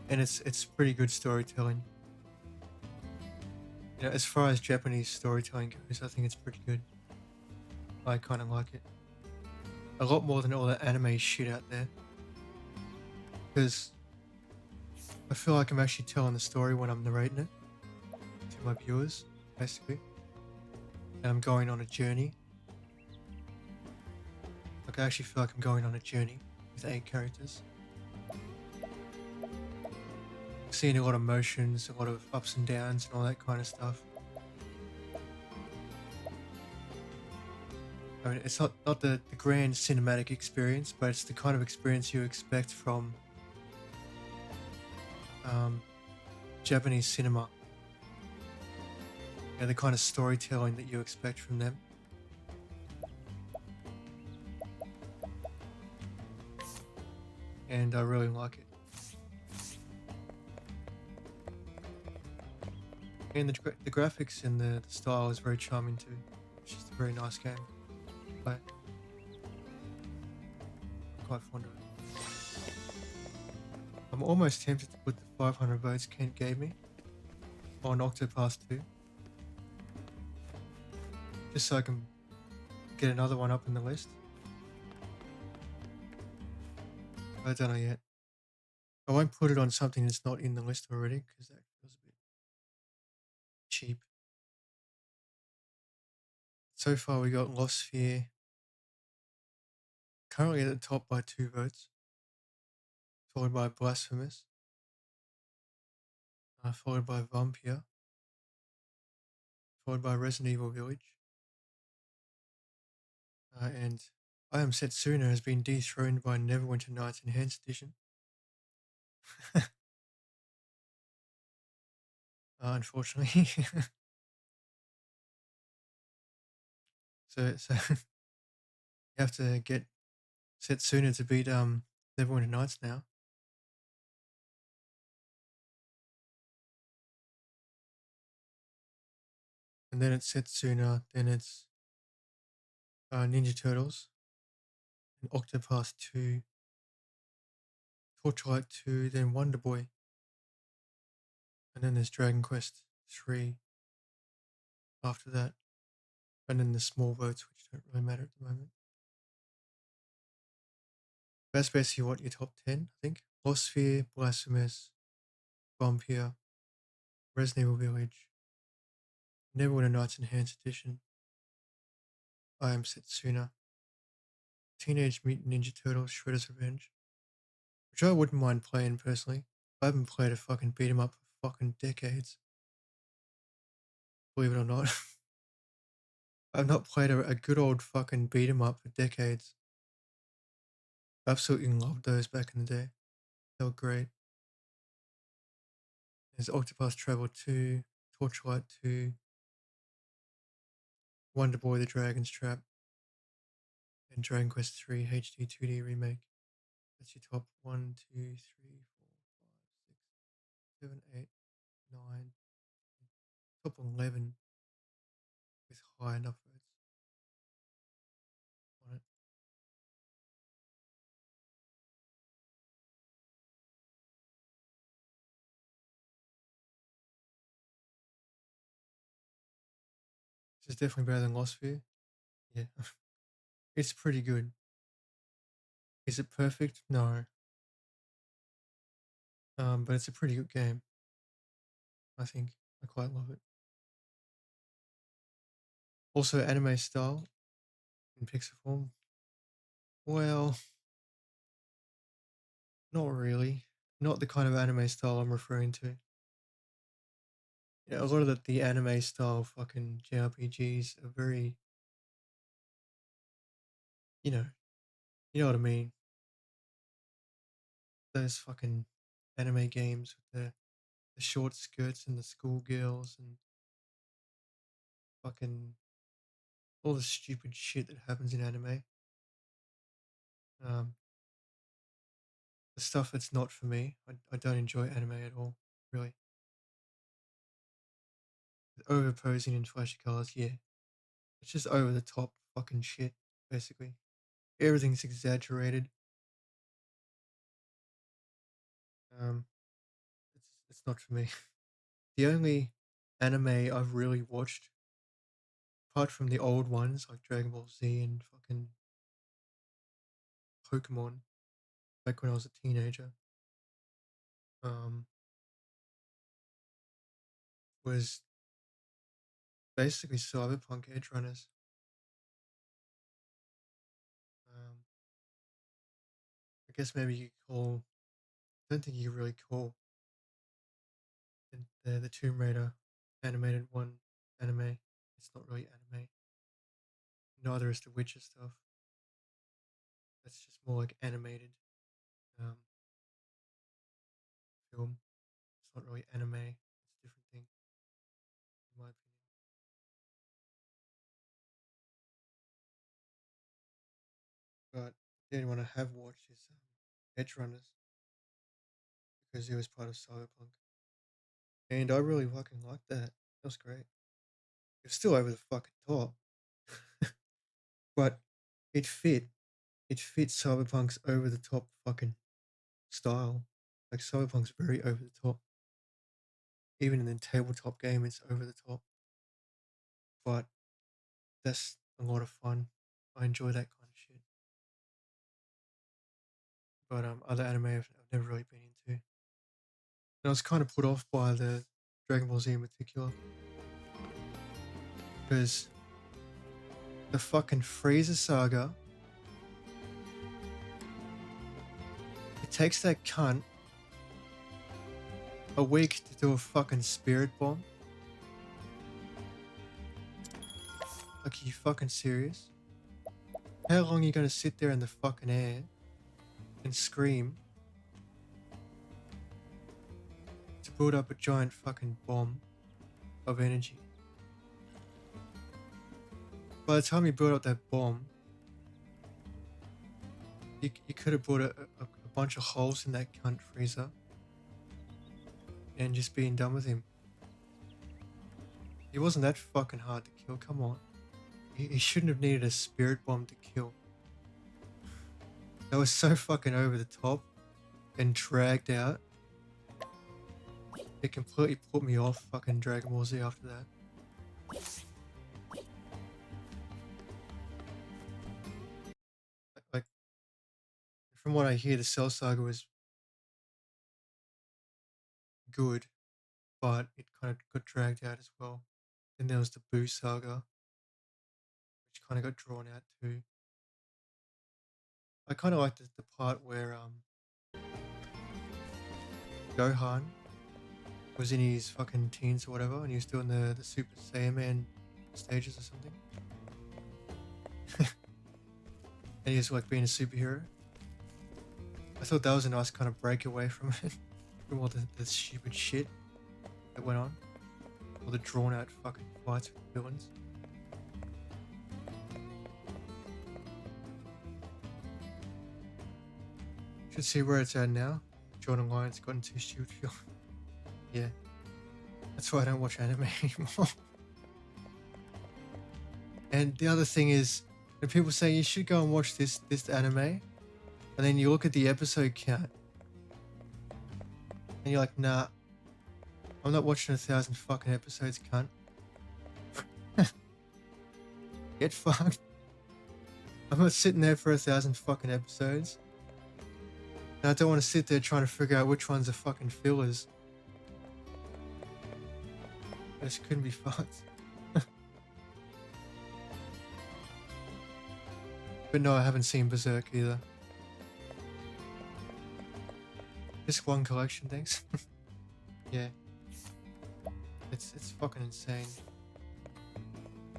And it's pretty good storytelling. As far as Japanese storytelling goes, I think it's pretty good. I kind of like it. A lot more than all the anime shit out there. Because I feel like I'm actually telling the story when I'm narrating it to my viewers, basically. And I'm going on a journey. Like, I actually feel like I'm going on a journey with 8 characters. Seeing a lot of emotions, a lot of ups and downs and all that kind of stuff. I mean, it's not the grand cinematic experience, but it's the kind of experience you expect from Japanese cinema. The kind of storytelling that you expect from them. And I really like it. And the graphics and the style is very charming too. It's just a very nice game to play. I'm quite fond of it. I'm almost tempted to put the 500 votes Kent gave me on Octopath 2. Just so I can get another one up in the list. I don't know yet. I won't put it on something that's not in the list already because that feels a bit cheap. So far we got Lost Sphere currently at the top by 2 votes, followed by Blasphemous, followed by Vampire, followed by Resident Evil Village, and I Am Setsuna has been dethroned by Neverwinter Nights Enhanced Edition. Unfortunately. so you have to get Setsuna to beat Neverwinter Nights now. And then it's Setsuna, then it's Ninja Turtles, and Octopath 2, Torchlight 2, then Wonder Boy. And then there's Dragon Quest 3 after that. And then the small votes, which don't really matter at the moment. That's basically what your top 10, I think. Lost Sphere, Blasphemous, Vampire, Resident Evil Village, Neverwinter Nights Enhanced Edition, I Am Setsuna, Teenage Mutant Ninja Turtles Shredder's Revenge, which I wouldn't mind playing personally. I haven't played a fucking beat 'em up for fucking decades. Believe it or not. I've not played a good old fucking beat 'em up for decades. Absolutely loved those back in the day. They were great. There's Octopath Traveler 2, Torchlight 2, Wonder Boy the Dragon's Trap, and Dragon Quest 3 HD 2D remake. That's your top 1, 2, 3, 4, 5, 6, 7, 8, 9, top 11 with high enough votes on it. This is definitely better than Lost Sphere. Yeah. It's pretty good. Is it perfect? No. But it's a pretty good game. I think I quite love it. Also, anime style in pixel form. Well, not really. Not the kind of anime style I'm referring to. A lot of the anime style fucking JRPGs are very, you know, you know what I mean. Those fucking anime games with the short skirts and the schoolgirls and fucking all the stupid shit that happens in anime. Um, the stuff that's not for me. I don't enjoy anime at all, really. Overposing in flashy colors, yeah. It's just over the top fucking shit, basically. Everything's exaggerated. Um, it's not for me. The only anime I've really watched, apart from the old ones like Dragon Ball Z and fucking Pokemon, back when I was a teenager, um, was basically Cyberpunk Edge Runners. Um, I guess maybe you could call. I don't think you could really call the Tomb Raider animated one anime. It's not really anime. Neither is the Witcher stuff. That's just more like animated um, film. It's not really anime. It's a different thing, in my opinion. But the only one I have watched is Edge Runners because it was part of Cyberpunk, and I really fucking liked that. That was great. It's still over the fucking top, but it fit. It fit Cyberpunk's over the top fucking style. Like Cyberpunk's very over the top. Even in the tabletop game, it's over the top. But that's a lot of fun. I enjoy that kind of shit. But other anime I've never really been into. And I was kind of put off by the Dragon Ball Z in particular because the fucking Freezer saga. It takes that cunt a week to do a fucking spirit bomb. Like, are you fucking serious? How long are you gonna sit there in the fucking air and scream to build up a giant fucking bomb of energy? By the time you build up that bomb, you could have put a bunch of holes in that cunt freezer and just being done with him. He wasn't that fucking hard to kill, come on. He shouldn't have needed a spirit bomb to kill. That was so fucking over the top and dragged out. It completely put me off fucking Dragon Ball Z after that. Like, from what I hear, the Cell Saga was good, but it kind of got dragged out as well. Then there was the Boo Saga, which kind of got drawn out too. I kind of liked the part where Gohan was in his fucking teens or whatever, and he was doing the Super Saiyaman stages or something, and he was like being a superhero. I thought that was a nice kind of break away from it, from all the stupid shit that went on, all the drawn out fucking fights with villains. Should see where it's at now. Jordan Lyon's gotten too stupid. Yeah, that's why I don't watch anime anymore. And the other thing is, when people say you should go and watch this anime, and then you look at the episode count, and you're like, nah, I'm not watching 1,000 fucking episodes, cunt. Get fucked. I'm not sitting there for 1,000 fucking episodes. And I don't want to sit there trying to figure out which ones are fucking fillers. I just couldn't be fucked. But no, I haven't seen Berserk either. Just one collection, thanks. Yeah. It's fucking insane.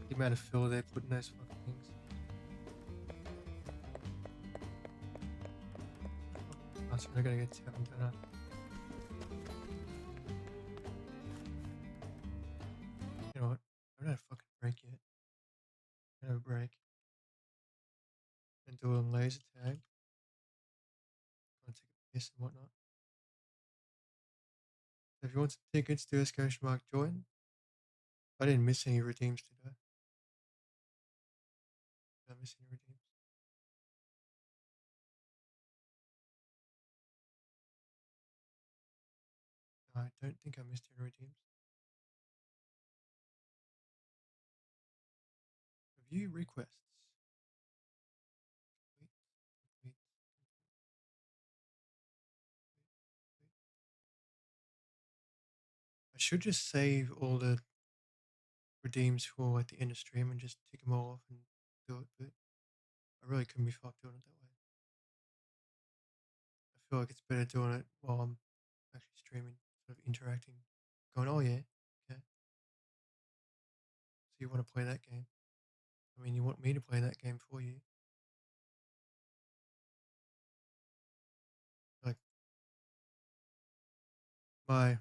The amount of filler they put in those fucking things. Oh, sorry, I gotta get to haven't done that. You know what? I don't have a fucking break yet. I don't have a break. And do a laser tag. I'll take a piss and whatnot. So if you want some tickets to !Mark join. I didn't miss any redeems today. Did I miss any redeems? No, I don't think I missed any redeems. Review requests. Wait, wait, wait. I should just save all the redeems for at the end of stream and just tick them all off and do it, but I really couldn't be fucked doing it that way. I feel like it's better doing it while I'm actually streaming, sort of interacting, going, oh yeah, okay. So you want to play that game? I mean, you want me to play that game for you? Like, my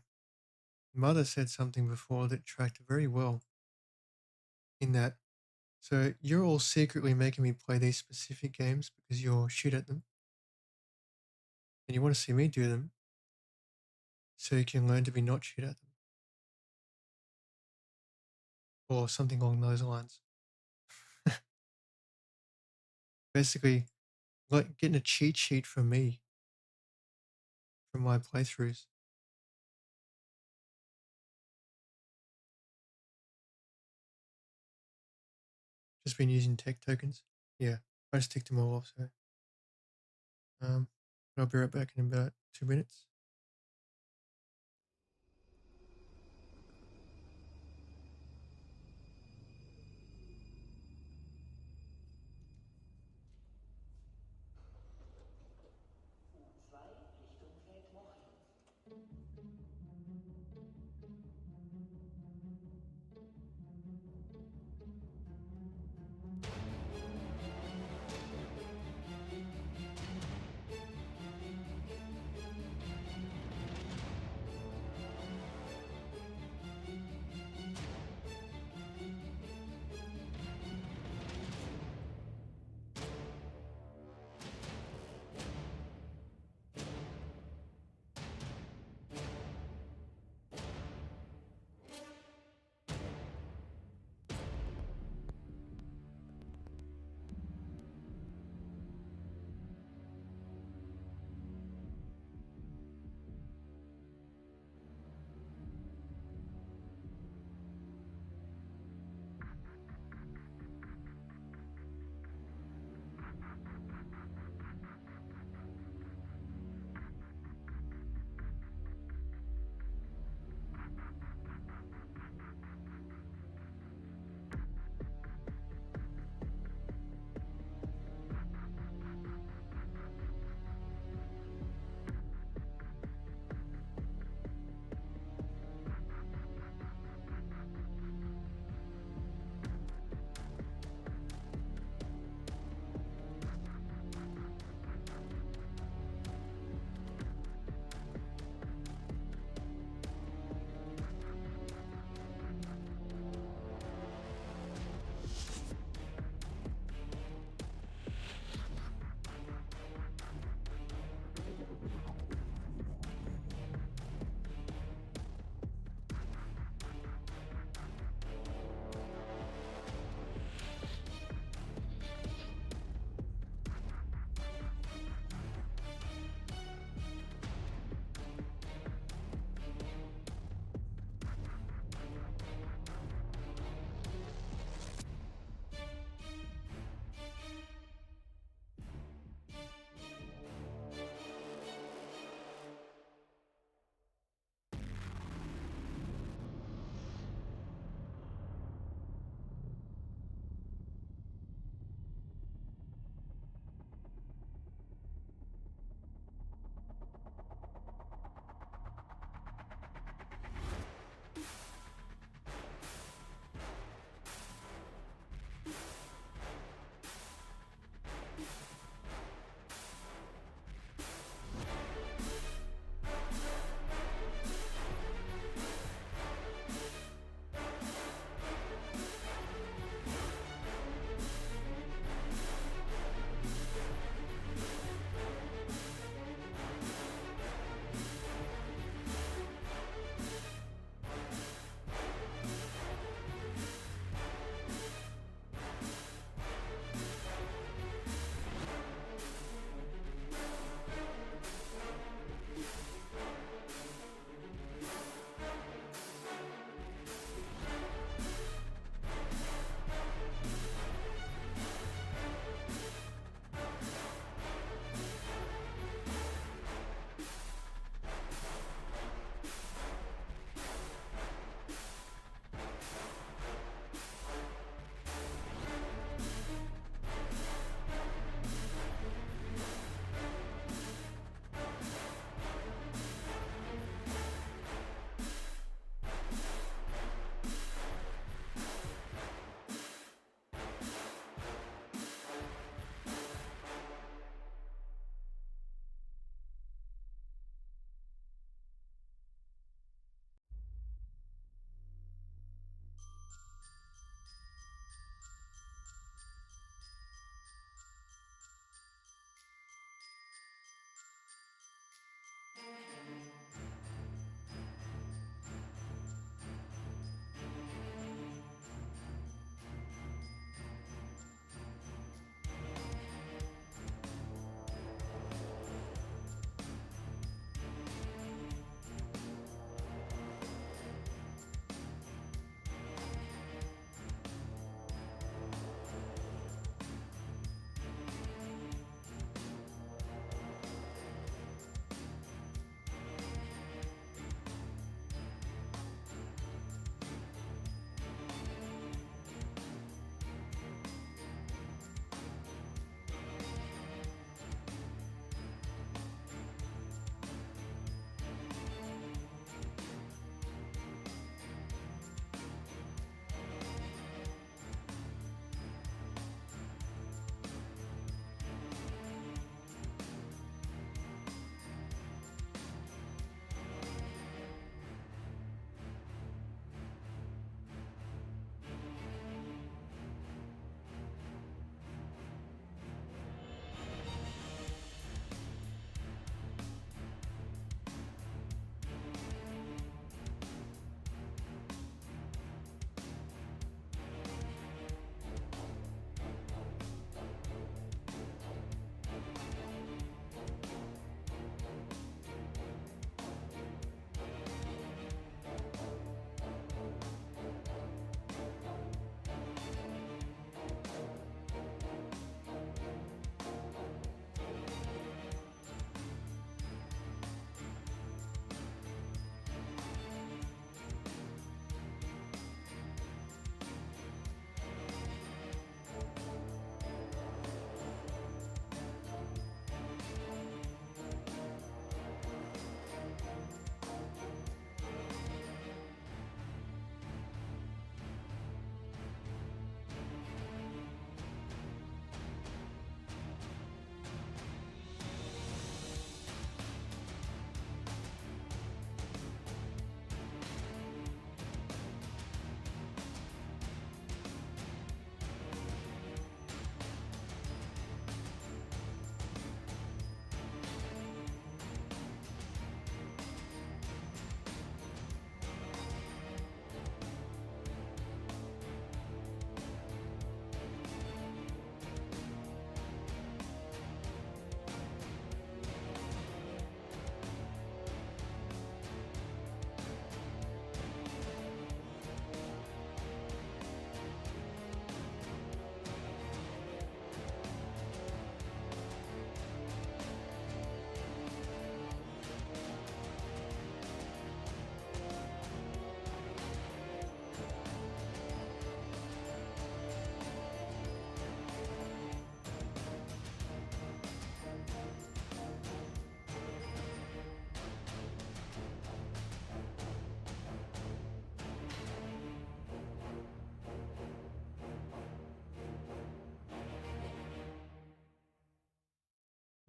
mother said something before that tracked very well in that. So you're all secretly making me play these specific games because you're shit at them, and you want to see me do them so you can learn to be not shit at them, or something along those lines. Basically, like getting a cheat sheet from me from my playthroughs. Just been using tech tokens. Yeah, I just ticked them all off. So, I'll be right back in about 2 minutes.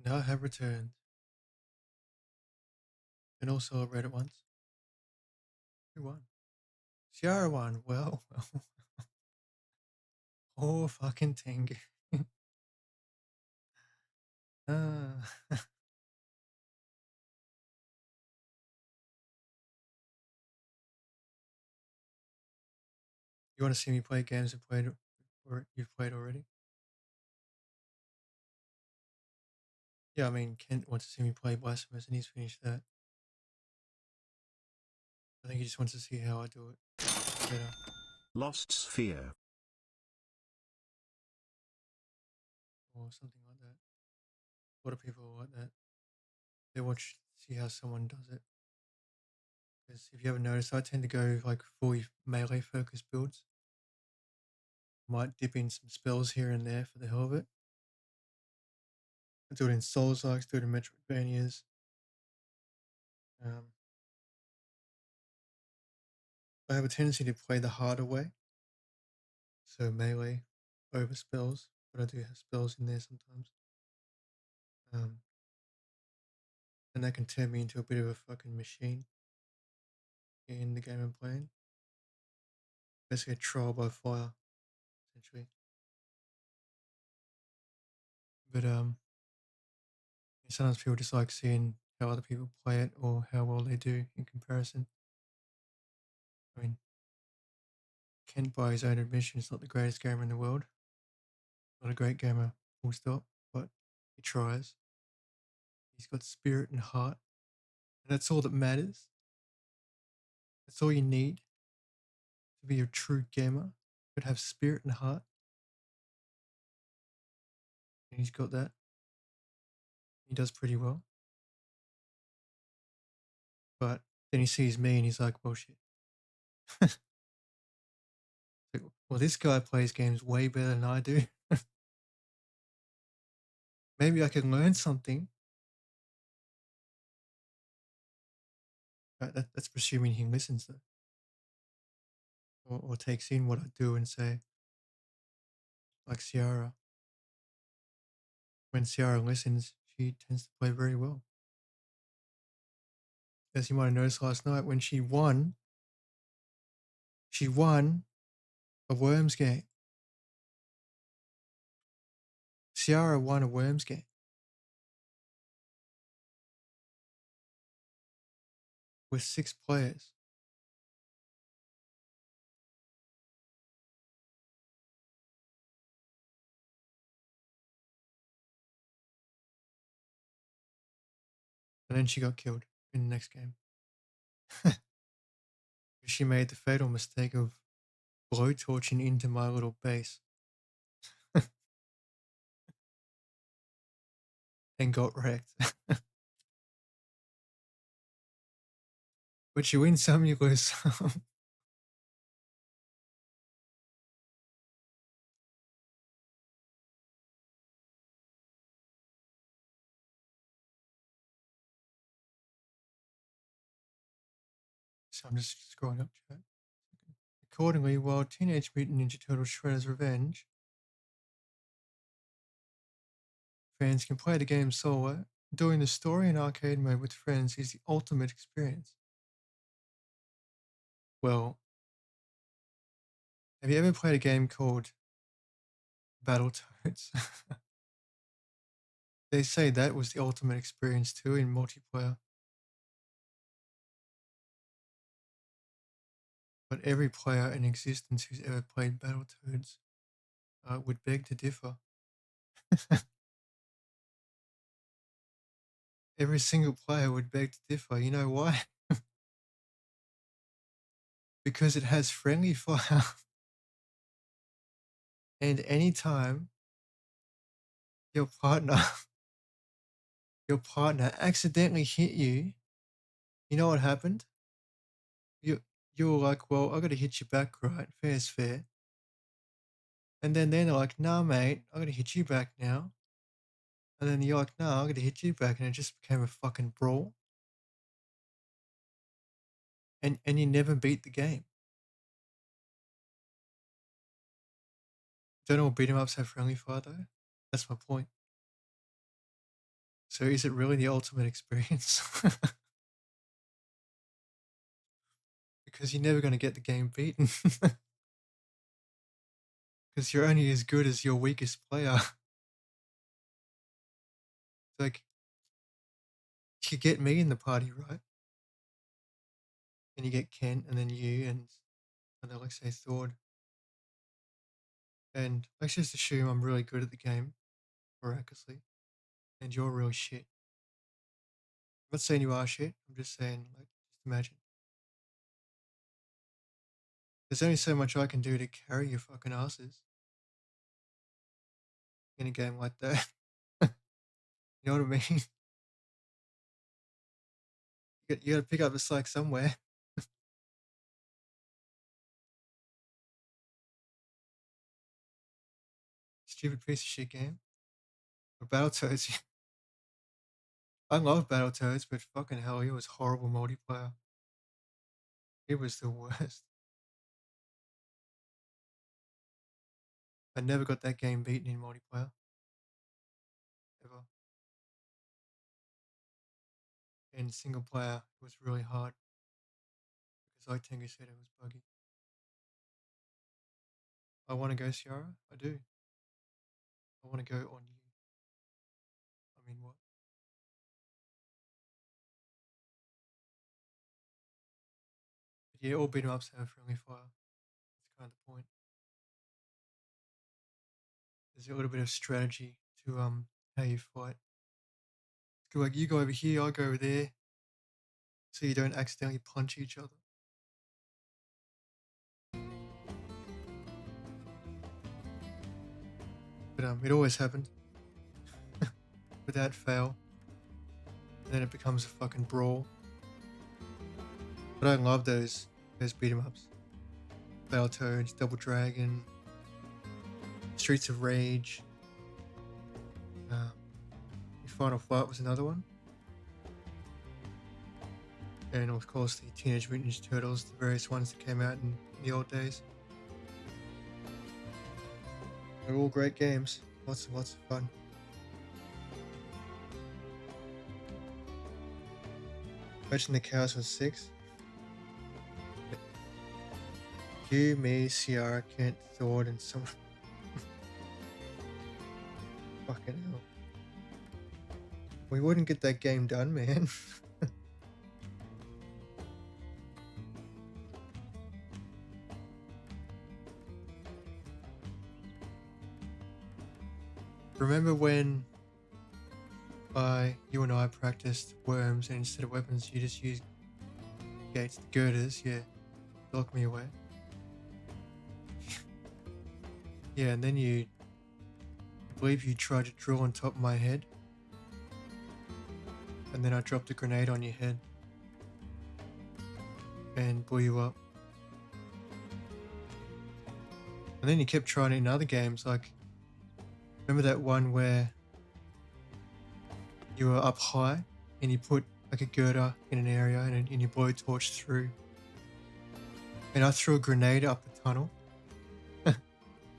Now I have returned. And also I read it once. Who won? Ciara won. Well, oh fucking ting. Ah. You want to see me play games I've played or you've played already? Yeah, I mean, Kent wants to see me play Blasphemous and he's finished that. I think he just wants to see how I do it better. Lost Sphere. Or something like that. A lot of people are like that. They watch, see how someone does it. Because if you haven't noticed, I tend to go like fully melee focused builds. Might dip in some spells here and there for the hell of it. I do it in Souls-likes, do it in Metroidvanias. I have a tendency to play the harder way. So melee over spells, but I do have spells in there sometimes. And that can turn me into a bit of a fucking machine in the game I'm playing. Basically a trial by fire, essentially. But sometimes people just like seeing how other people play it or how well they do in comparison. I mean, Kent, by his own admission, is not the greatest gamer in the world. Not a great gamer, full stop, but he tries. He's got spirit and heart, and that's all that matters. That's all you need to be a true gamer. But have spirit and heart, and he's got that. He does pretty well. But then he sees me and he's like, well, shit. Like, well, this guy plays games way better than I do. Maybe I can learn something. That's presuming he listens, though. Or takes in what I do and say, like Ciara. When Ciara listens, she tends to play very well. As you might have noticed last night, when she won a Worms game. Ciara won a Worms game. With 6 players. And then she got killed in the next game. She made the fatal mistake of blowtorching into my little base. And got wrecked. But you win some, you lose some. So I'm just scrolling up chat. Accordingly, while Teenage Mutant Ninja Turtles Shredder's Revenge fans can play the game solo, doing the story in arcade mode with friends is the ultimate experience. Well, have you ever played a game called Battletoads? They say that was the ultimate experience too in multiplayer. But every player in existence who's ever played Battletoads would beg to differ. Every single player would beg to differ. You know why? Because it has friendly fire. And anytime your partner accidentally hit you, you know what happened? You were like, well, I gotta hit you back, right? Fair's fair. And then they're like, nah, mate, I gotta hit you back now. And then you're like, nah, I gotta hit you back, and it just became a fucking brawl. And you never beat the game. Don't all beat 'em ups have friendly fire though? That's my point. So is it really the ultimate experience? Because you're never going to get the game beaten. Because you're only as good as your weakest player. It's like, you get me in the party, right? And you get Kent, and then you, and then let's say Thord. And let's just assume I'm really good at the game, miraculously, and you're really shit. I'm not saying you are shit, I'm just saying, like, just imagine. There's only so much I can do to carry your fucking asses in a game like that. You know what I mean? You gotta pick up the slack somewhere. Stupid piece of shit game. Or Battletoads. I love Battletoads, but fucking hell, it was horrible multiplayer. It was the worst. I never got that game beaten in multiplayer. Ever. In single player, it was really hard. Because like Tengu said, it was buggy. I want to go Ciara? I do. I want to go on you. I mean, what? But yeah, all beat 'em ups have friendly fire. That's kind of the point. There's a little bit of strategy to how you fight. Like, you go over here, I go over there, so you don't accidentally punch each other. But it always happened. Without fail. And then it becomes a fucking brawl. But I love those beat 'em ups. Battletoads, Double Dragon, Streets of Rage. Final Fight was another one. And of course the Teenage Mutant Ninja Turtles, the various ones that came out in the old days. They're all great games. Lots and lots of fun. Imagine the Chaos was 6. You, me, Ciara, Kent, Thord, and someone. Fucking hell. We wouldn't get that game done, man. Remember when you and I practiced worms, and instead of weapons you just used gates, the girders? Yeah, lock me away. Yeah, and then I believe you tried to drill on top of my head, and then I dropped a grenade on your head and blew you up. And then you kept trying it in other games, like, remember that one where you were up high and you put like a girder in an area and you blow a torch through, and I threw a grenade up the tunnel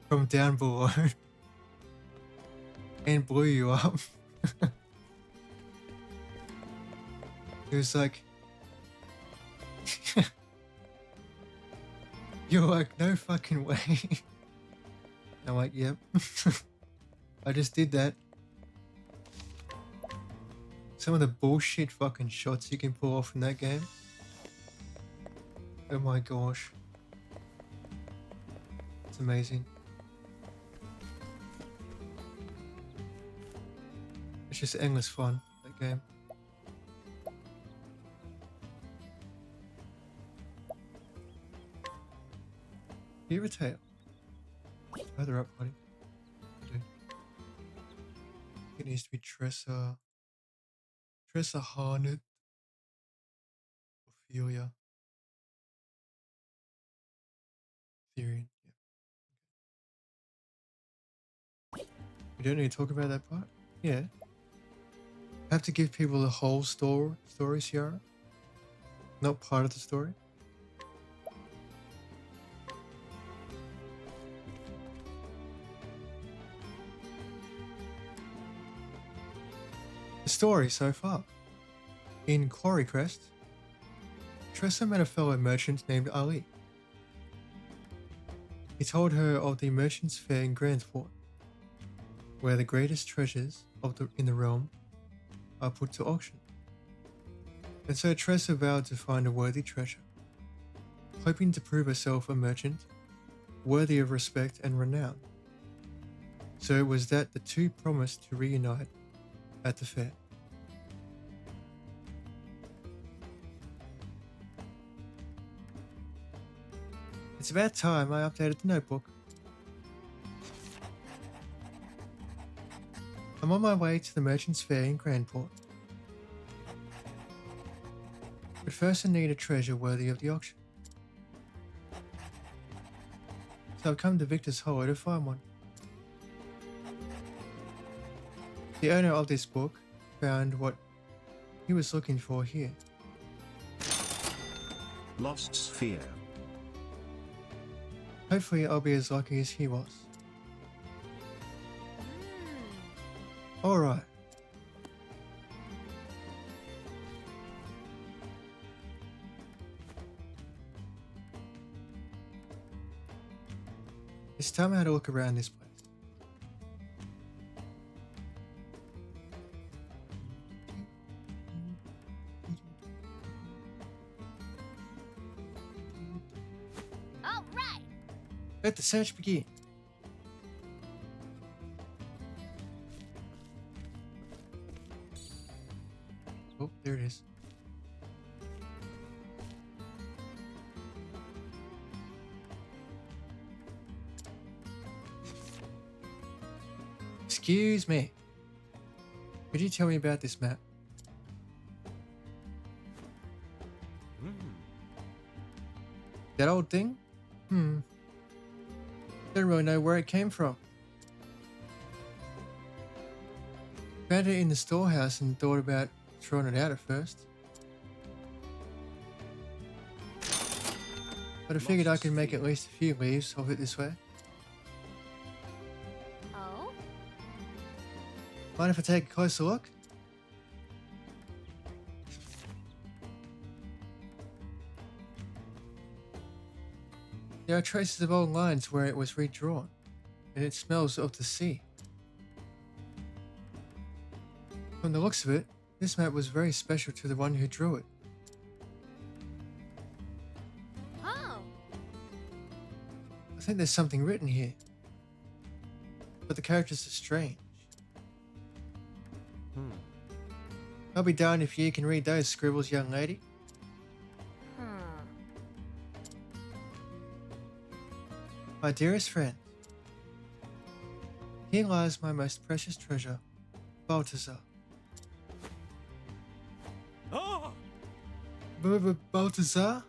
from down below and blew you up. It was like, you're like, no fucking way. I'm like, yep. I just did that. Some of the bullshit fucking shots you can pull off in that game. Oh my gosh. It's amazing. It's just endless fun, that game. Do you have a tail? Further up, buddy. I do. It needs to be Tressa Harnett. Ophelia. Therian. Yeah. We don't need to talk about that part? Yeah. Have to give people the whole story, Ciara? Not part of the story? The story so far. In Quarry Crest, Tressa met a fellow merchant named Ali. He told her of the merchant's fair in Grandport, where the greatest treasures in the realm are put to auction. And so Tressa vowed to find a worthy treasure, hoping to prove herself a merchant worthy of respect and renown. So it was that the two promised to reunite at the fair. It's about time I updated the notebook. I'm on my way to the Merchant's Fair in Grandport. But first I need a treasure worthy of the auction. So I've come to Victor's Hollow to find one. The owner of this book found what he was looking for here. Lost Sphere. Hopefully I'll be as lucky as he was. Alright. It's time I had a look around this place. All right. Let the search begin. Oh, there it is. Excuse me. Could you tell me about this map? That old thing? Don't really know where it came from. Found it in the storehouse and thought about throwing it out at first. But I figured I could make at least a few leaves of it this way. Oh? Mind if I take a closer look? There are traces of old lines where it was redrawn, and it smells of the sea. From the looks of it, this map was very special to the one who drew it. Oh. I think there's something written here, but the characters are strange. I'll be darned if you can read those scribbles, young lady. My dearest friend, here lies my most precious treasure, Balthazar. Balthazar?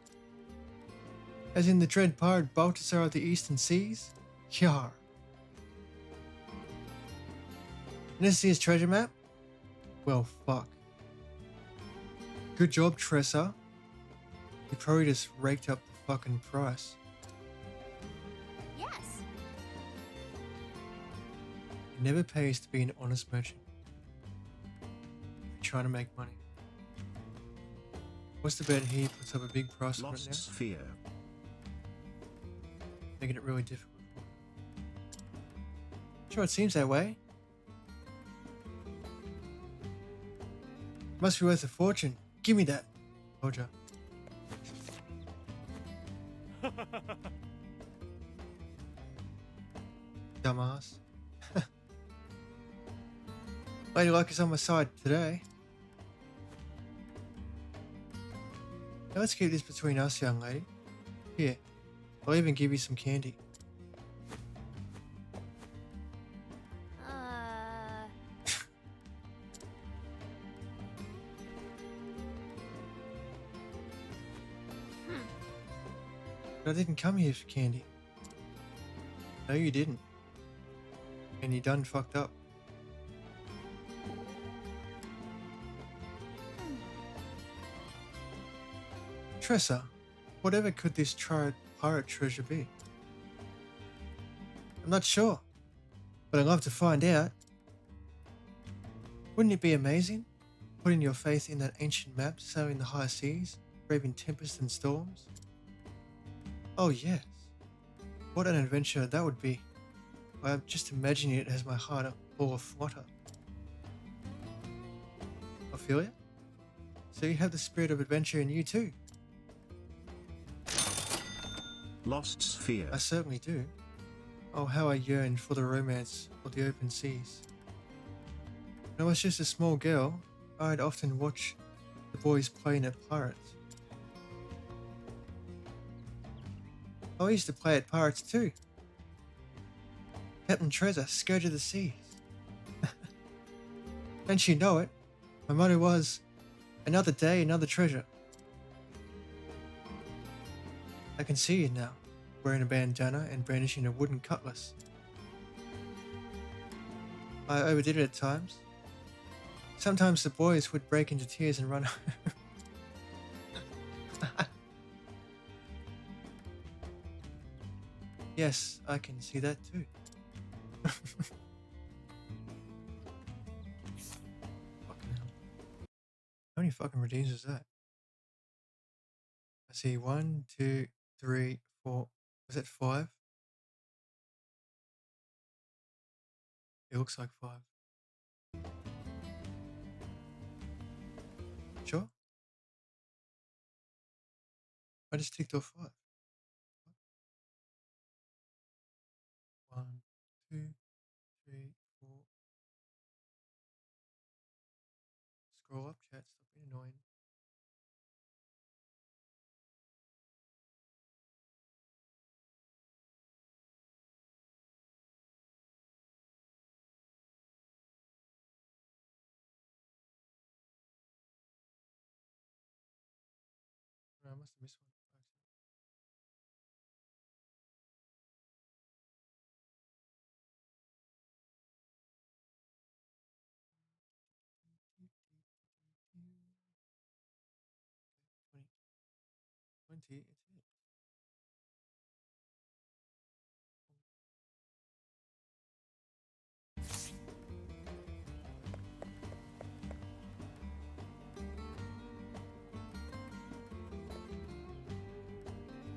As in the dread pirate Balthazar of the Eastern Seas? Yar. And this is his treasure map? Well, fuck. Good job, Tressa. You probably just raked up the fucking price. Yes. It never pays to be an honest merchant. If you're trying to make money. What's the bet he puts up a big price on it Lost now? Sphere. Making it really difficult. Sure, it seems that way. Must be worth a fortune. Give me that. Told ya. Dumbass. Lady Luck is on my side today. Now let's keep this between us, young lady. Here, I'll even give you some candy. But I didn't come here for candy. No, you didn't. And you done fucked up. Tressa, whatever could this pirate treasure be? I'm not sure, but I'd love to find out. Wouldn't it be amazing? Putting your faith in that ancient map, sailing the high seas, braving tempests and storms? Oh yes. What an adventure that would be. I'm just imagining it as my heart all aflutter. I feel ya? So you have the spirit of adventure in you too? Lost Sphere. I certainly do. Oh, how I yearned for the romance of the open seas. When I was just a small girl, I'd often watch the boys playing at pirates. I used to play at pirates too. Captain Treasure, Scourge of the Seas. Don't you know it? My motto was, another day, another treasure. I can see you now, wearing a bandana and brandishing a wooden cutlass. I overdid it at times. Sometimes the boys would break into tears and run. Yes, I can see that too. Fucking hell. How many fucking redeems is that? I see 1, 2, 3, 4. Was that 5? It looks like 5. Sure? I just ticked off 5. 1, 2, 3, 4. Scroll up, chat. Stop being annoying. No, I must have missed one. Accident. 20. It's it.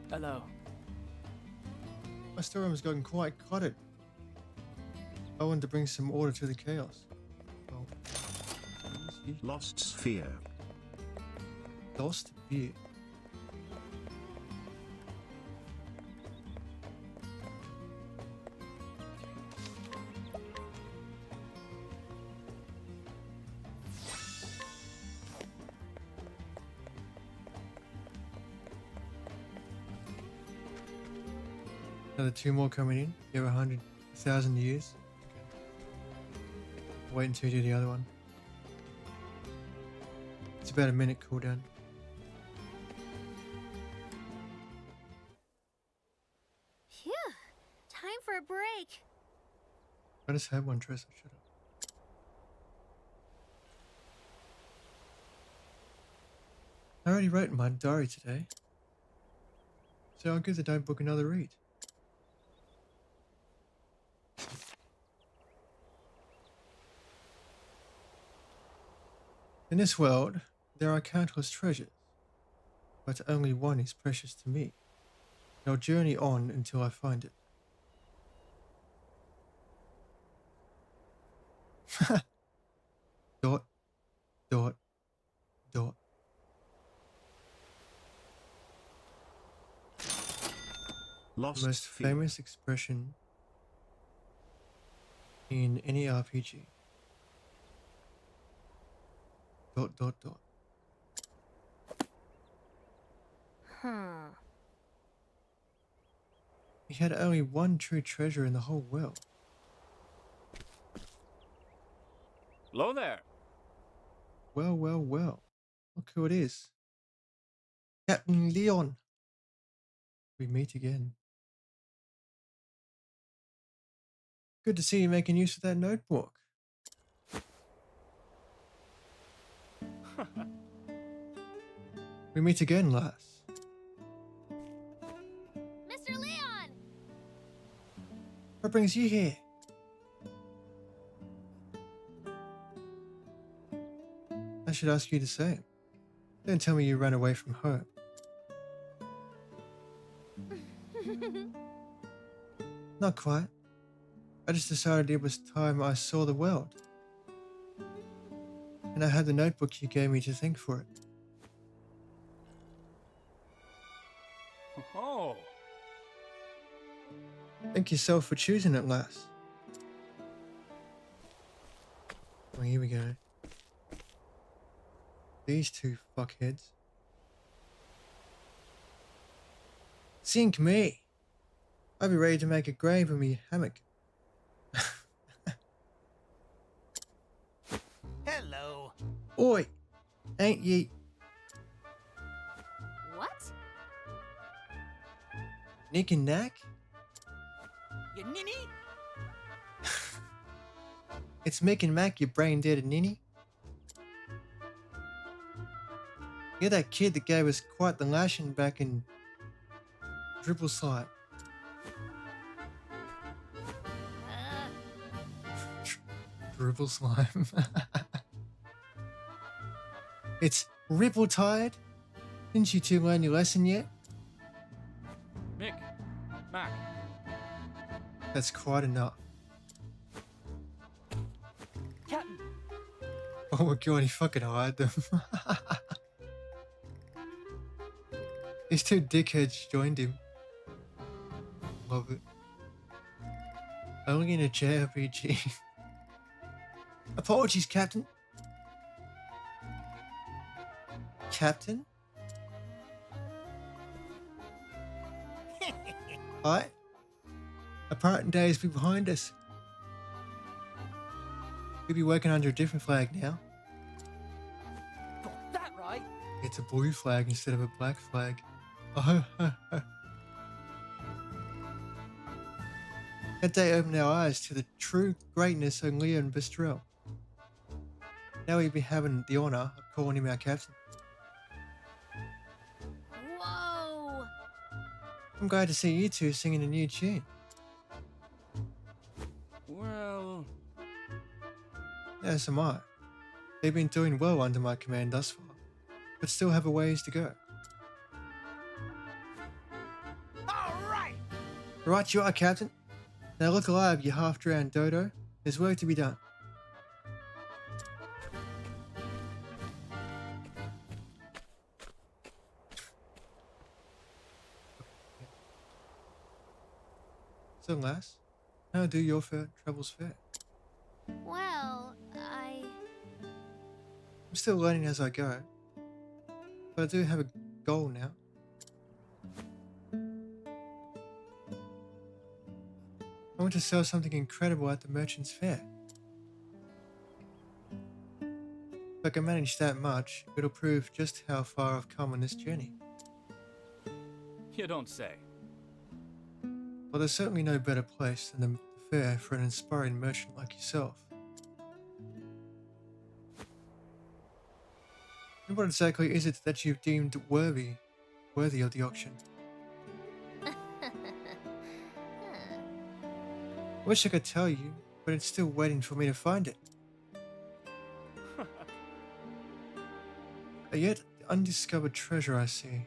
Hello. My storeroom's gotten quite cluttered. I wanted to bring some order to the chaos. Oh. Easy. Lost Sphere. Lost view. Another 2 more coming in. You have 100,000 years. Okay. Wait until you do the other one. It's about a minute cooldown. Phew. Time for a break. I just had one dress. I should have. I already wrote in my diary today, so I'll give the notebook another read. In this world, there are countless treasures, but only one is precious to me. I'll journey on until I find it. Dot, dot, dot. Lost The most Sphere. famous expression in any RPG. Dot, dot, dot. Hmm. He had only one true treasure in the whole world. Hello there. Well, well, well. Look who it is. Captain Leon. We meet again. Good to see you making use of that notebook. We meet again, lass. Mr. Leon! What brings you here? should ask you the same. Don't tell me you ran away from home. Not quite. I just decided it was time I saw the world. And I had the notebook you gave me to think for it. Oh. Thank yourself for choosing it, lass. Oh, here we go. These two fuckheads. Sink me. I'll be ready to make a grave in me hammock. Hello. Oi, ain't ye What? Nick and Knack? You ninny? It's Mick and Mac, you brain dead ninny. You're that kid that gave us quite the lashing back in Dribble Slime. Dribble Slime. It's Ripple Tide. Didn't you two learn your lesson yet? Mick. Mac. That's quite enough. Captain. Oh my god, he fucking hired them. These two dickheads joined him. Love it. Only in a JRPG. Apologies, Captain. Captain? Hi. A parting day is behind us. We'll be working under a different flag now. Got that right. It's a blue flag instead of a black flag. That day opened our eyes to the true greatness of Leon Bistrel. Now we'll be having the honour of calling him our captain. Whoa! I'm glad to see you two singing a new tune. Well, Yes, am I. They've been doing well under my command thus far, but still have a ways to go. All right. Right you are, Captain. Now look alive, you half-drowned dodo. There's work to be done. So, lass, how do your travels fare? Well, I'm still learning as I go, but I do have a goal now. I want to sell something incredible at the Merchant's Fair. If I can manage that much, it'll prove just how far I've come on this journey. you don't say. Well, there's certainly no better place than the fair for an inspiring merchant like yourself. And what exactly is it that you've deemed worthy of the auction? I wish I could tell you, but it's still waiting for me to find it. A yet undiscovered treasure, I see.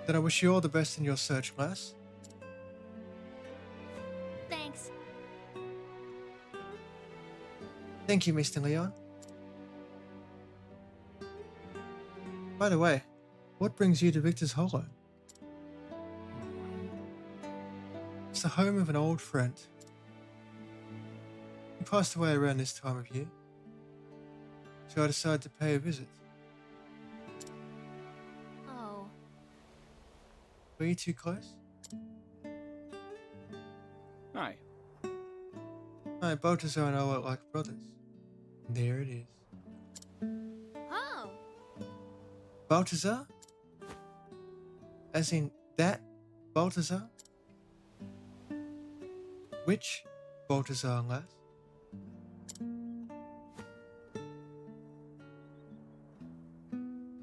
Then I wish you all the best in your search, lass. thanks. Thank you, Mr. Leon. By the way, what brings you to Victor's Hollow? It's the home of an old friend. He passed away around this time of year, so I decided to pay a visit. Oh, Were you too close? Hi. Hi, Balthazar and I are like brothers. And there it is. oh, Balthazar? As in that Balthazar? Which Balthazar, lass?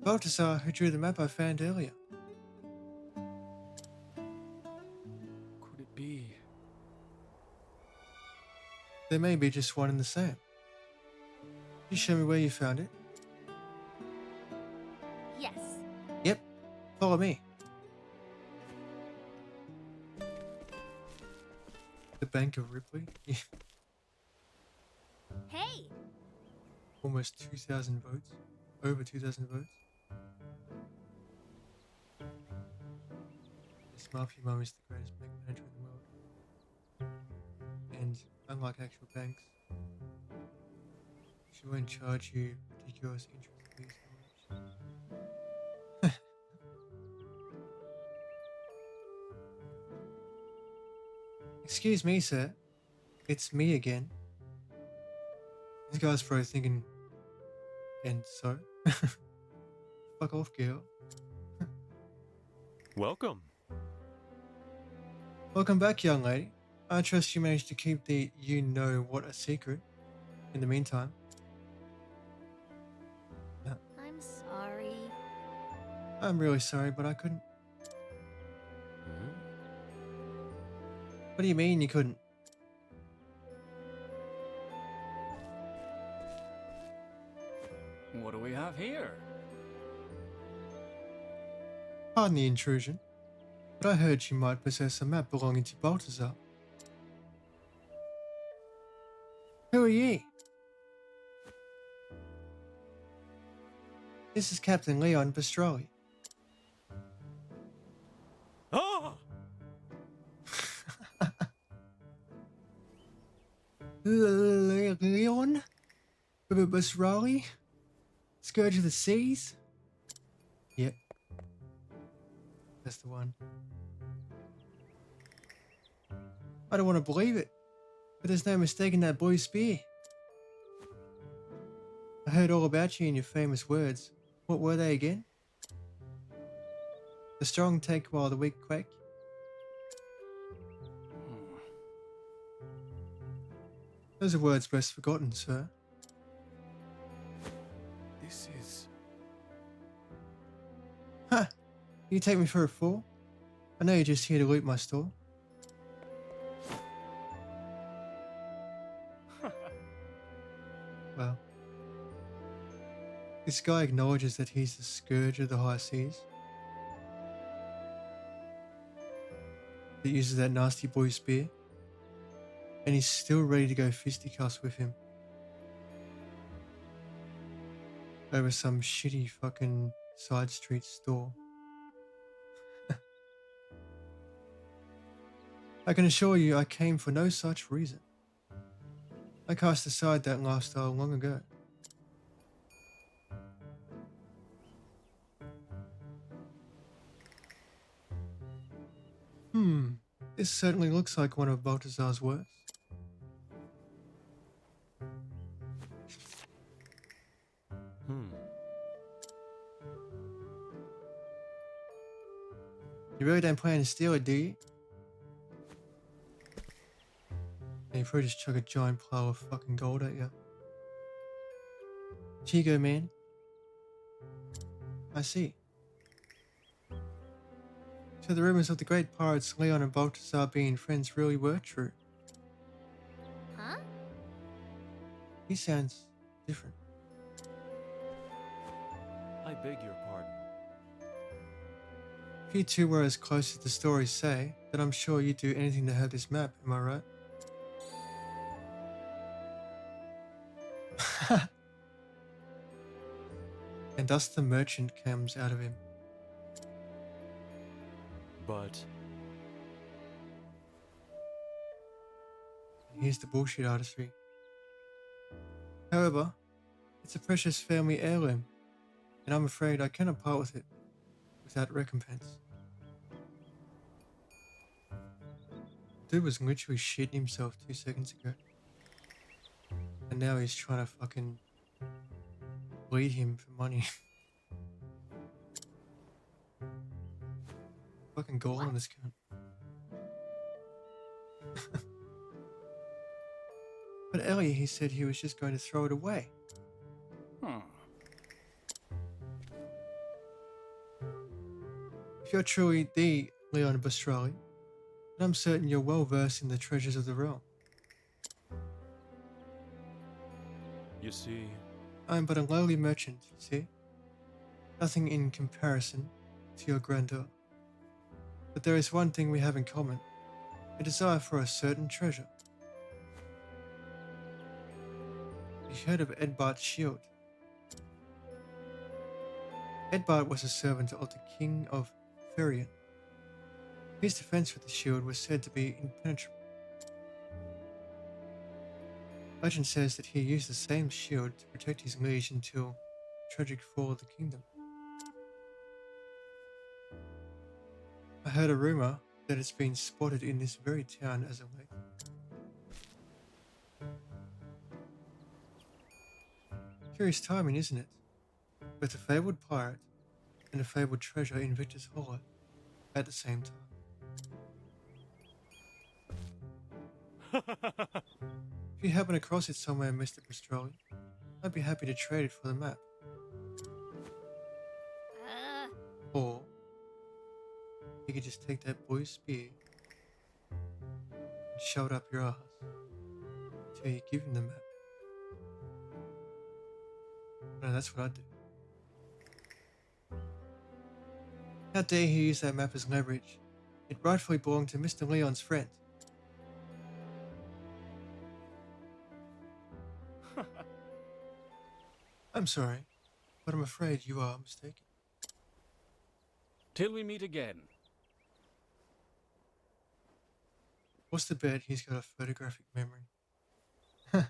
Balthazar, who drew the map I found earlier. Could it be? There may be just one and the same. you show me where you found it? Yes. Yep. Follow me. The Bank of Ripley? Yeah. Hey! Almost 2,000 votes. Over 2,000 votes. This Mafia Mum is the greatest bank manager in the world. And unlike actual banks, she won't charge you ridiculous interest fees and all that shit. Excuse me, sir. It's me again. This guy's probably thinking, and so? Fuck off, girl. Welcome. Welcome back, young lady. I trust you managed to keep the you-know-what a secret in the meantime. I'm sorry. I'm really sorry, but I couldn't. What do you mean you couldn't? What do we have here? Pardon the intrusion, but I heard you might possess a map belonging to Balthazar. Who are ye? This is Captain Leon Pastrelli. Ah! Leon? Pastrelli? Scourge of the Seas? Yep. That's the one. I don't want to believe it, but there's no mistaking that boy's spear. I heard all about you and your famous words. What were they again? The strong take while the weak quake. Those are words best forgotten, sir. This is... Ha! You take me for a fool? I know you're just here to loot my store. Well, this guy acknowledges that he's the scourge of the high seas. That uses that nasty boy spear. And he's still ready to go fisticuffs with him. Over some shitty fucking side street store. I can assure you I came for no such reason. I cast aside that lifestyle long ago. This certainly looks like one of Balthazar's works. You really don't plan to steal it, do you? And you probably just chuck a giant pile of fucking gold at you. Here you go, man. I see. So the rumors of the great pirates Leon and Balthazar being friends really were true. Huh? He sounds different. I beg your pardon. If you two were as close as the stories say, then I'm sure you'd do anything to have this map, am I right? And thus the merchant comes out of him. But Here's the bullshit artistry. However, it's a precious family heirloom, and I'm afraid I cannot part with it without recompense. Dude was literally shitting himself 2 seconds ago. And now he's trying to fucking bleed him for money. Fucking goal on this cunt. But earlier he said he was just going to throw it away. If you're truly the Leon Pastrelli, then I'm certain you're well versed in the treasures of the realm. you see, I am but a lowly merchant, you see. Nothing in comparison to your grandeur. But there is one thing we have in common. A desire for a certain treasure. You heard of Edbard's shield? Edbard was a servant of the king of Ferian. His defense with the shield was said to be impenetrable. Legend says that he used the same shield to protect his liege until the tragic fall of the kingdom. I heard a rumor that it's been spotted in this very town as of late. Curious timing, isn't it? Both a fabled pirate and a fabled treasure in Victor's Hollow at the same time. If you happen across it somewhere, Mr. Pastrolli, I'd be happy to trade it for the map. Or you could just take that boy's spear and shove it up your ass until you give him the map. No, that's what I'd do. How dare he use that map as leverage? It rightfully belonged to Mr. Leon's friend. I'm sorry, but I'm afraid you are mistaken. Till we meet again. What's the bet he's got a photographic memory? And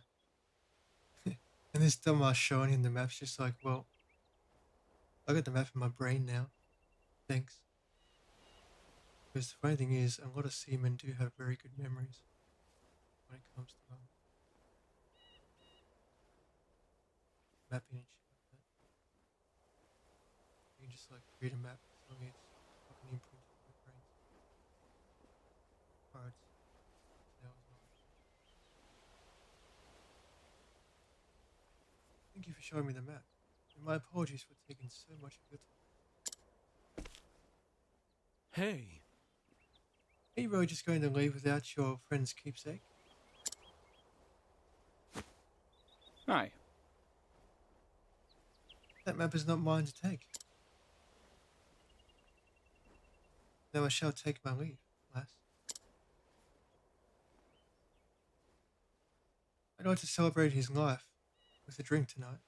this dumbass showing him the map's just like, well, I got the map in my brain now. Thanks. Because the funny thing is, a lot of seamen do have very good memories when it comes to mapping and shit like that. You can just like read a map as long as it's fucking imprinted in your brain. Alright. That was nice. Thank you for showing me the map. And my apologies for taking so much of your time. Hey, Are you really just going to leave without your friend's keepsake? hi. That map is not mine to take. Now I shall take my leave, lass. I'd like to celebrate his life with a drink tonight.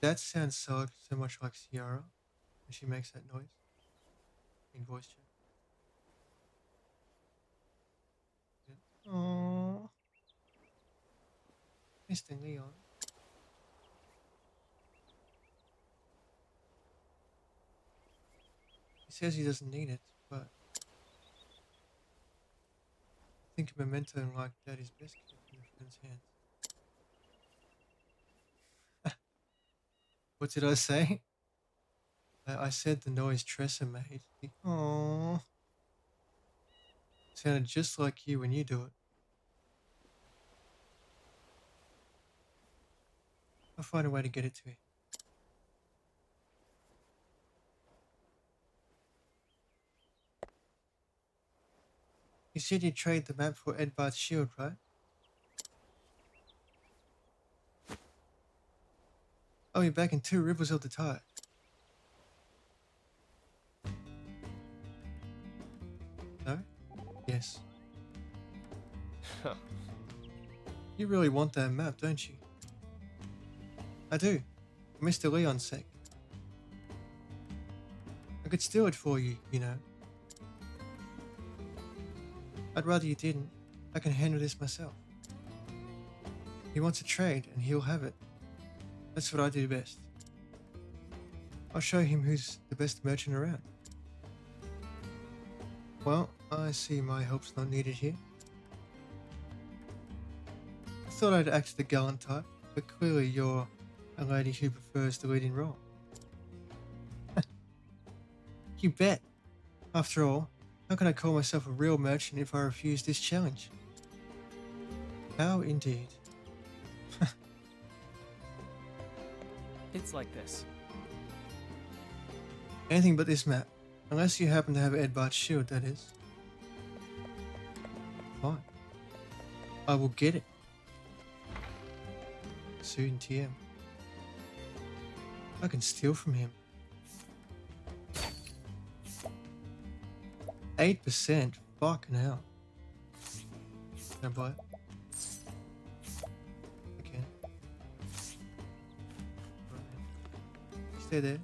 That sounds so much like Ciara when she makes that noise in voice chat. Yeah. Aww. Mr. Leon. He says he doesn't need it, but I think a memento like that is best kept in a friend's hands. What did I say? I said the noise Tressa made. Aww. Sounded just like you when you do it. I'll find a way to get it to you. You said you'd trade the map for Edbard's shield, right? I'll be back in 2 rivers of the tide. No? Yes. You really want that map, don't you? I do. For Mr. Leon's sake. I could steal it for you, you know. I'd rather you didn't. I can handle this myself. He wants a trade, and he'll have it. That's what I do best. I'll show him who's the best merchant around. Well, I see my help's not needed here. I thought I'd act the gallant type, but clearly you're a lady who prefers the leading role. You bet. After all, how can I call myself a real merchant if I refuse this challenge? How indeed. It's like this. Anything but this map. Unless you happen to have Edbard's shield, that is. Fine. I will get it. Soon, TM. I can steal from him. 8%? Fucking hell. Can I buy it? I can. Stay there.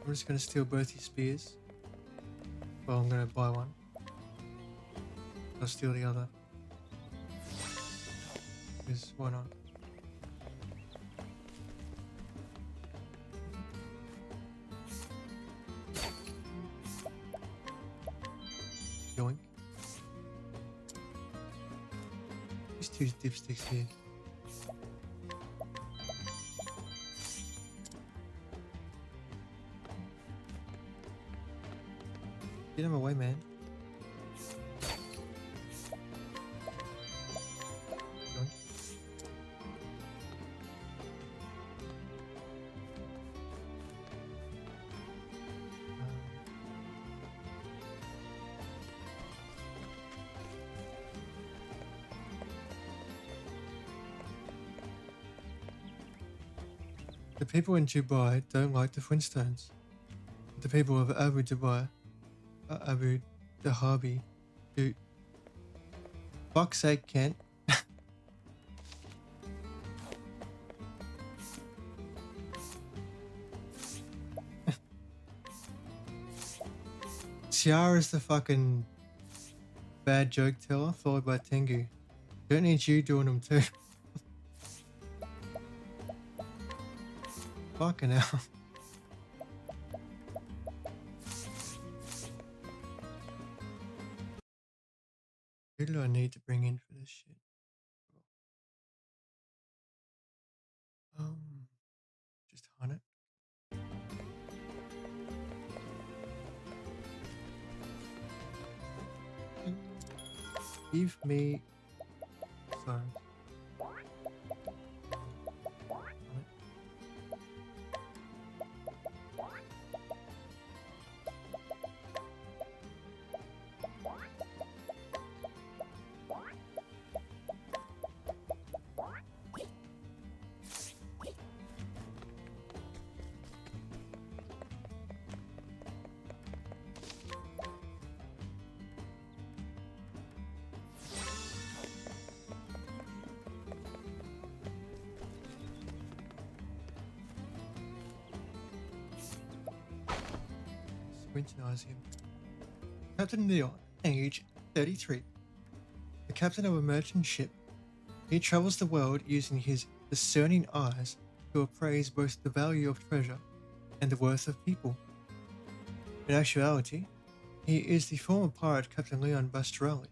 I'm just gonna steal both your spears. Well, I'm gonna buy one. I'll steal the other. Because why not? Yoink. These two dipsticks here. Get him away, man. Yoink. The people in Dubai don't like the Flintstones. The people of Abu Dhabi do. Fuck's sake, Kent. Ciara's the fucking bad joke teller, followed by Tengu. Don't need you doing them too. Fucking hell. Who do I need to bring in for this shit? Just hunt it. Give me. Sorry. Scrutinize him. Captain Leon, age 33. The captain of a merchant ship. He travels the world using his discerning eyes to appraise both the value of treasure and the worth of people. In actuality, he is the former pirate Captain Leon Bastrali.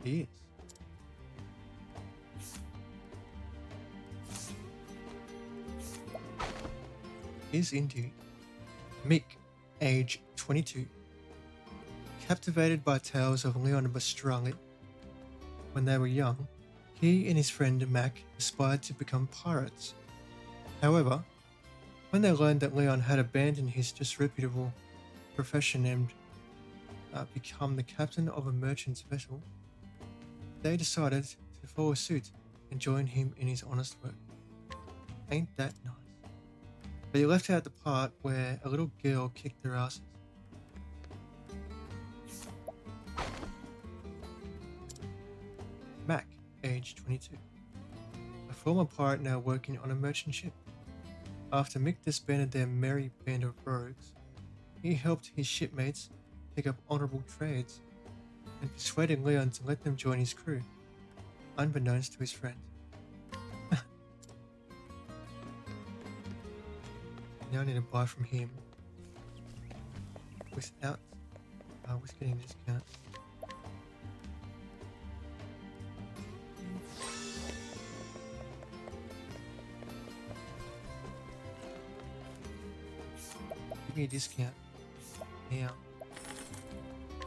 He is. Is indeed. Mick, age 22. Captivated by tales of Leon Bastrali. When they were young, he and his friend Mac aspired to become pirates. However, when they learned that Leon had abandoned his disreputable profession and become the captain of a merchant's vessel, they decided to follow suit and join him in his honest work. Ain't that nice? But he left out the part where a little girl kicked their asses. Mac, age 22. A former pirate now working on a merchant ship. After Mick disbanded their merry band of rogues, he helped his shipmates pick up honorable trades and persuaded Leon to let them join his crew, unbeknownst to his friend. Now I need to buy from him without with getting a discount. Give me a discount. Now.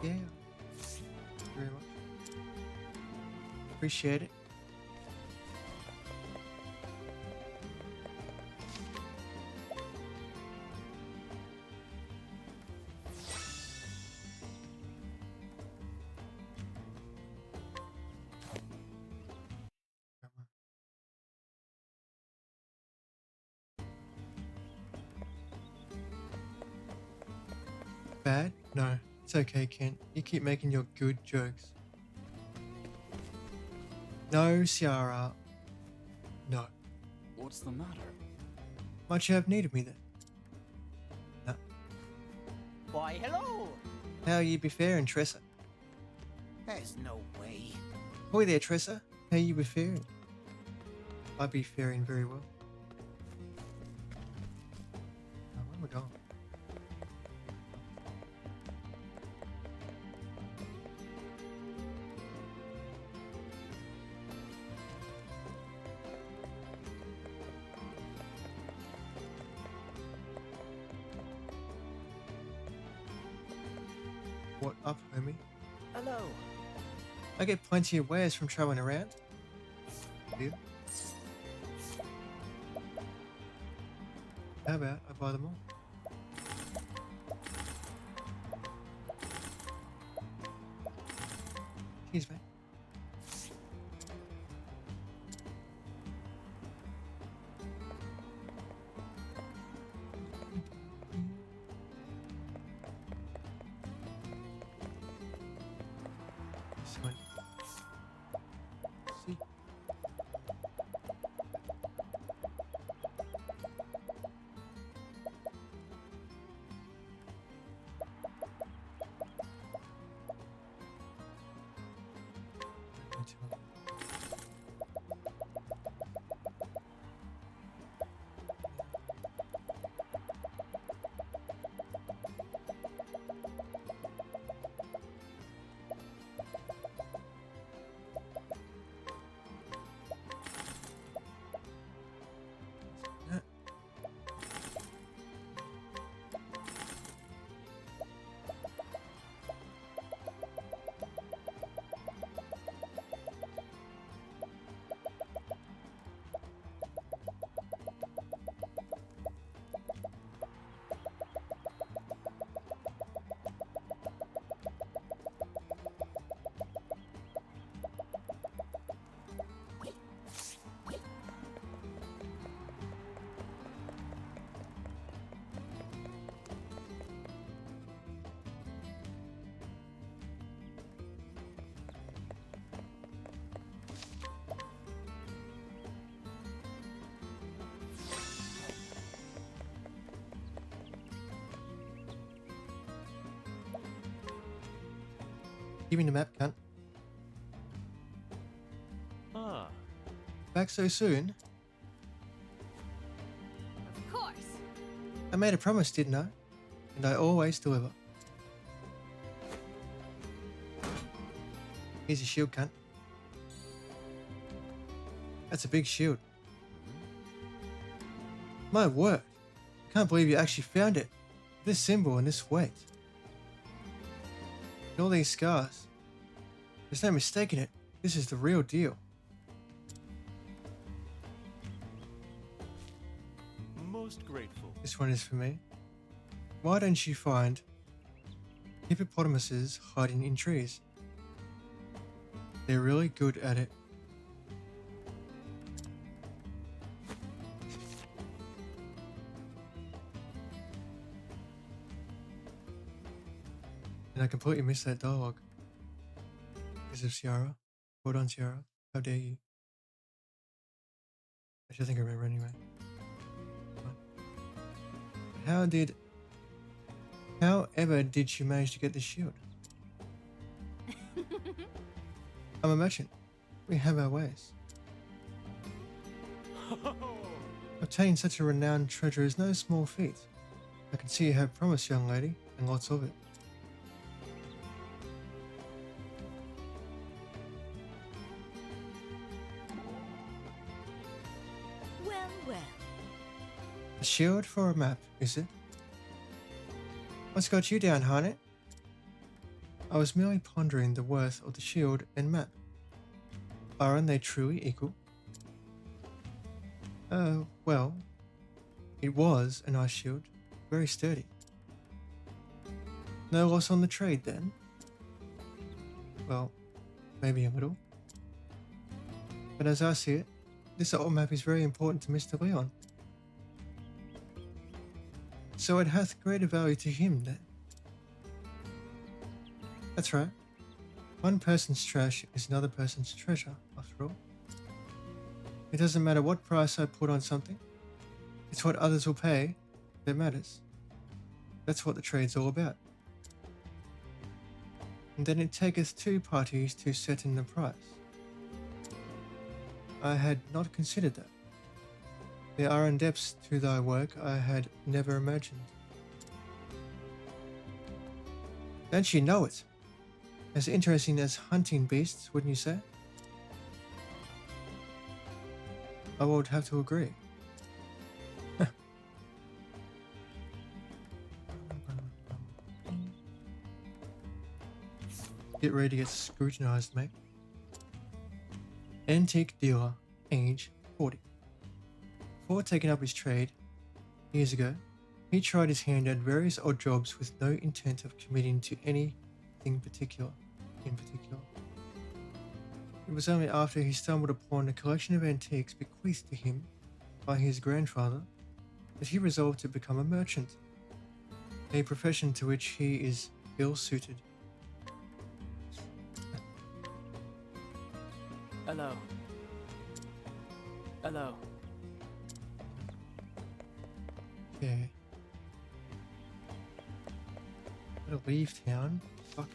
Yeah. Thank you very much. Appreciate it. Bad? No, it's okay, Kent. You keep making your good jokes. No, Ciara. No. What's the matter? Might you have need of me then? No. Why, hello. How you be faring, Tressa? There's no way. Hoi there, Tressa. How you be faring? I be faring very well. Oh, where am I going? What up, homie? Hello. I get plenty of wares from traveling around. You? How about I buy them all? Cheers, mate. Someone. See. Give me the map, cunt. Ah, Back so soon? Of course. I made a promise, didn't I? And I always deliver. Here's your shield, cunt. That's a big shield. My word. I can't believe you actually found it. This symbol and this weight. And all these scars. There's no mistaking it. This is the real deal. most grateful. This one is for me. Why don't you find hippopotamuses hiding in trees? They're really good at it. And I completely missed that dialogue. Because of Ciara. Well done, Ciara. How dare you? Actually, I think I remember anyway. However did you manage to get the shield? I'm a merchant. We have our ways. Obtaining such a renowned treasure is no small feat. I can see you have promise, young lady, and lots of it. Well, well. A shield for a map, is it? What's got you down, Harnett? I was merely pondering the worth of the shield and map. Aren't they truly equal? Well, it was a nice shield, very sturdy. No loss on the trade then? Well, maybe a little. But as I see it, this old map is very important to Mr. Leon. So it hath greater value to him then. That's right. One person's trash is another person's treasure, after all. It doesn't matter what price I put on something. It's what others will pay that matters. That's what the trade's all about. And then it taketh two parties to set in the price. I had not considered that. There are depths to thy work I had never imagined. Don't you know it? As interesting as hunting beasts, wouldn't you say? I would have to agree. Get ready to get scrutinized, mate. Antique dealer, age 40. Before taking up his trade, years ago, he tried his hand at various odd jobs with no intent of committing to anything in particular. It was only after he stumbled upon a collection of antiques bequeathed to him by his grandfather that he resolved to become a merchant, a profession to which he is ill suited. Hello. Hello. Okay. Gotta leave town. Fuck.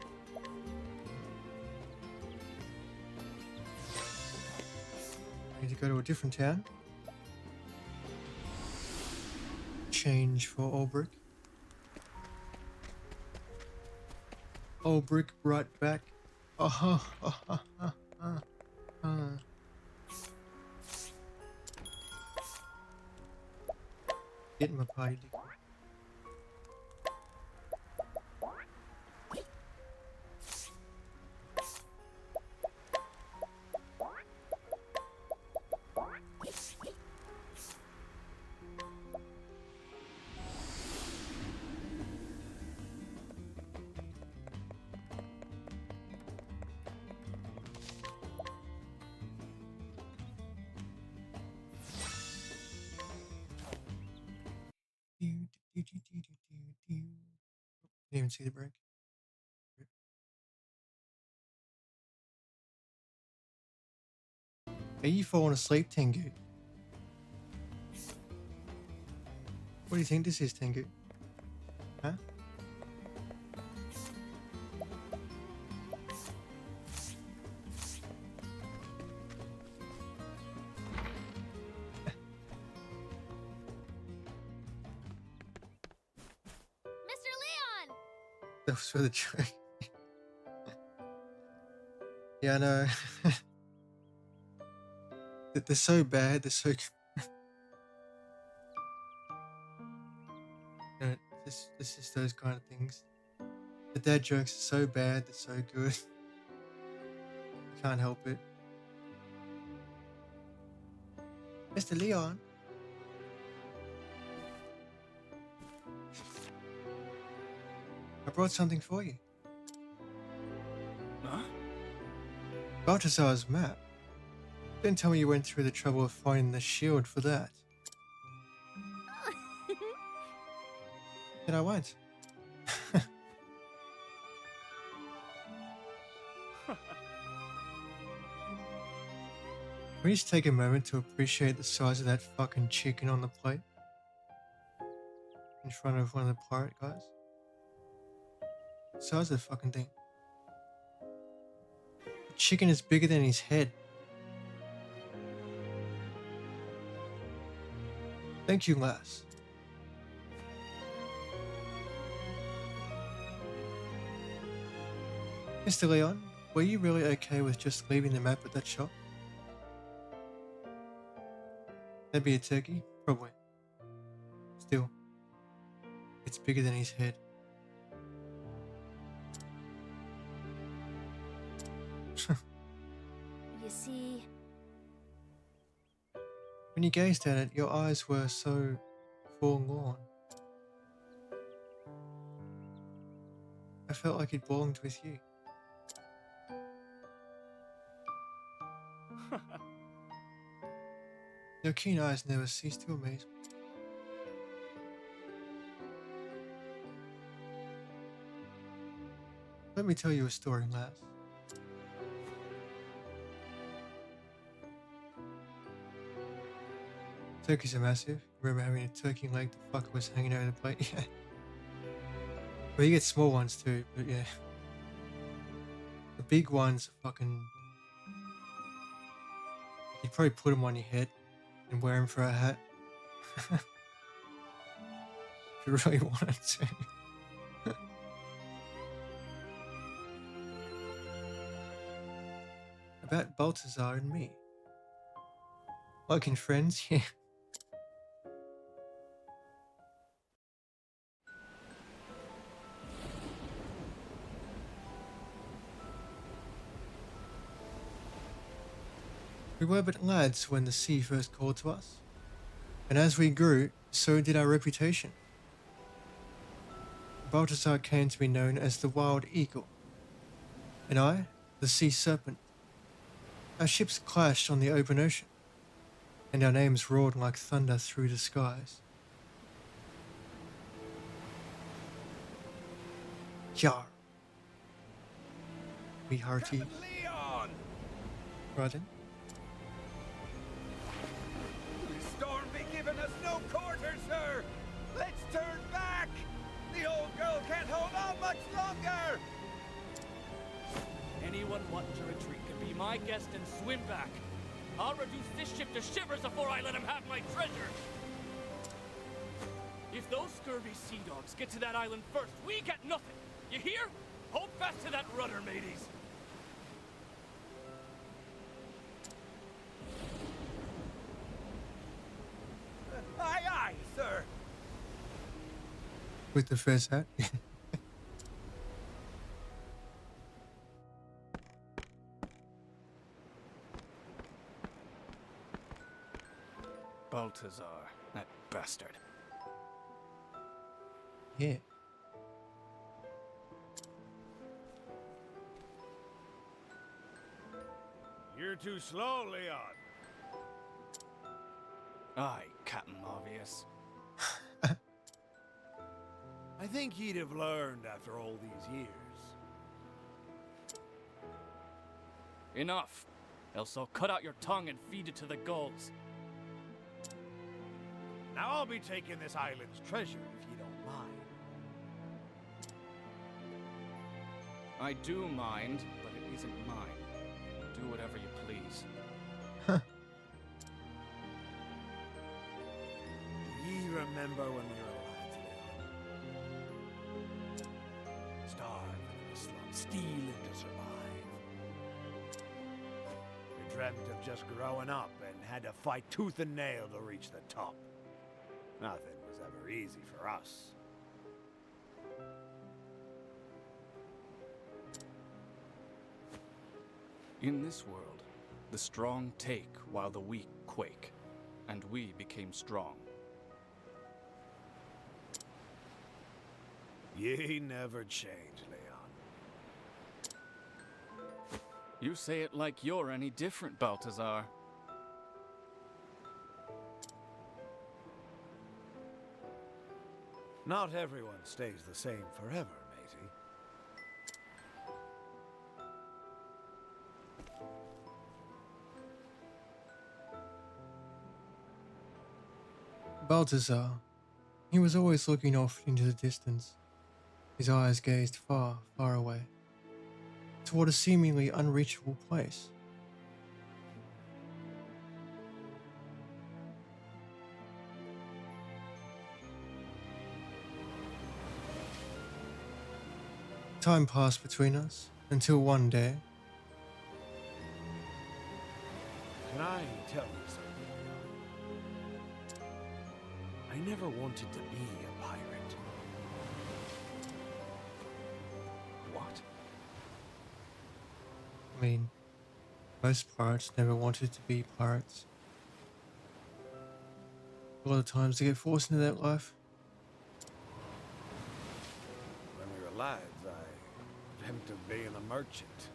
Need to go to a different town. Change for old brick. Old brick brought back. Get my party decor. Didn't even see the break. Are you falling asleep, Tengu? What do you think this is, Tengu? Huh? Mr. Leon! That was for the joke. Yeah, I know. They're so bad. They're so. You know, this is those kind of things. The dad jokes are so bad. They're so good. You can't help it. Mr. Leon. I brought something for you. Huh? Balthazar's map. Don't tell me you went through the trouble of finding the shield for that. Then I won't. Can we just take a moment to appreciate the size of that fucking chicken on the plate? In front of one of the pirate guys? The size of the fucking thing. The chicken is bigger than his head. Thank you, lass. Mr. Leon, were you really okay with just leaving the map at that shop? That'd be a turkey? Probably. Still, it's bigger than his head. You see, When you gazed at it, your eyes were so forlorn. I felt like it belonged with you. Your keen eyes never cease to amaze me. Let me tell you a story, lass. Turkeys are massive. Remember having a turkey leg the fucker was hanging out of the plate? Yeah. Well, you get small ones too, but yeah. The big ones are fucking... You'd probably put them on your head and wear them for a hat. If you really wanted to. About Balthazar and me. Like in Friends, yeah. We were but lads when the sea first called to us, and as we grew, so did our reputation. Balthazar came to be known as the Wild Eagle, and I, the Sea Serpent. Our ships clashed on the open ocean, and our names roared like thunder through the skies. Yar. Me hearty. Leon! Pardon? The storm be giving us no quarter, sir! Let's turn back! The old girl can't hold on much longer! Anyone wanting to retreat can be my guest and swim back. I'll reduce this ship to shivers before I let him have my treasure. If those scurvy sea dogs get to that island first, we get nothing. You hear? Hold fast to that rudder, mateys. Aye, aye, sir! With the fez hat? Balthazar, that bastard. Yeah. You're too slow, Leon. Aye, Captain Obvious. I think he'd have learned after all these years. Enough. Else I'll cut out your tongue and feed it to the gulls. Now I'll be taking this island's treasure if you don't mind. I do mind, but it isn't mine. Do whatever you please. Do ye remember when we were lads, Leon? Starving in the slum, stealing to survive. We dreamt of just growing up and had to fight tooth and nail to reach the top. Nothing was ever easy for us. In this world, the strong take while the weak quake, and we became strong. Ye never change, Leon. You say it like you're any different, Balthazar. Not everyone stays the same forever, matey. Balthazar. He was always looking off into the distance. His eyes gazed far, far away, toward a seemingly unreachable place. Time passed between us until one day. Can I tell you something, Leon? I never wanted to be a pirate. What? I mean, most pirates never wanted to be pirates. A lot of times they get forced into that life. When we were lads, I dreamt of being a merchant.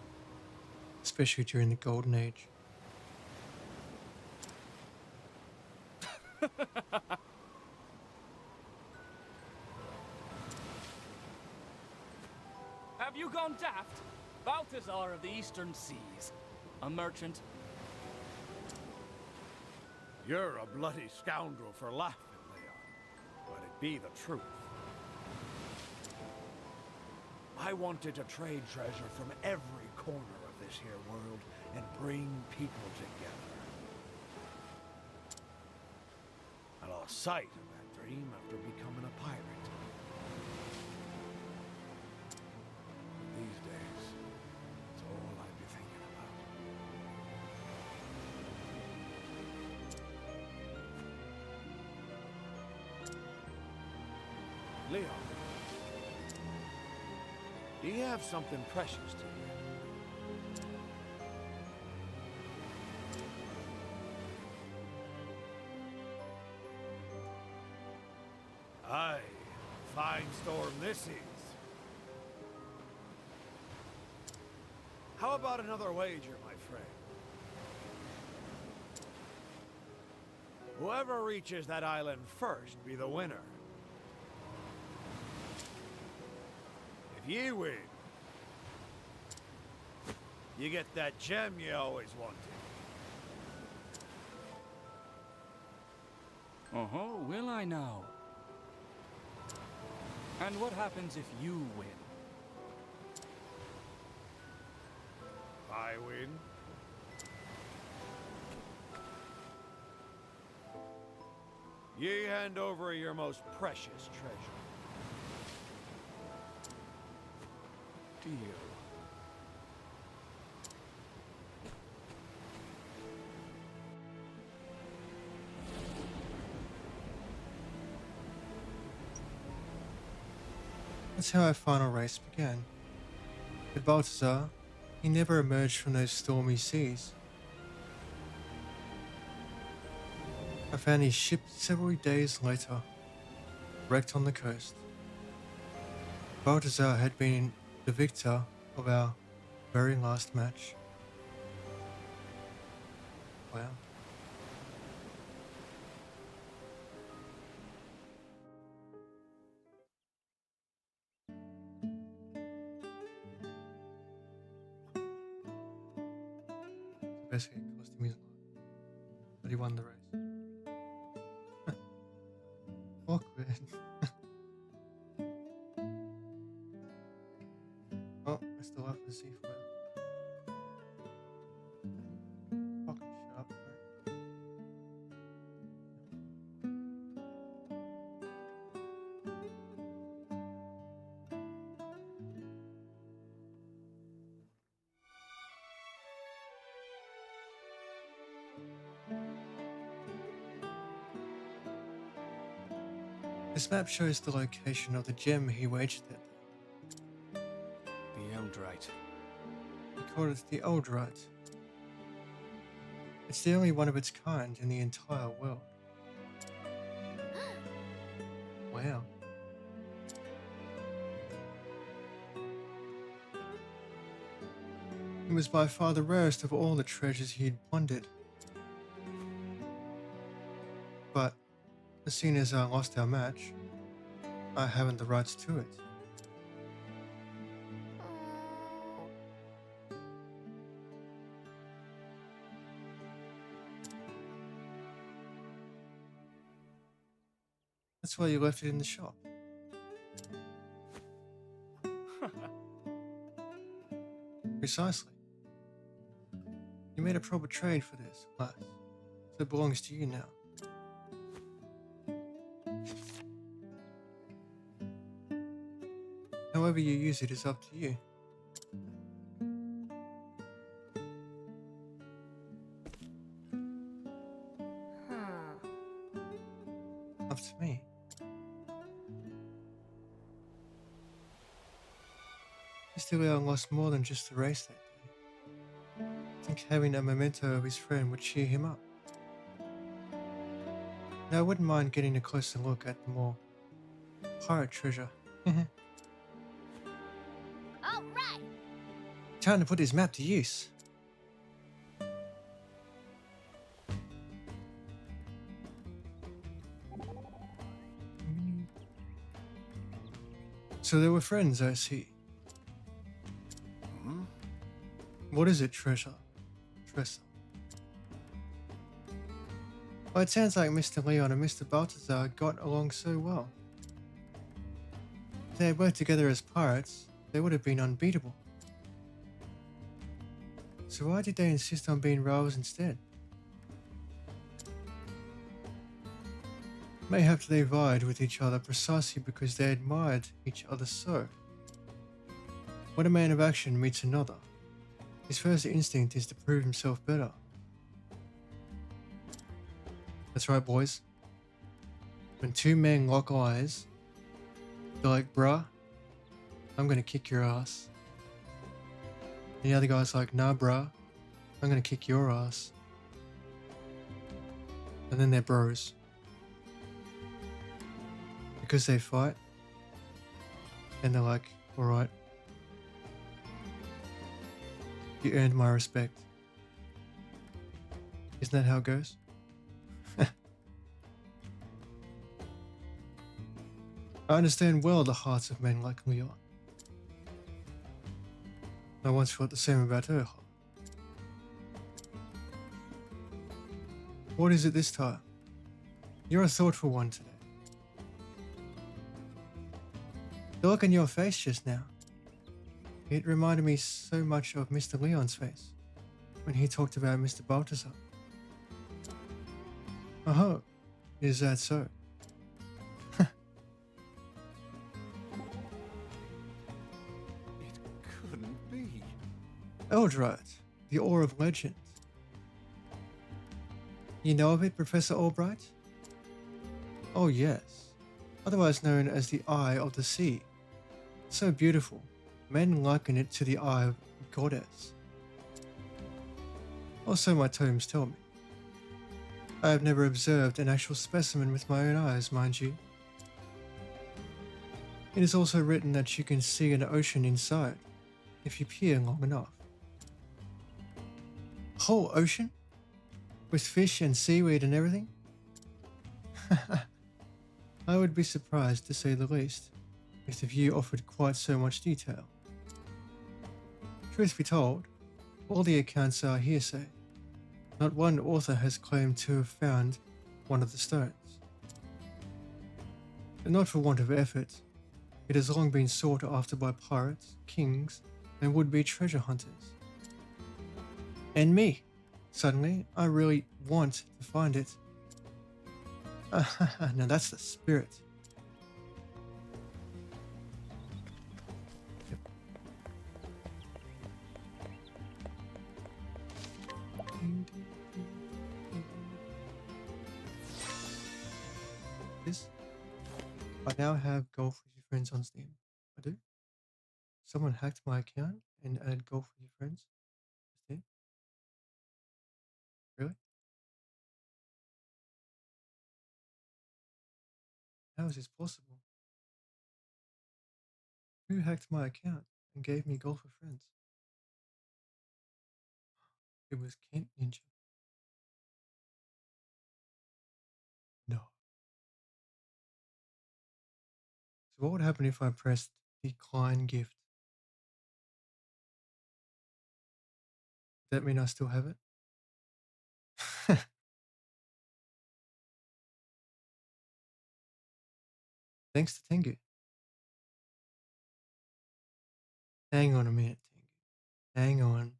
Especially during the Golden Age. Have you gone daft? Balthazar of the Eastern Seas. A merchant. You're a bloody scoundrel for laughing, Leon. But it be the truth. I wanted to trade treasure from every corner of this here world and bring people together. I lost sight of that dream after becoming a pirate. But these days, it's all I'd be thinking about. Leon, do you have something precious to you? Aye, fine storm this is. How about another wager, my friend? Whoever reaches that island first be the winner. If you win, you get that gem you always wanted. Uh-huh, will I now? And what happens if you win? I win. Ye hand over your most precious treasure. Deal. That's how our final race began. With Balthazar, he never emerged from those stormy seas. I found his ship several days later, wrecked on the coast. Balthazar had been the victor of our very last match. Wow. So basically, it cost him his life, but he won the race. Awkward. Oh, I still have the C4. Fucking shut up, mate. This map shows the location of the gem he wagered that day. The Eldrite. He called it the Eldrite. It's the only one of its kind in the entire world. Wow. It was by far the rarest of all the treasures he'd plundered. But, as soon as I lost our match, I haven't the rights to it. That's why you left it in the shop. Precisely. You made a proper trade for this, lass. So it belongs to you now. However you use it is up to you. Up to me. Mr. Leon lost more than just the race that day. I think having a memento of his friend would cheer him up. Now I wouldn't mind getting a closer look at the more pirate treasure. All right. Time to put his map to use. So they were friends, I see. What is it, treasure? Treasure. Well, it sounds like Mr. Leon and Mr. Balthazar got along so well. If they had worked together as pirates, they would have been unbeatable. So why did they insist on being rivals instead? Mayhap they vied with each other precisely because they admired each other so. When a man of action meets another, his first instinct is to prove himself better. That's right, boys. When two men lock eyes, they're like, bruh, I'm gonna kick your ass. And the other guy's like, nah, bruh, I'm gonna kick your ass. And then they're bros. Because they fight, and they're like, alright, you earned my respect. Isn't that how it goes? I understand well the hearts of men like Leon. I once felt the same about her heart. What is it this time? You're a thoughtful one today. The look on your face just now, it reminded me so much of Mr. Leon's face when he talked about Mr. Balthazar. Oh, is that so? It couldn't be. Eldrite, the Ore of Legend. You know of it, Professor Albright? Oh yes, otherwise known as the Eye of the Sea. So beautiful, men liken it to the eye of a goddess. Also my tomes tell me. I have never observed an actual specimen with my own eyes, mind you. It is also written that you can see an ocean inside, if you peer long enough. A whole ocean? With fish and seaweed and everything? I would be surprised, to say the least, if the view offered quite so much detail. Truth be told, all the accounts are hearsay. Not one author has claimed to have found one of the stones. And not for want of effort, it has long been sought after by pirates, kings, and would-be treasure hunters. And me. Suddenly, I really want to find it. Now that's the spirit. Yep. This. I now have Golf with Your Friends on Steam. I do. Someone hacked my account and added Golf with Your Friends. Steam. Really? How is this possible? Who hacked my account and gave me Golf with Friends? It was Kent Ninja. No. So what would happen if I pressed decline gift? Does that mean I still have it? Thanks to Tengu. Hang on a minute, Tengu. Hang on.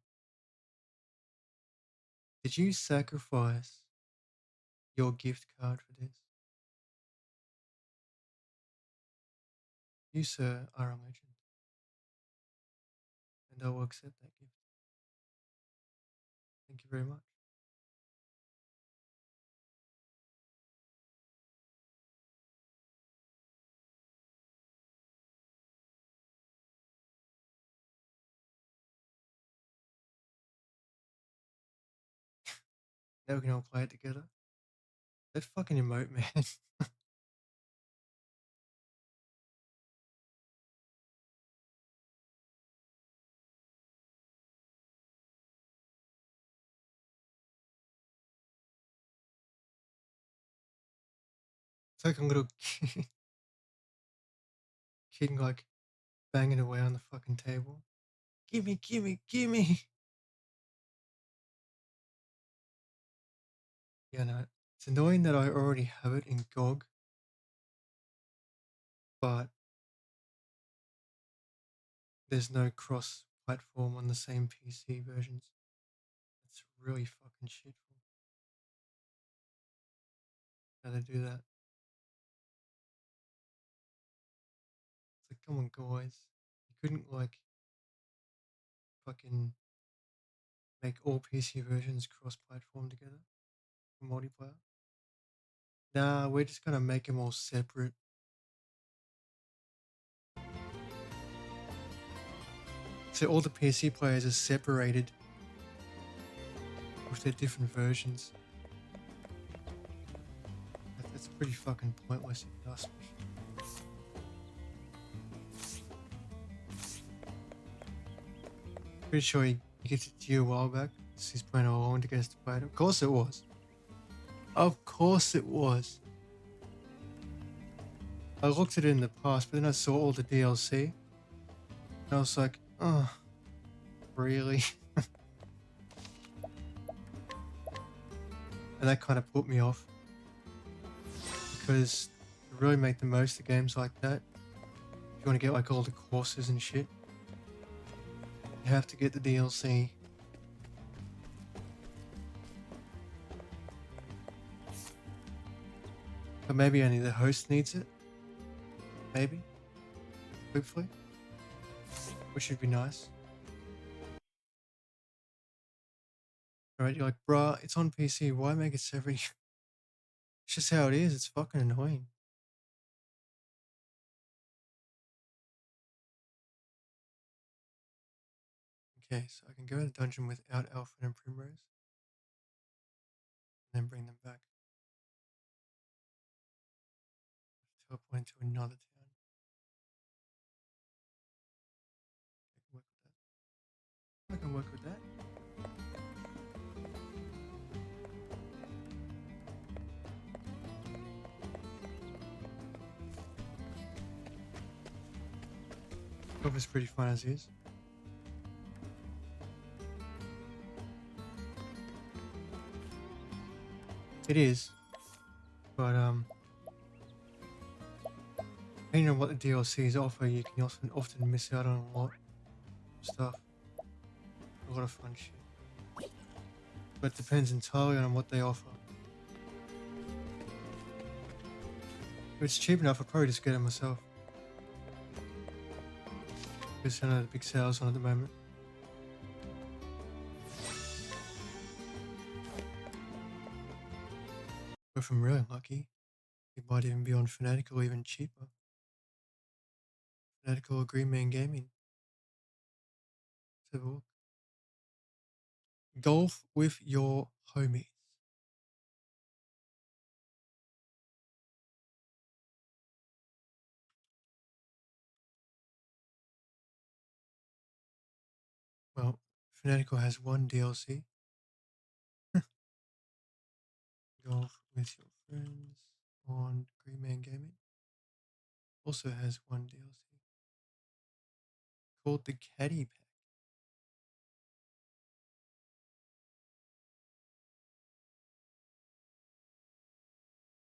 Did you sacrifice your gift card for this? You, sir, are a legend. And I will accept that gift. Thank you very much. Now we can all play it together. That fucking emote, man. It's like a little kid like banging away on the fucking table. Gimme, gimme, gimme. Yeah, no, it's annoying that I already have it in GOG, but there's no cross-platform on the same PC versions. It's really fucking shitful how they do that. It's like, come on, guys. You couldn't, like, fucking make all PC versions cross-platform together for multiplayer? Nah, we're just gonna make them all separate. So all the PC players are separated with their different versions. That's pretty fucking pointless if you ask me. Pretty sure he gets it to you a while back. He's playing all along to get us to play it. Of course it was. Of course it was. I looked at it in the past, but then I saw all the DLC. And I was like, oh, really? And that kind of put me off. Because to really make the most of games like that, if you want to get like all the courses and shit, you have to get the DLC. But maybe only the host needs it. Maybe. Hopefully. Which would be nice. Alright, you're like, bruh, it's on PC. Why make it separate? It's just how it is. It's fucking annoying. Okay, so I can go to the dungeon without Alpha and Primrose. And then bring them back. Teleport to another town. I can work with that. Hope it's pretty fun as is. It is. But depending on what the DLCs offer, you can often miss out on a lot of stuff. A lot of fun shit. But it depends entirely on what they offer. If it's cheap enough, I'll probably just get it myself. Because I know the big sales on at the moment. But if I'm really lucky, it might even be on Fanatical, even cheaper. Fanatical or Green Man Gaming. Let's have a look. Golf with your homies. Well, Fanatical has one DLC. Golf with your friends on Green Man Gaming. Also has one DLC called the Caddy Pack.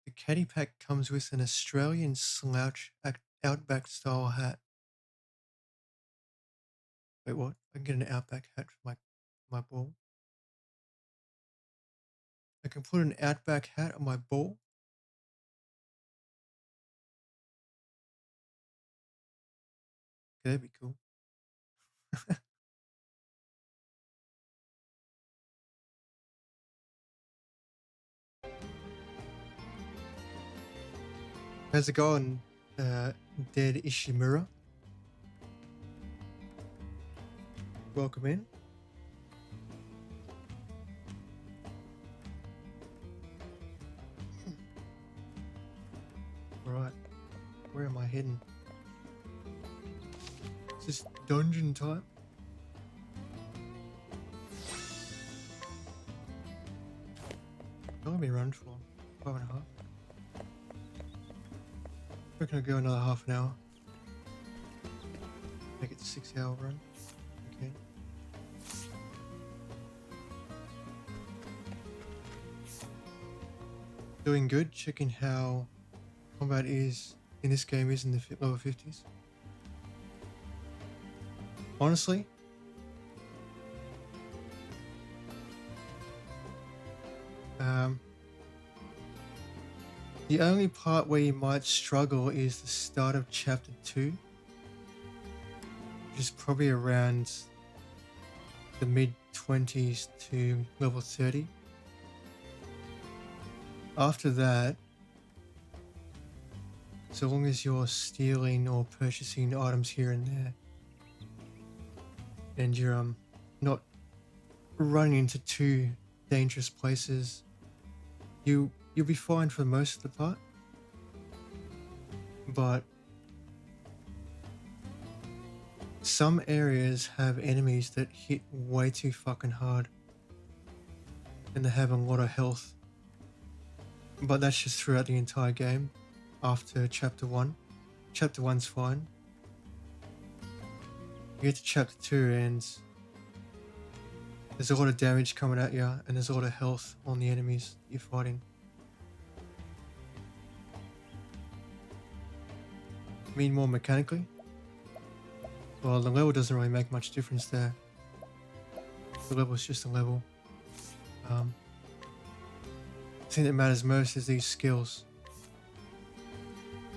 The Caddy Pack comes with an Australian slouch Outback style hat. Wait, what? I can get an Outback hat for my ball. I can put an Outback hat on my ball. Okay, that'd be cool. How's it going, Dead Ishimura? Welcome in. Right, where am I heading? Is this dungeon time? How long have I been running for? 5.5. We're gonna go another half an hour. Make it a 6-hour run. Okay. doing good, checking how combat is in this game is in the lower 50s. Honestly, the only part where you might struggle is the start of chapter 2, which is probably around the mid 20s to level 30. After that, so long as you're stealing or purchasing items here and there, and you're not running into too dangerous places, you'll be fine for most of the part. But some areas have enemies that hit way too fucking hard, and they have a lot of health. But that's just throughout the entire game. After chapter 1, chapter 1's fine. You get to chapter 2 and there's a lot of damage coming at you, and there's a lot of health on the enemies you're fighting. I mean, more mechanically, well, the level doesn't really make much difference there. The level is just a level. The thing that matters most is these skills,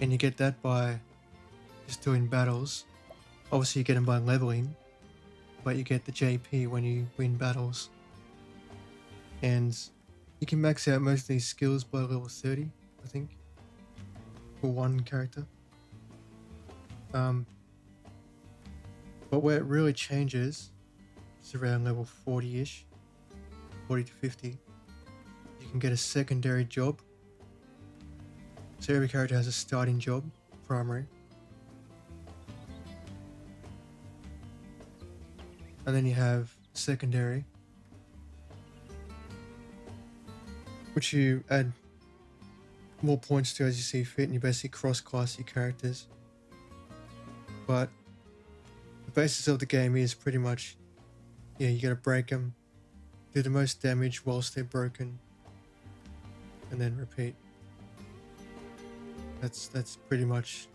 and you get that by just doing battles. Obviously you get them by leveling, but you get the JP when you win battles, and you can max out most of these skills by level 30, I think, for one character. But where it really changes is around level 40-ish, 40 to 50. You can get a secondary job. So every character has a starting job, primary. And then you have secondary, which you add more points to as you see fit, and you basically cross-class your characters. But the basis of the game is pretty much, yeah, you gotta break them, do the most damage whilst they're broken, and then repeat. That's pretty much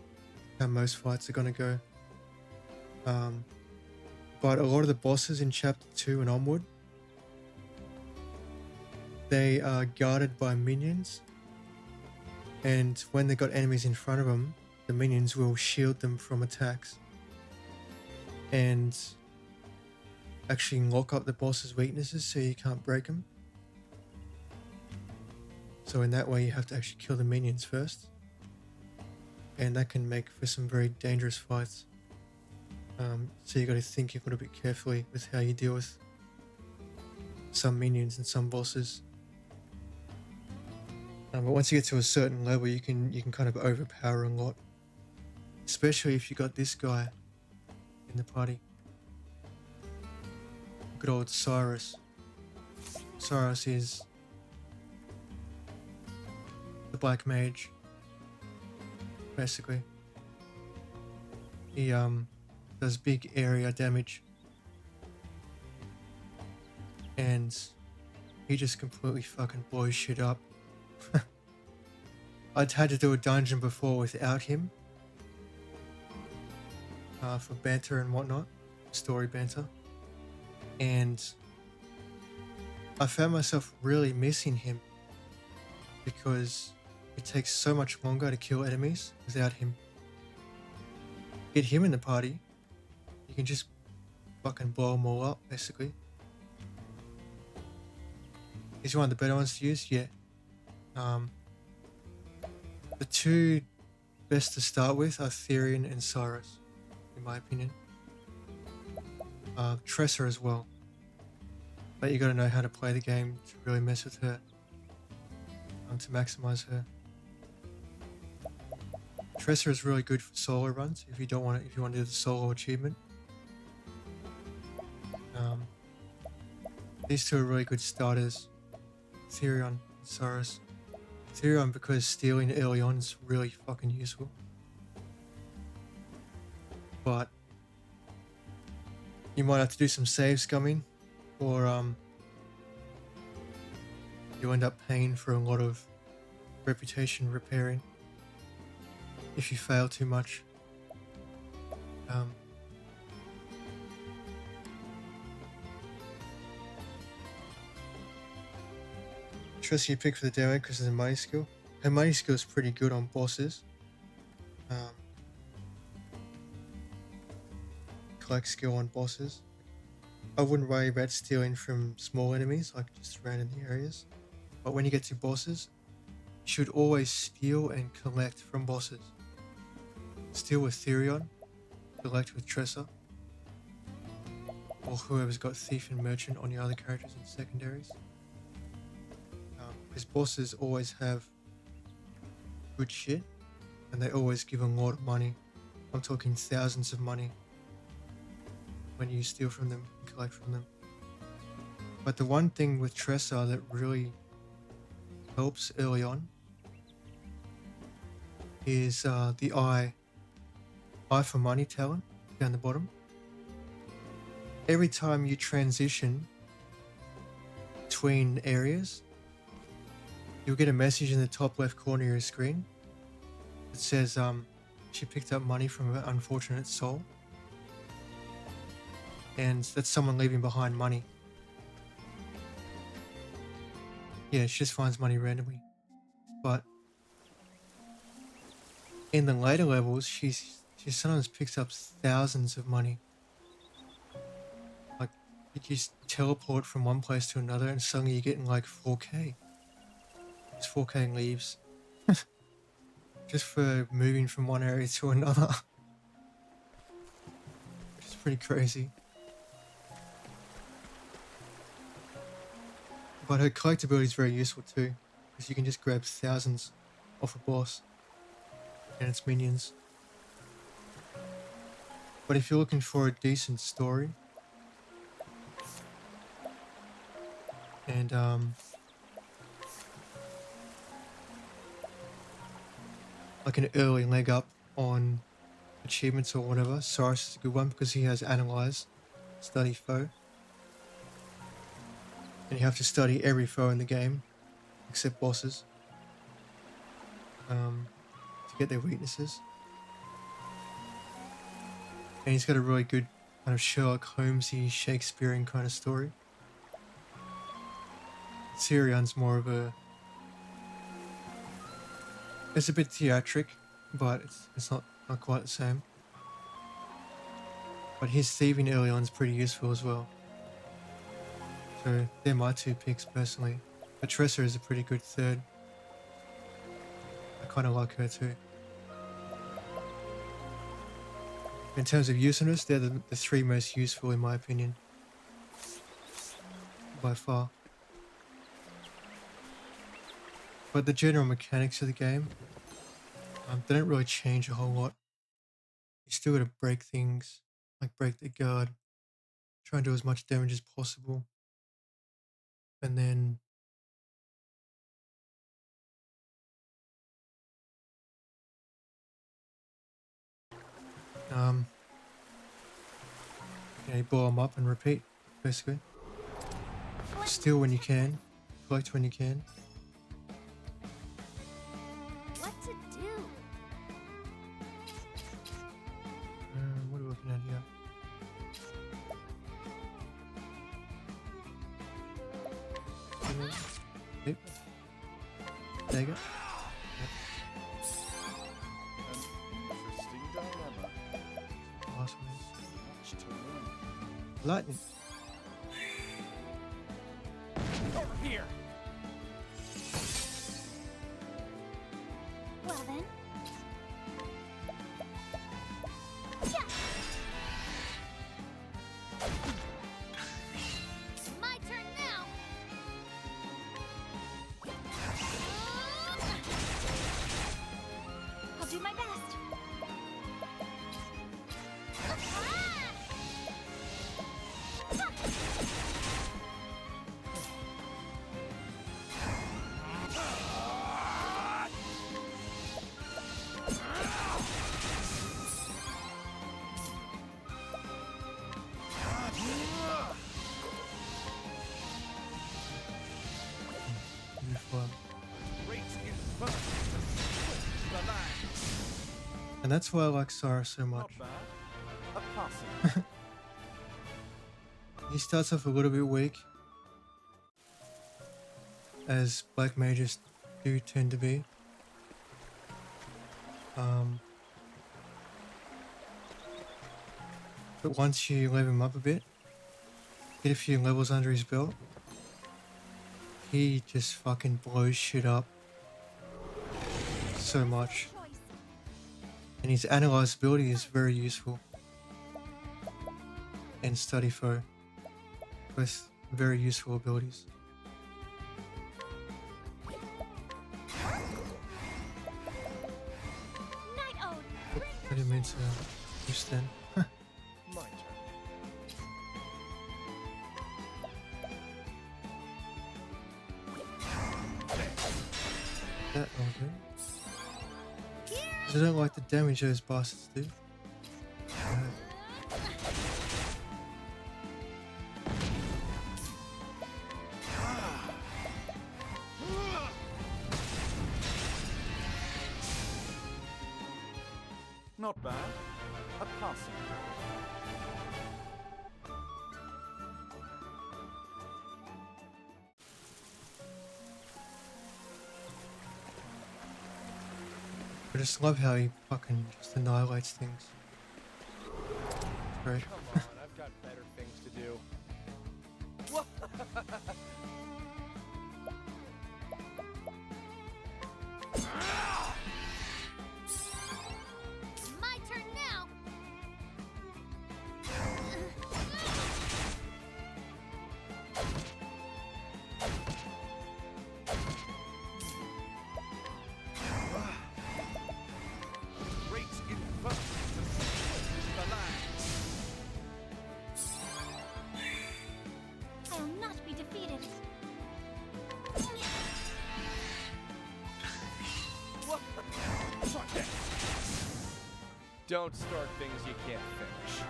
how most fights are gonna go. But a lot of the bosses in chapter 2 and onward, they are guarded by minions, and when they got enemies in front of them, the minions will shield them from attacks and actually lock up the boss's weaknesses so you can't break them. So in that way you have to actually kill the minions first, and that can make for some very dangerous fights. So you got to think a little bit carefully with how you deal with some minions and some bosses. But once you get to a certain level, you can kind of overpower a lot, especially if you got this guy in the party. Good old Cyrus. Cyrus is the black mage, basically. He does big area damage, and he just completely fucking blows shit up. I'd had to do a dungeon before without him, for banter and whatnot, story banter, and I found myself really missing him because it takes so much longer to kill enemies without him. Get him in the party, you can just fucking blow them all up, basically. Is he one of the better ones to use? Yeah. The two best to start with are Therion and Cyrus, in my opinion. Tressa as well. But you gotta know how to play the game to really mess with her, to maximize her. Tressa is really good for solo runs if you want to do the solo achievement. These two are really good starters, Therion and Cyrus. Therion because stealing early on is really fucking useful. But you might have to do some save scumming, or you end up paying for a lot of reputation repairing if you fail too much. Trust you pick for the demo because of the money skill. Her money skill is pretty good on bosses. Collect skill on bosses. I wouldn't worry about stealing from small enemies, like just around in the areas. But when you get to bosses, you should always steal and collect from bosses. Steal with Therion, collect with Tressa, or whoever's got Thief and Merchant on the other characters and secondaries. Because bosses always have good shit, and they always give a lot of money. I'm talking thousands of money when you steal from them and collect from them. But the one thing with Tressa that really helps early on is the eye for money talent down the bottom. Every time you transition between areas, you'll get a message in the top left corner of your screen that says she picked up money from an unfortunate soul, and that's someone leaving behind money. Yeah, she just finds money randomly. But in the later levels, she sometimes picks up thousands of money. Like, you just teleport from one place to another and suddenly you're getting like 4k. It's 4k leaves. Just for moving from one area to another. Which is pretty crazy. But her collectability is very useful too, because you can just grab thousands off a boss and its minions. But if you're looking for a decent story and like an early leg up on achievements or whatever, Cyrus is a good one because he has Analyze, Study Foe. And you have to study every foe in the game, except bosses, to get their weaknesses. And he's got a really good kind of Sherlock Holmesy, Shakespearean kind of story. Sirion's more of a... It's a bit theatric, but it's not quite the same. But his thieving early on is pretty useful as well. So they're my two picks personally. But Tressa is a pretty good third. I kind of like her too. In terms of usefulness, they're the three most useful in my opinion. By far. But the general mechanics of the game, they don't really change a whole lot. You still gotta break things, like break the guard, try and do as much damage as possible. And then yeah, you blow them up and repeat, basically. Steal when you can, collect when you can. What to do? What are we looking at here? Yep. There you go. Interesting dilemma. Last one is Much to learn. lightning. Over here! Well then. Yeah. My turn now. I'll do my best. Beautiful. Great in fun. And that's why I like Sora so much. Not bad. A passing. He starts off a little bit weak, as black mages do tend to be. But once you level him up a bit, get a few levels under his belt, he just fucking blows shit up so much. And his analyzability is very useful. And study foe, both very useful abilities. Night Ode. I didn't mean to use then. My turn. That will do. 'Cause I don't like the damage those bastards do. Not bad. A passing. I just love how he fucking just annihilates things. Great. Come on, I've got better things to do. My turn now. Great in front to the land. I'll not be defeated. Don't start things you can't finish.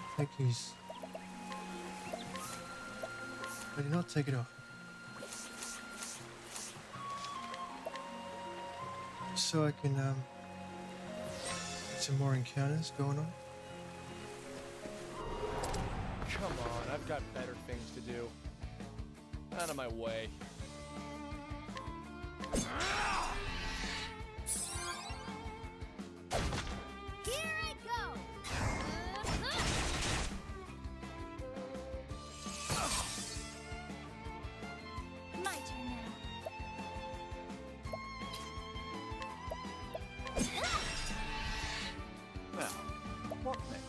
I think he's... I did not take it off. Just so I can get some more encounters going on. Come on, I've got better things to do. Out of my way. Here I go. My turn now. Now, what next?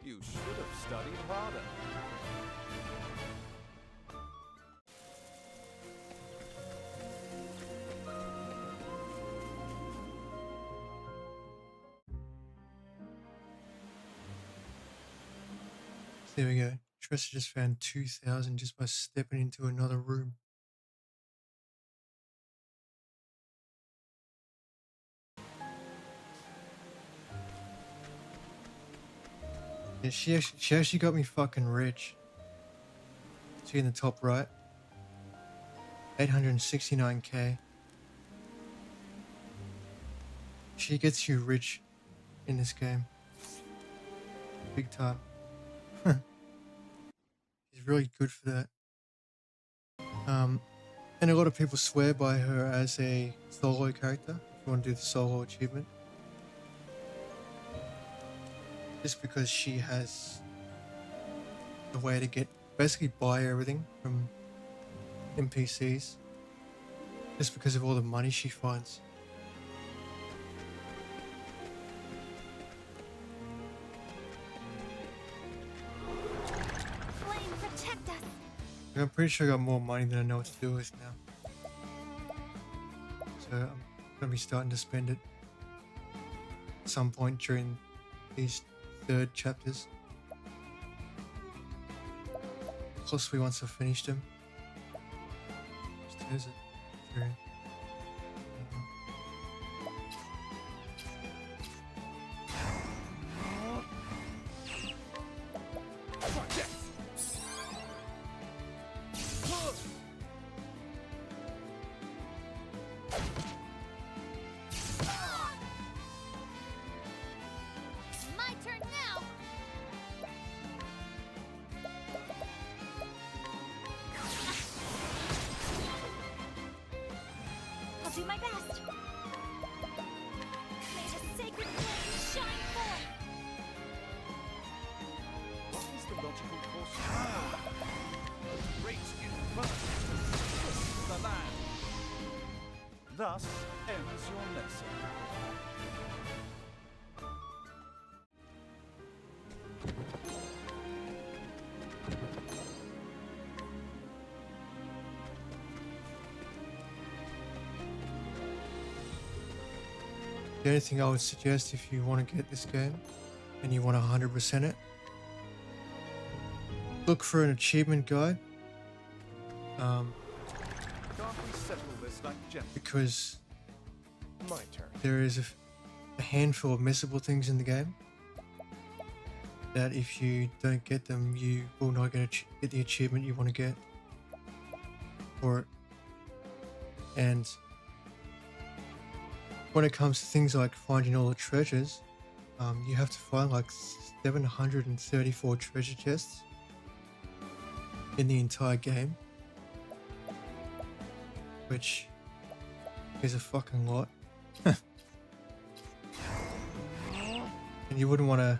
You should have studied harder. There we go. Tressa just found 2,000 just by stepping into another room. Yeah, she actually got me fucking rich. See in the top right? 869k. She gets you rich in this game. Big time. She's really good for that. And a lot of people swear by her as a solo character, if you want to do the solo achievement. Just because she has a way to basically buy everything from NPCs. Just because of all the money she finds. Flame, protect us. I'm pretty sure I got more money than I know what to do with now. So I'm gonna be starting to spend it at some point during these third chapters. Possibly once I've finished them. Just is it? through. My turn now. I'll do my best. May the sacred flame shine forth. What is the logical course? Great inferno to the land. Thus ends your lesson. The only thing I would suggest if you want to get this game and you want to 100% it, look for an achievement guide. Can't we settle this like gentlemen? Because My turn. there is a handful of missable things in the game that if you don't get them, you will not get the achievement you want to get for it. And when it comes to things like finding all the treasures, you have to find like 734 treasure chests in the entire game, which is a fucking lot. And you wouldn't want to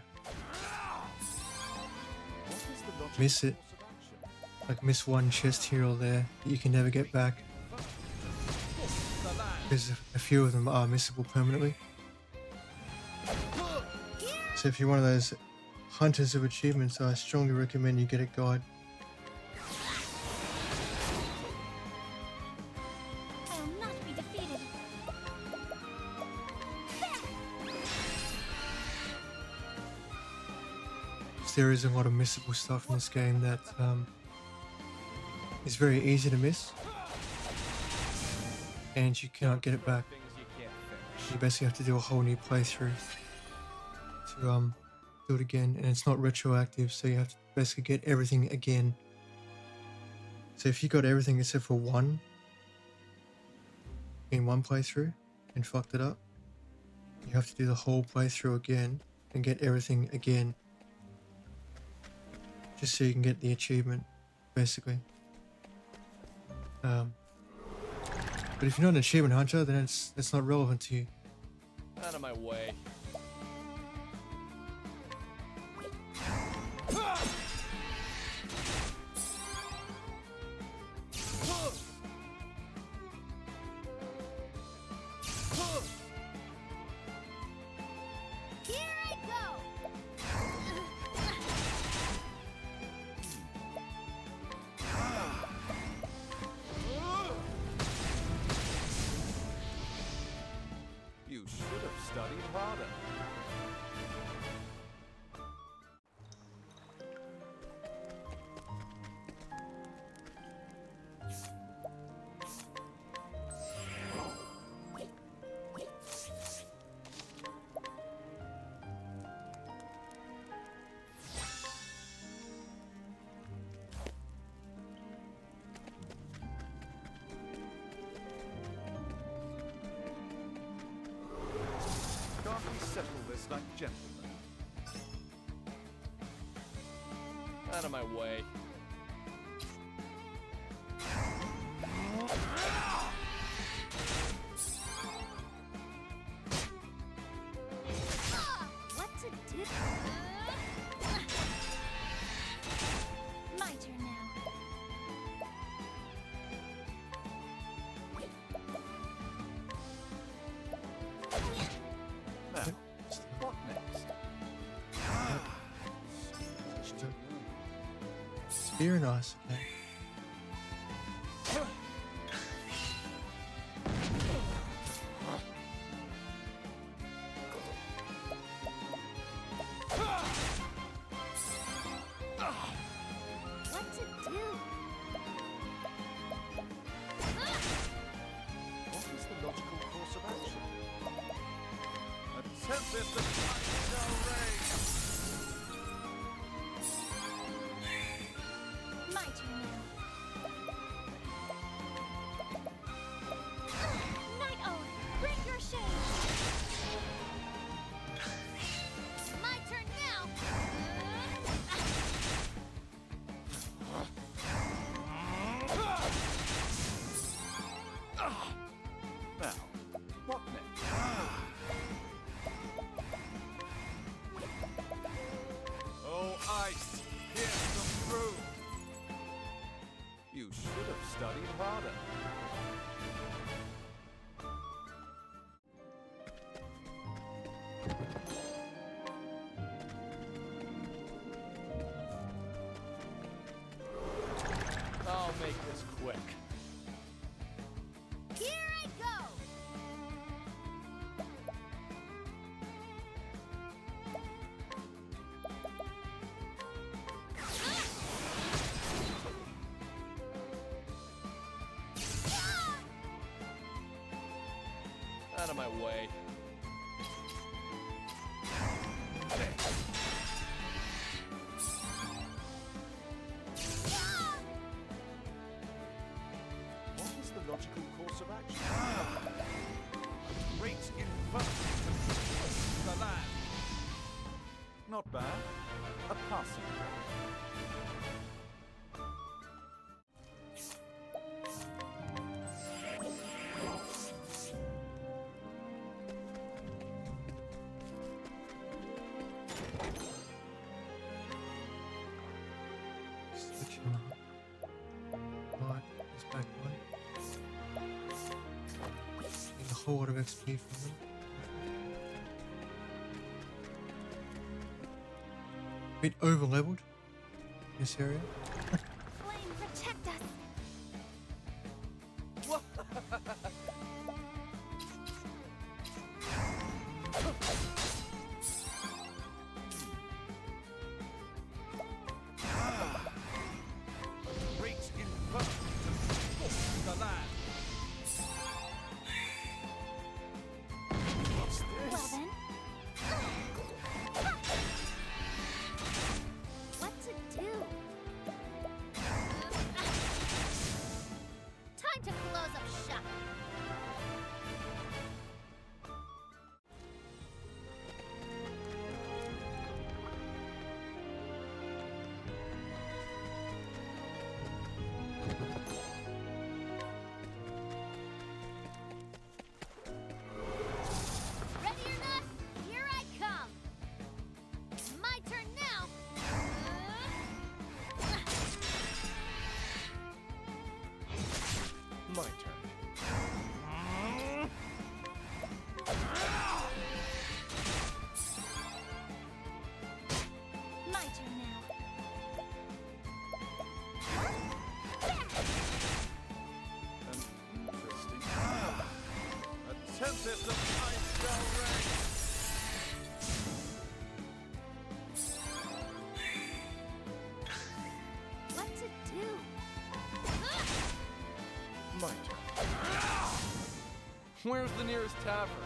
What is the logical miss it, course of action? like miss one chest here or there that you can never get back, The land. because a few of them are missable permanently. So if you're one of those hunters of achievements, I strongly recommend you get a guide. I will not be defeated. There is a lot of missable stuff in this game that is very easy to miss, and you cannot get it back. Things you can't finish. You basically have to do a whole new playthrough to do it again, and it's not retroactive, so you have to basically get everything again. So if you got everything except for one in one playthrough and fucked it up, you have to do the whole playthrough again and get everything again, just so you can get the achievement, basically. But if you're not an achievement hunter, then it's not relevant to you. Out of my way. Here I go. You should have studied harder. Can't we settle this like gentlemen? Out of my way. What to do? My turn now. Now, what next? Very nice, okay. What to do? logical course of action? A tempest of light shall reign! My turn now. Night Owl, bring your shade. My turn now. Now, what next? Oh, ice, pierce them through! You should have studied harder. I'll make this quick. Here I go. Out of my way. What is the logical course of action? Great inferno to the land. Not bad. A passing grade. Switching up. Right, it's back one. Getting a whole lot of XP from them. Bit over leveled in this area. Flame, protect us. Great inferno to the land. What's Well this? then. What to do? Time to close up shop. Ready or not, here I come. My turn now. My turn. My turn now. Interesting. A tempest of ice shall reign. What to do? My turn. Where's the nearest tavern?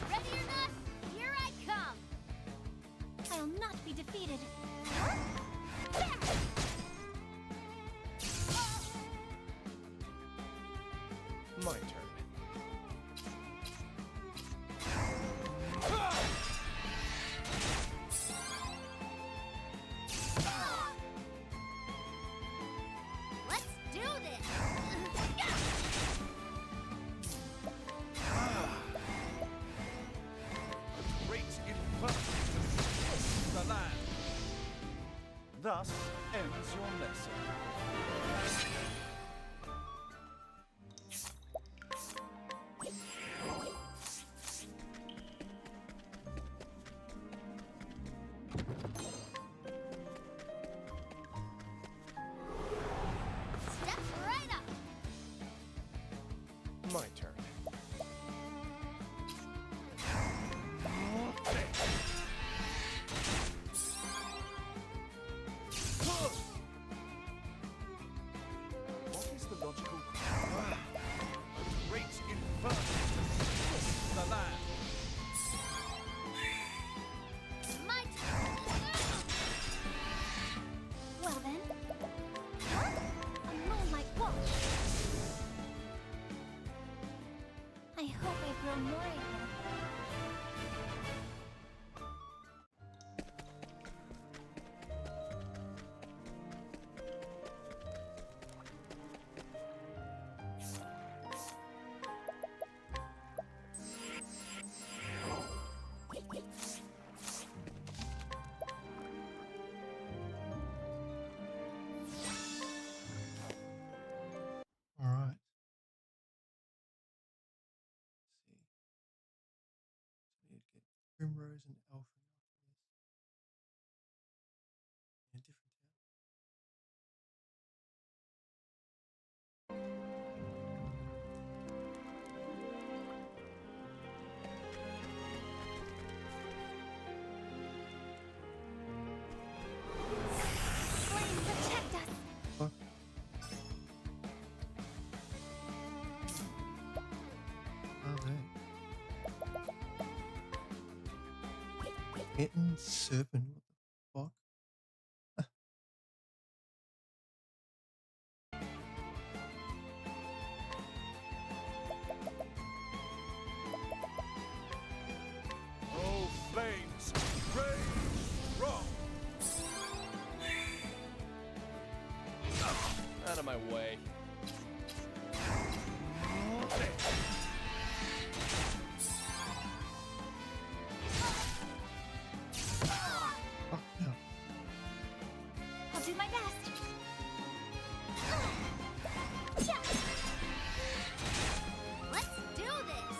Ready or not, here I come. I'll not be defeated. My turn. Let's do this. Great inferno to the land. Thus ends your lesson. Step right up. My turn. All right. Let's see. So we need to get Primrose and Elfin after this. In a different town. Flame, protect us! Fuck. Oh, man. Kitten serpent. What the fuck? Oh, flames, rage strong. Out of my way. Fuck no. I'll do my best. Let's do this.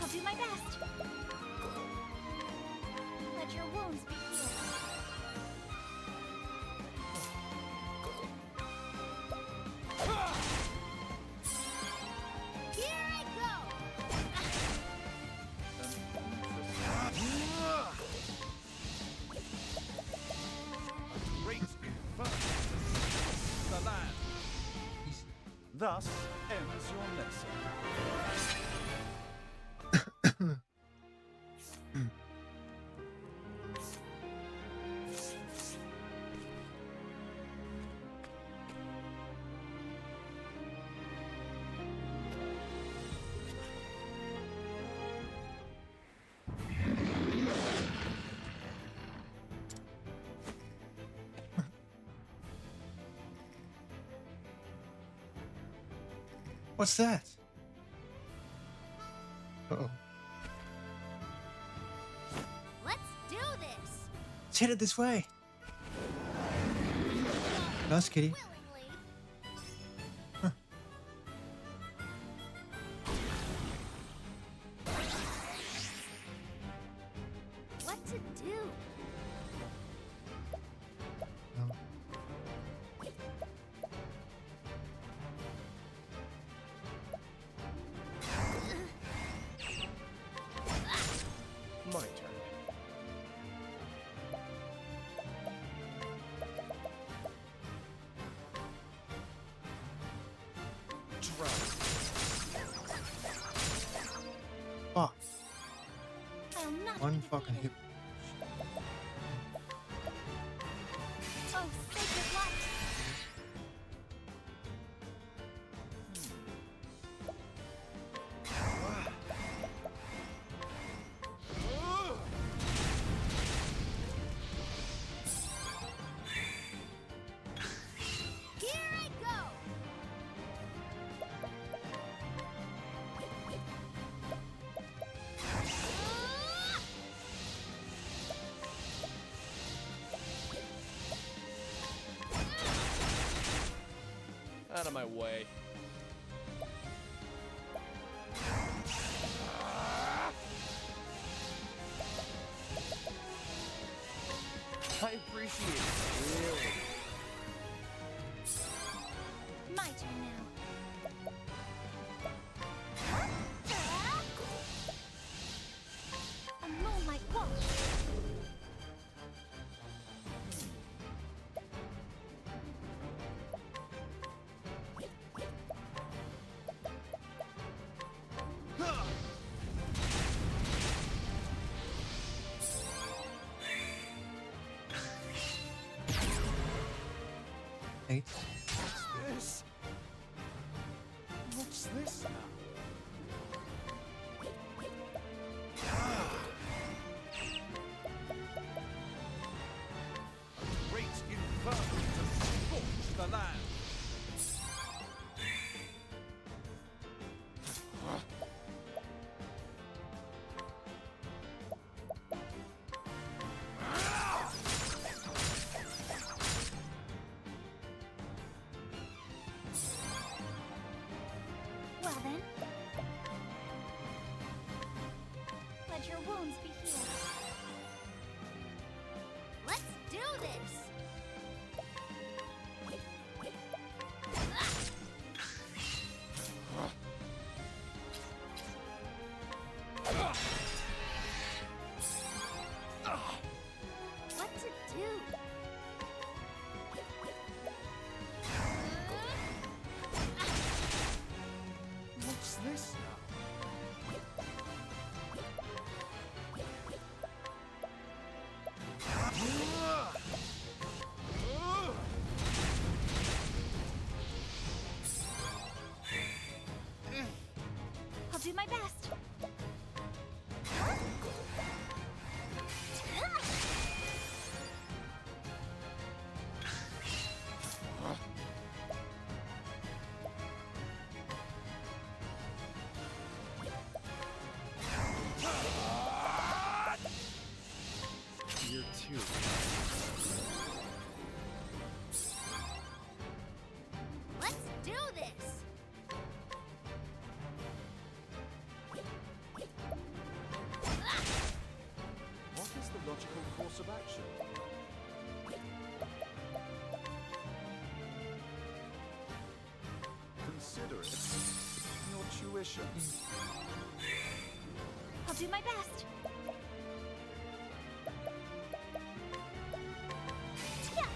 I'll do my best. Let your wounds be healed. Here I go. Great fun. The land. Thus ends your lesson. What's that? Uh-oh. Let's do this. It's headed this way. Nice kitty. Willingly. What to do? No. My turn. Fuck. I'll not One be fucking hit. defeated. Oh, sacred light. Here I go. Out of my way. I appreciate it. Really. My turn now. A moonlight walk. 8. This? What's this now? Great inferno to scorch the land. Well then. Let your wounds be healed. Let's do this! What to do? What's this now? I'll do my best. Year 2. Let's do this! What is the logical course of action? Consider it your tuition. I'll do my best. Yeah.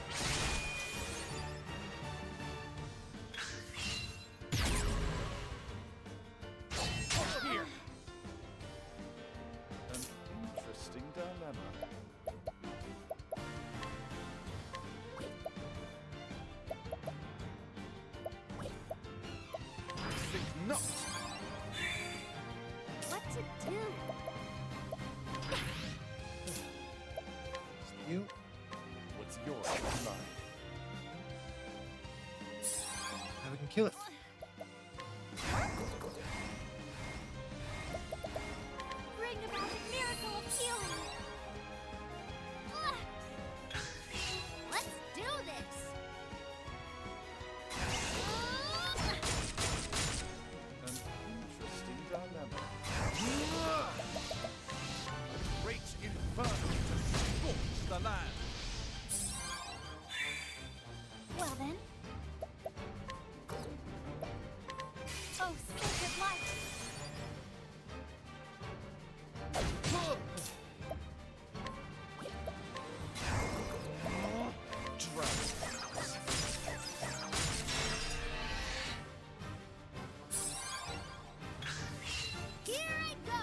Here. An interesting dilemma. Think not. What to do? You. What's yours is mine. Now we can kill it. Bring about a miracle of healing. Ugh. Let's do this. An interesting dilemma. A great inferno to scorch the land. Well then. Oh, sacred light. Here I go.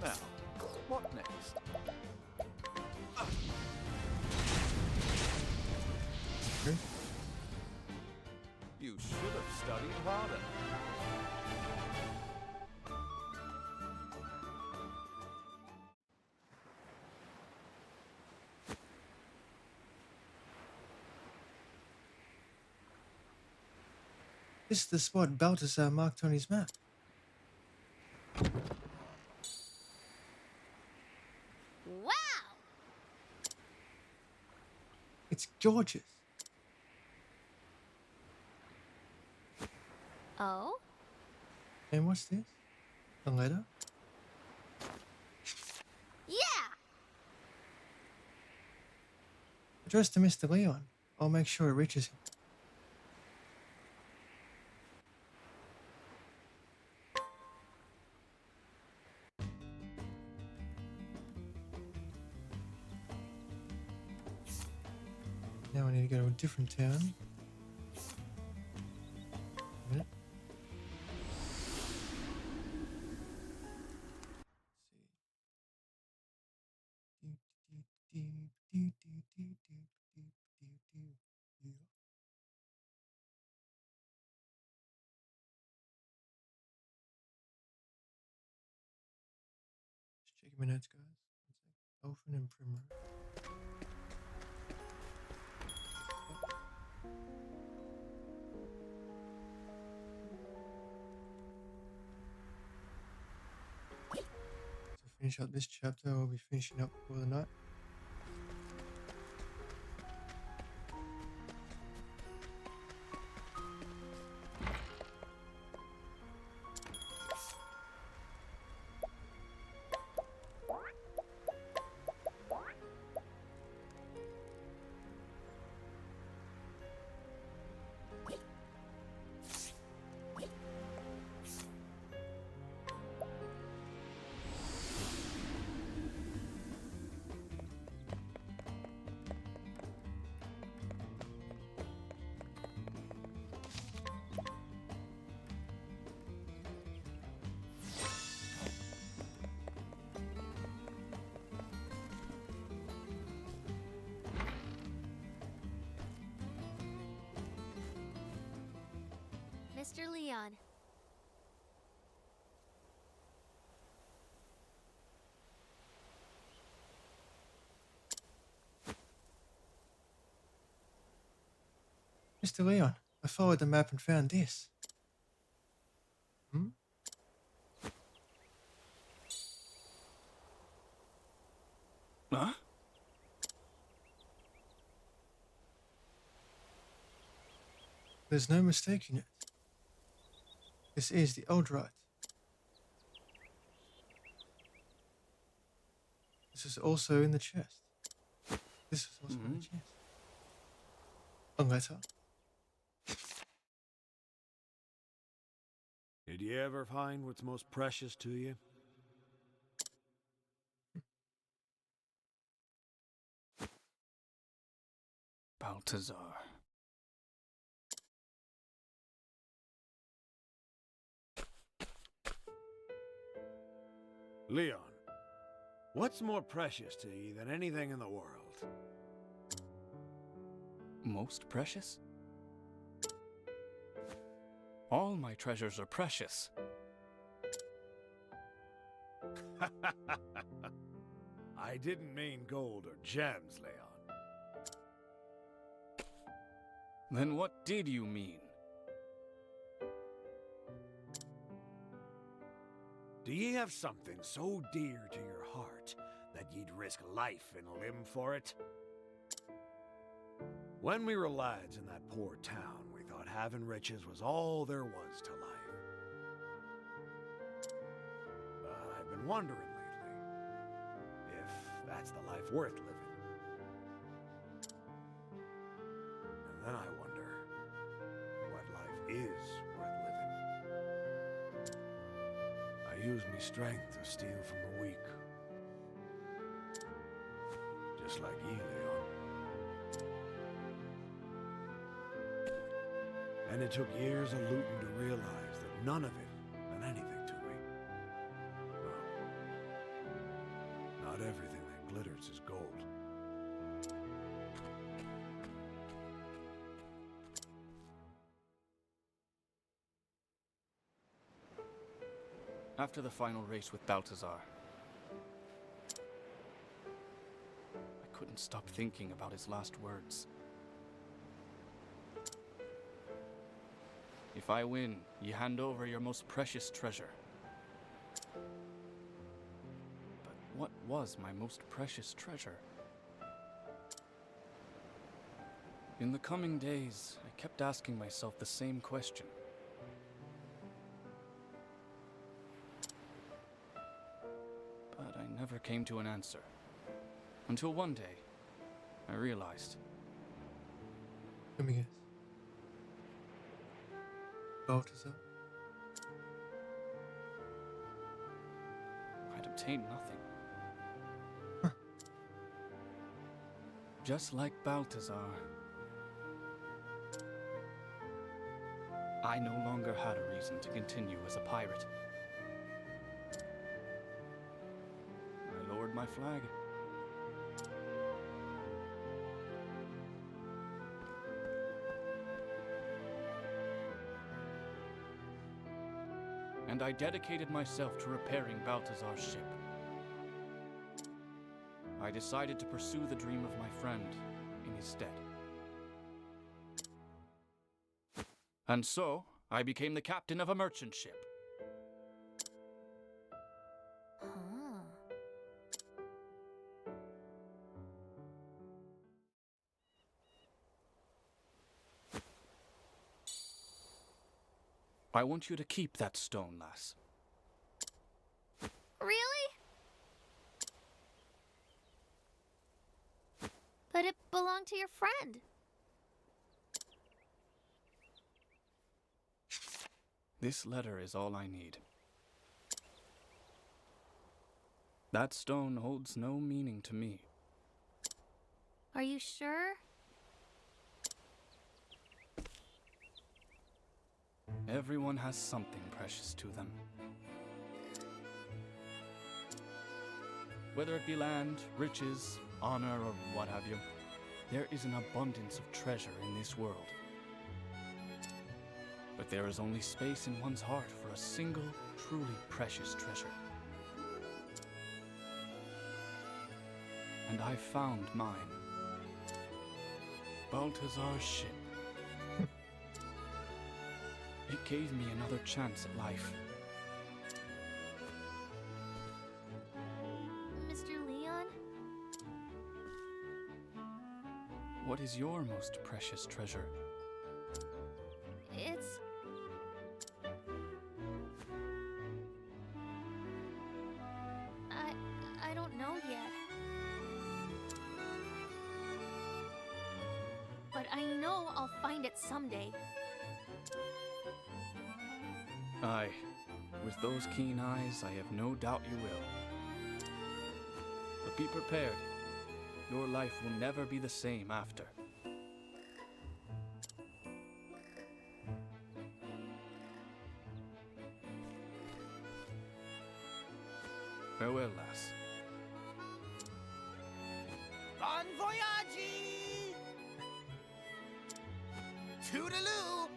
Now, what next? Okay. You should have studied harder. This is the spot Balthazar marked on his map. Wow. It's gorgeous. Oh? And what's this? A letter? Yeah. Addressed to Mr. Leon. I'll make sure it reaches him. Now I need to go to a different town. A minute. Just checking my notes, guys. One sec. Elfin and Primrose. To finish up this chapter, I'll be finishing up for the night. Mr. Leon. Mr. Leon, I followed the map and found this. Hmm? Huh? There's no mistaking it. This is the Eldrite. This is also in the chest. This is also in the chest. A letter. Did you ever find what's most precious to you? Balthazar. Leon, what's more precious to you than anything in the world? Most precious? All my treasures are precious. I didn't mean gold or gems, Leon. Then what did you mean? Do ye have something so dear to your heart that ye'd risk life and limb for it? When we were lads in that poor town, we thought having riches was all there was to life. But I've been wondering lately if that's the life worth living. And then I wonder what life is worth living. I use me strength to steal from the weak. Just like ye, Leon. And it took years of looting to realize that none of it meant anything to me. No. Not everything that glitters is gold. After the final race with Balthazar, I couldn't stop thinking about his last words. If I win, you hand over your most precious treasure. But what was my most precious treasure? In the coming days, I kept asking myself the same question. But I never came to an answer. Until one day, I realized. Let me guess. Balthazar. I'd obtained nothing. Huh. Just like Balthazar, I no longer had a reason to continue as a pirate. I lowered my flag. And I dedicated myself to repairing Balthazar's ship. I decided to pursue the dream of my friend in his stead. And so, I became the captain of a merchant ship. Huh. I want you to keep that stone, lass. Really? But it belonged to your friend. This letter is all I need. That stone holds no meaning to me. Are you sure? Everyone has something precious to them. Whether it be land, riches, honor, or what have you, there is an abundance of treasure in this world. But there is only space in one's heart for a single, truly precious treasure. And I found mine. Balthazar's ship. It gave me another chance at life. Mr. Leon? What is your most precious treasure? It's... I don't know yet. But I know I'll find it someday. Aye, with those keen eyes, I have no doubt you will. But be prepared. Your life will never be the same after. Farewell, lass. Bon voyage! Toodaloo!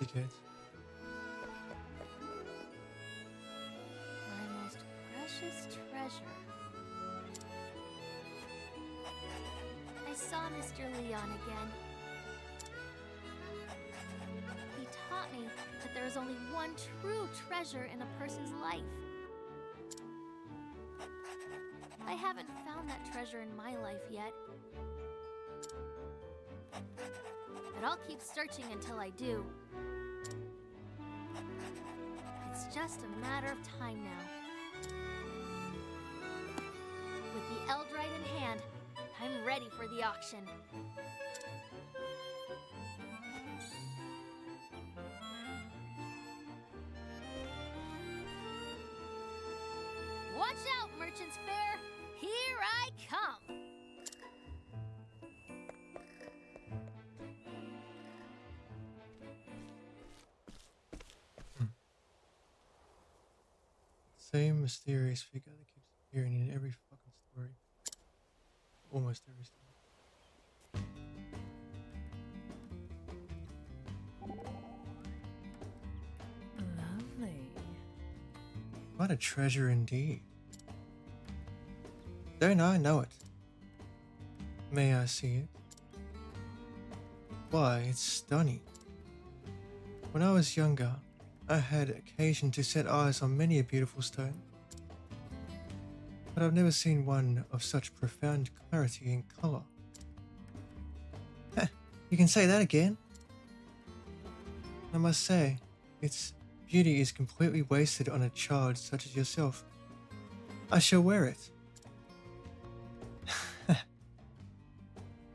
Tickets. My most precious treasure. I saw Mr. Leon again. He taught me that there is only one true treasure in a person's life. I haven't found that treasure in my life yet. But I'll keep searching until I do. It's just a matter of time now. With the Eldrite in hand, I'm ready for the auction. Watch out, Merchant's Fair! Here I come! Same mysterious figure that keeps appearing in every fucking story. Almost every story. Lovely. What a treasure indeed. Don't I know it? May I see it? Why, it's stunning. When I was younger, I had occasion to set eyes on many a beautiful stone, but I've never seen one of such profound clarity and colour. Heh, you can say that again. I must say, its beauty is completely wasted on a child such as yourself. I shall wear it.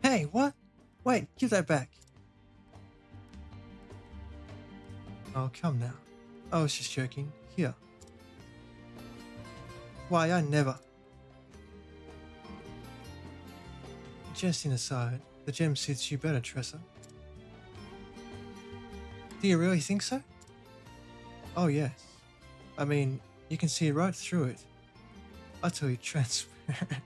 Hey, what? Wait, give that back. Oh, come now. I was just joking. Here. Why, I never. Just an aside, the gem suits you better, Tressa. Do you really think so? Oh, yes. I mean, you can see right through it. Utterly transparent.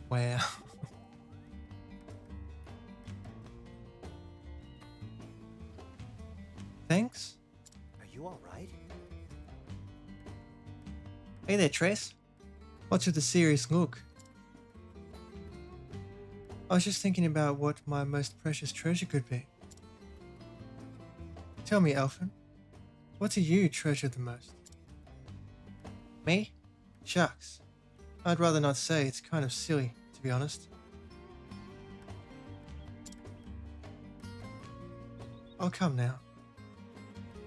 Wow. Thanks. Are you alright? Hey there, Trace. What's with the serious look? I was just thinking about what my most precious treasure could be. Tell me, Alphen, what do you treasure the most? Me? Shucks. I'd rather not say, it's kind of silly, to be honest. Oh, come now.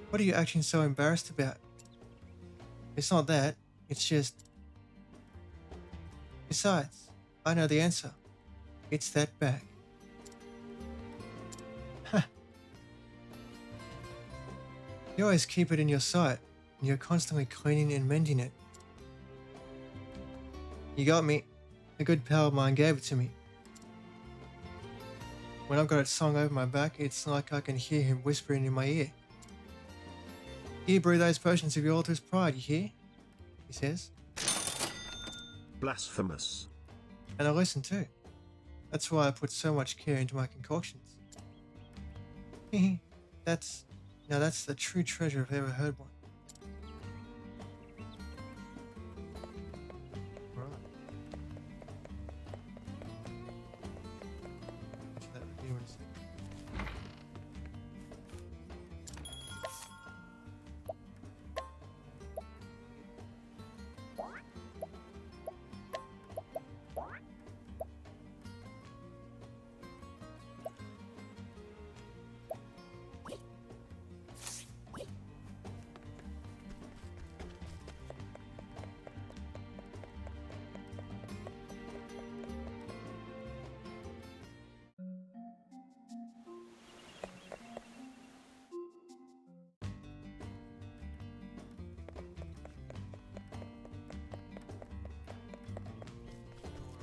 What are you acting so embarrassed about? It's not that, it's just... Besides, I know the answer. It's that bag. You always keep it in your sight, and you're constantly cleaning and mending it. You got me. A good pal of mine gave it to me. When I've got it slung over my back, it's like I can hear him whispering in my ear. Here, brew those potions of your altar's pride, you hear? He says. Blasphemous. And I listen too. That's why I put so much care into my concoctions. That's the true treasure if I ever heard one. Right. Watch that review in a second.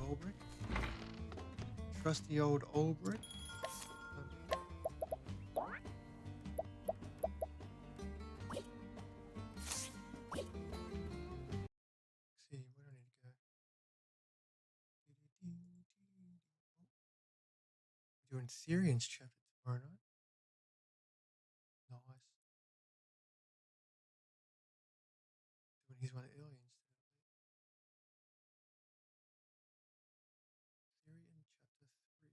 Old brick. Trusty old brick. See, where do I need to go? We're doing Syrian's chapter tomorrow night. Nice. Doing his one early instead. Syrian chapter 3.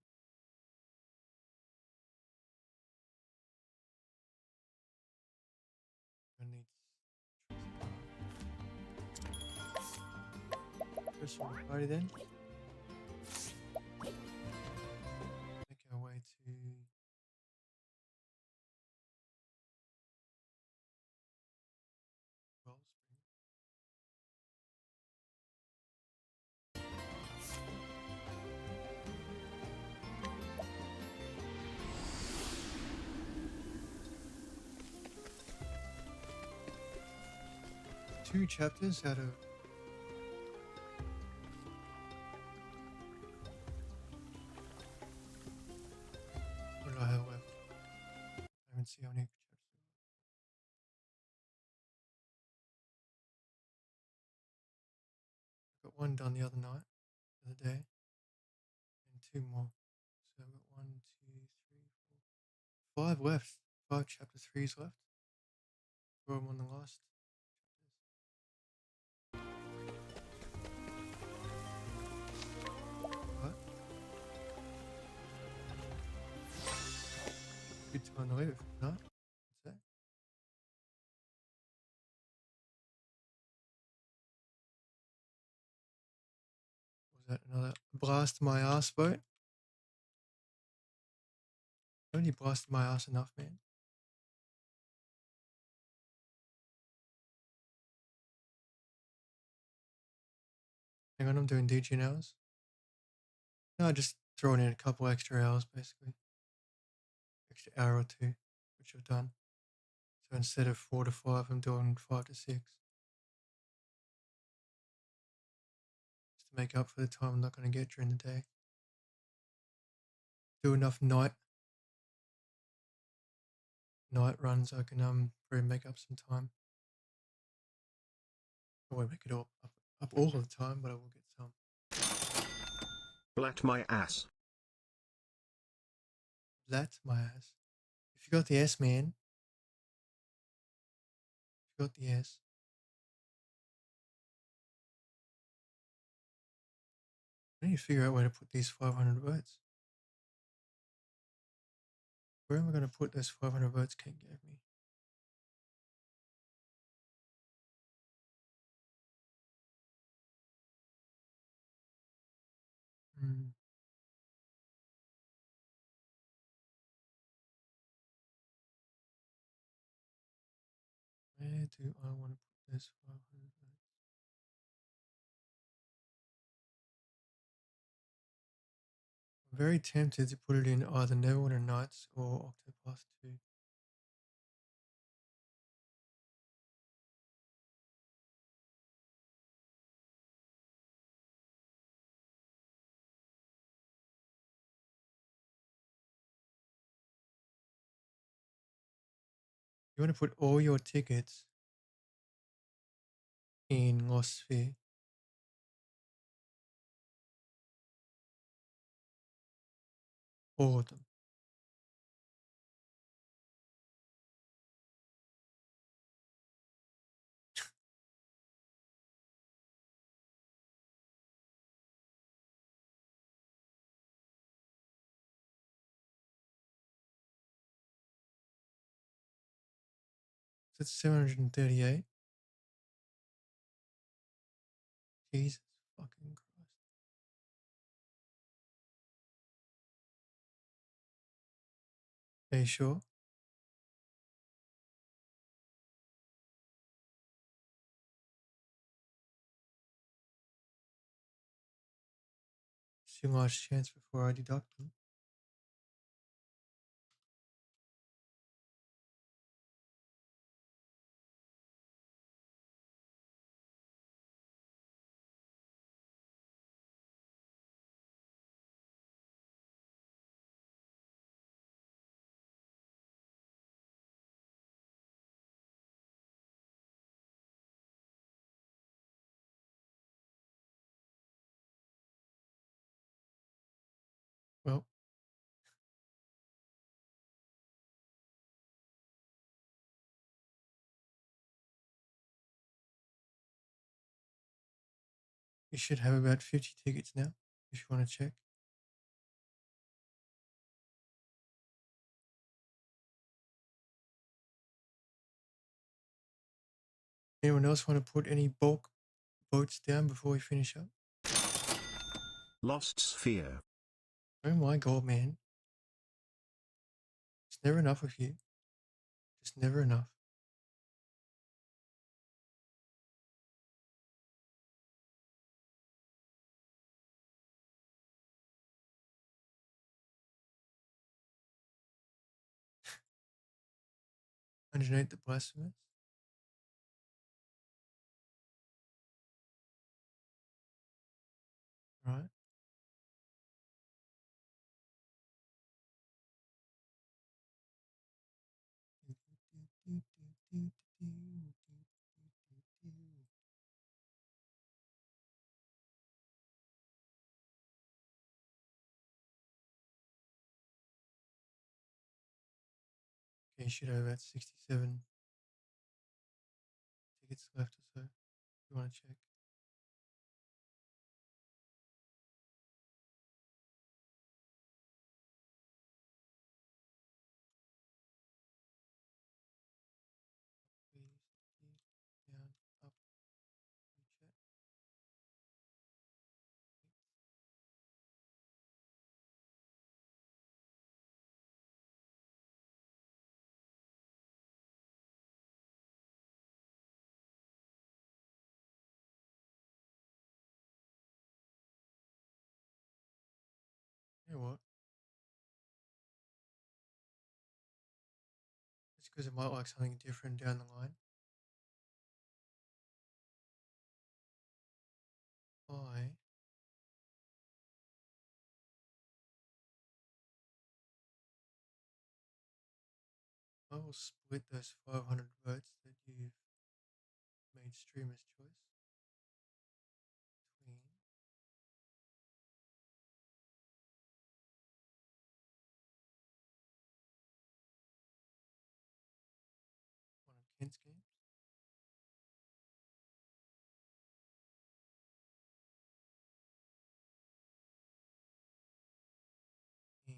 I need first from the party then. Make our way to Wellspring. Two chapters out of what do I have left? I haven't seen how many chapters. I got one done the other night, the other day, and two more. So I've got 1, 2, 3, 4, 5 left. 5 chapter 3s left. Or I'm on the last. What? Good time to live, no? What's that? Was that another blast my ass boat? I only blasted my ass enough, man. Hang on, I'm doing DG hours. No, just throwing in a couple extra hours, basically. Extra hour or two, which I've done. So instead of 4 to 5, I'm doing 5 to 6. Just to make up for the time I'm not going to get during the day. Do enough night night runs, I can probably make up some time. I won't make it up all of the time, but I will get some. Blat my ass. That's my ass. If you got the S, man. If you got the S. I need to figure out where to put these 500 votes. Where am I going to put those 500 votes Kate gave me? Hmm. Where do I want to put this 500 votes? I'm very tempted to put it in either Neverwinter Nights or Octopath 2. You want to put all your tickets in Lost Sphere. All of them. That's 738. Jesus fucking Christ. Are you sure? It's your last chance before I deduct them. Well, you should have about 50 tickets now, if you want to check. Anyone else want to put any bulk votes down before we finish up? Lost Sphere. Oh my god, man. It's never enough of you. Just never enough. Underneath the blasphemous. Right. Okay, you should have about 67 tickets left or so. If you want to check. Please, down, up, chat. You know what? It's because I might like something different down the line. I I will split those 500 votes that you've made streamer's choice between one of Kent's games and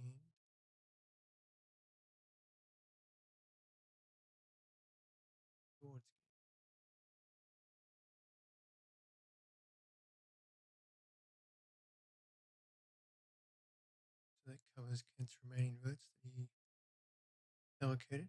George's game. So that covers Kent's remaining votes that he allocated.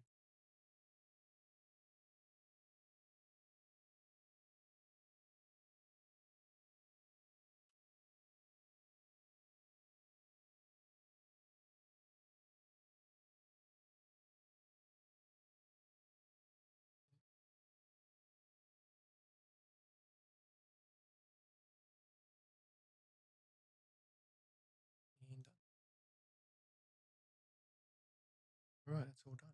And done. Alright, that's all done.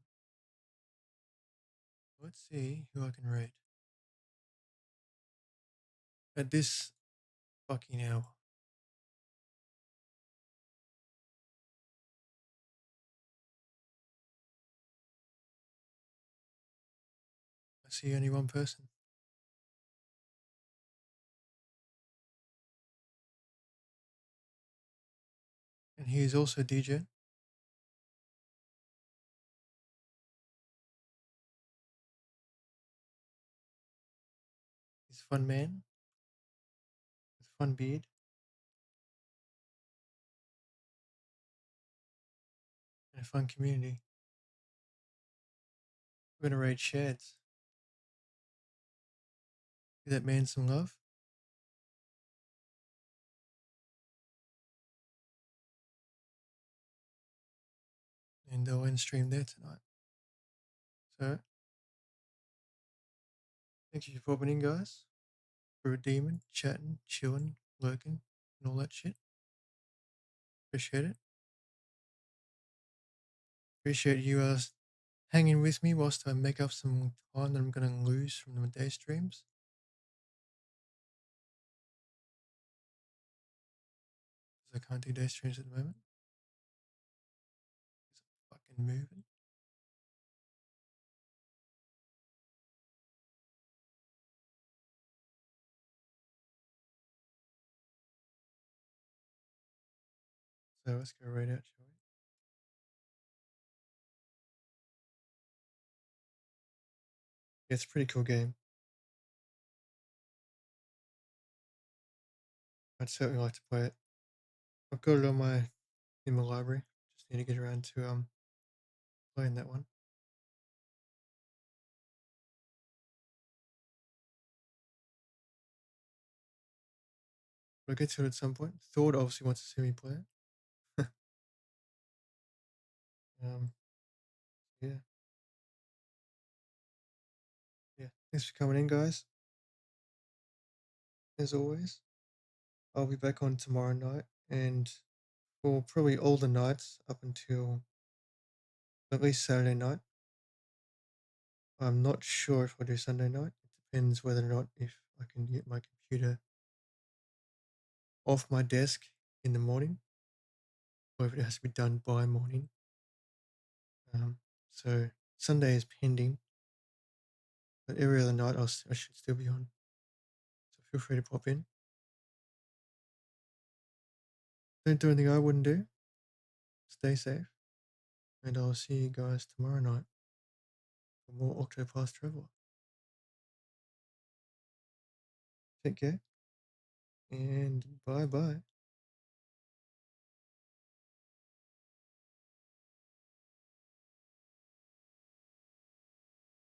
Let's see who I can raid. At this fucking hour. I see only one person. And he is also DJ. He's a fun man with a fun beard. And a fun community. We're gonna raid sheds. Give that man some love. And they'll end stream there tonight. So, thank you for popping in, guys. For a demon, chatting, chilling, lurking, and all that shit. Appreciate it. Appreciate you hanging with me whilst I make up some time that I'm going to lose from the day streams. Because I can't do day streams at the moment. Because I'm fucking moving. So let's go right out, shall we? Yeah, it's a pretty cool game. I'd certainly like to play it. I've got it on in my library. Just need to get around to playing that one. But I'll get to it at some point. Thord obviously wants to see me play it. Yeah. Yeah. Thanks for coming in, guys. As always, I'll be back on tomorrow night and for probably all the nights up until at least Saturday night. I'm not sure if I'll do Sunday night. It depends whether or not if I can get my computer off my desk in the morning or if it has to be done by morning. So Sunday is pending, but every other night I should still be on. So feel free to pop in. Don't do anything I wouldn't do. Stay safe. And I'll see you guys tomorrow night for more Octopath Traveler. Take care. And bye-bye.